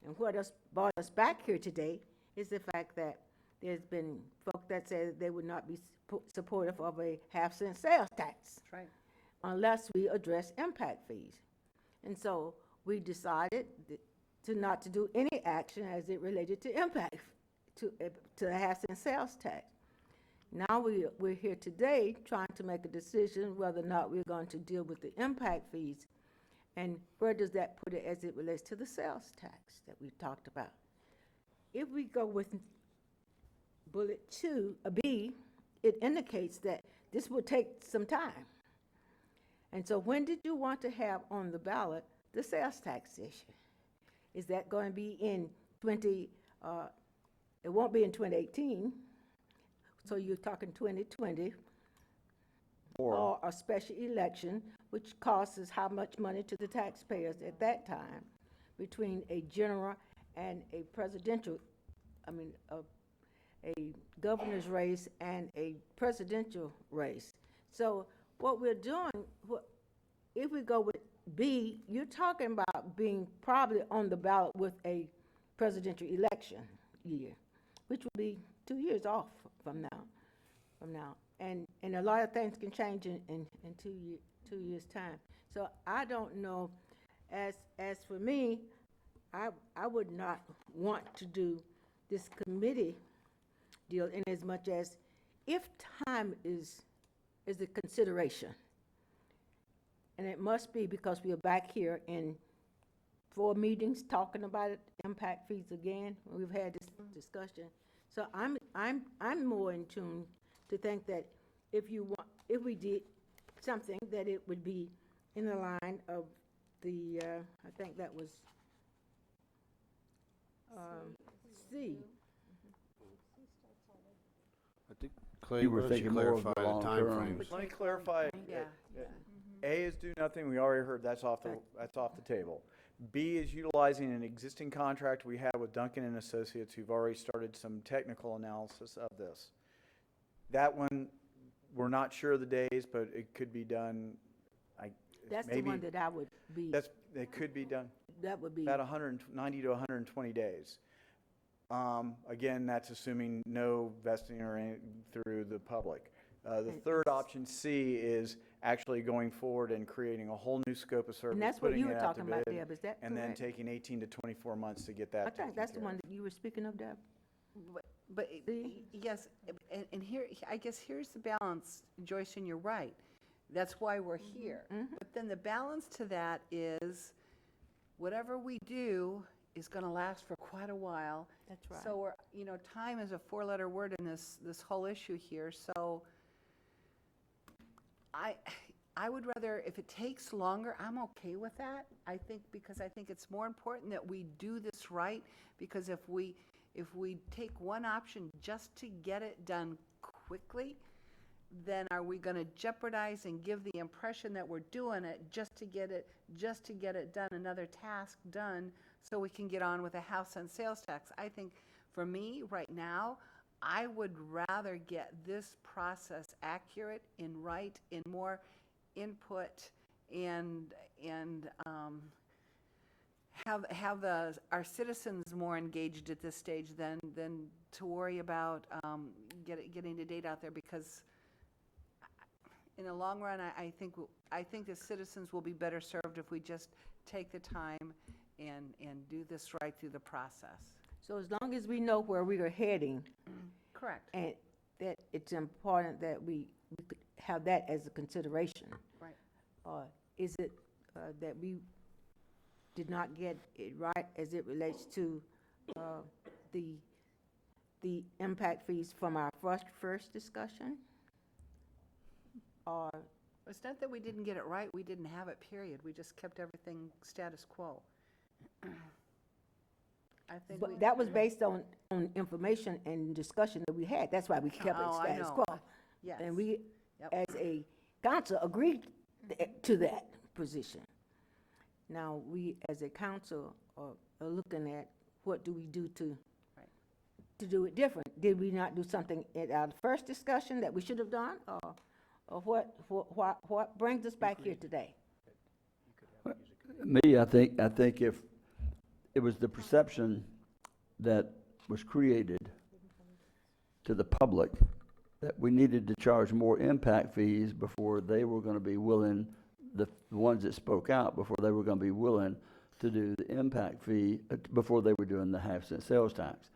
And what brought us back here today is the fact that there's been folk that said they would not be supportive of a half-cent sales tax. That's right. Unless we address impact fees. And so we decided not to do any action as it related to impact, to the half-cent sales tax. Now we're here today trying to make a decision whether or not we're going to deal with the impact fees, and where does that put it as it relates to the sales tax that we've talked about. If we go with bullet 2, a B, it indicates that this will take some time. And so when did you want to have on the ballot the sales tax issue? Is that going to be in it won't be in 2018, so you're talking 2020, or a special election, which costs how much money to the taxpayers at that time, between a general and a presidential, a governor's race and a presidential race. So what we're doing, if we go with B, you're talking about being probably on the ballot with a presidential election year, which will be 2 years off from now. And a lot of things can change in 2 years' time. So I don't know, as for me, I would not want to do this committee deal in as much as if time is a consideration. And it must be because we are back here in 4 meetings talking about it, impact fees again. We've had this discussion. So I'm more in tune to think that if we did something, that it would be in the line of the, I think that was C. I think Clay, You were why don't you thinking more of clarify the the long time term. frames? Let me clarify. A is do nothing, we already heard that's off the table. B is utilizing an existing contract we have with Duncan and Associates, who've already started some technical analysis of this. That one, we're not sure of the days, but it could be done. That's the one that I would be. It could be done. That would be. About 190 to 120 days. Again, that's assuming no vesting or any through the public. The third option, C, is actually going forward and creating a whole new scope of service, And that's what putting you it were out to talking about, bid, Deb, is that and then correct? taking 18 to 24 months to get I that think taken that's the care one of. that you were speaking of, Deb. But yes, and here, I guess here's the balance, Joyce, and you're right. That's why we're here. But then the balance to that is, whatever we do is gonna last for quite a while. That's right. So we're, time is a four-letter word in this whole issue here, so I would rather, if it takes longer, I'm okay with that. Because I think it's more important that we do this right, because if we take one option just to get it done quickly, then are we gonna jeopardize and give the impression that we're doing it just to get it done, another task done, so we can get on with a house and sales tax? I think, for me, right now, I would rather get this process accurate and right, in more input, and have our citizens more engaged at this stage than to worry about getting the data out there, because in the long run, I think the citizens will be better served if we just take the time and do this right through the process. So as long as we know where we are heading, Correct. and that it's important that we could have that as a consideration. Right. Is it that we did not get it right as it relates to the impact fees from our first discussion? Or It's not that we didn't get it right, we didn't have it, period. We just kept everything status quo. I think but that was based on information and discussion that we had. That's why we kept it Oh, I status know. quo. Yes. And we, Yep. as a council, agreed to that position. Now, we, as a council, are looking at what do we do to do it different. Did we not do something at our first discussion that we should have done, or what brings us back here today? Me, I think if it was the perception that was created to the public that we needed to charge more impact fees before they were going to be willing, the ones that spoke out, before they were going to be willing to do the impact fee, before they were doing the half-cent sales tax.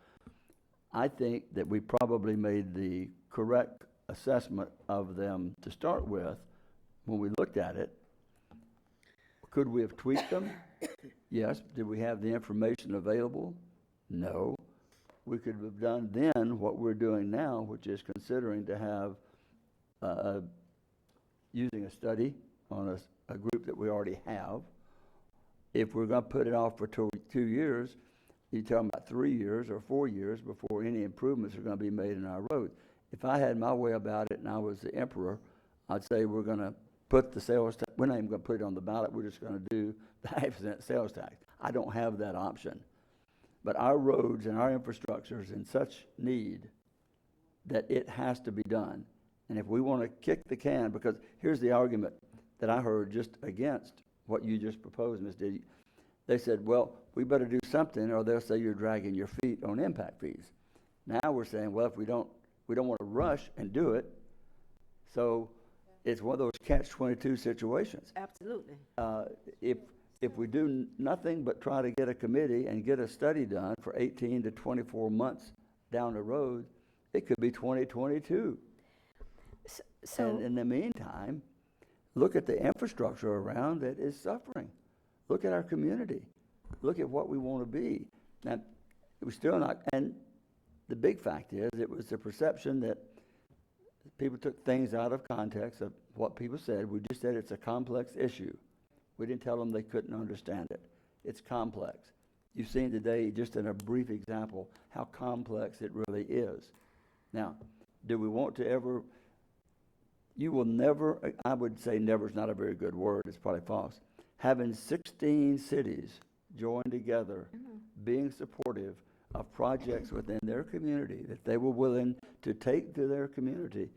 I think that we probably made the correct assessment of them to start with when we looked at it. Could we have tweaked them? Yes. Did we have the information available? No. We could have done then what we're doing now, which is considering to have, using a study on a group that we already have. If we're going to put it off for 2 years, you're talking about 3 years or 4 years before any improvements are going to be made in our road. If I had my way about it and I was the emperor, I'd say we're going to put the sales tax, we're not even going to put it on the ballot, we're just going to do the half-cent sales tax. I don't have that option. But our roads and our infrastructure is in such need that it has to be done. And if we want to kick the can, because here's the argument that I heard just against what you just proposed, Ms. Diddy. They said, well, we better do something or they'll say you're dragging your feet on impact fees. Now we're saying, well, if we don't want to rush and do it. So it's one of those catch-22 situations. Absolutely. If we do nothing but try to get a committee and get a study done for 18 to 24 months down the road, it could be 2022. And in the meantime, look at the infrastructure around that is suffering. Look at our community. Look at what we want to be. Now, we're still not, and the big fact is, it was the perception that people took things out of context of what people said. We just said it's a complex issue. We didn't tell them they couldn't understand it. It's complex. You've seen today, just in a brief example, how complex it really is. Now, do we want to ever, you will never, I would say never is not a very good word, it's probably false. Having 16 cities join together, being supportive of projects within their community that they were willing to take to their community,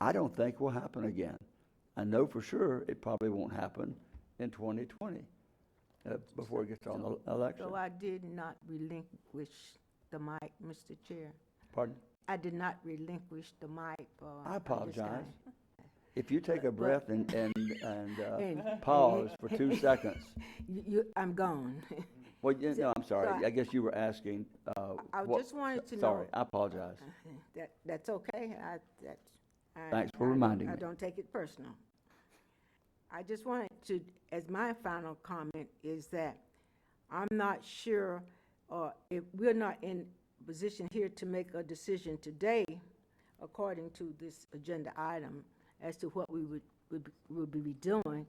I don't think will happen again. I know for sure it probably won't happen in 2020 before it gets on the election. So I did not relinquish the mic, Mr. Chair. Pardon? I did not relinquish the mic. I I'm just apologize. kinda- If you take a But- breath and And- pause for 2 seconds. I'm gone. Well, no, I'm sorry. So I guess you were asking, I what- just wanted to know. Sorry, I apologize. That's okay. Thanks for reminding I me. don't take it personal. I just wanted to, as my final comment, is that I'm not sure, if we're not in position here to make a decision today, according to this agenda item, as to what we would be doing.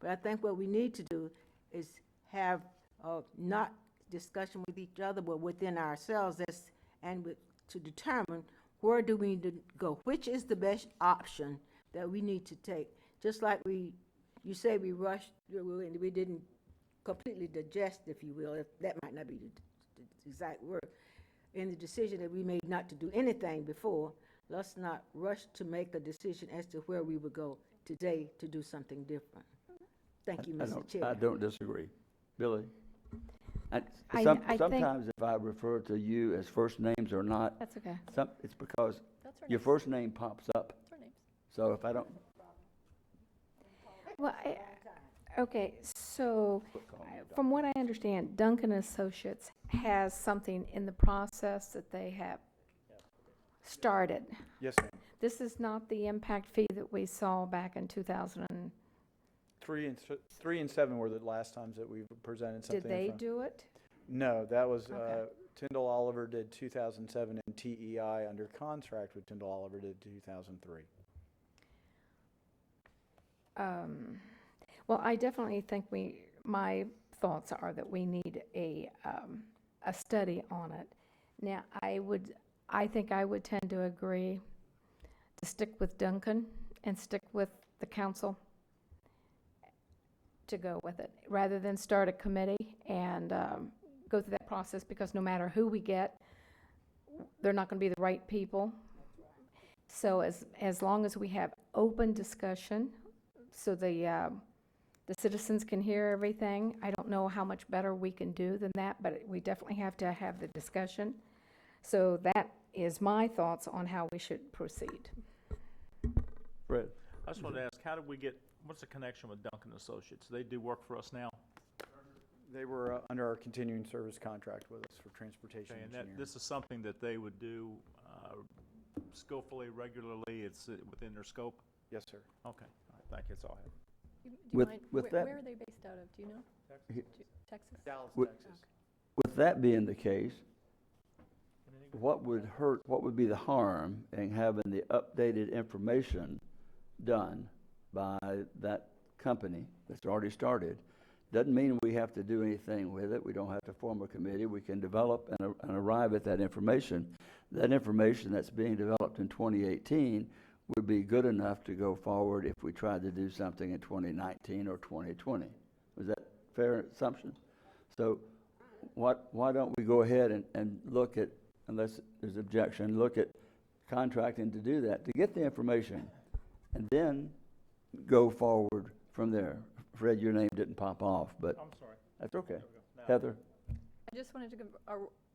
But I think what we need to do is have, not discussion with each other, but within ourselves, to determine where do we need to go, which is the best option that we need to take. Just like you say we rushed, and we didn't completely digest, if you will, if that might not be the exact word, in the decision that we made not to do anything before. Let's not rush to make a decision as to where we would go today to do something different. Thank you, Mr. Chair. I don't disagree. Billy? I think- Sometimes if I refer to you as first names or not. That's okay. It's because That's our your names. first name pops up. That's our names. So if I don't, Well, okay, so from what I understand, Duncan Associates has something in the process that they have started. Yes, ma'am. This is not the impact fee that we saw back in 2000. 3 and 7 were the last times that we presented something. Did they in front- do it? No, that was, Okay. Tyndall Oliver did 2007, and TEI under contract with Tyndall Oliver did 2003. Well, I definitely think my thoughts are that we need a study on it. Now, I think I would tend to agree to stick with Duncan and stick with the council to go with it, rather than start a committee and go through that process, because no matter who we get, they're not going to be the right people. So as long as we have open discussion, so the citizens can hear everything, I don't know how much better we can do than that, but we definitely have to have the discussion. So that is my thoughts on how we should proceed. Fred? I just wanted to ask, how did we get, what's the connection with Duncan Associates? They do work for us now? They were under our continuing service contract with us for transportation Okay, and engineering. this is something that they would do skillfully, regularly, it's within their scope? Yes, sir. Okay, all right, thank you, that's all I have. Do you With- mind, with that- where are they based out of? Do you know? Texas? Dallas, With- Texas. With that being the case, what would be the harm in having the updated information done by that company that's already started? Doesn't mean we have to do anything with it. We don't have to form a committee. We can develop and arrive at that information. That information that's being developed in 2018 would be good enough to go forward if we tried to do something in 2019 or 2020. Was that a fair assumption? So why don't we go ahead and look at, unless there's objection, look at contracting to do that, to get the information, and then go forward from there. Fred, your name didn't pop off, but I'm sorry. that's okay. No. Heather? I just wanted to,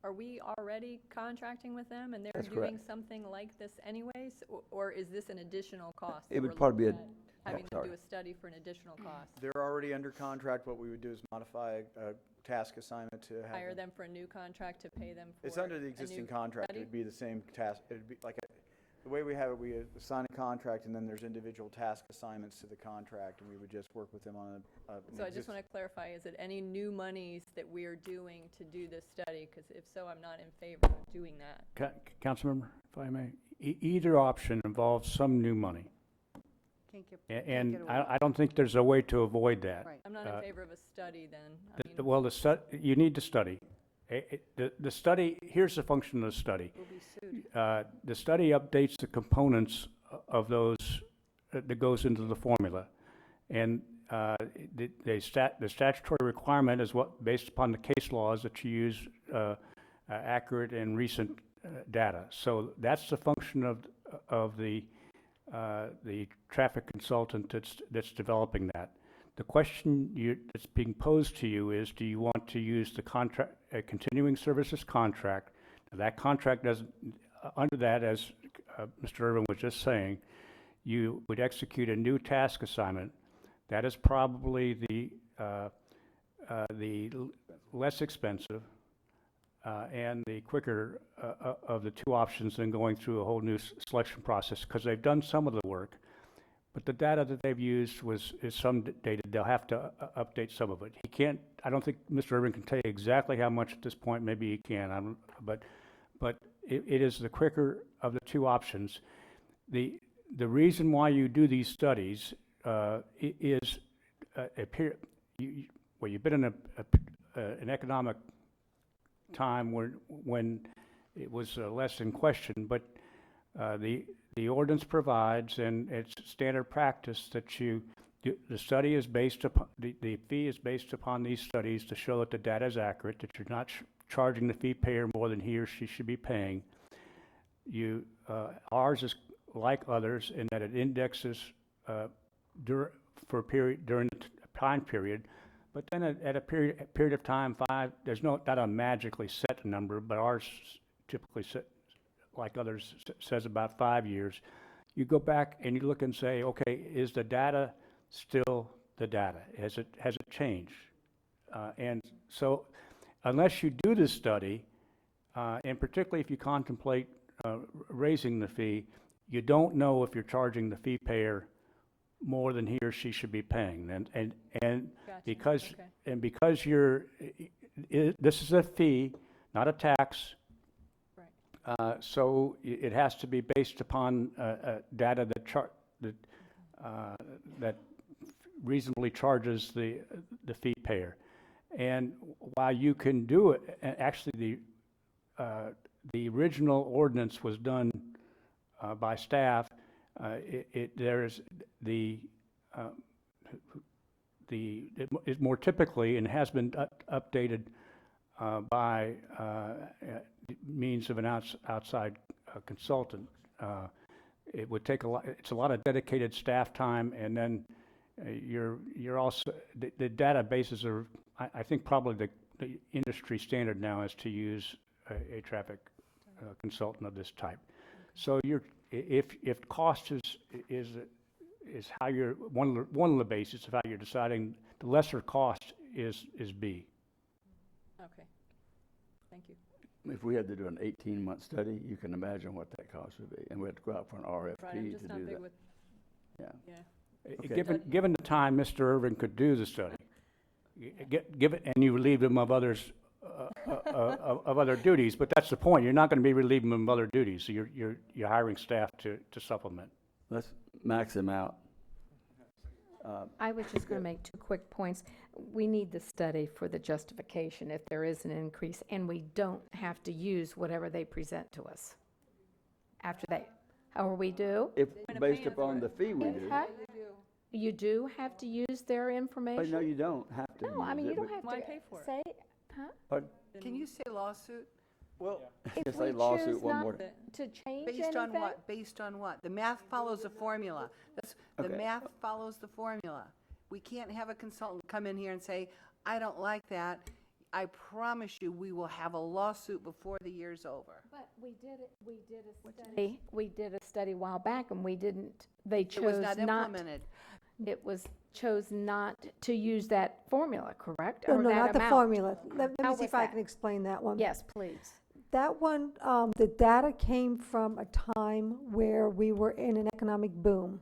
are we already contracting with them and they're That's doing correct. something like this anyways? Or is this an additional cost? It that would we're probably be looking at Having to sorry. do a study for an additional cost? They're already under contract. What we would do is modify a task assignment to have. Hire them for a new contract to pay them for It's under the a existing new contract. study? It'd be the same task. It'd be like, the way we have it, we assign a contract, and then there's individual task assignments to the contract, and we would just work with them on an So I just want to clarify, is it any new monies that we are doing to do this study? Because if so, I'm not in favor of doing that. Councilmember, if I may, either option involves some new money. And I don't think there's a way to avoid that. I'm not in favor of a study then. I mean, Well, you need to study. The study, here's the function of the study. we'll be sued. The study updates the components of those that goes into the formula. And the statutory requirement is what, based upon the case laws, that you use accurate and recent data. So that's the function of the traffic consultant that's developing that. The question that's being posed to you is, do you want to use the contract, a continuing services contract? Now, that contract doesn't under that, as Mr. Irvin was just saying, you would execute a new task assignment. That is probably the less expensive and the quicker of the two options than going through a whole new selection process, because they've done some of the work, but the data that they've used is some data. They'll have to update some of it. He can't, I don't think Mr. Irvin can tell you exactly how much at this point. Maybe he can, but it is the quicker of the two options. The reason why you do these studies is you've been in an economic time when it was less in question, but the ordinance provides, and it's standard practice, that the study is based upon, the fee is based upon these studies to show that the data is accurate, that you're not charging the fee payer more than he or she should be paying. Ours is like others in that it indexes for a period during the time period, but then at a period of time, there's not a magically set number, but ours typically set, like others, says about 5 years. You go back and you look and say, okay, is the data still the data? Has it changed? And so, unless you do this study, and particularly if you contemplate raising the fee, you don't know if you're charging the fee payer more than he or she should be paying. And Gotcha. because Okay. and because this is a fee, not a tax. Right. So it has to be based upon data that reasonably charges the fee payer. And while you can do it, actually the original ordinance was done by staff. There's it more typically, and has been updated by means of an outside consultant. It would take it's a lot of dedicated staff time, and then you're also, the databases are, I think probably the industry standard now is to use a traffic consultant of this type. So if cost is how you're, one of the bases of how you're deciding, the lesser cost is B. Okay. Thank you. If we had to do an 18-month study, you can imagine what that cost would be, and we had to go out for an Right, I'm RFP just to not do big that. with, Yeah. yeah. Okay. Given the time Mr. Irvin could do the study, give it, and you relieve him of others of other duties. But that's the point. You're not going to be relieving him of other duties. So you're hiring staff to supplement. Let's max him out. I was just going to make 2 quick points. We need the study for the justification if there is an increase, and we don't have to use whatever they present to us after that. Or we do? If based upon the fee we do. Huh? You do have to use their information? But no, you don't have to. No, I mean, use you it, don't have Why to pay for it? say, huh? Pardon? Can you say lawsuit? Well, If Just we say lawsuit choose one not more. to change Based on anything? what? Based on what? The math follows the formula. The Okay. math follows the formula. We can't have a consultant come in here and say, I don't like that. I promise you, we will have a lawsuit before the year's over. But we did a study. We did a study a while back, and they It was chose not not, implemented. chose not to use that formula, correct? No, Or no, that not the amount? formula. Let How me see was if I that? can explain that one. Yes, please. That one, the data came from a time where we were in an economic boom,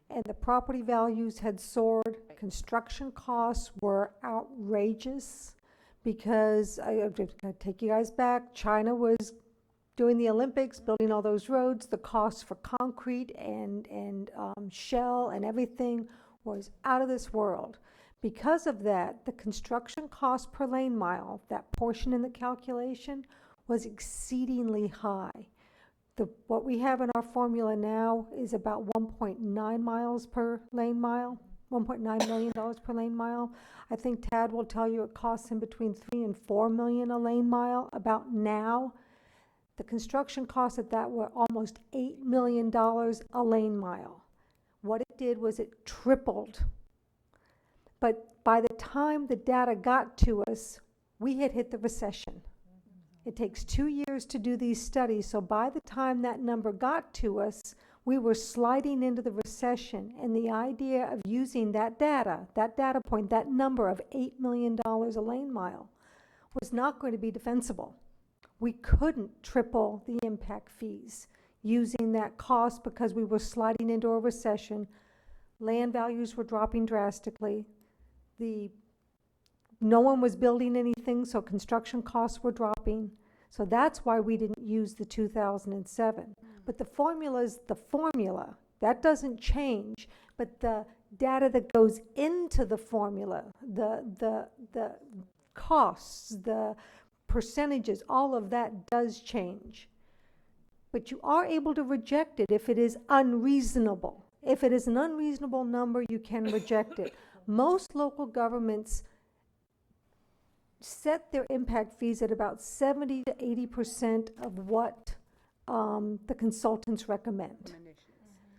and the property values had soared. Construction costs were outrageous because, I take you guys back, China was doing the Olympics, building all those roads. The cost for concrete and shell and everything was out of this world. Because of that, the construction cost per lane mile, that portion in the calculation, was exceedingly high. What we have in our formula now is about 1.9 miles per lane mile, $1.9 million per lane mile. I think Tad will tell you it costs him between $3 and $4 million a lane mile about now. The construction costs at that were almost $8 million a lane mile. What it did was it tripled. But by the time the data got to us, we had hit the recession. It takes 2 years to do these studies, so by the time that number got to us, we were sliding into the recession, and the idea of using that data point, that number of $8 million a lane mile, was not going to be defensible. We couldn't triple the impact fees using that cost because we were sliding into a recession. Land values were dropping drastically. No one was building anything, so construction costs were dropping. So that's why we didn't use the 2007. But the formula is the formula. That doesn't change. But the data that goes into the formula, the costs, the percentages, all of that does change. But you are able to reject it if it is unreasonable. If it is an unreasonable number, you can reject it. Most local governments set their impact fees at about 70 to 80% of what the consultants recommend,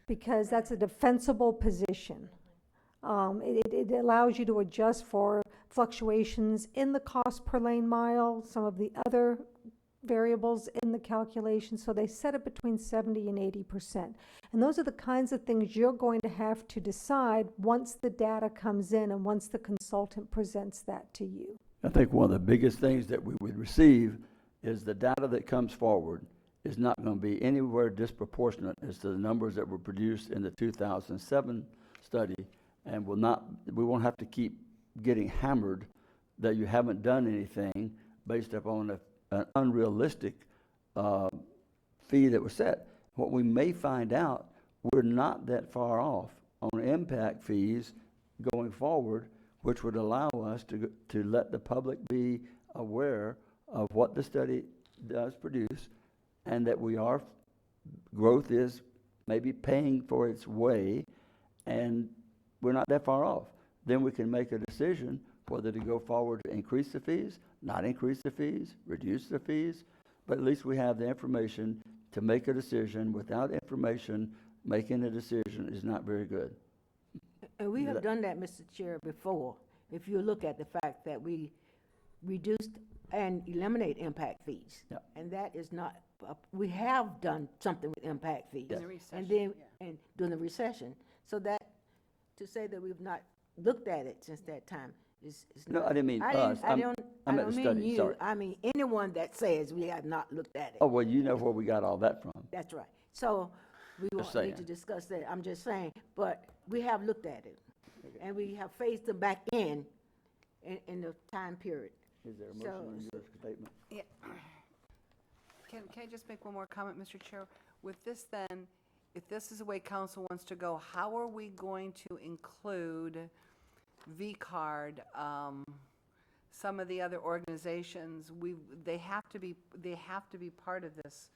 because that's a defensible position. It allows you to adjust for fluctuations in the cost per lane mile, some of the other variables in the calculation, so they set it between 70 and 80%. And those are the kinds of things you're going to have to decide once the data comes in and once the consultant presents that to you. I think one of the biggest things that we would receive is the data that comes forward is not going to be anywhere disproportionate as to the numbers that were produced in the 2007 study, and we won't have to keep getting hammered that you haven't done anything based upon an unrealistic fee that was set. What we may find out, we're not that far off on impact fees going forward, which would allow us to let the public be aware of what the study does produce, and that growth is maybe paying for its way, and we're not that far off. Then we can make a decision whether to go forward to increase the fees, not increase the fees, reduce the fees, but at least we have the information to make a decision. Without information, making a decision is not very good. And we have done that, Mr. Chair, before. If you look at the fact that we reduced and eliminate impact fees. Yeah. And that is not, we have done something with impact fees. In the recession, And then, and during the recession. So that, to say that we've not looked at it since that time is No, not. I didn't mean us. I don't meant the mean study, you. sorry. I mean anyone that says we have not looked at it. Oh, well, you know where we got all that from. That's right. So we Just won't need to saying. discuss that. I'm just saying, but we have looked at it. And we have phased them back in the time period. Is there a So- motion on your statement? Yeah. Can I just make one more comment, Mr. Chair? With this then, if this is the way council wants to go, how are we going to include V-Card, some of the other organizations? They have to be part of this.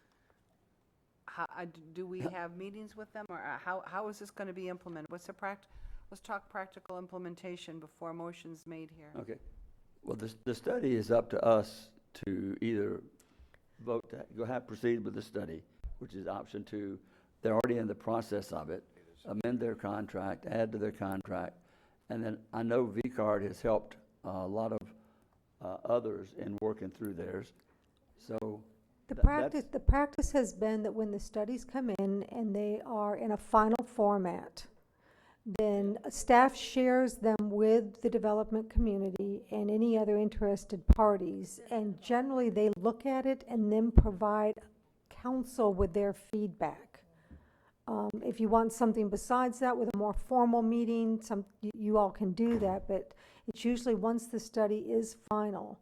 Do we have meetings with them, or how is this going to be implemented? Let's talk practical implementation before a motion's made here. Okay. Well, the study is up to us to either vote to proceed with the study, which is option 2. They're already in the process of it. Amend their contract, add to their contract. And then I know V-Card has helped a lot of others in working through theirs. So The practice has been that when the studies come in and they are in a final format, then staff shares them with the development community and any other interested parties. And generally, they look at it and then provide council with their feedback. If you want something besides that with a more formal meeting, you all can do that, but it's usually once the study is final,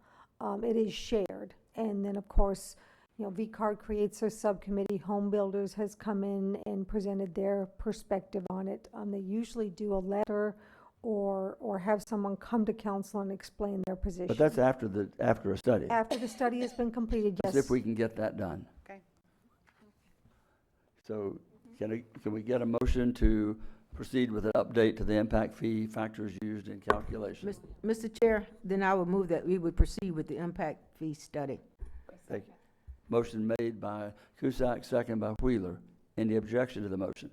it is shared. And then, of course, V-Card creates their subcommittee. Home Builders has come in and presented their perspective on it. They usually do a letter or have someone come to council and explain their position. But that's after a study. After the study has been completed, yes. As if we can get that done. Okay. So can we get a motion to proceed with an update to the impact fee factors used in calculation? Mr. Chair, then I would move that we would proceed with the impact fee study. Thank you. Motion made by Cusack, second by Wheeler. Any objection to the motion?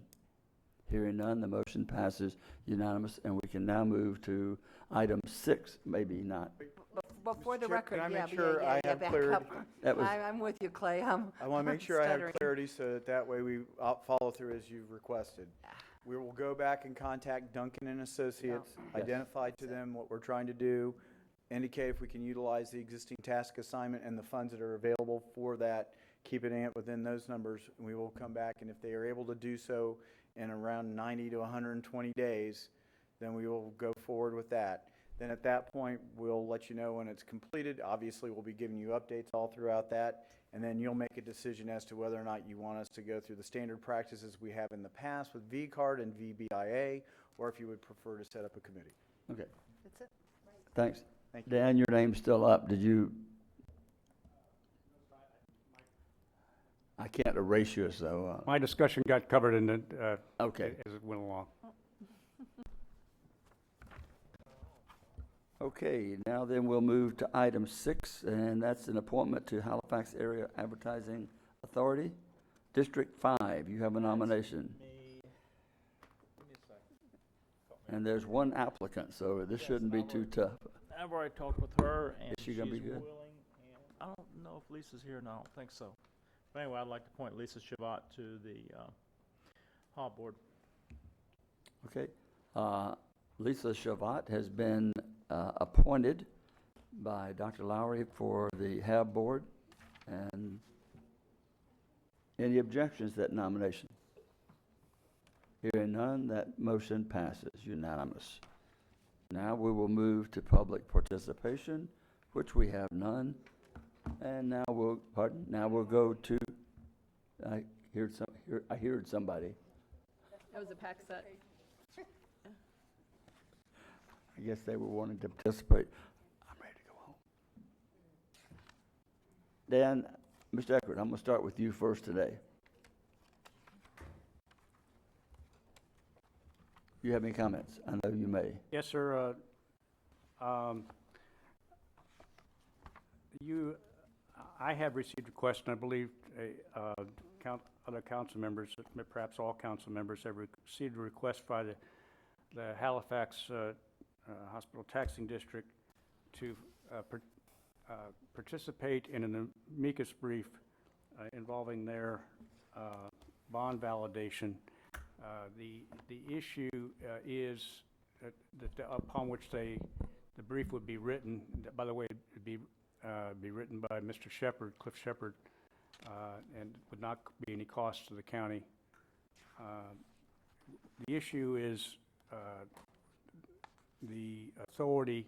Hearing none, the motion passes unanimous, and we can now move to item 6, maybe not. for the Chair, record, can I yeah, make but sure I have back clarity? up. That was- I'm with you, Clay, I want to make I'm sure I have stuttering. clarity so that that way I'll follow through as you've requested. We will go back and contact Duncan and Associates, identify to them what we're trying to do, indicate if we can utilize the existing task assignment and the funds that are available for that, keeping it within those numbers. We will come back, and if they are able to do so in around 90 to 120 days, then we will go forward with that. Then at that point, we'll let you know when it's completed. Obviously, we'll be giving you updates all throughout that, and then you'll make a decision as to whether or not you want us to go through the standard practices we have in the past with VCARD and VBIA, or if you would prefer to set up a committee. Okay, That's it. thanks. Thank you. Dan, your name's still up. Did you? I can't erase you, so. My discussion got covered in the, Okay. as it went along. Okay, now then we'll move to item 6, and that's an appointment to Halifax Area Advertising Authority. District 5, you have a nomination. And there's one applicant, so this shouldn't be too tough. I've already talked with her, and Is she gonna be she's good? willing, and I don't know if Lisa's here or not. I don't think so. But anyway, I'd like to appoint Lisa Shavat to the Hall Board. Okay. Lisa Shavat has been appointed by Dr. Lowry for the HAB Board. And any objections to that nomination? Hearing none, that motion passes unanimous. Now we will move to public participation, which we have none. And now we'll go to, I heard somebody. That was a pack set. I guess they were wanting to participate. I'm ready to go home. Dan, Mr. Eckert, I'm going to start with you first today. You have any comments? I know you may. Yes, sir. I have received a question. I believe other council members, perhaps all council members, have received a request by the Halifax Hospital Taxing District to participate in an amicus brief involving their bond validation. The issue is that upon which the brief would be written. By the way, it'd be written by Mr. Shepard, Cliff Shepard, and would not be any cost to the county. The issue is the authority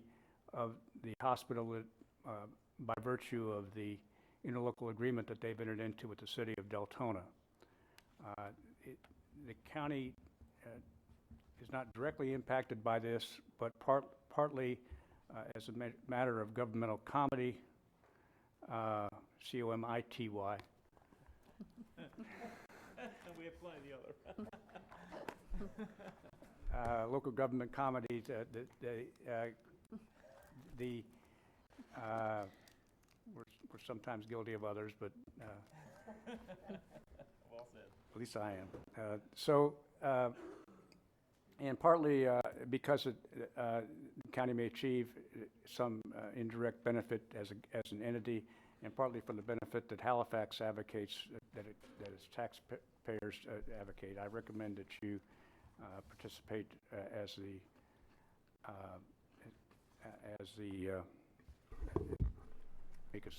of the hospital that, by virtue of the interlocal agreement that they've entered into with the city of Deltona. The county is not directly impacted by this, but partly as a matter of governmental comity, COMITY. We have plenty of the other. Local government comedy, we're sometimes guilty of others, but Well said. at least I am. And partly because the county may achieve some indirect benefit as an entity, and partly for the benefit that Halifax advocates, that its taxpayers advocate. I recommend that you participate as the amicus.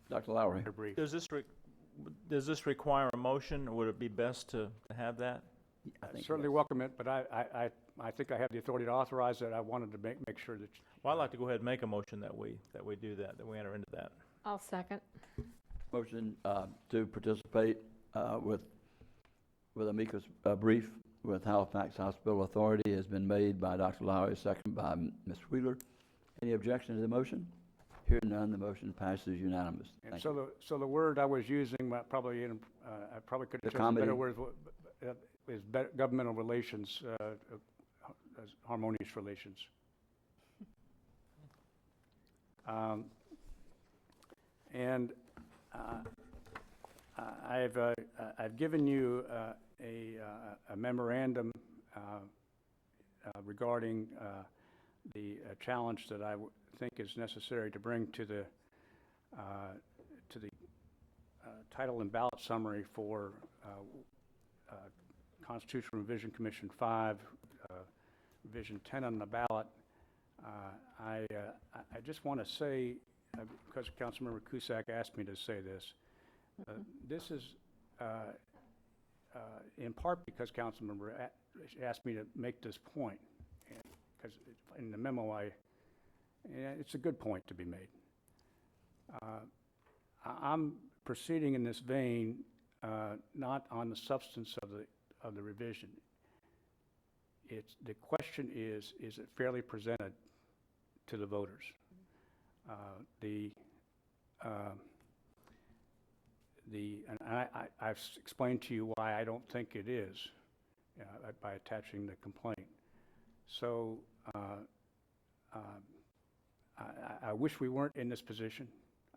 Dr. Lowry. Brief. Does this require a motion, or would it be best to have that? I certainly welcome it, but I think I have the authority to authorize it. I wanted to make sure that. Well, I'd like to go ahead and make a motion that we do that we enter into that. I'll second. Motion to participate with amicus brief with Halifax Hospital Authority has been made by Dr. Lowry, second by Ms. Wheeler. Any objection to the motion? Hearing none, the motion passes unanimous. And Thank so you. the word I was using, I probably could have chosen comedy. better words, is governmental relations, harmonious relations. And I've given you a memorandum regarding the challenge that think is necessary to bring to the title and ballot summary for Constitutional Revision Commission 5, Revision 10 on the ballot. I just want to say, because Councilmember Cusack asked me to say this, this is in part because Councilmember asked me to make this point, because in the memo it's a good point to be made. I'm proceeding in this vein, not on the substance of the revision. The question is it fairly presented to the voters? And I've explained to you why I don't think it is by attaching the complaint. So I wish we weren't in this position.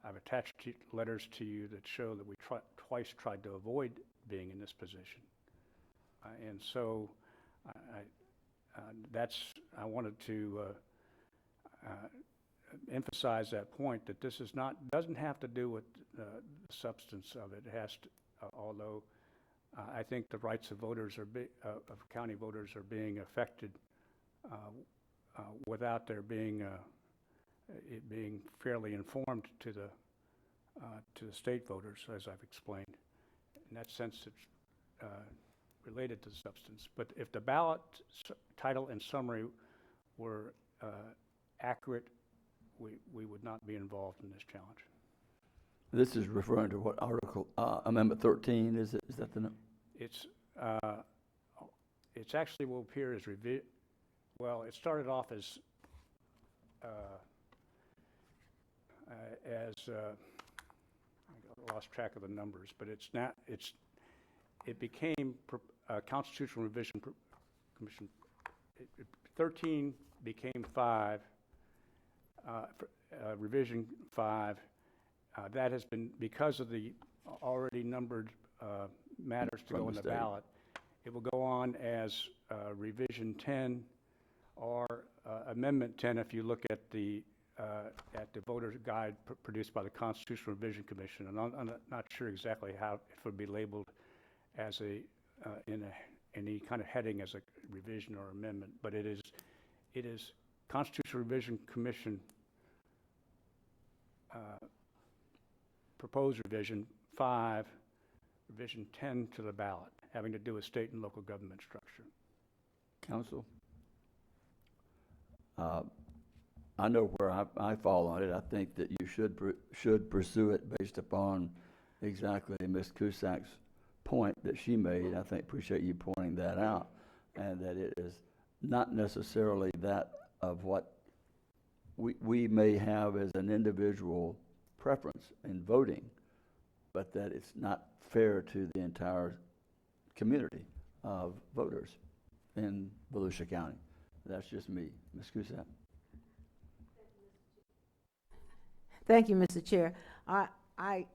I've attached letters to you that show that we twice tried to avoid being in this position. And so I wanted to emphasize that point, that this doesn't have to do with the substance of it. It has to, although I think the rights of voters of county voters are being affected without there being it being fairly informed to the state voters, as I've explained. In that sense, it's related to the substance. But if the ballot title and summary were accurate, we would not be involved in this challenge. This is referring to what article, Amendment 13, is that the number? It's actually will appear as well, it started off as I lost track of the numbers, but it became Constitutional Revision Commission. 13 became 5, Revision 5. That has been, because of the already numbered matters to go in the ballot, it will go on as Revision 10 or Amendment 10 if you look at the voter guide produced by the Constitutional Revision Commission. And I'm not sure exactly how it would be labeled as in any kind of heading as a revision or amendment, but it is Constitutional Revision Commission proposed Revision 5, Revision 10 to the ballot, having to do with state and local government structure. Council? I know where I fall on it. I think that you should pursue it based upon exactly Ms. Cusack's point that she made. I appreciate you pointing that out, and that it is not necessarily that of what we may have as an individual preference in voting, but that it's not fair to the entire community of voters in Volusia County. That's just me. Ms. Cusack? Thank you, Mr. Chair. I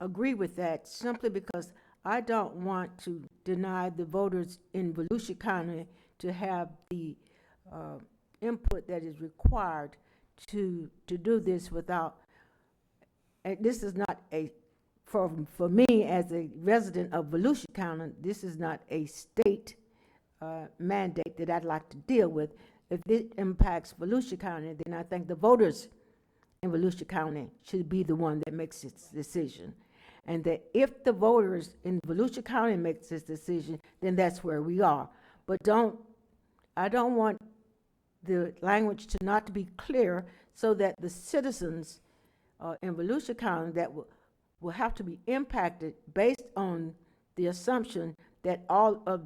agree with that simply because I don't want to deny the voters in Volusia County to have the input that is required to do this without, and this is not for me as a resident of Volusia County, this is not a state mandate that I'd like to deal with. If it impacts Volusia County, then I think the voters in Volusia County should be the one that makes its decision. And that if the voters in Volusia County makes this decision, then that's where we are. But I don't want the language to not to be clear so that the citizens in Volusia County that will have to be impacted based on the assumption that all of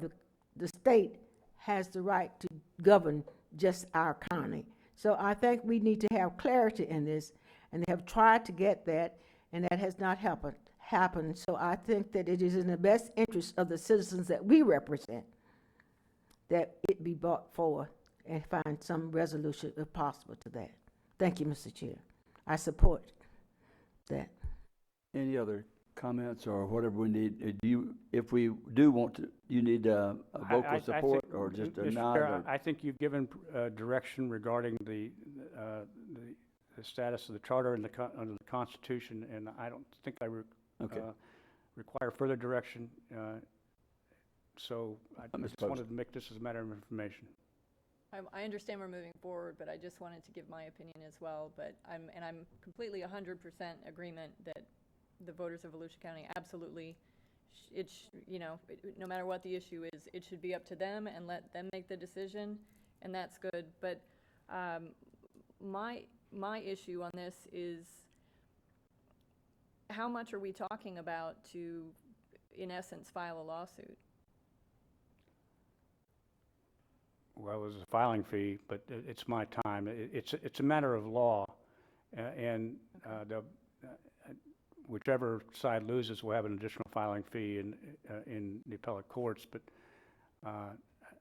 the state has the right to govern just our county. So I think we need to have clarity in this, and they have tried to get that, and that has not happened. So I think that it is in the best interest of the citizens that we represent that it be brought forward and find some resolution if possible to that. Thank you, Mr. Chair. I support that. Any other comments or whatever we need? If we do want to, you need a vocal support or just a Mr. nod? Chair, I think you've given direction regarding the the status of the charter and under the Constitution, and I don't think I Okay. require further direction. So I Ms. just Post. wanted to make this as a matter of information. I understand we're moving forward, but I just wanted to give my opinion as well. But I'm completely 100% agreement that the voters of Volusia County absolutely, no matter what the issue is, it should be up to them and let them make the decision, and that's good. But my issue on this is, how much are we talking about to, in essence, file a lawsuit? Well, it was a filing fee, but it's my time. It's a matter of law, and whichever side loses will have an additional filing fee in the appellate courts. But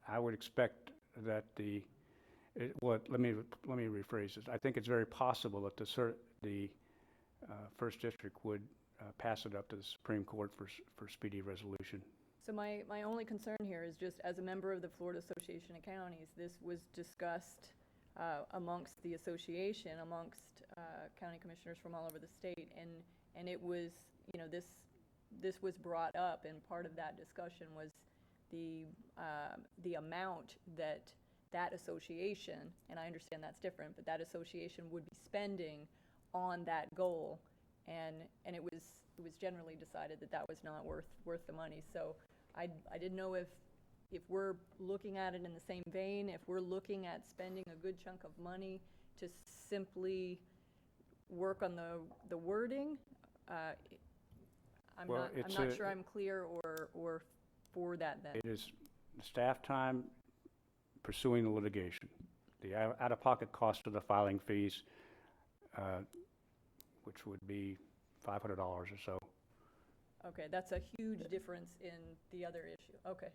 I would expect that let me rephrase this. I think it's very possible that the First District would pass it up to the Supreme Court for speedy resolution. So my only concern here is just, as a member of the Florida Association of Counties, this was discussed amongst the association, amongst county commissioners from all over the state, and it was, this was brought up, and part of that discussion was the amount that association, and I understand that's different, but that association would be spending on that goal, and it was generally decided that was not worth the money. So I didn't know if we're looking at it in the same vein, if we're looking at spending a good chunk of money to simply work on the wording. I'm not sure I'm clear or for that then. It is staff time pursuing the litigation. The out-of-pocket cost of the filing fees, which would be $500 or so. Okay, that's a huge difference in the other issue. Okay.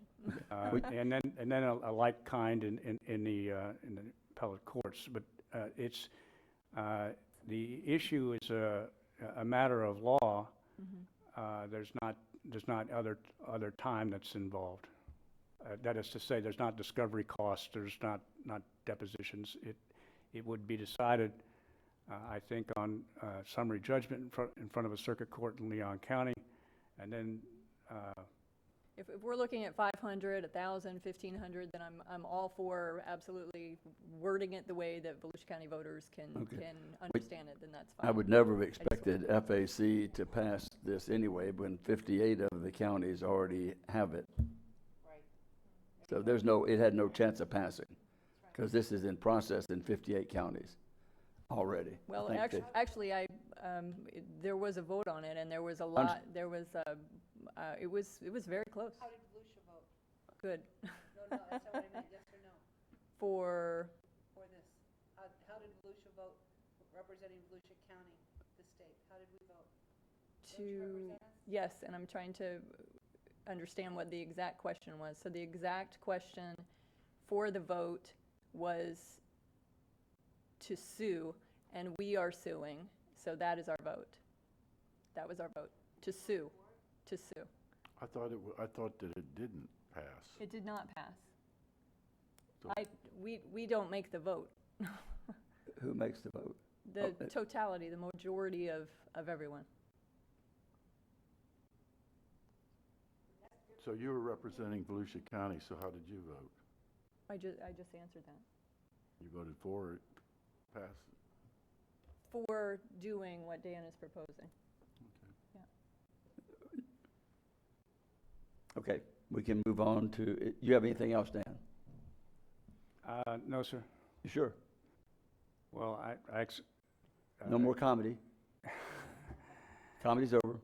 And then a like kind in the appellate courts. But it's the issue is a matter of law. Mm-hmm. There's not other time that's involved. That is to say, there's not discovery costs. There's not depositions. It would be decided, I think, on summary judgment in front of a circuit court in Leon County. And then, if we're looking at 500, 1,000, 1,500, then I'm all for absolutely wording it the way that Volusia County voters can understand it. Then that's fine. I would never have expected FAC to pass this anyway, when 58 of the counties already have it. Right. So it had no chance of passing, because this is in process in 58 counties already. Well, actually, there was a vote on it, and there was a lot. There was it was very close. How did Volusia vote? Good. No, that's not what I meant, yes or no? For this, how did Volusia vote, representing Volusia County, the state? How did we vote? Don't you represent us? Yes, and I'm trying to understand what the exact question was. So the exact question for the vote was to sue, and we are suing, so that is our vote. That was our vote, to sue, to sue. I thought that it didn't pass. It did not pass. So- We don't make the vote. Who makes the vote? The totality, the majority of everyone. So you were representing Volusia County, so how did you vote? I just answered that. You voted for it, pass? For doing what Dan is proposing. Okay, we can move on to, you have anything else, Dan? No, sir. You sure? Well, No more comedy? Comedy's over.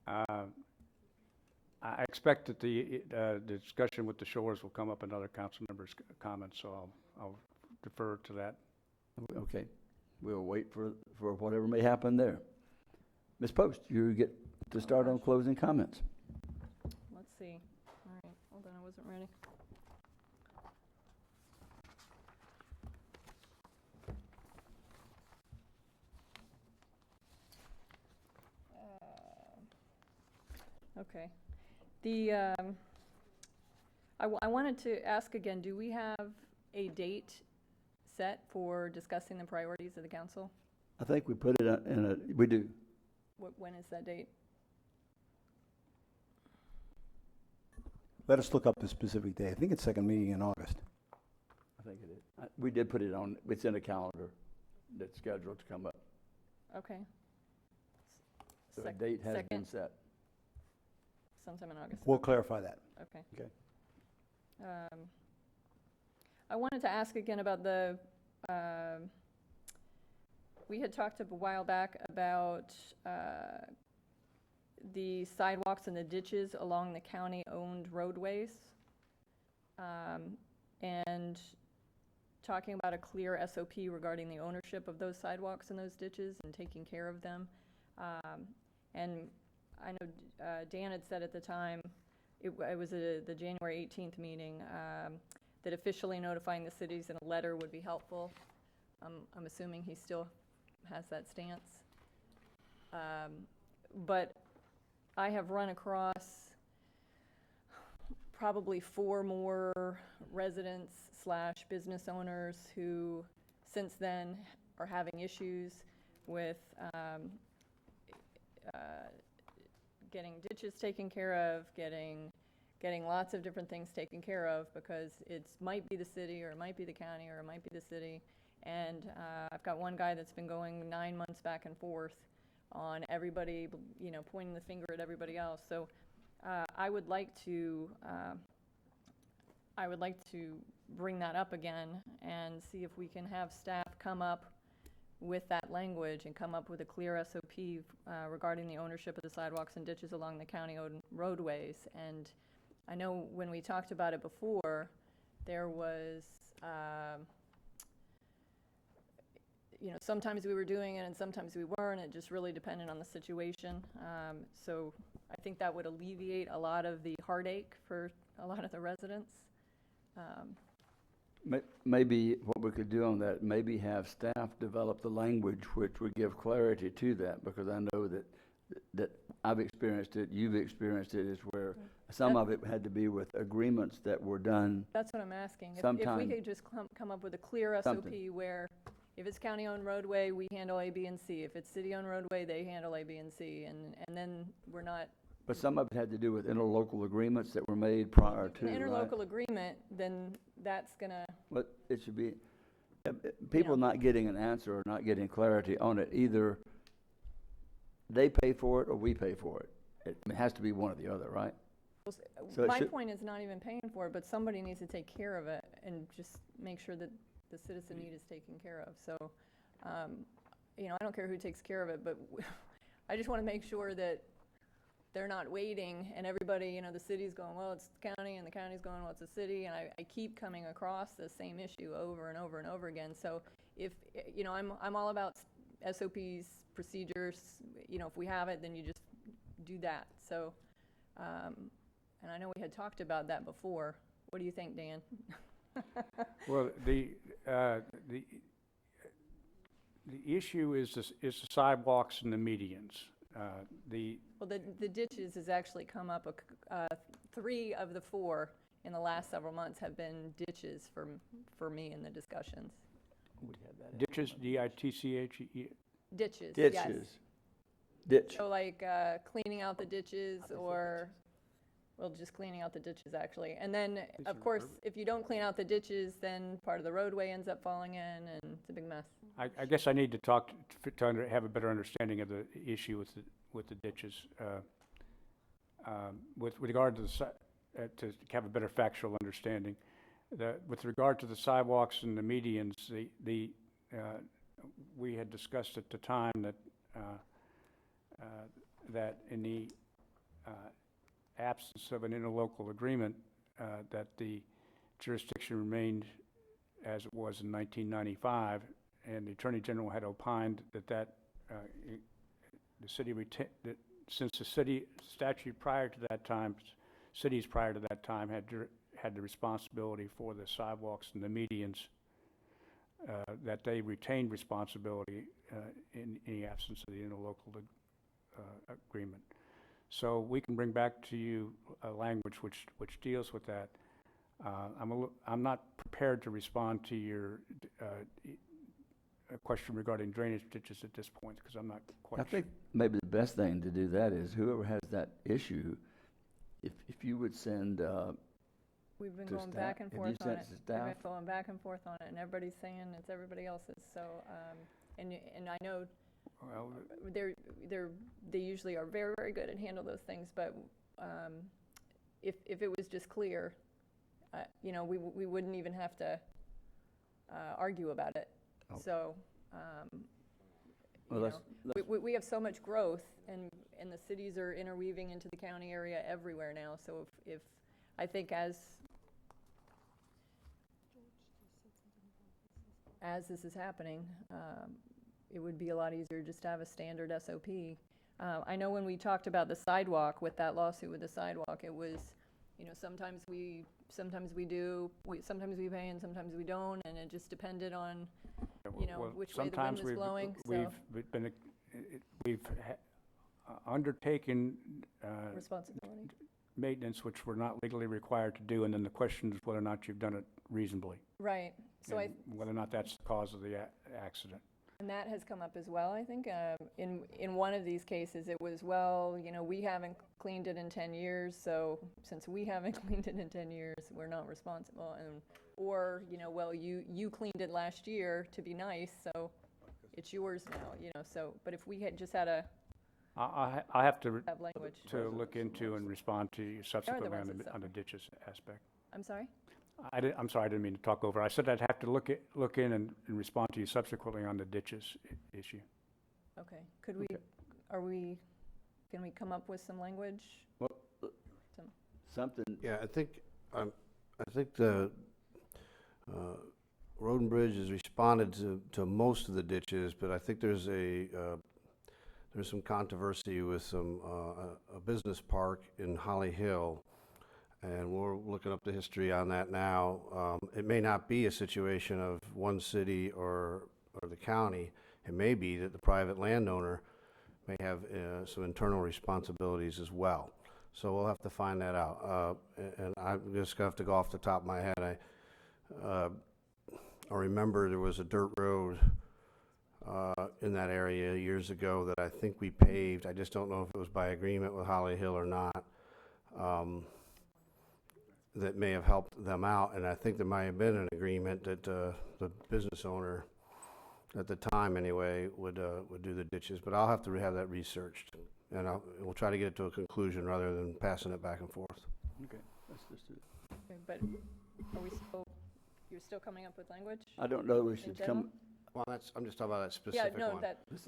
I expect that the discussion with the Shores will come up in other council members' comments, so I'll defer to that. Okay, we'll wait for whatever may happen there. Ms. Post, you get to start on closing comments. Let's see. All right, hold on, I wasn't ready. Okay. I wanted to ask again, do we have a date set for discussing the priorities of the council? I think we put it in a, we do. When is that date? Let us look up the specific day. I think it's second meeting in August. I think it is. We did put it on, it's in a calendar that's scheduled to come up. Okay. So a date has been set. Sometime in August. We'll clarify that. Okay. Okay. I wanted to ask again about the, we had talked a while back about the sidewalks and the ditches along the county-owned roadways, and talking about a clear SOP regarding the ownership of those sidewalks and those ditches and taking care of them. And I know Dan had said at the time, it was the January 18th meeting, that officially notifying the cities in a letter would be helpful. I'm assuming he still has that stance. But I have run across probably 4 more residents / business owners who since then are having issues with getting ditches taken care of, getting lots of different things taken care of, because it might be the city or it might be the county or it might be the city. And I've got one guy that's been going 9 months back and forth on everybody, pointing the finger at everybody else. So I would like to bring that up again and see if we can have staff come up with that language and come up with a clear SOP regarding the ownership of the sidewalks and ditches along the county-owned roadways. And I know when we talked about it before, there was, sometimes we were doing it and sometimes we weren't. It just really depended on the situation. So I think that would alleviate a lot of the heartache for a lot of the residents. Maybe what we could do on that, maybe have staff develop the language which would give clarity to that, because I know that I've experienced it, you've experienced it, is where some of it had to be with agreements that were done. That's what I'm asking. If Sometime. we could just come up with a clear SOP where if it's county-owned roadway, we handle A, B, and C. If it's city-owned roadway, they handle A, B, and C. And then we're not. But some of it had to do with interlocal agreements that were made prior to, An interlocal right? agreement, then that's gonna. But it should be, people not getting an answer or not getting clarity on it, either they pay for it or we pay for it. It has to be one or the other, right? So My point is not even paying for it, but somebody needs to take care of it and just make sure that the citizen need is taken care of. So, I don't care who takes care of it, but I just want to make sure that they're not waiting and everybody, the city's going, well, it's the county, and the county's going, well, it's the city, and I keep coming across the same issue over and over and over again. So if, I'm all about SOPs, procedures, if we have it, then you just do that. So, and I know we had talked about that before. What do you think, Dan? Well, the issue is the sidewalks and the medians. Well, the ditches has actually come up. 3 of the 4 in the last several months have been ditches for me in the discussions. Ditches, D-I-T-C-H-E. Ditches. Ditches. Yes. Ditch. So like cleaning out the ditches, or just cleaning out the ditches actually. And then, of course, if you don't clean out the ditches, then part of the roadway ends up falling in, and it's a big mess. I guess I need to talk to have a better understanding of the issue with the ditches. With regard to to have a better factual understanding, with regard to the sidewalks and the medians, we had discussed at the time that that in the absence of an interlocal agreement, that the jurisdiction remained as it was in 1995, and the Attorney General had opined that the city that since the city statute prior to that time, cities prior to that time had the responsibility for the sidewalks and the medians, that they retained responsibility in the absence of the interlocal agreement. So we can bring back to you a language which deals with that. I'm not prepared to respond to your question regarding drainage ditches at this point, because I'm not quite I think maybe the best thing to do that is whoever has that issue, if you would send, We've been to going staff. back and Have forth you on sent it. to We've staff? been going back and forth on it, and everybody's saying it's everybody else's, so, and I know Well, they usually are very, very good at handle those things, but, if it was just clear, you know, we wouldn't even have to, argue about it. Oh. So, Well, you let's- know, we have so much growth, and the cities are interweaving into the county area everywhere now, so if I think as this is happening, it would be a lot easier just to have a standard SOP. I know when we talked about the sidewalk, with that lawsuit with the sidewalk, it was, you know, sometimes we do, sometimes we pay and sometimes we don't, and it just depended on, you know, well, which way the wind sometimes was blowing, so. We've undertaken Responsibility. maintenance which we're not legally required to do, and then the question is whether or not you've done it reasonably. Right, so and whether or not that's the cause of the accident. And that has come up as well, I think. In one of these cases, it was, well, you know, we haven't cleaned it in 10 years, so since we haven't cleaned it in 10 years, we're not responsible. Or, you know, well, you cleaned it last year to be nice, so it's yours now, you know, so, but if we had just had I have to have language. to look into and respond to you subsequently ones on that the ditches aspect. I'm sorry? I'm sorry, I didn't mean to talk over. I said I'd have to look in and respond to you subsequently on the ditches issue. Okay, can we come up with some language? Well, something. Yeah, I think the Road and Bridge has responded to most of the ditches, but I think there's some controversy with a business park in Holly Hill, and we're looking up the history on that now. It may not be a situation of one city or the county. It may be that the private landowner may have some internal responsibilities as well. So we'll have to find that out. And I'm just gonna have to go off the top of my head. I remember there was a dirt road in that area years ago that I think we paved. I just don't know if it was by agreement with Holly Hill or not. That may have helped them out, and I think there might have been an agreement that the business owner, at the time anyway, would do the ditches. But I'll have to have that researched, and we'll try to get it to a conclusion rather than passing it back and forth. Okay, let's just do it. Okay, but you're still coming up with language? I don't know, we in should general? come, Well, I'm just talking about that specific Yeah, no, one.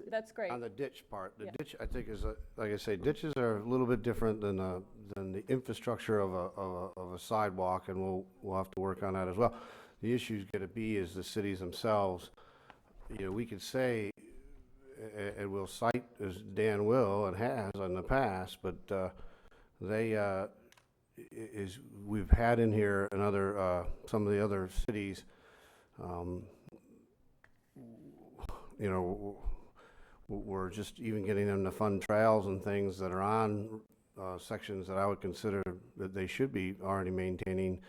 that's great. On the ditch part, the Yeah. ditch, I think is, like I say, ditches are a little bit different than the infrastructure of a sidewalk, and we'll have to work on that as well. The issue's gonna be is the cities themselves. You know, we could say, and we'll cite, as Dan will and has in the past, but we've had in here some of the other cities, you know, we're just even getting them to fund trails and things that are on sections that I would consider that they should be already maintaining.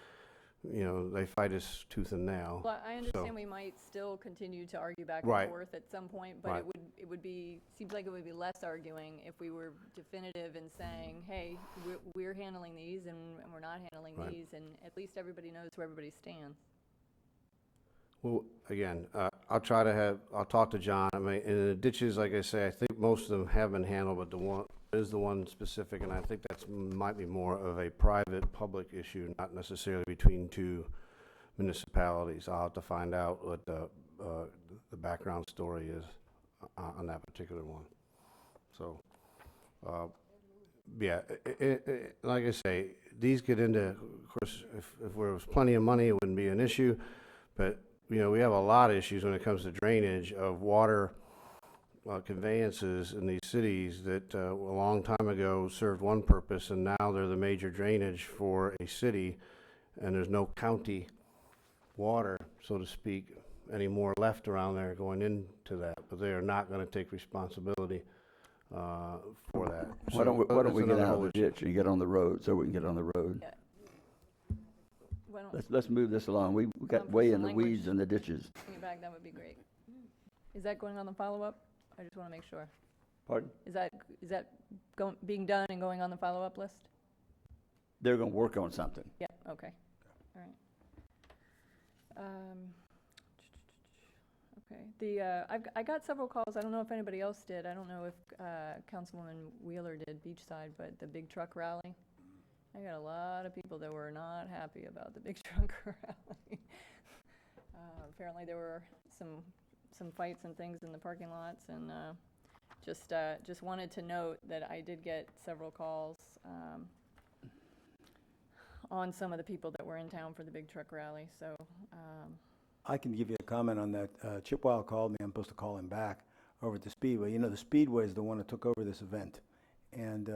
You know, they fight us tooth and nail. Well, I understand So- we might still continue to argue back Right. and forth at some point, but Right. it would be, seems like it would be less arguing if we were definitive in saying, hey, we're handling these and we're not handling Right. these, and at least everybody knows where everybody stands. Well, again, I'll talk to John. I mean, in the ditches, like I say, I think most of them have been handled, but the one is the one specific, and I think might be more of a private-public issue, not necessarily between two municipalities. I'll have to find out what the background story is on that particular one. So, yeah, like I say, these get into, of course, if there was plenty of money, it wouldn't be an issue, but you know, we have a lot of issues when it comes to drainage of water conveyances in these cities that a long time ago served one purpose, and now they're the major drainage for a city, and there's no county water, so to speak, anymore left around there going into that, but they are not going to take responsibility for that. why don't we that's get another out of whole the issue. ditch and get on the road, so we can get on the road? Why don't let's move this along. We got put way some in the language weeds and the ditches. bring it back, that would be great. Is that going on the follow-up? I just want to make sure. Pardon? Is that being done and going on the follow-up list? They're going to work on something. Yeah, okay. All right. Okay, I got several calls. I don't know if anybody else did. I don't know if Councilwoman Wheeler did Beachside, but the big truck rally. I got a lot of people that were not happy about the big truck rally. Apparently there were some fights and things in the parking lots, and just wanted to note that I did get several calls on some of the people that were in town for the big truck rally. So I can give you a comment on that. Chippewa called me. I'm supposed to call him back over at the Speedway. You know, the Speedway is the one that took over this event, and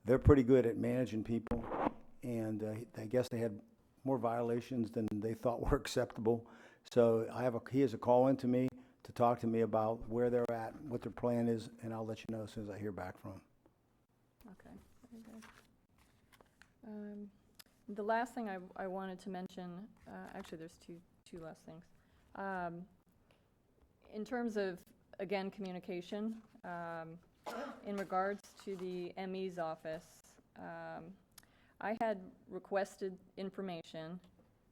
they're pretty good at managing people. And I guess they had more violations than they thought were acceptable. So he has a call in to me to talk to me about where they're at, what their plan is, and I'll let you know as soon as I hear back from them. Okay, very good. The last thing I wanted to mention, actually there's two last things. In terms of, again, communication, in regards to the ME's office, I had requested information,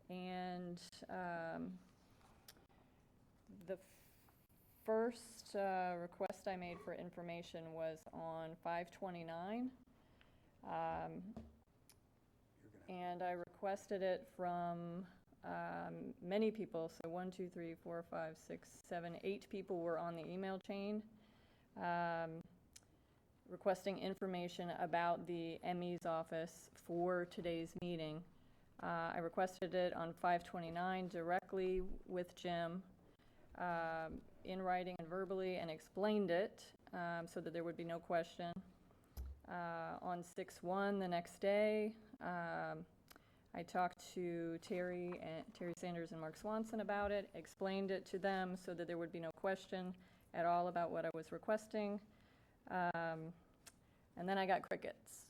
and the first request I made for information was on 5/29, and I requested it from many people. So 1, 2, 3, 4, 5, 6, 7, 8 people were on the email chain requesting information about the ME's office for today's meeting. I requested it on 5/29 directly with Jim in writing and verbally, and explained it so that there would be no question. On 6/1 the next day, I talked to Terry Sanders and Mark Swanson about it, explained it to them so that there would be no question at all about what I was requesting. And then I got crickets.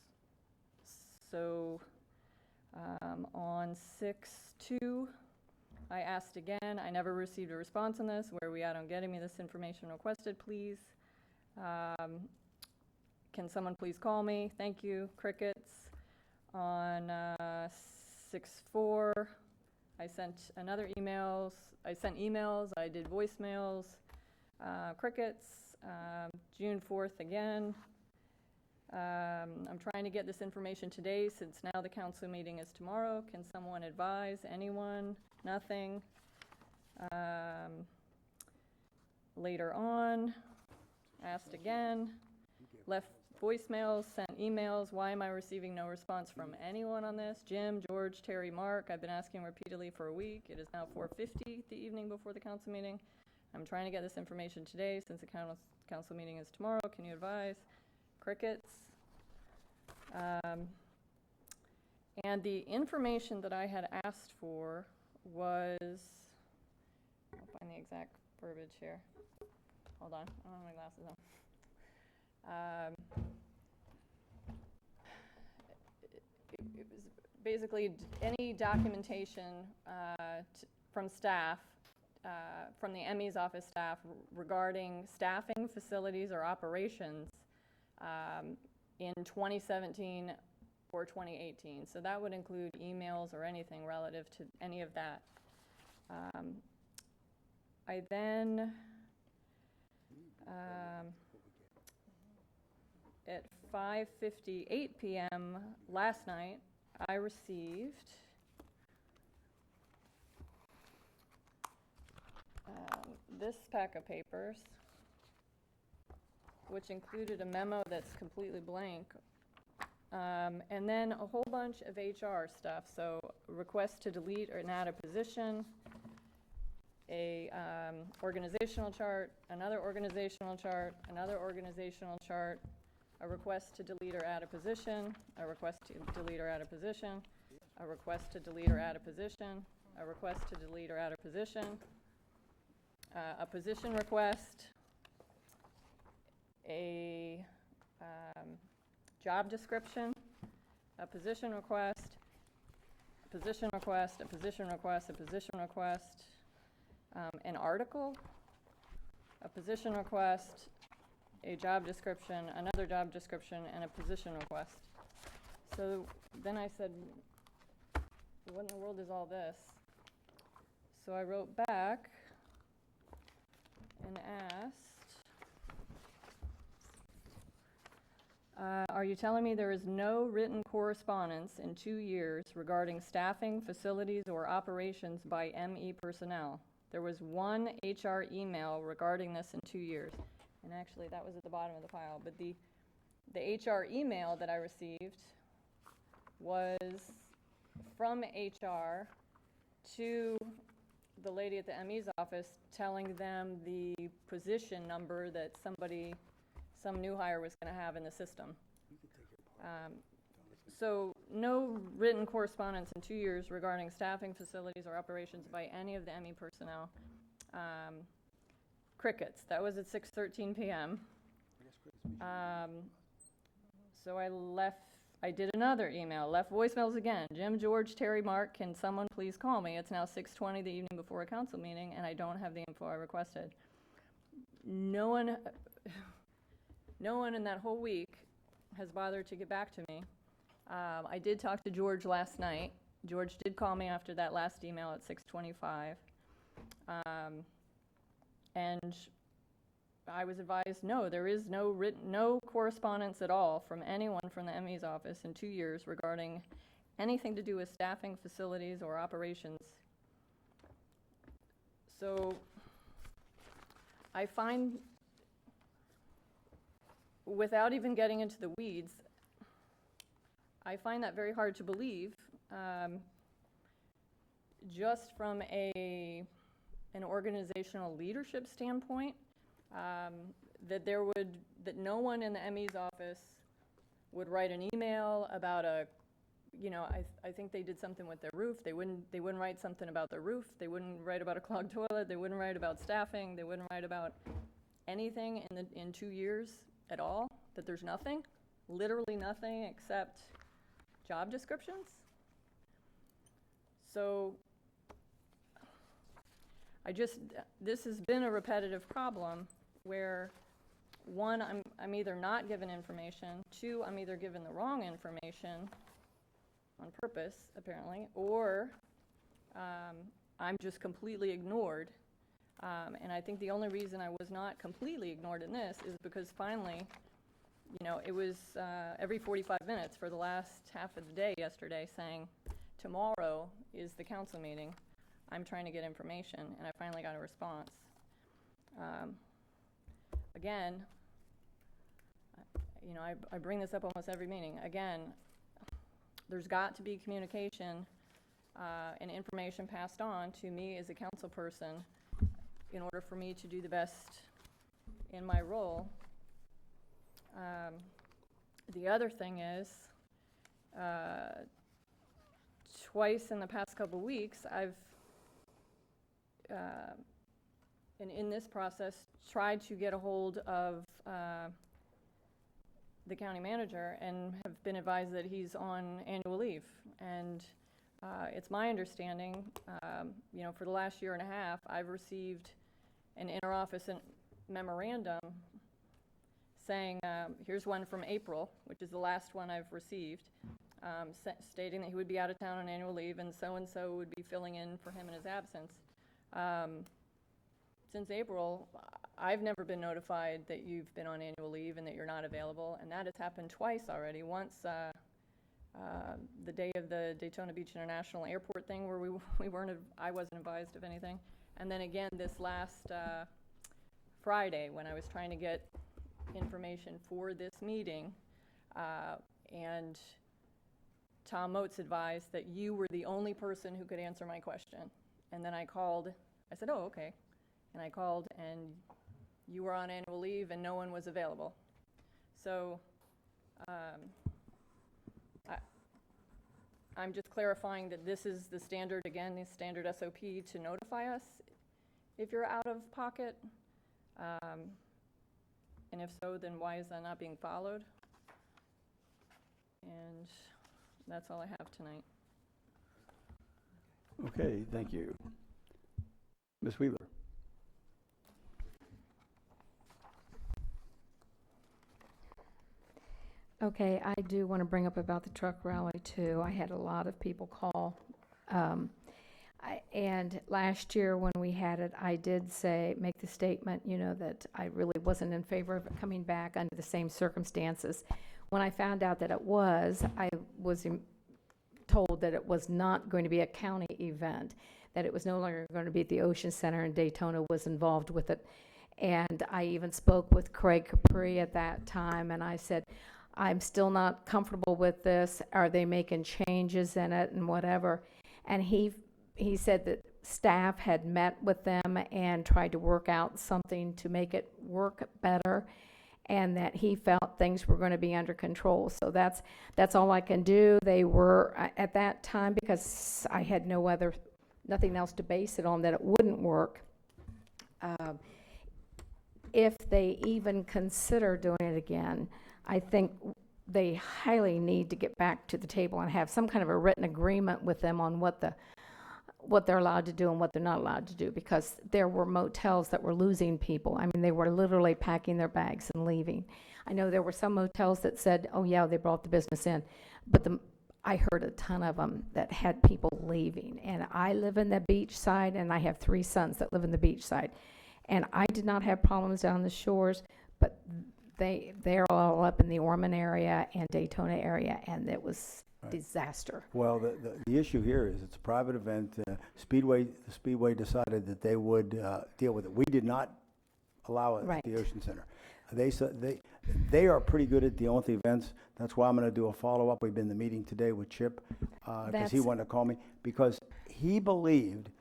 So on 6/2, I asked again. I never received a response on this. Where are we at on getting me this information requested, please? Can someone please call me? Thank you. Crickets. On 6/4, I sent emails, I did voicemails, crickets. June 4th again. I'm trying to get this information today since now the council meeting is tomorrow. Can someone advise? Anyone? Nothing. Later on, asked again, left voicemails, sent emails. Why am I receiving no response from anyone on this? Jim, George, Terry, Mark. I've been asking repeatedly for a week. It is now 4:50 the evening before the council meeting. I'm trying to get this information today since the council meeting is tomorrow. Can you advise? Crickets. And the information that I had asked for was, I'll find the exact verbiage here. Hold on, I don't have my glasses on. It was basically any documentation from staff, from the ME's office staff regarding staffing, facilities, or operations in 2017 or 2018. So that would include emails or anything relative to any of that. I then, at 5:58 p.m. last night, I received this pack of papers, which included a memo that's completely blank, and then a whole bunch of HR stuff. So request to delete or add a position, a organizational chart, another organizational chart, another organizational chart, a request to delete or add a position, a request to delete or add a position, a request to delete or add a position, a request to delete or add a position, a position request, a job description, a position request, position request, a position request, a position request, an article, a position request, a job description, another job description, and a position request. So then I said, what in the world is all this? So I wrote back and asked, are you telling me there is no written correspondence in 2 years regarding staffing, facilities, or operations by ME personnel? There was one HR email regarding this in 2 years. And actually, that was at the bottom of the file. But the HR email that I received was from HR to the lady at the ME's office telling them the position number that some new hire was going to have in the system. So no written correspondence in 2 years regarding staffing, facilities, or operations by any of the ME personnel. Crickets. That was at 6:13 p.m. So I did another email, left voicemails again. Jim, George, Terry, Mark, can someone please call me? It's now 6:20 the evening before a council meeting, and I don't have the info I requested. No one in that whole week has bothered to get back to me. I did talk to George last night. George did call me after that last email at 6:25. And I was advised, no, there is no correspondence at all from anyone from the ME's office in 2 years regarding anything to do with staffing, facilities, or operations. So I find, without even getting into the weeds, I find that very hard to believe, just from an organizational leadership standpoint, that no one in the ME's office would write an email about I think they did something with their roof. They wouldn't write something about their roof. They wouldn't write about a clogged toilet. They wouldn't write about staffing. They wouldn't write about anything in 2 years at all. That there's nothing, literally nothing except job descriptions. So this has been a repetitive problem where, one, I'm either not given information, two, I'm either given the wrong information on purpose, apparently, or I'm just completely ignored. And I think the only reason I was not completely ignored in this is because finally, it was every 45 minutes for the last half of the day yesterday saying, tomorrow is the council meeting. I'm trying to get information, and I finally got a response. Again, I bring this up almost every meeting. Again, there's got to be communication and information passed on to me as a council person in order for me to do the best in my role. The other thing is, twice in the past couple weeks, I've and in this process, tried to get a hold of the county manager and have been advised that he's on annual leave. And it's my understanding, for the last year and a half, I've received an interoffice memorandum saying, here's one from April, which is the last one I've received, stating that he would be out of town on annual leave and so would be filling in for him in his absence. Since April, I've never been notified that you've been on annual leave and that you're not available, and that has happened twice already. Once the day of the Daytona Beach International Airport thing where I wasn't advised of anything, and then again this last Friday when I was trying to get information for this meeting, and Tom Motes advised that you were the only person who could answer my question. And then I said, oh, okay. And I called, and you were on annual leave, and no one was available. So I'm just clarifying that this is the standard, again, the standard SOP to notify us if you're out of pocket. And if so, then why is that not being followed? And that's all I have tonight. Okay, thank you. Ms. Wheeler? Okay, I do want to bring up about the truck rally too. I had a lot of people call. And last year when we had it, I did make the statement, that I really wasn't in favor of it coming back under the same circumstances. When I found out that it was, I was told that it was not going to be a county event, that it was no longer going to be at the Ocean Center, and Daytona was involved with it. And I even spoke with Craig Capri at that time, and I said, I'm still not comfortable with this. Are they making changes in it and whatever? And he said that staff had met with them and tried to work out something to make it work better, and that he felt things were going to be under control. So that's all I can do. They were at that time, because I had nothing else to base it on, that it wouldn't work. If they even consider doing it again, I think they highly need to get back to the table and have some kind of a written agreement with them on what they're allowed to do and what they're not allowed to do, because there were motels that were losing people. I mean, they were literally packing their bags and leaving. I know there were some motels that said, oh yeah, they brought the business in, but I heard a ton of them that had people leaving. And I live in the beach side, and I have 3 sons that live in the beach side. And I did not have problems down the shores, but they're all up in the Ormond area and Daytona area, and it was disaster. Well, the issue here is it's a private event. The Speedway decided that they would deal with it. We did not allow it at the Ocean Center. They are pretty good at dealing with the events. That's why I'm going to do a follow-up. We've been in the meeting today with Chip, because he wanted to call me, because he believed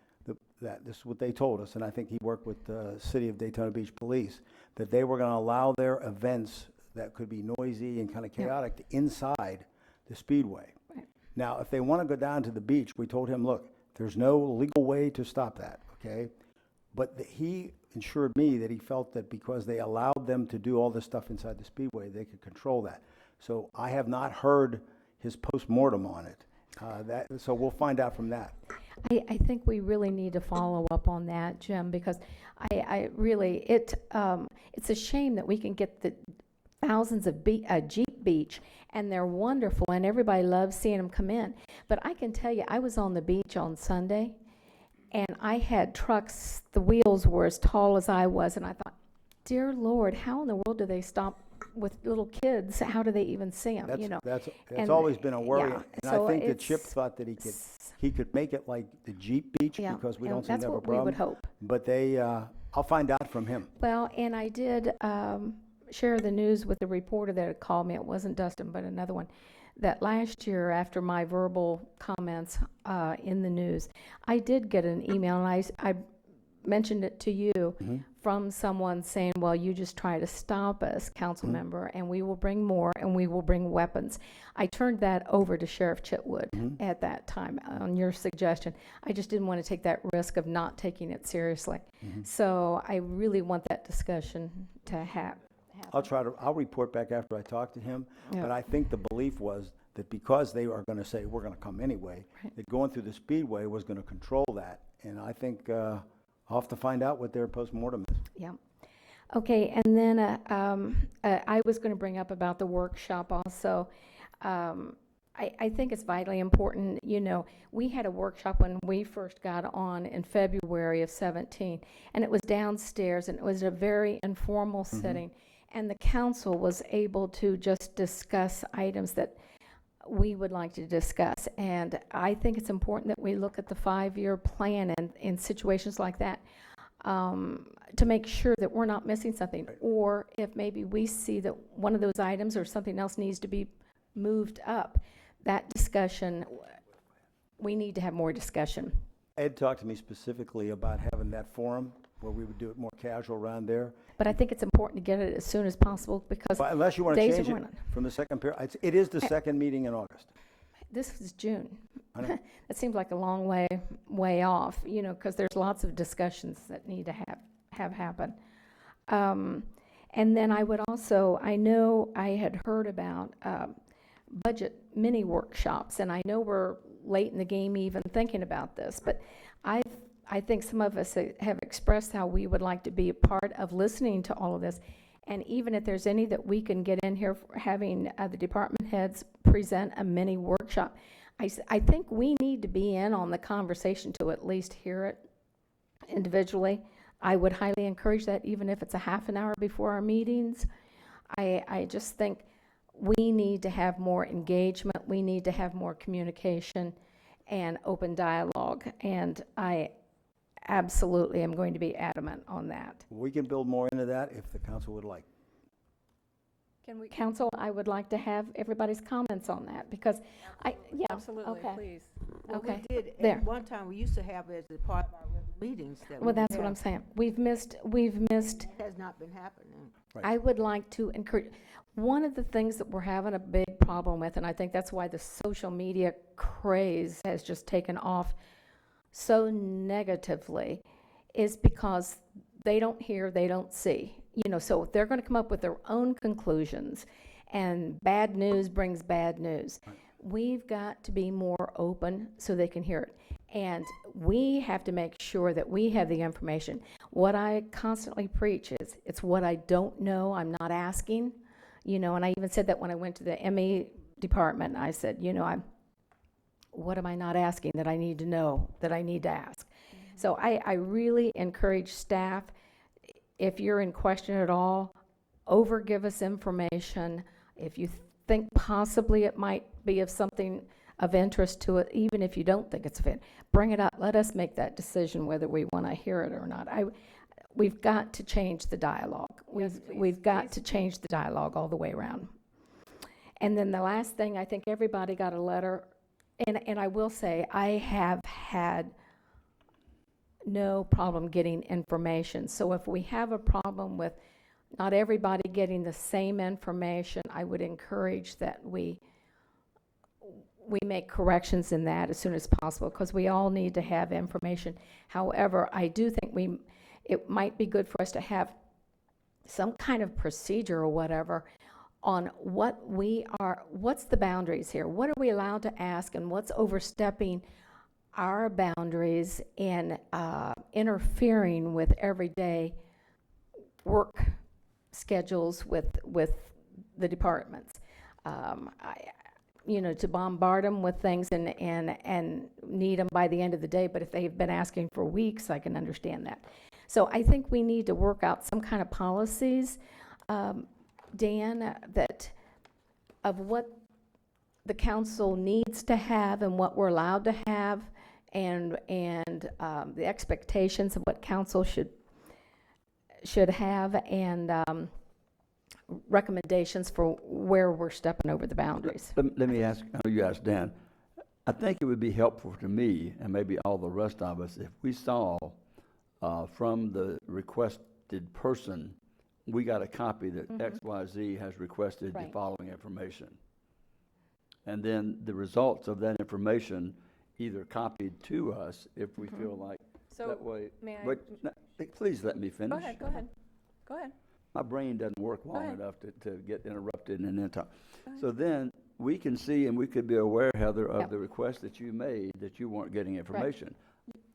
that this is what they told us, and I think he worked with the City of Daytona Beach Police, that they were going to allow their events that could be noisy and kind of chaotic inside the Speedway. Right. Now, if they want to go down to the beach, we told him, look, there's no legal way to stop that, okay? But he assured me that he felt that because they allowed them to do all this stuff inside the Speedway, they could control that. So I have not heard his post-mortem on it. So we'll find out from that. I think we really need to follow up on that, Jim, because I really, it's a shame that we can get the thousands of Jeep Beach, and they're wonderful, and everybody loves seeing them come in. But I can tell you, I was on the beach on Sunday, and I had trucks, the wheels were as tall as I was, and I thought, dear Lord, how in the world do they stop with little kids? How do they even see them? That's always been a worry, yeah, and so I think that Chip thought that he could make it like the Jeep Beach, because we don't seem to have a problem. That's what we would hope. But I'll find out from him. Well, and I did share the news with the reporter that had called me. It wasn't Dustin, but another one. That last year, after my verbal comments in the news, I did get an email, and I mentioned it to you from someone saying, well, you just try to stop us, council member, and we will bring more, and we will bring weapons. I turned that over to Sheriff Chitwood at that time on your suggestion. I just didn't want to take that risk of not taking it seriously. So I really want that discussion to happen. I'll report back after I talk to him, but I think the belief was that because they are going to say, we're going to come anyway, that going through the Speedway was going to control that. And I think I'll have to find out what their post-mortem is. Yeah. Okay, and then I was going to bring up about the workshop also. I think it's vitally important. We had a workshop when we first got on in February of 17, and it was downstairs, and it was a very informal setting, and the council was able to just discuss items that we would like to discuss. And I think it's important that we look at the 5-year plan and in situations like that, to make sure that we're not missing something, or if maybe we see that one of those items or something else needs to be moved up, that discussion, we need to have more discussion. Ed talked to me specifically about having that forum where we would do it more casual around there. But I think it's important to get it as soon as possible, because unless you want to days change are it running. from the second period, it is the second meeting in August. This is June. I know. That seems like a long way off, because there's lots of discussions that need to have happen. And then I would also, I know I had heard about budget mini workshops, and I know we're late in the game even thinking about this, but I think some of us have expressed how we would like to be a part of listening to all of this. And even if there's any that we can get in here, having the department heads present a mini workshop, I think we need to be in on the conversation to at least hear it individually. I would highly encourage that, even if it's a half an hour before our meetings. I just think we need to have more engagement. We need to have more communication and open dialogue. And I absolutely am going to be adamant on that. We can build more into that if the council would like. Can we, council, I would like to have everybody's comments on that, because yeah. Absolutely, okay. please. Well, Okay. we did, There. at one time, we used to have it as a part of our regular meetings that we Well, that's would what I'm have. saying. We've missed, That has not been happening. I would like to encourage, one of the things that we're having a big problem with, and I think that's why the social media craze has just taken off so negatively, is because they don't hear, they don't see. You know, so they're going to come up with their own conclusions, and bad news brings bad news. We've got to be more open so they can hear it. And we have to make sure that we have the information. What I constantly preach is, it's what I don't know, I'm not asking. You know, and I even said that when I went to the ME department. I said, you know, what am I not asking that I need to know, that I need to ask? So I really encourage staff, if you're in question at all, give us information. If you think possibly it might be of something of interest to it, even if you don't think it's of it, bring it up. Let us make that decision whether we want to hear it or not. We've got to change the dialogue. We've got to change the dialogue all the way around. And then the last thing, I think everybody got a letter, and I will say, I have had no problem getting information. So if we have a problem with not everybody getting the same information, I would encourage that we make corrections in that as soon as possible, because we all need to have information. However, I do think it might be good for us to have some kind of procedure or whatever on what's the boundaries here? What are we allowed to ask, and what's overstepping our boundaries and interfering with everyday work schedules with the departments. To bombard them with things and need them by the end of the day, but if they've been asking for weeks, I can understand that. So I think we need to work out some kind of policies, Dan, that of what the council needs to have and what we're allowed to have, and the expectations of what council should have, and recommendations for where we're stepping over the boundaries. Let me ask, I know you asked Dan, I think it would be helpful to me, and maybe all the rest of us, if we saw from the requested person, we got a copy that XYZ has requested the following information. And then the results of that information either copied to us if we feel like So, that way. may I- But please let me finish. Go ahead. My brain doesn't work long ahead. enough to get interrupted and then talk. So then we can see, and we could be aware, Heather, of the request that you made, that you weren't getting information.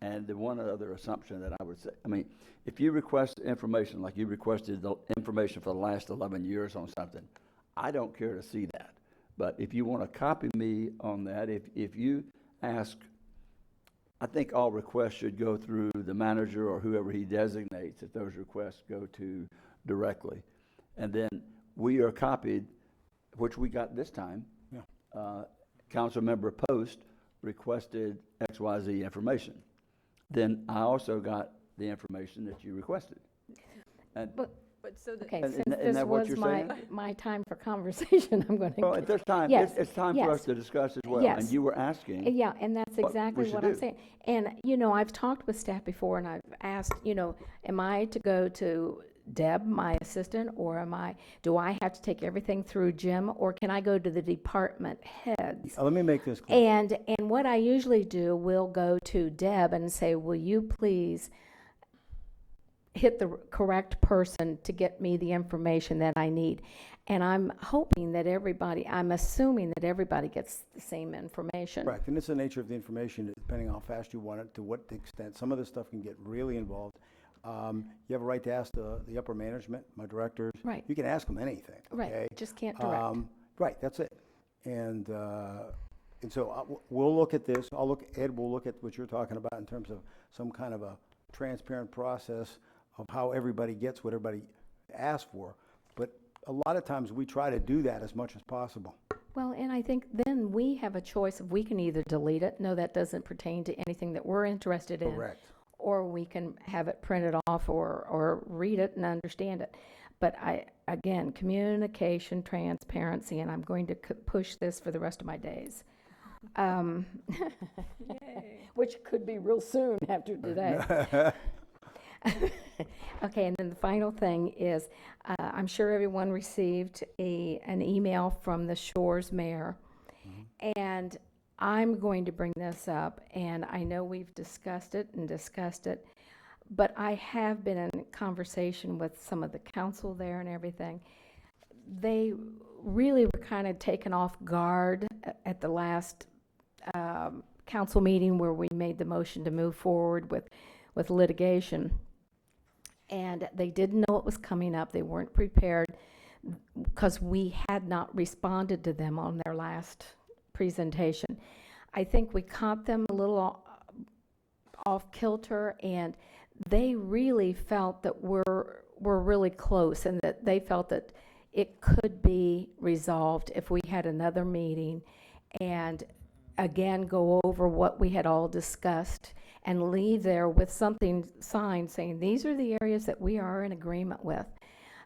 And the one other assumption that I would say, I mean, if you request information, like you requested the information for the last 11 years on something, I don't care to see that. But if you want to copy me on that, if you ask, I think all requests should go through the manager or whoever he designates that those requests go to directly. And then we are copied, which we got this time. Councilmember Post requested XYZ information. Then I also got the information that you requested. And Okay, And- since and this that what was you're my time for conversation, I'm going to. well, at this time, Yes, it's time for us yes. to discuss as well. Yes. And you were asking. Yeah, and that's what we exactly should what I'm do. saying. And, I've talked with staff before, and I've asked, am I to go to Deb, my assistant, or do I have to take everything through Jim, or can I go to the department heads? Let me make this clear. And what I usually do, we'll go to Deb and say, will you please hit the correct person to get me the information that I need? And I'm hoping that I'm assuming that everybody gets the same information. Correct, and it's the nature of the information, depending on how fast you want it, to what extent. Some of this stuff can get really involved. You have a right to ask the upper management, my directors. Right. You can ask them anything. Right, okay? just can't direct. Right, that's it. And so we'll look at this. Ed will look at what you're talking about in terms of some kind of a transparent process of how everybody gets what everybody asks for. But a lot of times we try to do that as much as possible. Well, and I think then we have a choice of, we can either delete it, no, that doesn't pertain to anything that we're interested in. Correct. Or we can have it printed off or read it and understand it. But again, communication, transparency, and I'm going to push this for the rest of my days. Which could be real soon after today. Okay, and then the final thing is, I'm sure everyone received an email from the Shores mayor, and I'm going to bring this up, and I know we've discussed it, but I have been in conversation with some of the council there and everything. They really were kind of taken off guard at the last council meeting where we made the motion to move forward with litigation. And they didn't know what was coming up. They weren't prepared because we had not responded to them on their last presentation. I think we caught them a little off kilter, and they really felt that we're really close, and that they felt that it could be resolved if we had another meeting and again go over what we had all discussed and leave there with something signed saying these are the areas that we are in agreement with.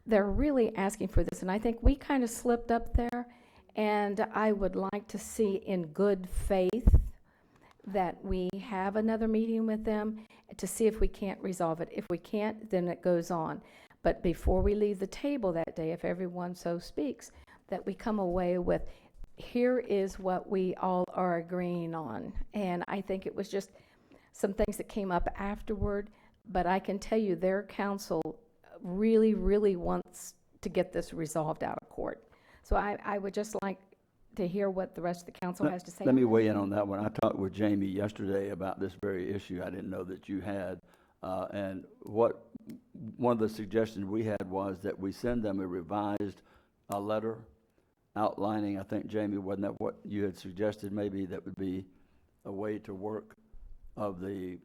They're really asking for this, and I think we kind of slipped up there, and I would like to see in good faith that we have another meeting with them to see if we can't resolve it. If we can't, then it goes on. But before we leave the table that day, if everyone so speaks, that we come away with, here is what we all are agreeing on. And I think it was just some things that came up afterward, but I can tell you their council really, really wants to get this resolved out of court. So I would just like to hear what the rest of the council has to say. Let me weigh in on that one. I talked with Jamie yesterday about this very issue. I didn't know that you had. And one of the suggestions we had was that we send them a revised letter outlining, I think, Jamie, wasn't that what you had suggested? Maybe that would be a way to work of the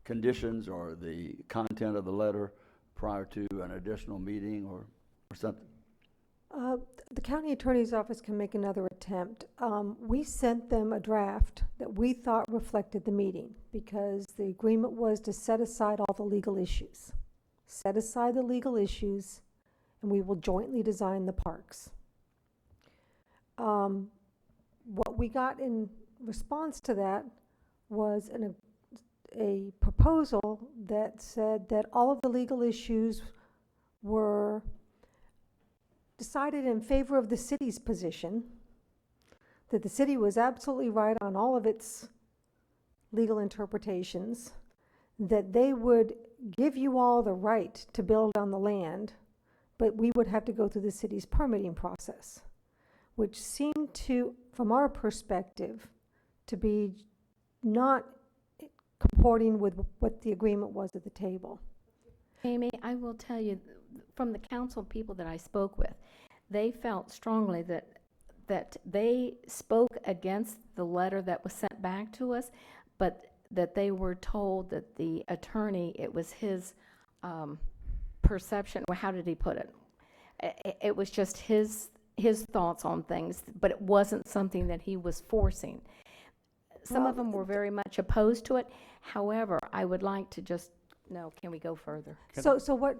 conditions or the content of the letter prior to an additional meeting or something? The county attorney's office can make another attempt. We sent them a draft that we thought reflected the meeting because the agreement was to set aside all the legal issues. Set aside the legal issues, and we will jointly design the parks. What we got in response to that was a proposal that said that all of the legal issues were decided in favor of the city's position, that the city was absolutely right on all of its legal interpretations, that they would give you all the right to build on the land, but we would have to go through the city's permitting process, which seemed to, from our perspective, to be not comporting with what the agreement was at the table. Amy, I will tell you, from the council people that I spoke with, they felt strongly that they spoke against the letter that was sent back to us, but that they were told that the attorney, it was his perception, well, how did he put it? It was just his thoughts on things, but it wasn't something that he was forcing. Some of them were very much opposed to it. However, I would like to just know, can we go further? So what,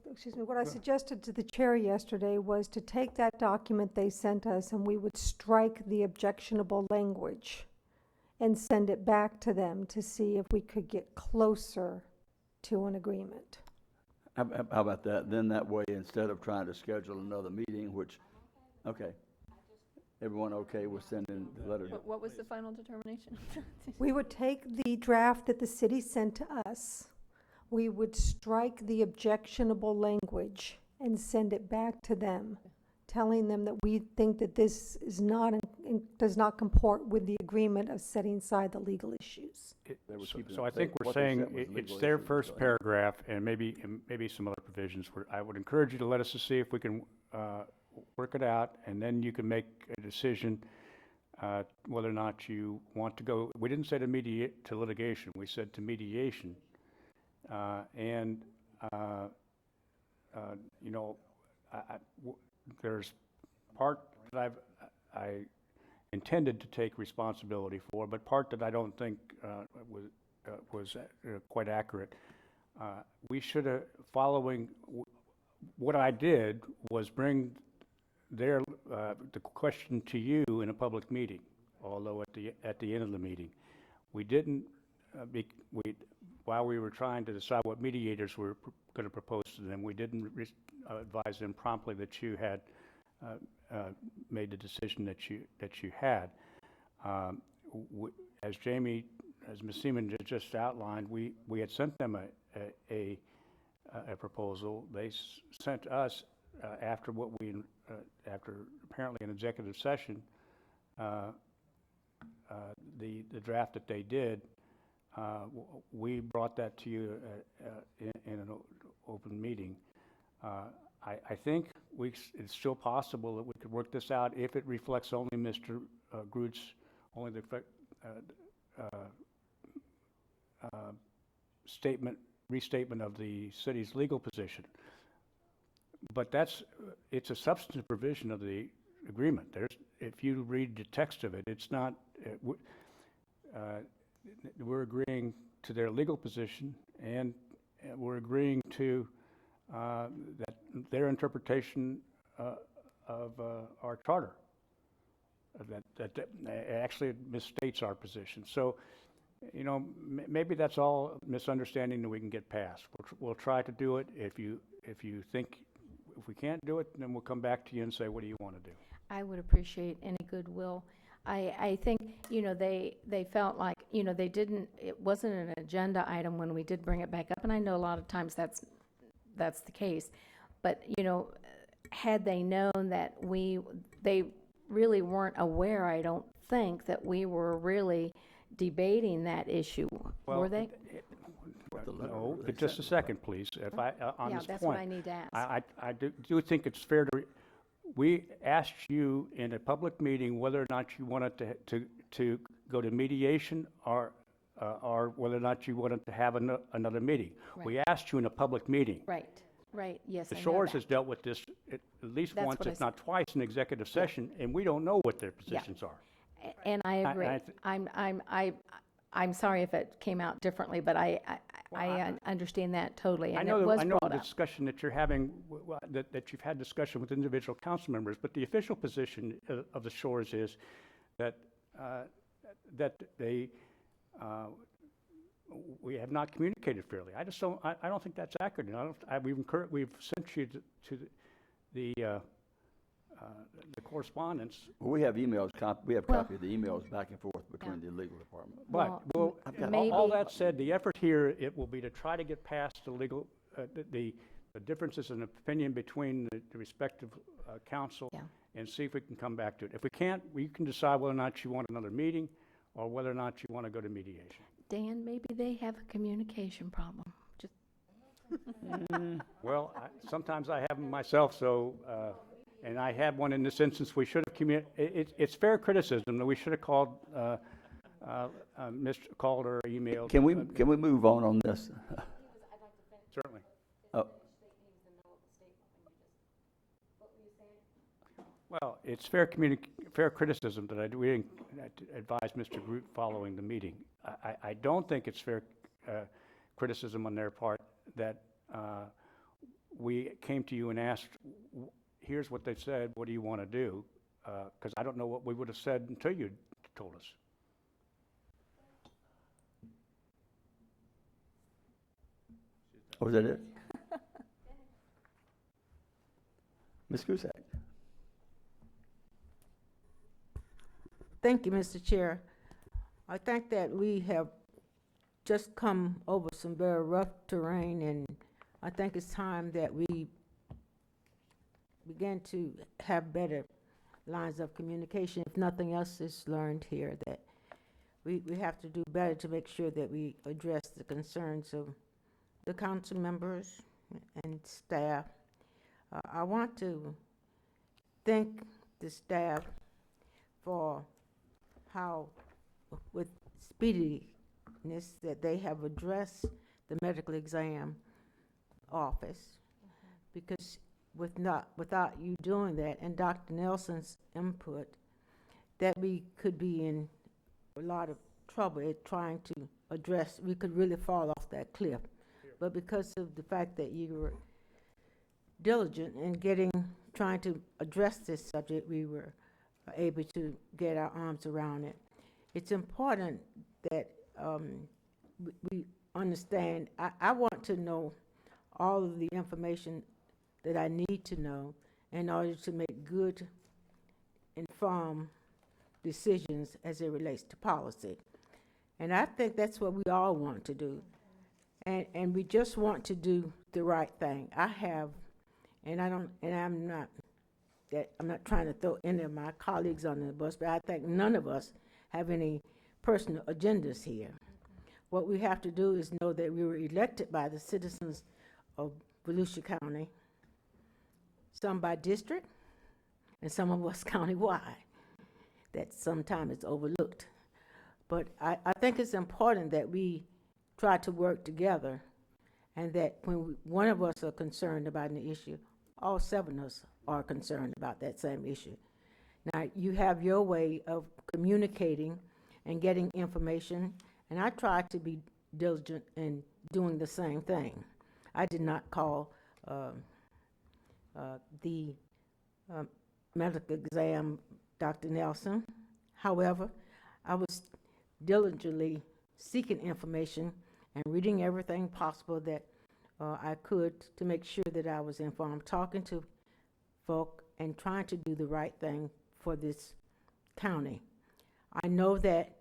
excuse me, what I suggested to the chair yesterday was to take that document they sent us and we would strike the objectionable language and send it back to them to see if we could get closer to an agreement. How about that? Then that way, instead of trying to schedule another meeting, which, okay. Everyone okay with sending the letter? What was the final determination? We would take the draft that the city sent to us, we would strike the objectionable language and send it back to them telling them that we think that this is not, does not comport with the agreement of setting aside the legal issues. So I think we're saying it's their first paragraph and maybe some other provisions. I would encourage you to let us to see if we can work it out, and then you can make a decision whether or not you want to go. We didn't say to litigation. We said to mediation. You know, there's part that I intended to take responsibility for, but part that I don't think was quite accurate. We should have, what I did was bring the question to you in a public meeting, although at the end of the meeting. We didn't, while we were trying to decide what mediators were going to propose to them, we didn't advise them promptly that you had made the decision that you had. As Ms. Seaman just outlined, we had sent them a proposal. They sent us after apparently an executive session, the draft that they did. We brought that to you in an open meeting. I think it's still possible that we could work this out if it reflects only Mr. Groot's, only the restatement of the city's legal position. But it's a substantive provision of the agreement. If you read the text of it, it's not, we're agreeing to their legal position, and we're agreeing to that their interpretation of our charter. That actually misstates our position. So, you know, maybe that's all misunderstanding that we can get past. We'll try to do it. If you think if we can't do it, then we'll come back to you and say, what do you want to do? I would appreciate any goodwill. I think, you know, they felt like, you know, it wasn't an agenda item when we did bring it back up, and I know a lot of times that's the case. But, you know, had they known that they really weren't aware, I don't think, that we were really debating that issue, were they? No, but just a second, please. If I on Yeah, this that's point, what I need to ask. I do think it's fair to. We asked you in a public meeting whether or not you wanted to go to mediation or whether or not you wanted to have another meeting. Right. We asked you in a public meeting. Right, yes, The I know Shores that. has dealt with this at least That's once, what I if not twice, in executive session, and we don't know what their positions are. And I agree. I'm sorry if it came out differently, but I understand that totally, and it was I know brought the up. discussion that you're having, that you've had discussion with individual council members, but the official position of the Shores is that we have not communicated fairly. I don't think that's accurate. We've sent you to the correspondence. Well, we have emails, we have copy of the emails back and forth between the legal department. But, all that said, the effort here, it will be to try to get past the legal, the differences in opinion between the respective council and see if we can come back to it. If we can't, we can decide whether or not you want another meeting or whether or not you want to go to mediation. Dan, maybe they have a communication problem. Just Well, sometimes I have them myself, so, and I had one in this instance. We should have it's fair criticism that we should have called, called or emailed. Can we move on this? Certainly. Oh. Well, it's fair criticism that we didn't advise Mr. Groot following the meeting. I don't think it's fair criticism on their part that we came to you and asked, here's what they said, what do you want to do? Because I don't know what we would have said until you told us. Was that it? Ms. Cusack? Thank you, Mr. Chair. I think that we have just come over some very rough terrain, and I think it's time that we begin to have better lines of communication. If nothing else is learned here, that we have to do better to make sure that we address the concerns of the council members and staff. I want to thank the staff for how, with speediness, that they have addressed the medical exam office, because without you doing that and Dr. Nelson's input, that we could be in a lot of trouble at trying to address, we could really fall off that cliff. But because of the fact that you were diligent in trying to address this subject, we were able to get our arms around it. It's important that we understand. I want to know all of the information that I need to know in order to make good, informed decisions as it relates to policy. And I think that's what we all want to do. And we just want to do the right thing. I'm not trying to throw any of my colleagues under the bus, but I think none of us have any personal agendas here. What we have to do is know that we were elected by the citizens of Volusia County, some by district, and some of us countywide. That sometimes it's overlooked. But I think it's important that we try to work together, and that when one of us are concerned about an issue, all 7 of us are concerned about that same issue. Now, you have your way of communicating and getting information, and I try to be diligent in doing the same thing. I did not call the medical exam Dr. Nelson. However, I was diligently seeking information and reading everything possible that I could to make sure that I was informed, talking to folk and trying to do the right thing for this county. I know that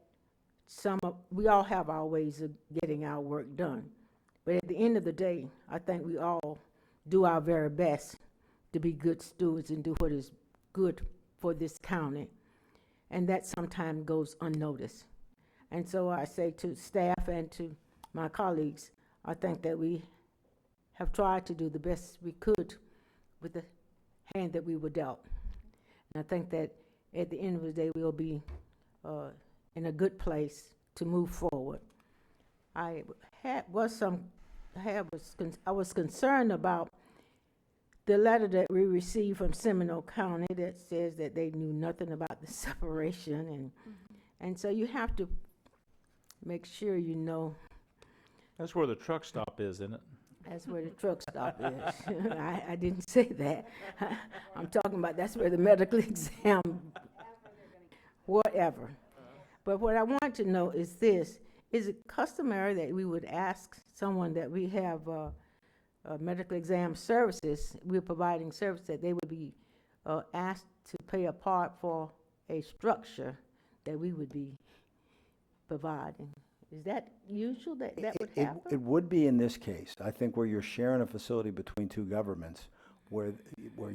we all have our ways of getting our work done, but at the end of the day, I think we all do our very best to be good stewards and do what is good for this county, and that sometimes goes unnoticed. And so I say to staff and to my colleagues, I think that we have tried to do the best we could with the hand that we were dealt. And I think that at the end of the day, we'll be in a good place to move forward. I was concerned about the letter that we received from Seminole County that says that they knew nothing about the separation, and so you have to make sure you know. That's where the truck stop is, isn't it? That's where the truck stop is. I didn't say that. I'm talking about that's where the medical exam, whatever. But what I want to know is this: is it customary that we would ask someone that we have medical exam services, we're providing service, that they would be asked to pay a part for a structure that we would be providing? Is that usual that would happen? It would be in this case. I think where you're sharing a facility between 2 governments, where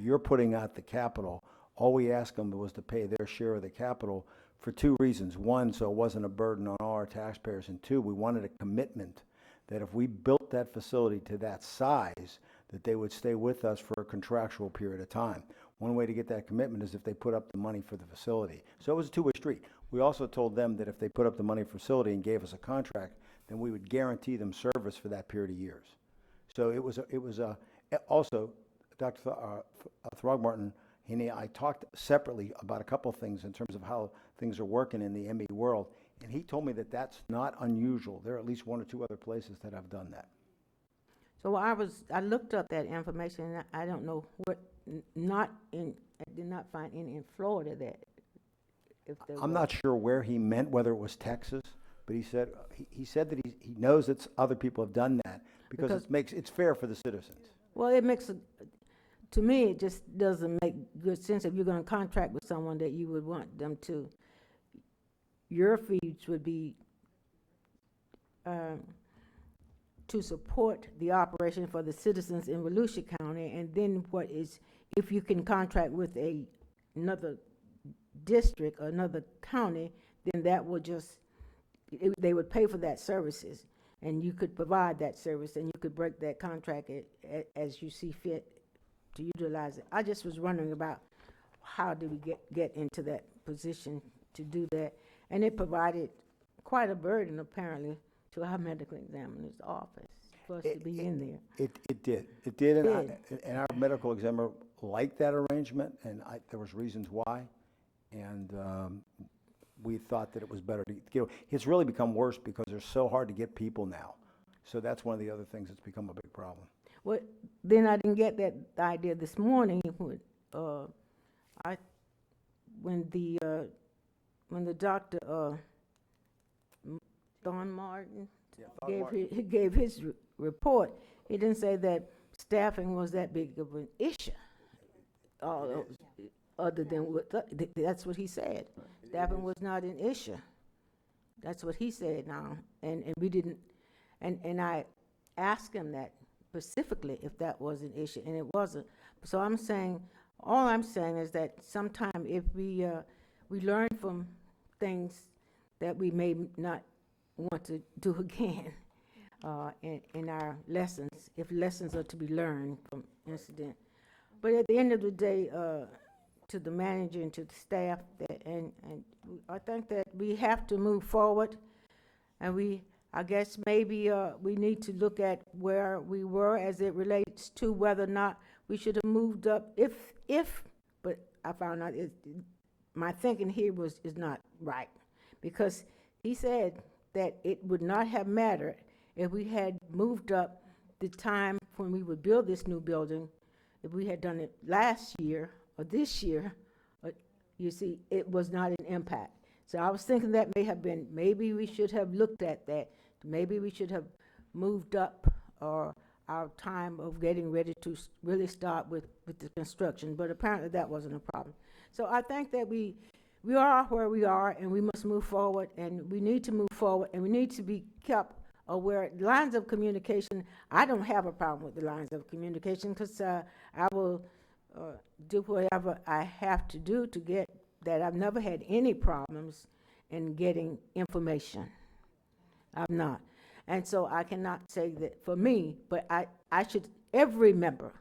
you're putting out the capital, all we asked them was to pay their share of the capital for 2 reasons. 1, so it wasn't a burden on our taxpayers, and 2, we wanted a commitment that if we built that facility to that size, that they would stay with us for a contractual period of time. One way to get that commitment is if they put up the money for the facility. So it was a 2-way street. We also told them that if they put up the money for facility and gave us a contract, then we would guarantee them service for that period of years. So it was also, Dr. Throgmorton, I talked separately about a couple of things in terms of how things are working in the ME world, and he told me that that's not unusual. There are at least 1 or 2 other places that have done that. So I looked up that information, and I don't know I did not find any in Florida that, if there I'm was. not sure where he meant, whether it was Texas, but he said that he knows that other people have done that because it's fair for the citizens. Well, to me, it just doesn't make good sense if you're going to contract with someone that you would want them to. Your fees would be to support the operation for the citizens in Volusia County, and then what is if you can contract with another district or another county, then that will just, they would pay for that services, and you could provide that service, and you could break that contract as you see fit to utilize it. I just was wondering about how did we get into that position to do that, and it provided quite a burden apparently to our medical examiner's office for us to be in there. It did, and our medical examiner liked that arrangement, and there was reasons why, and we thought that it was better to, it's really become worse because they're so hard to get people now. So that's one of the other things that's become a big problem. Well, then I didn't get that idea this morning when the doctor, Don Martin, gave his report. He didn't say that staffing was that big of an issue. Other than that's what he said. Staffing was not an issue. That's what he said now. And we didn't, and I asked him that specifically if that was an issue, and it wasn't. So I'm saying, all I'm saying is that sometime if we learn from things that we may not want to do again in our lessons, if lessons are to be learned from incident. But at the end of the day, to the manager and to the staff, and I think that we have to move forward, and I guess maybe we need to look at where we were as it relates to whether or not we should have moved up but I found out my thinking here is not right, because he said that it would not have mattered if we had moved up the time when we would build this new building, if we had done it last year or this year. You see, it was not an impact. So I was thinking that maybe we should have looked at that. Maybe we should have moved up our time of getting ready to really start with the construction, but apparently that wasn't a problem. So I think that we are where we are, and we must move forward, and we need to move forward, and we need to be kept aware. Lines of communication, I don't have a problem with the lines of communication, because I will do whatever I have to do to get that. I've never had any problems in getting information. I've not. And so I cannot say that for me, but every member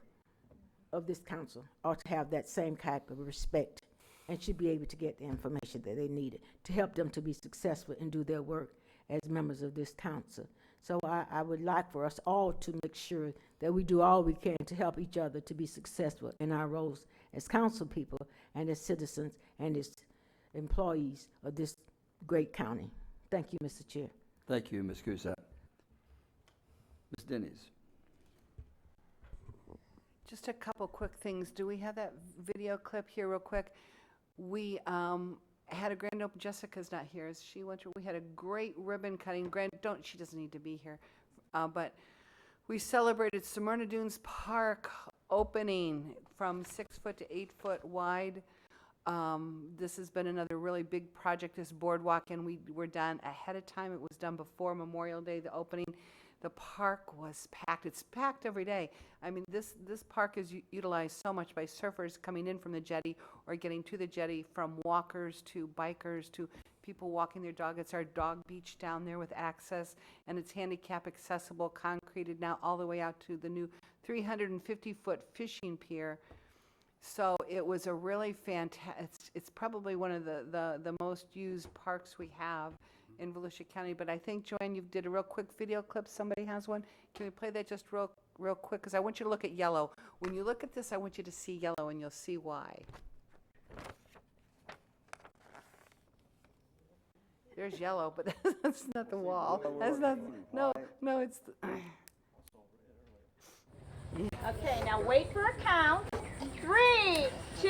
of this council ought to have that same type of respect and should be able to get the information that they needed to help them to be successful and do their work as members of this council. So I would like for us all to make sure that we do all we can to help each other to be successful in our roles as council people and as citizens and as employees of this great county. Thank you, Mr. Chair. Thank you, Ms. Cusack. Ms. Denny's. Just a couple quick things. Do we have that video clip here real quick? We had a grand opening. Jessica's not here. We had a great ribbon cutting. She doesn't need to be here. But we celebrated Smyrna Dunes Park opening from 6 foot to 8 foot wide. This has been another really big project, this boardwalk, and we were done ahead of time. It was done before Memorial Day, the opening. The park was packed. It's packed every day. I mean, this park is utilized so much by surfers coming in from the jetty or getting to the jetty, from walkers to bikers to people walking their dog. It's our dog beach down there with access, and it's handicap accessible, concreted now all the way out to the new 350-foot fishing pier. So it was a really fantastic, it's probably one of the most used parks we have in Volusia County. But I think, Joanne, you did a real quick video clip. Somebody has one. Can we play that just real quick? Because I want you to look at yellow. When you look at this, I want you to see yellow, and you'll see why. There's yellow, but that's not the wall. That's not, no, it's the Okay, now wait for a count. 3, 2,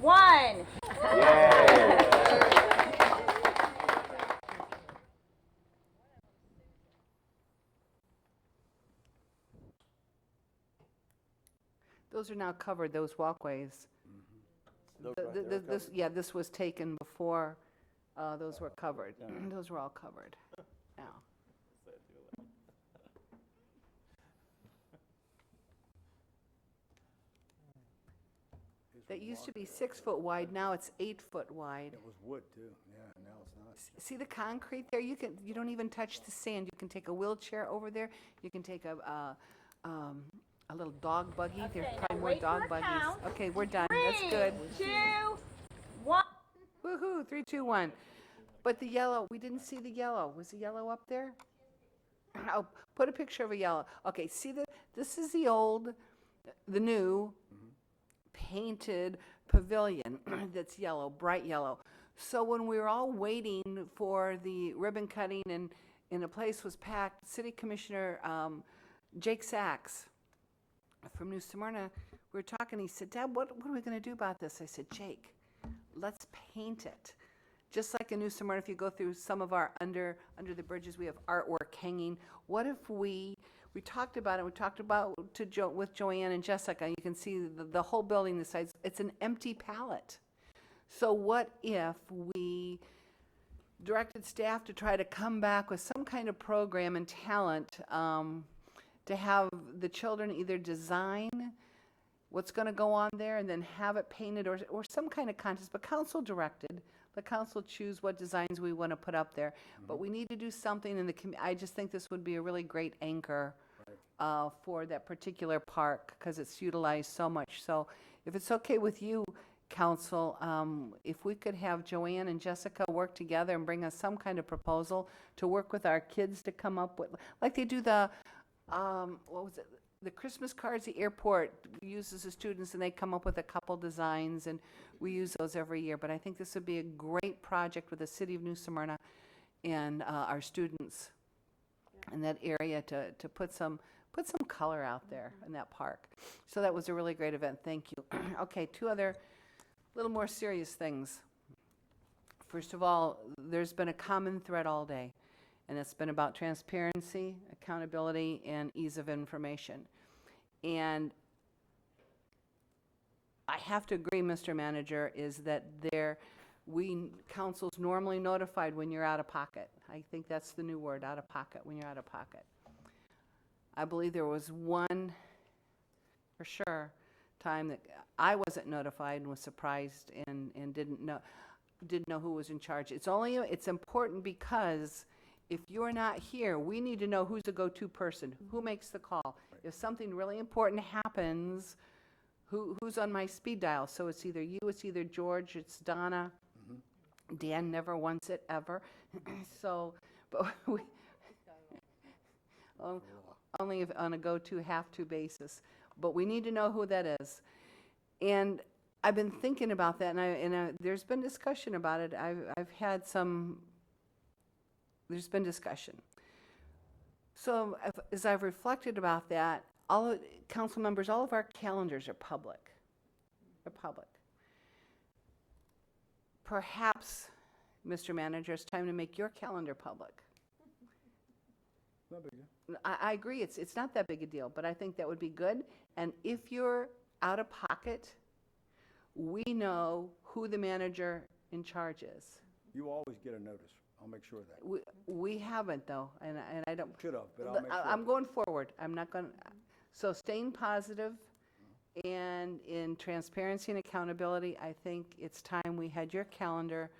1. Those are now covered, those walkways. This was taken before those were covered. Those were all covered now. That used to be 6 foot wide, now it's 8 foot wide. It was wood too, yeah, now it's not. See the concrete there? You don't even touch the sand. You can take a wheelchair over there. You can take a little dog buggy. There's Okay, probably now more wait for dog a buggies. count. Okay, we're done. That's good. 3, 2, 1. Woohoo, 3, 2, 1. But the yellow, we didn't see the yellow. Was the yellow up there? Oh, put a picture of a yellow. Okay, see this is the new painted pavilion that's yellow, bright yellow. So when we were all waiting for the ribbon cutting and the place was packed, City Commissioner Jake Sachs from New Smyrna, we were talking, he said, Deb, what are we going to do about this? I said, Jake, let's paint it. Just like in New Smyrna, if you go through some of our under the bridges, we have artwork hanging. What if we talked about it, with Joanne and Jessica, you can see the whole building, the sides, it's an empty pallet. So what if we directed staff to try to come back with some kind of program and talent to have the children either design what's going to go on there and then have it painted or some kind of contest, but council directed. The council choose what designs we want to put up there. But we need to do something in the I just think this would be a really great anchor for that particular park because it's utilized so much. So if it's okay with you, council, if we could have Joanne and Jessica work together and bring us some kind of proposal to work with our kids to come up with, like they do the, what was it? The Christmas cards the airport uses the students, and they come up with a couple designs, and we use those every year. But I think this would be a great project with the city of New Smyrna and our students in that area to put some color out there in that park. So that was a really great event. Thank you. Okay, 2 other little more serious things. First of all, there's been a common thread all day, and it's been about transparency, accountability, and ease of information. And I have to agree, Mr. Manager, is that council's normally notified when you're out of pocket. I think that's the new word, out of pocket, when you're out of pocket. I believe there was one, for sure, time that I wasn't notified and was surprised and didn't know who was in charge. It's important because if you're not here, we need to know who's the go-to person, who makes the call. If something really important happens, who's on my speed dial? So it's either you, it's either George, it's Donna. Dan never wants it ever. So, but we, only if on a go-to, have-to basis. But we need to know who that is. And I've been thinking about that, and there's been discussion about it. I've had some. There's been discussion. So as I've reflected about that, council members, all of our calendars are public. They're public. Perhaps, Mr. Manager, it's time to make your calendar public. Not big deal. I agree, it's not that big a deal, but I think that would be good. And if you're out of pocket, we know who the manager in charge is. You always get a notice. I'll make sure of that. We haven't though, and I don't. Should have, but I'll make sure. I'm going forward. I'm not going. So staying positive, and in transparency and accountability, I think it's time we had your calendar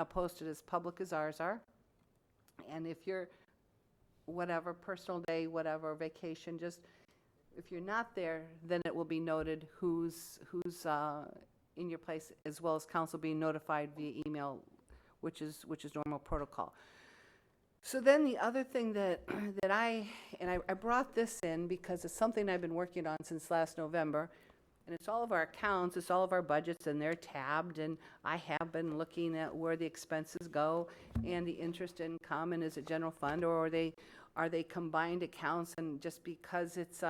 posted as public as ours are. And if you're whatever personal day, whatever vacation, just if you're not there, then it will be noted who's in your place, as well as council being notified via email, which is normal protocol. So then the other thing that I brought this in because it's something I've been working on since last November, and it's all of our accounts, it's all of our budgets, and they're tabbed, and I have been looking at where the expenses go and the interest income, and is it general fund, or are they combined accounts? And just because it's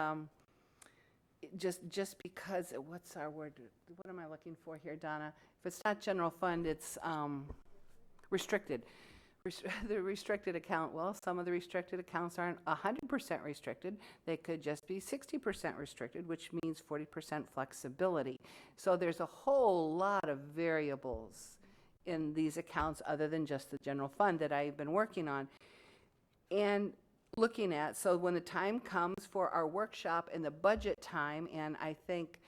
just because what's our word? What am I looking for here, Donna? If it's not general fund, it's restricted. The restricted account, well, some of the restricted accounts aren't 100% restricted. They could just be 60% restricted, which means 40% flexibility. So there's a whole lot of variables in these accounts other than just the general fund that I've been working on. And looking at, so when the time comes for our workshop and the budget time, and I think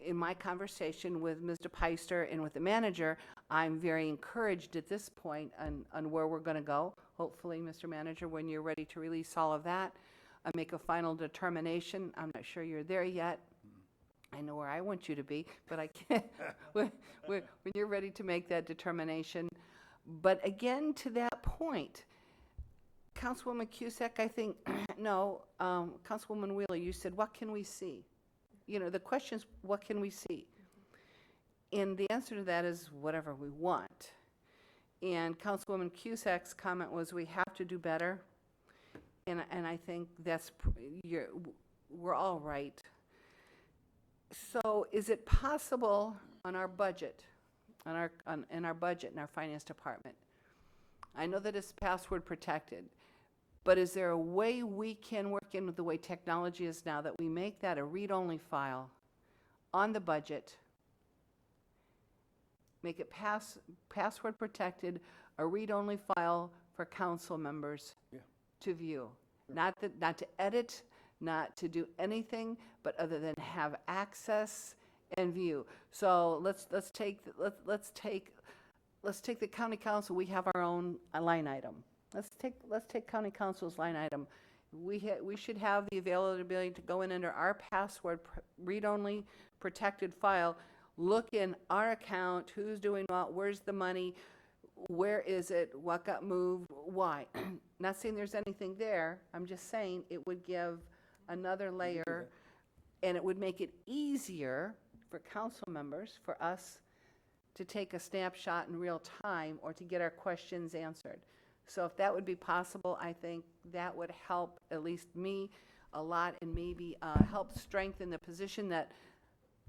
in my conversation with Mr. Peister and with the manager, I'm very encouraged at this point on where we're going to go. Hopefully, Mr. Manager, when you're ready to release all of that, make a final determination. I'm not sure you're there yet. I know where I want you to be, but I can't, when you're ready to make that determination. But again, to that point, Councilwoman Cusack, I think, no, Councilwoman Wheeler, you said, what can we see? You know, the question is, what can we see? And the answer to that is whatever we want. And Councilwoman Cusack's comment was, we have to do better. And I think that's, we're all right. So is it possible on our budget, in our budget in our finance department? I know that it's password protected, but is there a way we can work in with the way technology is now that we make that a read-only file on the budget, make it password protected, a read-only file for council members to view? Not to edit, not to do anything, but other than have access and view. So let's take the county council. We have our own line item. Let's take county council's line item. We should have the availability to go in under our password read-only protected file, look in our account, who's doing what, where's the money, where is it, what got moved, why. Not saying there's anything there. I'm just saying it would give another layer, and it would make it easier for council members, for us, to take a snapshot in real time or to get our questions answered. So if that would be possible, I think that would help at least me a lot, and maybe help strengthen the position that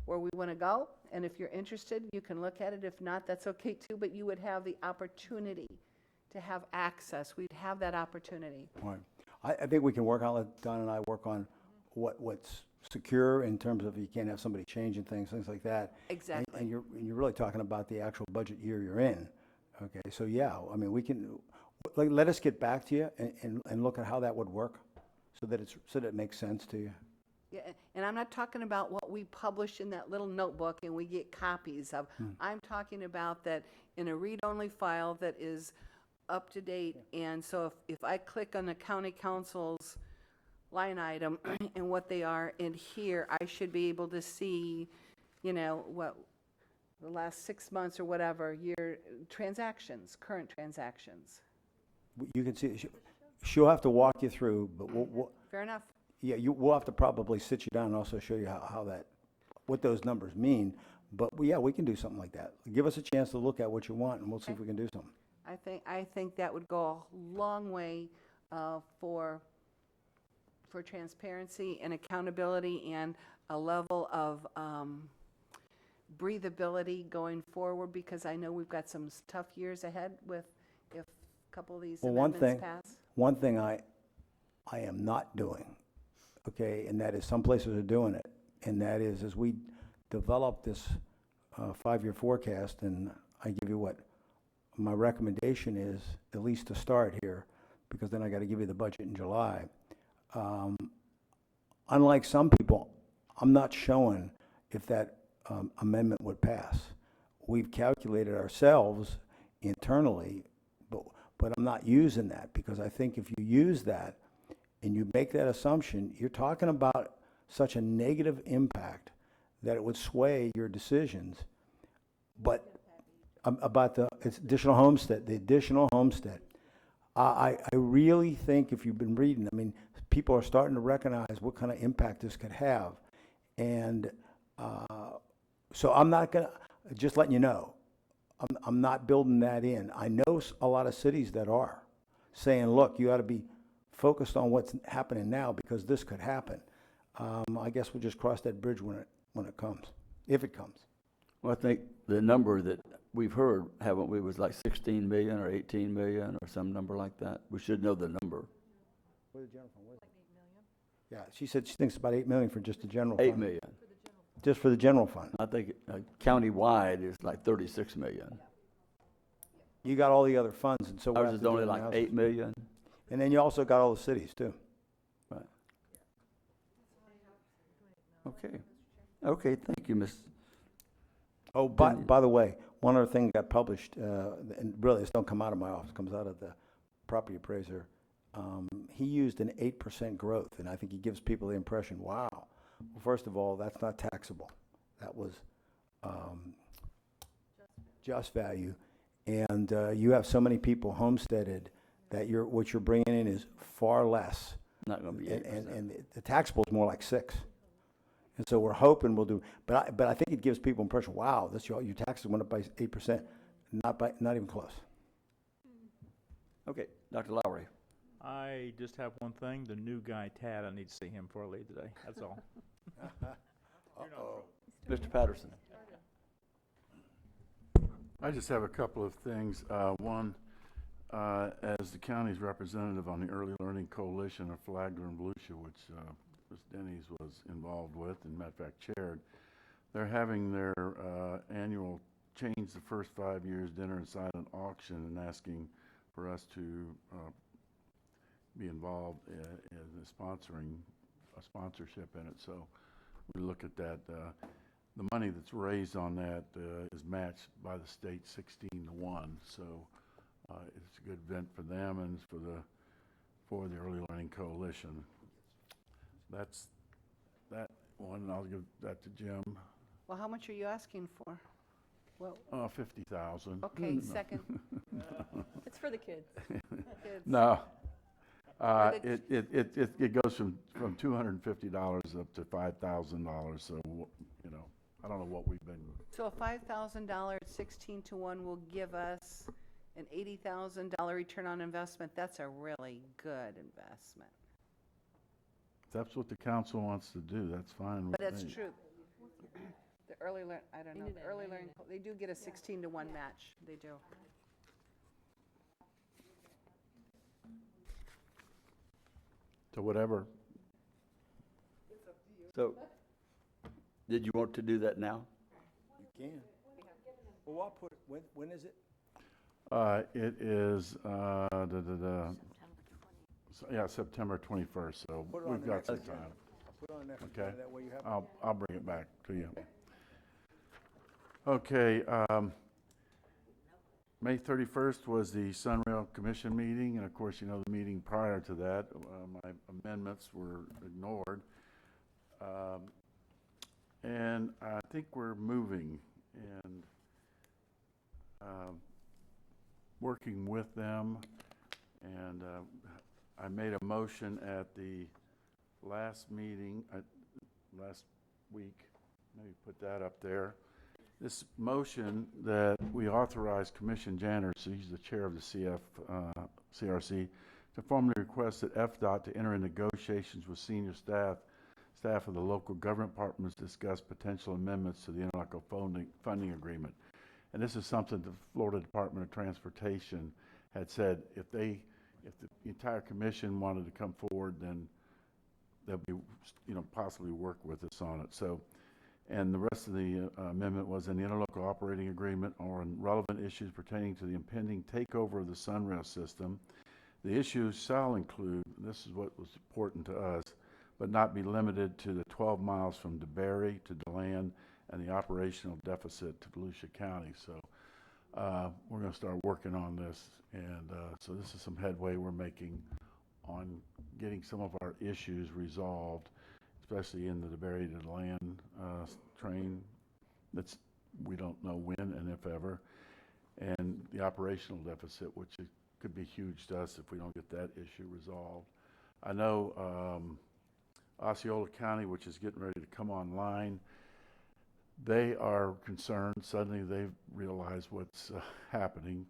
where we want to go. And if you're interested, you can look at it. If not, that's okay too, but you would have the opportunity to have access. We'd have that opportunity. Right. I think we can work on it. Don and I work on what's secure in terms of you can't have somebody changing things like that. Exactly. And you're really talking about the actual budget year you're in. Okay, so yeah, I mean, we can, let us get back to you and look at how that would work so that it makes sense to you. Yeah, and I'm not talking about what we publish in that little notebook and we get copies of. I'm talking about that in a read-only file that is up to date. And so if I click on the county council's line item and what they are in here, I should be able to see, you know, what the last 6 months or whatever, your transactions, current transactions. You can see, she'll have to walk you through, but Fair enough. yeah, we'll have to probably sit you down and also show you what those numbers mean. But yeah, we can do something like that. Give us a chance to look at what you want, and we'll see if we can do something. I think that would go a long way for transparency and accountability and a level of breathability going forward, because I know we've got some tough years ahead with if a couple of these amendments pass. One thing I am not doing, okay, and that is some places are doing it, and that is as we develop this 5-year forecast, and I give you what my recommendation is, at least to start here, because then I got to give you the budget in July. Unlike some people, I'm not showing if that amendment would pass. We've calculated ourselves internally, but I'm not using that, because I think if you use that and you make that assumption, you're talking about such a negative impact that it would sway your decisions. But about the additional homestead, I really think if you've been reading, I mean, people are starting to recognize what kind of impact this could have. And so I'm not going to, just letting you know, I'm not building that in. I know a lot of cities that are saying, look, you ought to be focused on what's happening now because this could happen. I guess we'll just cross that bridge when it comes, if it comes. Well, I think the number that we've heard, haven't we, was like 16 million or 18 million or some number like that. We should know the number. What did Jennifer, what is it? Yeah, she said she thinks about $8 million for just the general fund. 8 million. Just for the general fund. I think countywide is like 36 million. You got all the other funds, and so ours is only like 8 million. And then you also got all the cities too. Right. Okay. Okay, thank you, Ms. Oh, by the way, one other thing got published, and really, this don't come out of my office, it comes out of the property appraiser. He used an 8% growth, and I think he gives people the impression, wow. Well, first of all, that's not taxable. That was just value. And you have so many people homesteaded that what you're bringing in is far less. Not going to be 8%. And the taxable is more like 6. And so we're hoping we'll do, but I think it gives people impression, wow, your taxes went up by 8%. Not even close. Okay, Dr. Lowry. I just have one thing. The new guy, Tad, I need to see him before I leave today. That's all. Mr. Patterson. I just have a couple of things. One, as the county's representative on the Early Learning Coalition of Flagler and Volusia, which Ms. Denny's was involved with and matter of fact chaired, they're having their annual Change the First 5 Years dinner and silent auction and asking for us to be involved in sponsoring a sponsorship in it. So we look at that. The money that's raised on that is matched by the state 16-1. So it's a good event for them and for the Early Learning Coalition. That's that one. I'll give that to Jim. Well, how much are you asking for? Well, 50,000. okay, second. It's for the kids. Kids. No. For the It goes from $250 up to $5,000. So I don't know what we've been. So a $5,000 16-1 will give us an $80,000 return on investment. That's a really good investment. If that's what the council wants to do, that's fine with But that's me. true. The early learn, I don't know, the early learning, they do get a 16-1 match. They do. So whatever. So, did you want to do that now? You can. Well, I'll put, when is it? It is, September 21st, so Put it on we've the got next some agenda. time. Put it on next Okay. agenda, that way you have. I'll bring it back to you. Okay, May 31st was the Sunrail Commission meeting, and of course, the meeting prior to that, my amendments were ignored. And I think we're moving and working with them, and I made a motion at the last meeting, last week, maybe put that up there. This motion that we authorize Commissioner Janners, he's the chair of the CRC, to formally request that FDOT to enter in negotiations with senior staff of the local government departments to discuss potential amendments to the interlocal funding agreement. And this is something the Florida Department of Transportation had said if the entire commission wanted to come forward, then they'll be, possibly work with us on it. So, and the rest of the amendment was in the interlocal operating agreement on relevant issues pertaining to the impending takeover of the Sunrail system. The issues shall include, this is what was important to us, but not be limited to the 12 miles from DeBary to DeLand and the operational deficit to Volusia County. So we're going to start working on this, and so this is some headway we're making on getting some of our issues resolved, especially in the DeBary to DeLand train. We don't know when and if ever, and the operational deficit, which could be huge to us if we don't get that issue resolved. I know Osceola County, which is getting ready to come online, they are concerned. Suddenly they've realized what's happening,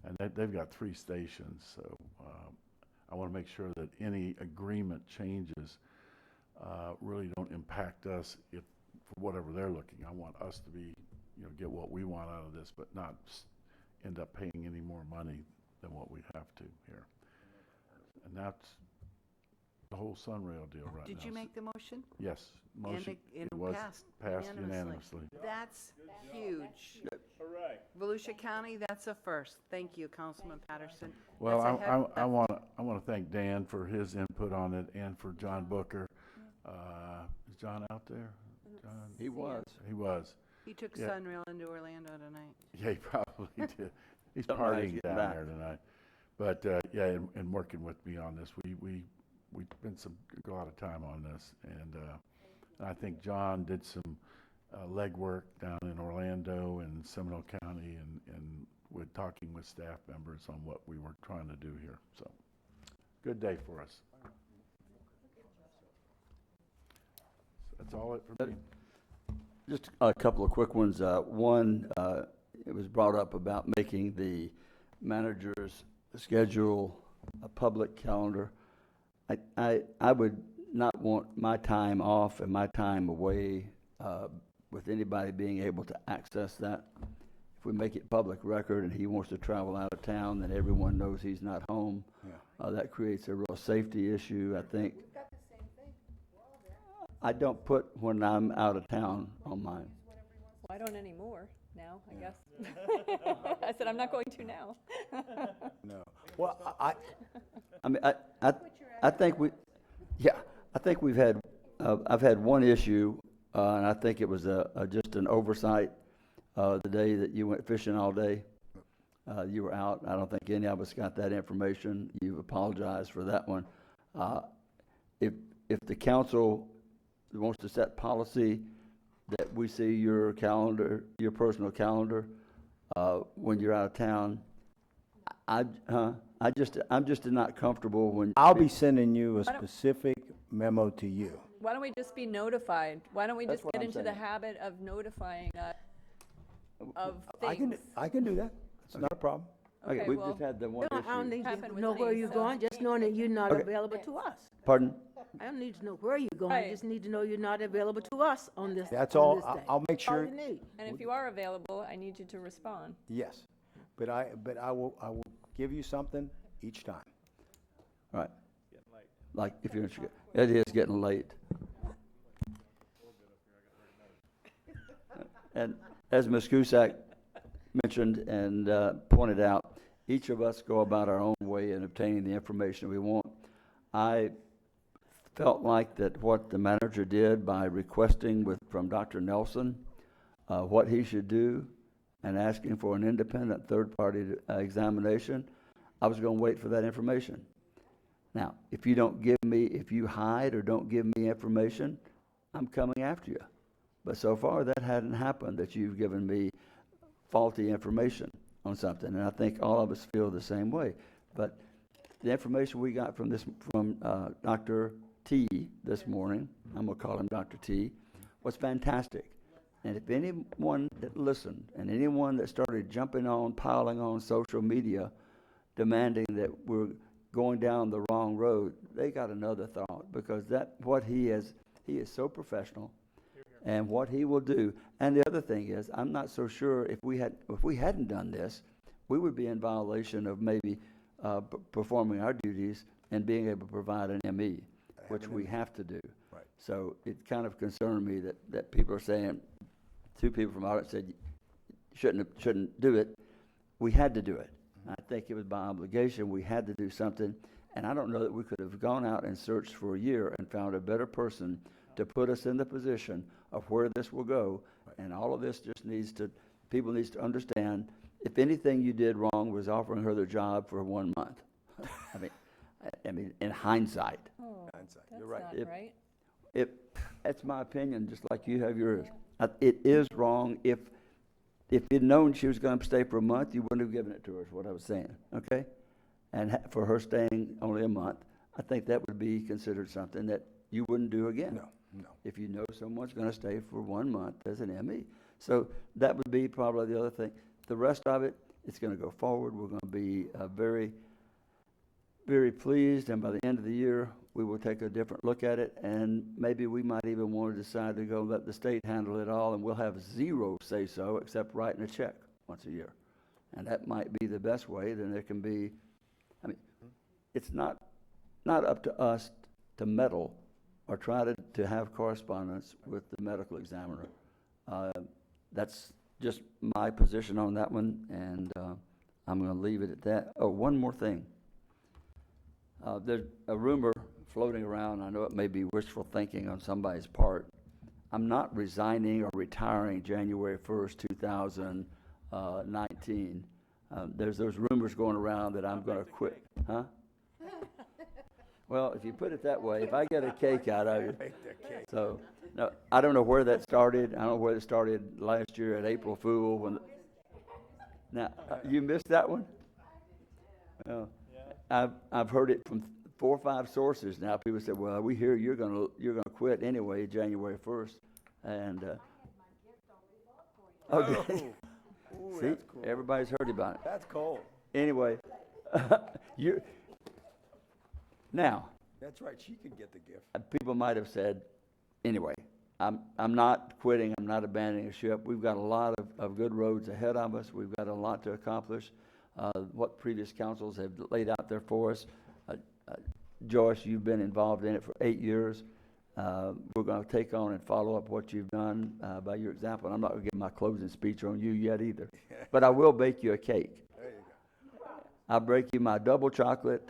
and they've got 3 stations. So I want to make sure that any agreement changes really don't impact us if for whatever they're looking. I want us to be, get what we want out of this, but not end up paying any more money than what we have to here. And that's the whole Sunrail deal right now. Did you make the motion? Yes, motion. And It was passed unanimously. That's huge. Hooray. Volusia County, that's a first. Thank you, Councilman Patterson. Well, That's a heck- I want to thank Dan for his input on it and for John Booker. Is John out there? John? He was. He was. He took Yeah. Sunrail into Orlando tonight. Yeah, he probably did. He's Don't know how he's partying getting down back. there tonight. But, yeah, and working with me on this, we've spent a lot of time on this. And I think John did some legwork down in Orlando and Seminole County and with talking with staff members on what we were trying to do here. So, good day for us. That's all it for me. Just a couple of quick ones. One, it was brought up about making the manager's schedule a public calendar. I would not want my time off and my time away with anybody being able to access that. If we make it public record and he wants to travel out of town, then everyone knows he's not home. That creates a real safety issue, I think. I don't put when I'm out of town on mine. Well, I don't anymore now, I guess. I said I'm not going to now. No. Well, I mean, I think I think we've had, I've had one issue, and I think it was just an oversight. The day that you went fishing all day, you were out. I don't think any of us got that information. You've apologized for that one. If the council wants to set policy that we see your calendar, your personal calendar, when you're out of town, I'm just not comfortable when. I'll be sending you a specific memo to you. Why don't we just be notified? Why don't we That's just what get I'm into the saying. habit of notifying us of things? I can do that. It's not a problem. Okay, Okay, we've well, just had the one I don't issue. need Happened to with know where me, you're so- going, just knowing that you're not Okay. available to us. Pardon? I don't need to know where you're going, Right. I just need to know you're not available to us on this, That's on all. this day. I'll make That's all sure. you need. And if you are available, I need you to respond. Yes, but I will give you something each time. All right. Like, if you're interested, it is getting late. And as Ms. Cusack mentioned and pointed out, each of us go about our own way in obtaining the information we want. I felt like that what the manager did by requesting from Dr. Nelson what he should do and asking for an independent third-party examination, I was going to wait for that information. Now, if you hide or don't give me information, I'm coming after you. But so far, that hadn't happened, that you've given me faulty information on something, and I think all of us feel the same way. But the information we got from Dr. T this morning, I'm going to call him Dr. T, was fantastic. And if anyone that listened and anyone that started piling on social media, demanding that we're going down the wrong road, they got another thought, because he is so professional, and what he will do. And the other thing is, I'm not so sure if we hadn't done this, we would be in violation of maybe performing our duties and being able to provide an ME, which we have to do. Right. So it kind of concerned me that people are saying, two people from audit said, shouldn't do it. We had to do it. I think it was by obligation. We had to do something. And I don't know that we could have gone out and searched for a year and found a better person to put us in the position of where this will go. And all of this just people need to understand, if anything you did wrong was offering her the job for 1 month. I mean, in hindsight. Oh, Hindsight, that's you're right. not right. That's my opinion, just like you have yours. It is wrong. If you'd known she was going to stay for a month, you wouldn't have given it to her, is what I was saying, okay? And for her staying only a month, I think that would be considered something that you wouldn't do again. No. If you know someone's going to stay for 1 month as an ME. So that would be probably the other thing. The rest of it, it's going to go forward. We're going to be very, very pleased, and by the end of the year, we will take a different look at it, and maybe we might even want to decide to go let the state handle it all, and we'll have zero say-so except writing a check once a year. And that might be the best way. Then there can be, it's not up to us to meddle or try to have correspondence with the medical examiner. That's just my position on that one, and I'm going to leave it at that. Oh, one more thing. There's a rumor floating around. I know it may be wishful thinking on somebody's part, I'm not resigning or retiring January 1st, 2019. There's those rumors going around that I'm going to quit. Huh? Well, if you put it that way, if I get a cake out of it. So, no, I don't know where that started. I don't know where it started last year at April Fool. Now, you missed that one? Well, I've heard it from 4 or 5 sources now. People say, well, we hear you're gonna quit anyway, January 1st. And, okay. Ooh, See, that's cool. everybody's heard about it. That's cool. Anyway, now, That's right, she could get the gift. people might have said, anyway, I'm not quitting, I'm not abandoning a ship. We've got a lot of good roads ahead of us. We've got a lot to accomplish. What previous councils have laid out there for us. Joyce, you've been involved in it for 8 years. We're going to take on and follow up what you've done by your example. And I'm not going to give my closing speech on you yet either. But I will bake you a cake. There you go. I'll bake you my double chocolate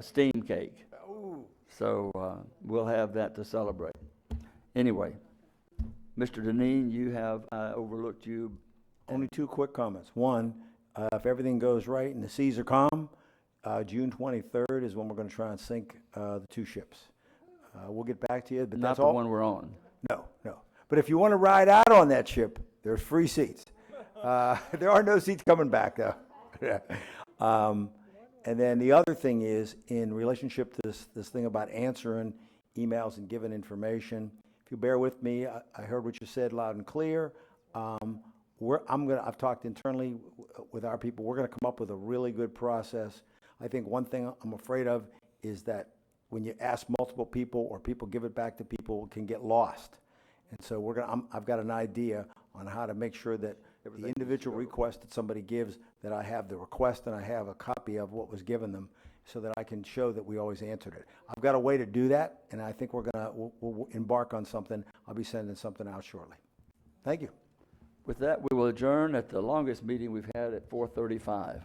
steam cake. Ooh. So we'll have that to celebrate. Anyway, Mr. Deneen, you have overlooked you. Only 2 quick comments. One, if everything goes right and the seas are calm, June 23rd is when we're going to try and sink the 2 ships. We'll get back to you, but Not that's the all. one we're on. No. But if you want to ride out on that ship, there's free seats. There are no seats coming back, though. And then the other thing is, in relationship to this thing about answering emails and giving information, if you bear with me, I heard what you said loud and clear. I've talked internally with our people. We're going to come up with a really good process. I think one thing I'm afraid of is that when you ask multiple people or people give it back to people, it can get lost. And so I've got an idea on how to make sure that the individual request that somebody gives, that I have the request and I have a copy of what was given them so that I can show that we always answered it. I've got a way to do that, and I think we'll embark on something. I'll be sending something out shortly. Thank you. With that, we will adjourn at the longest meeting we've had at 4:35.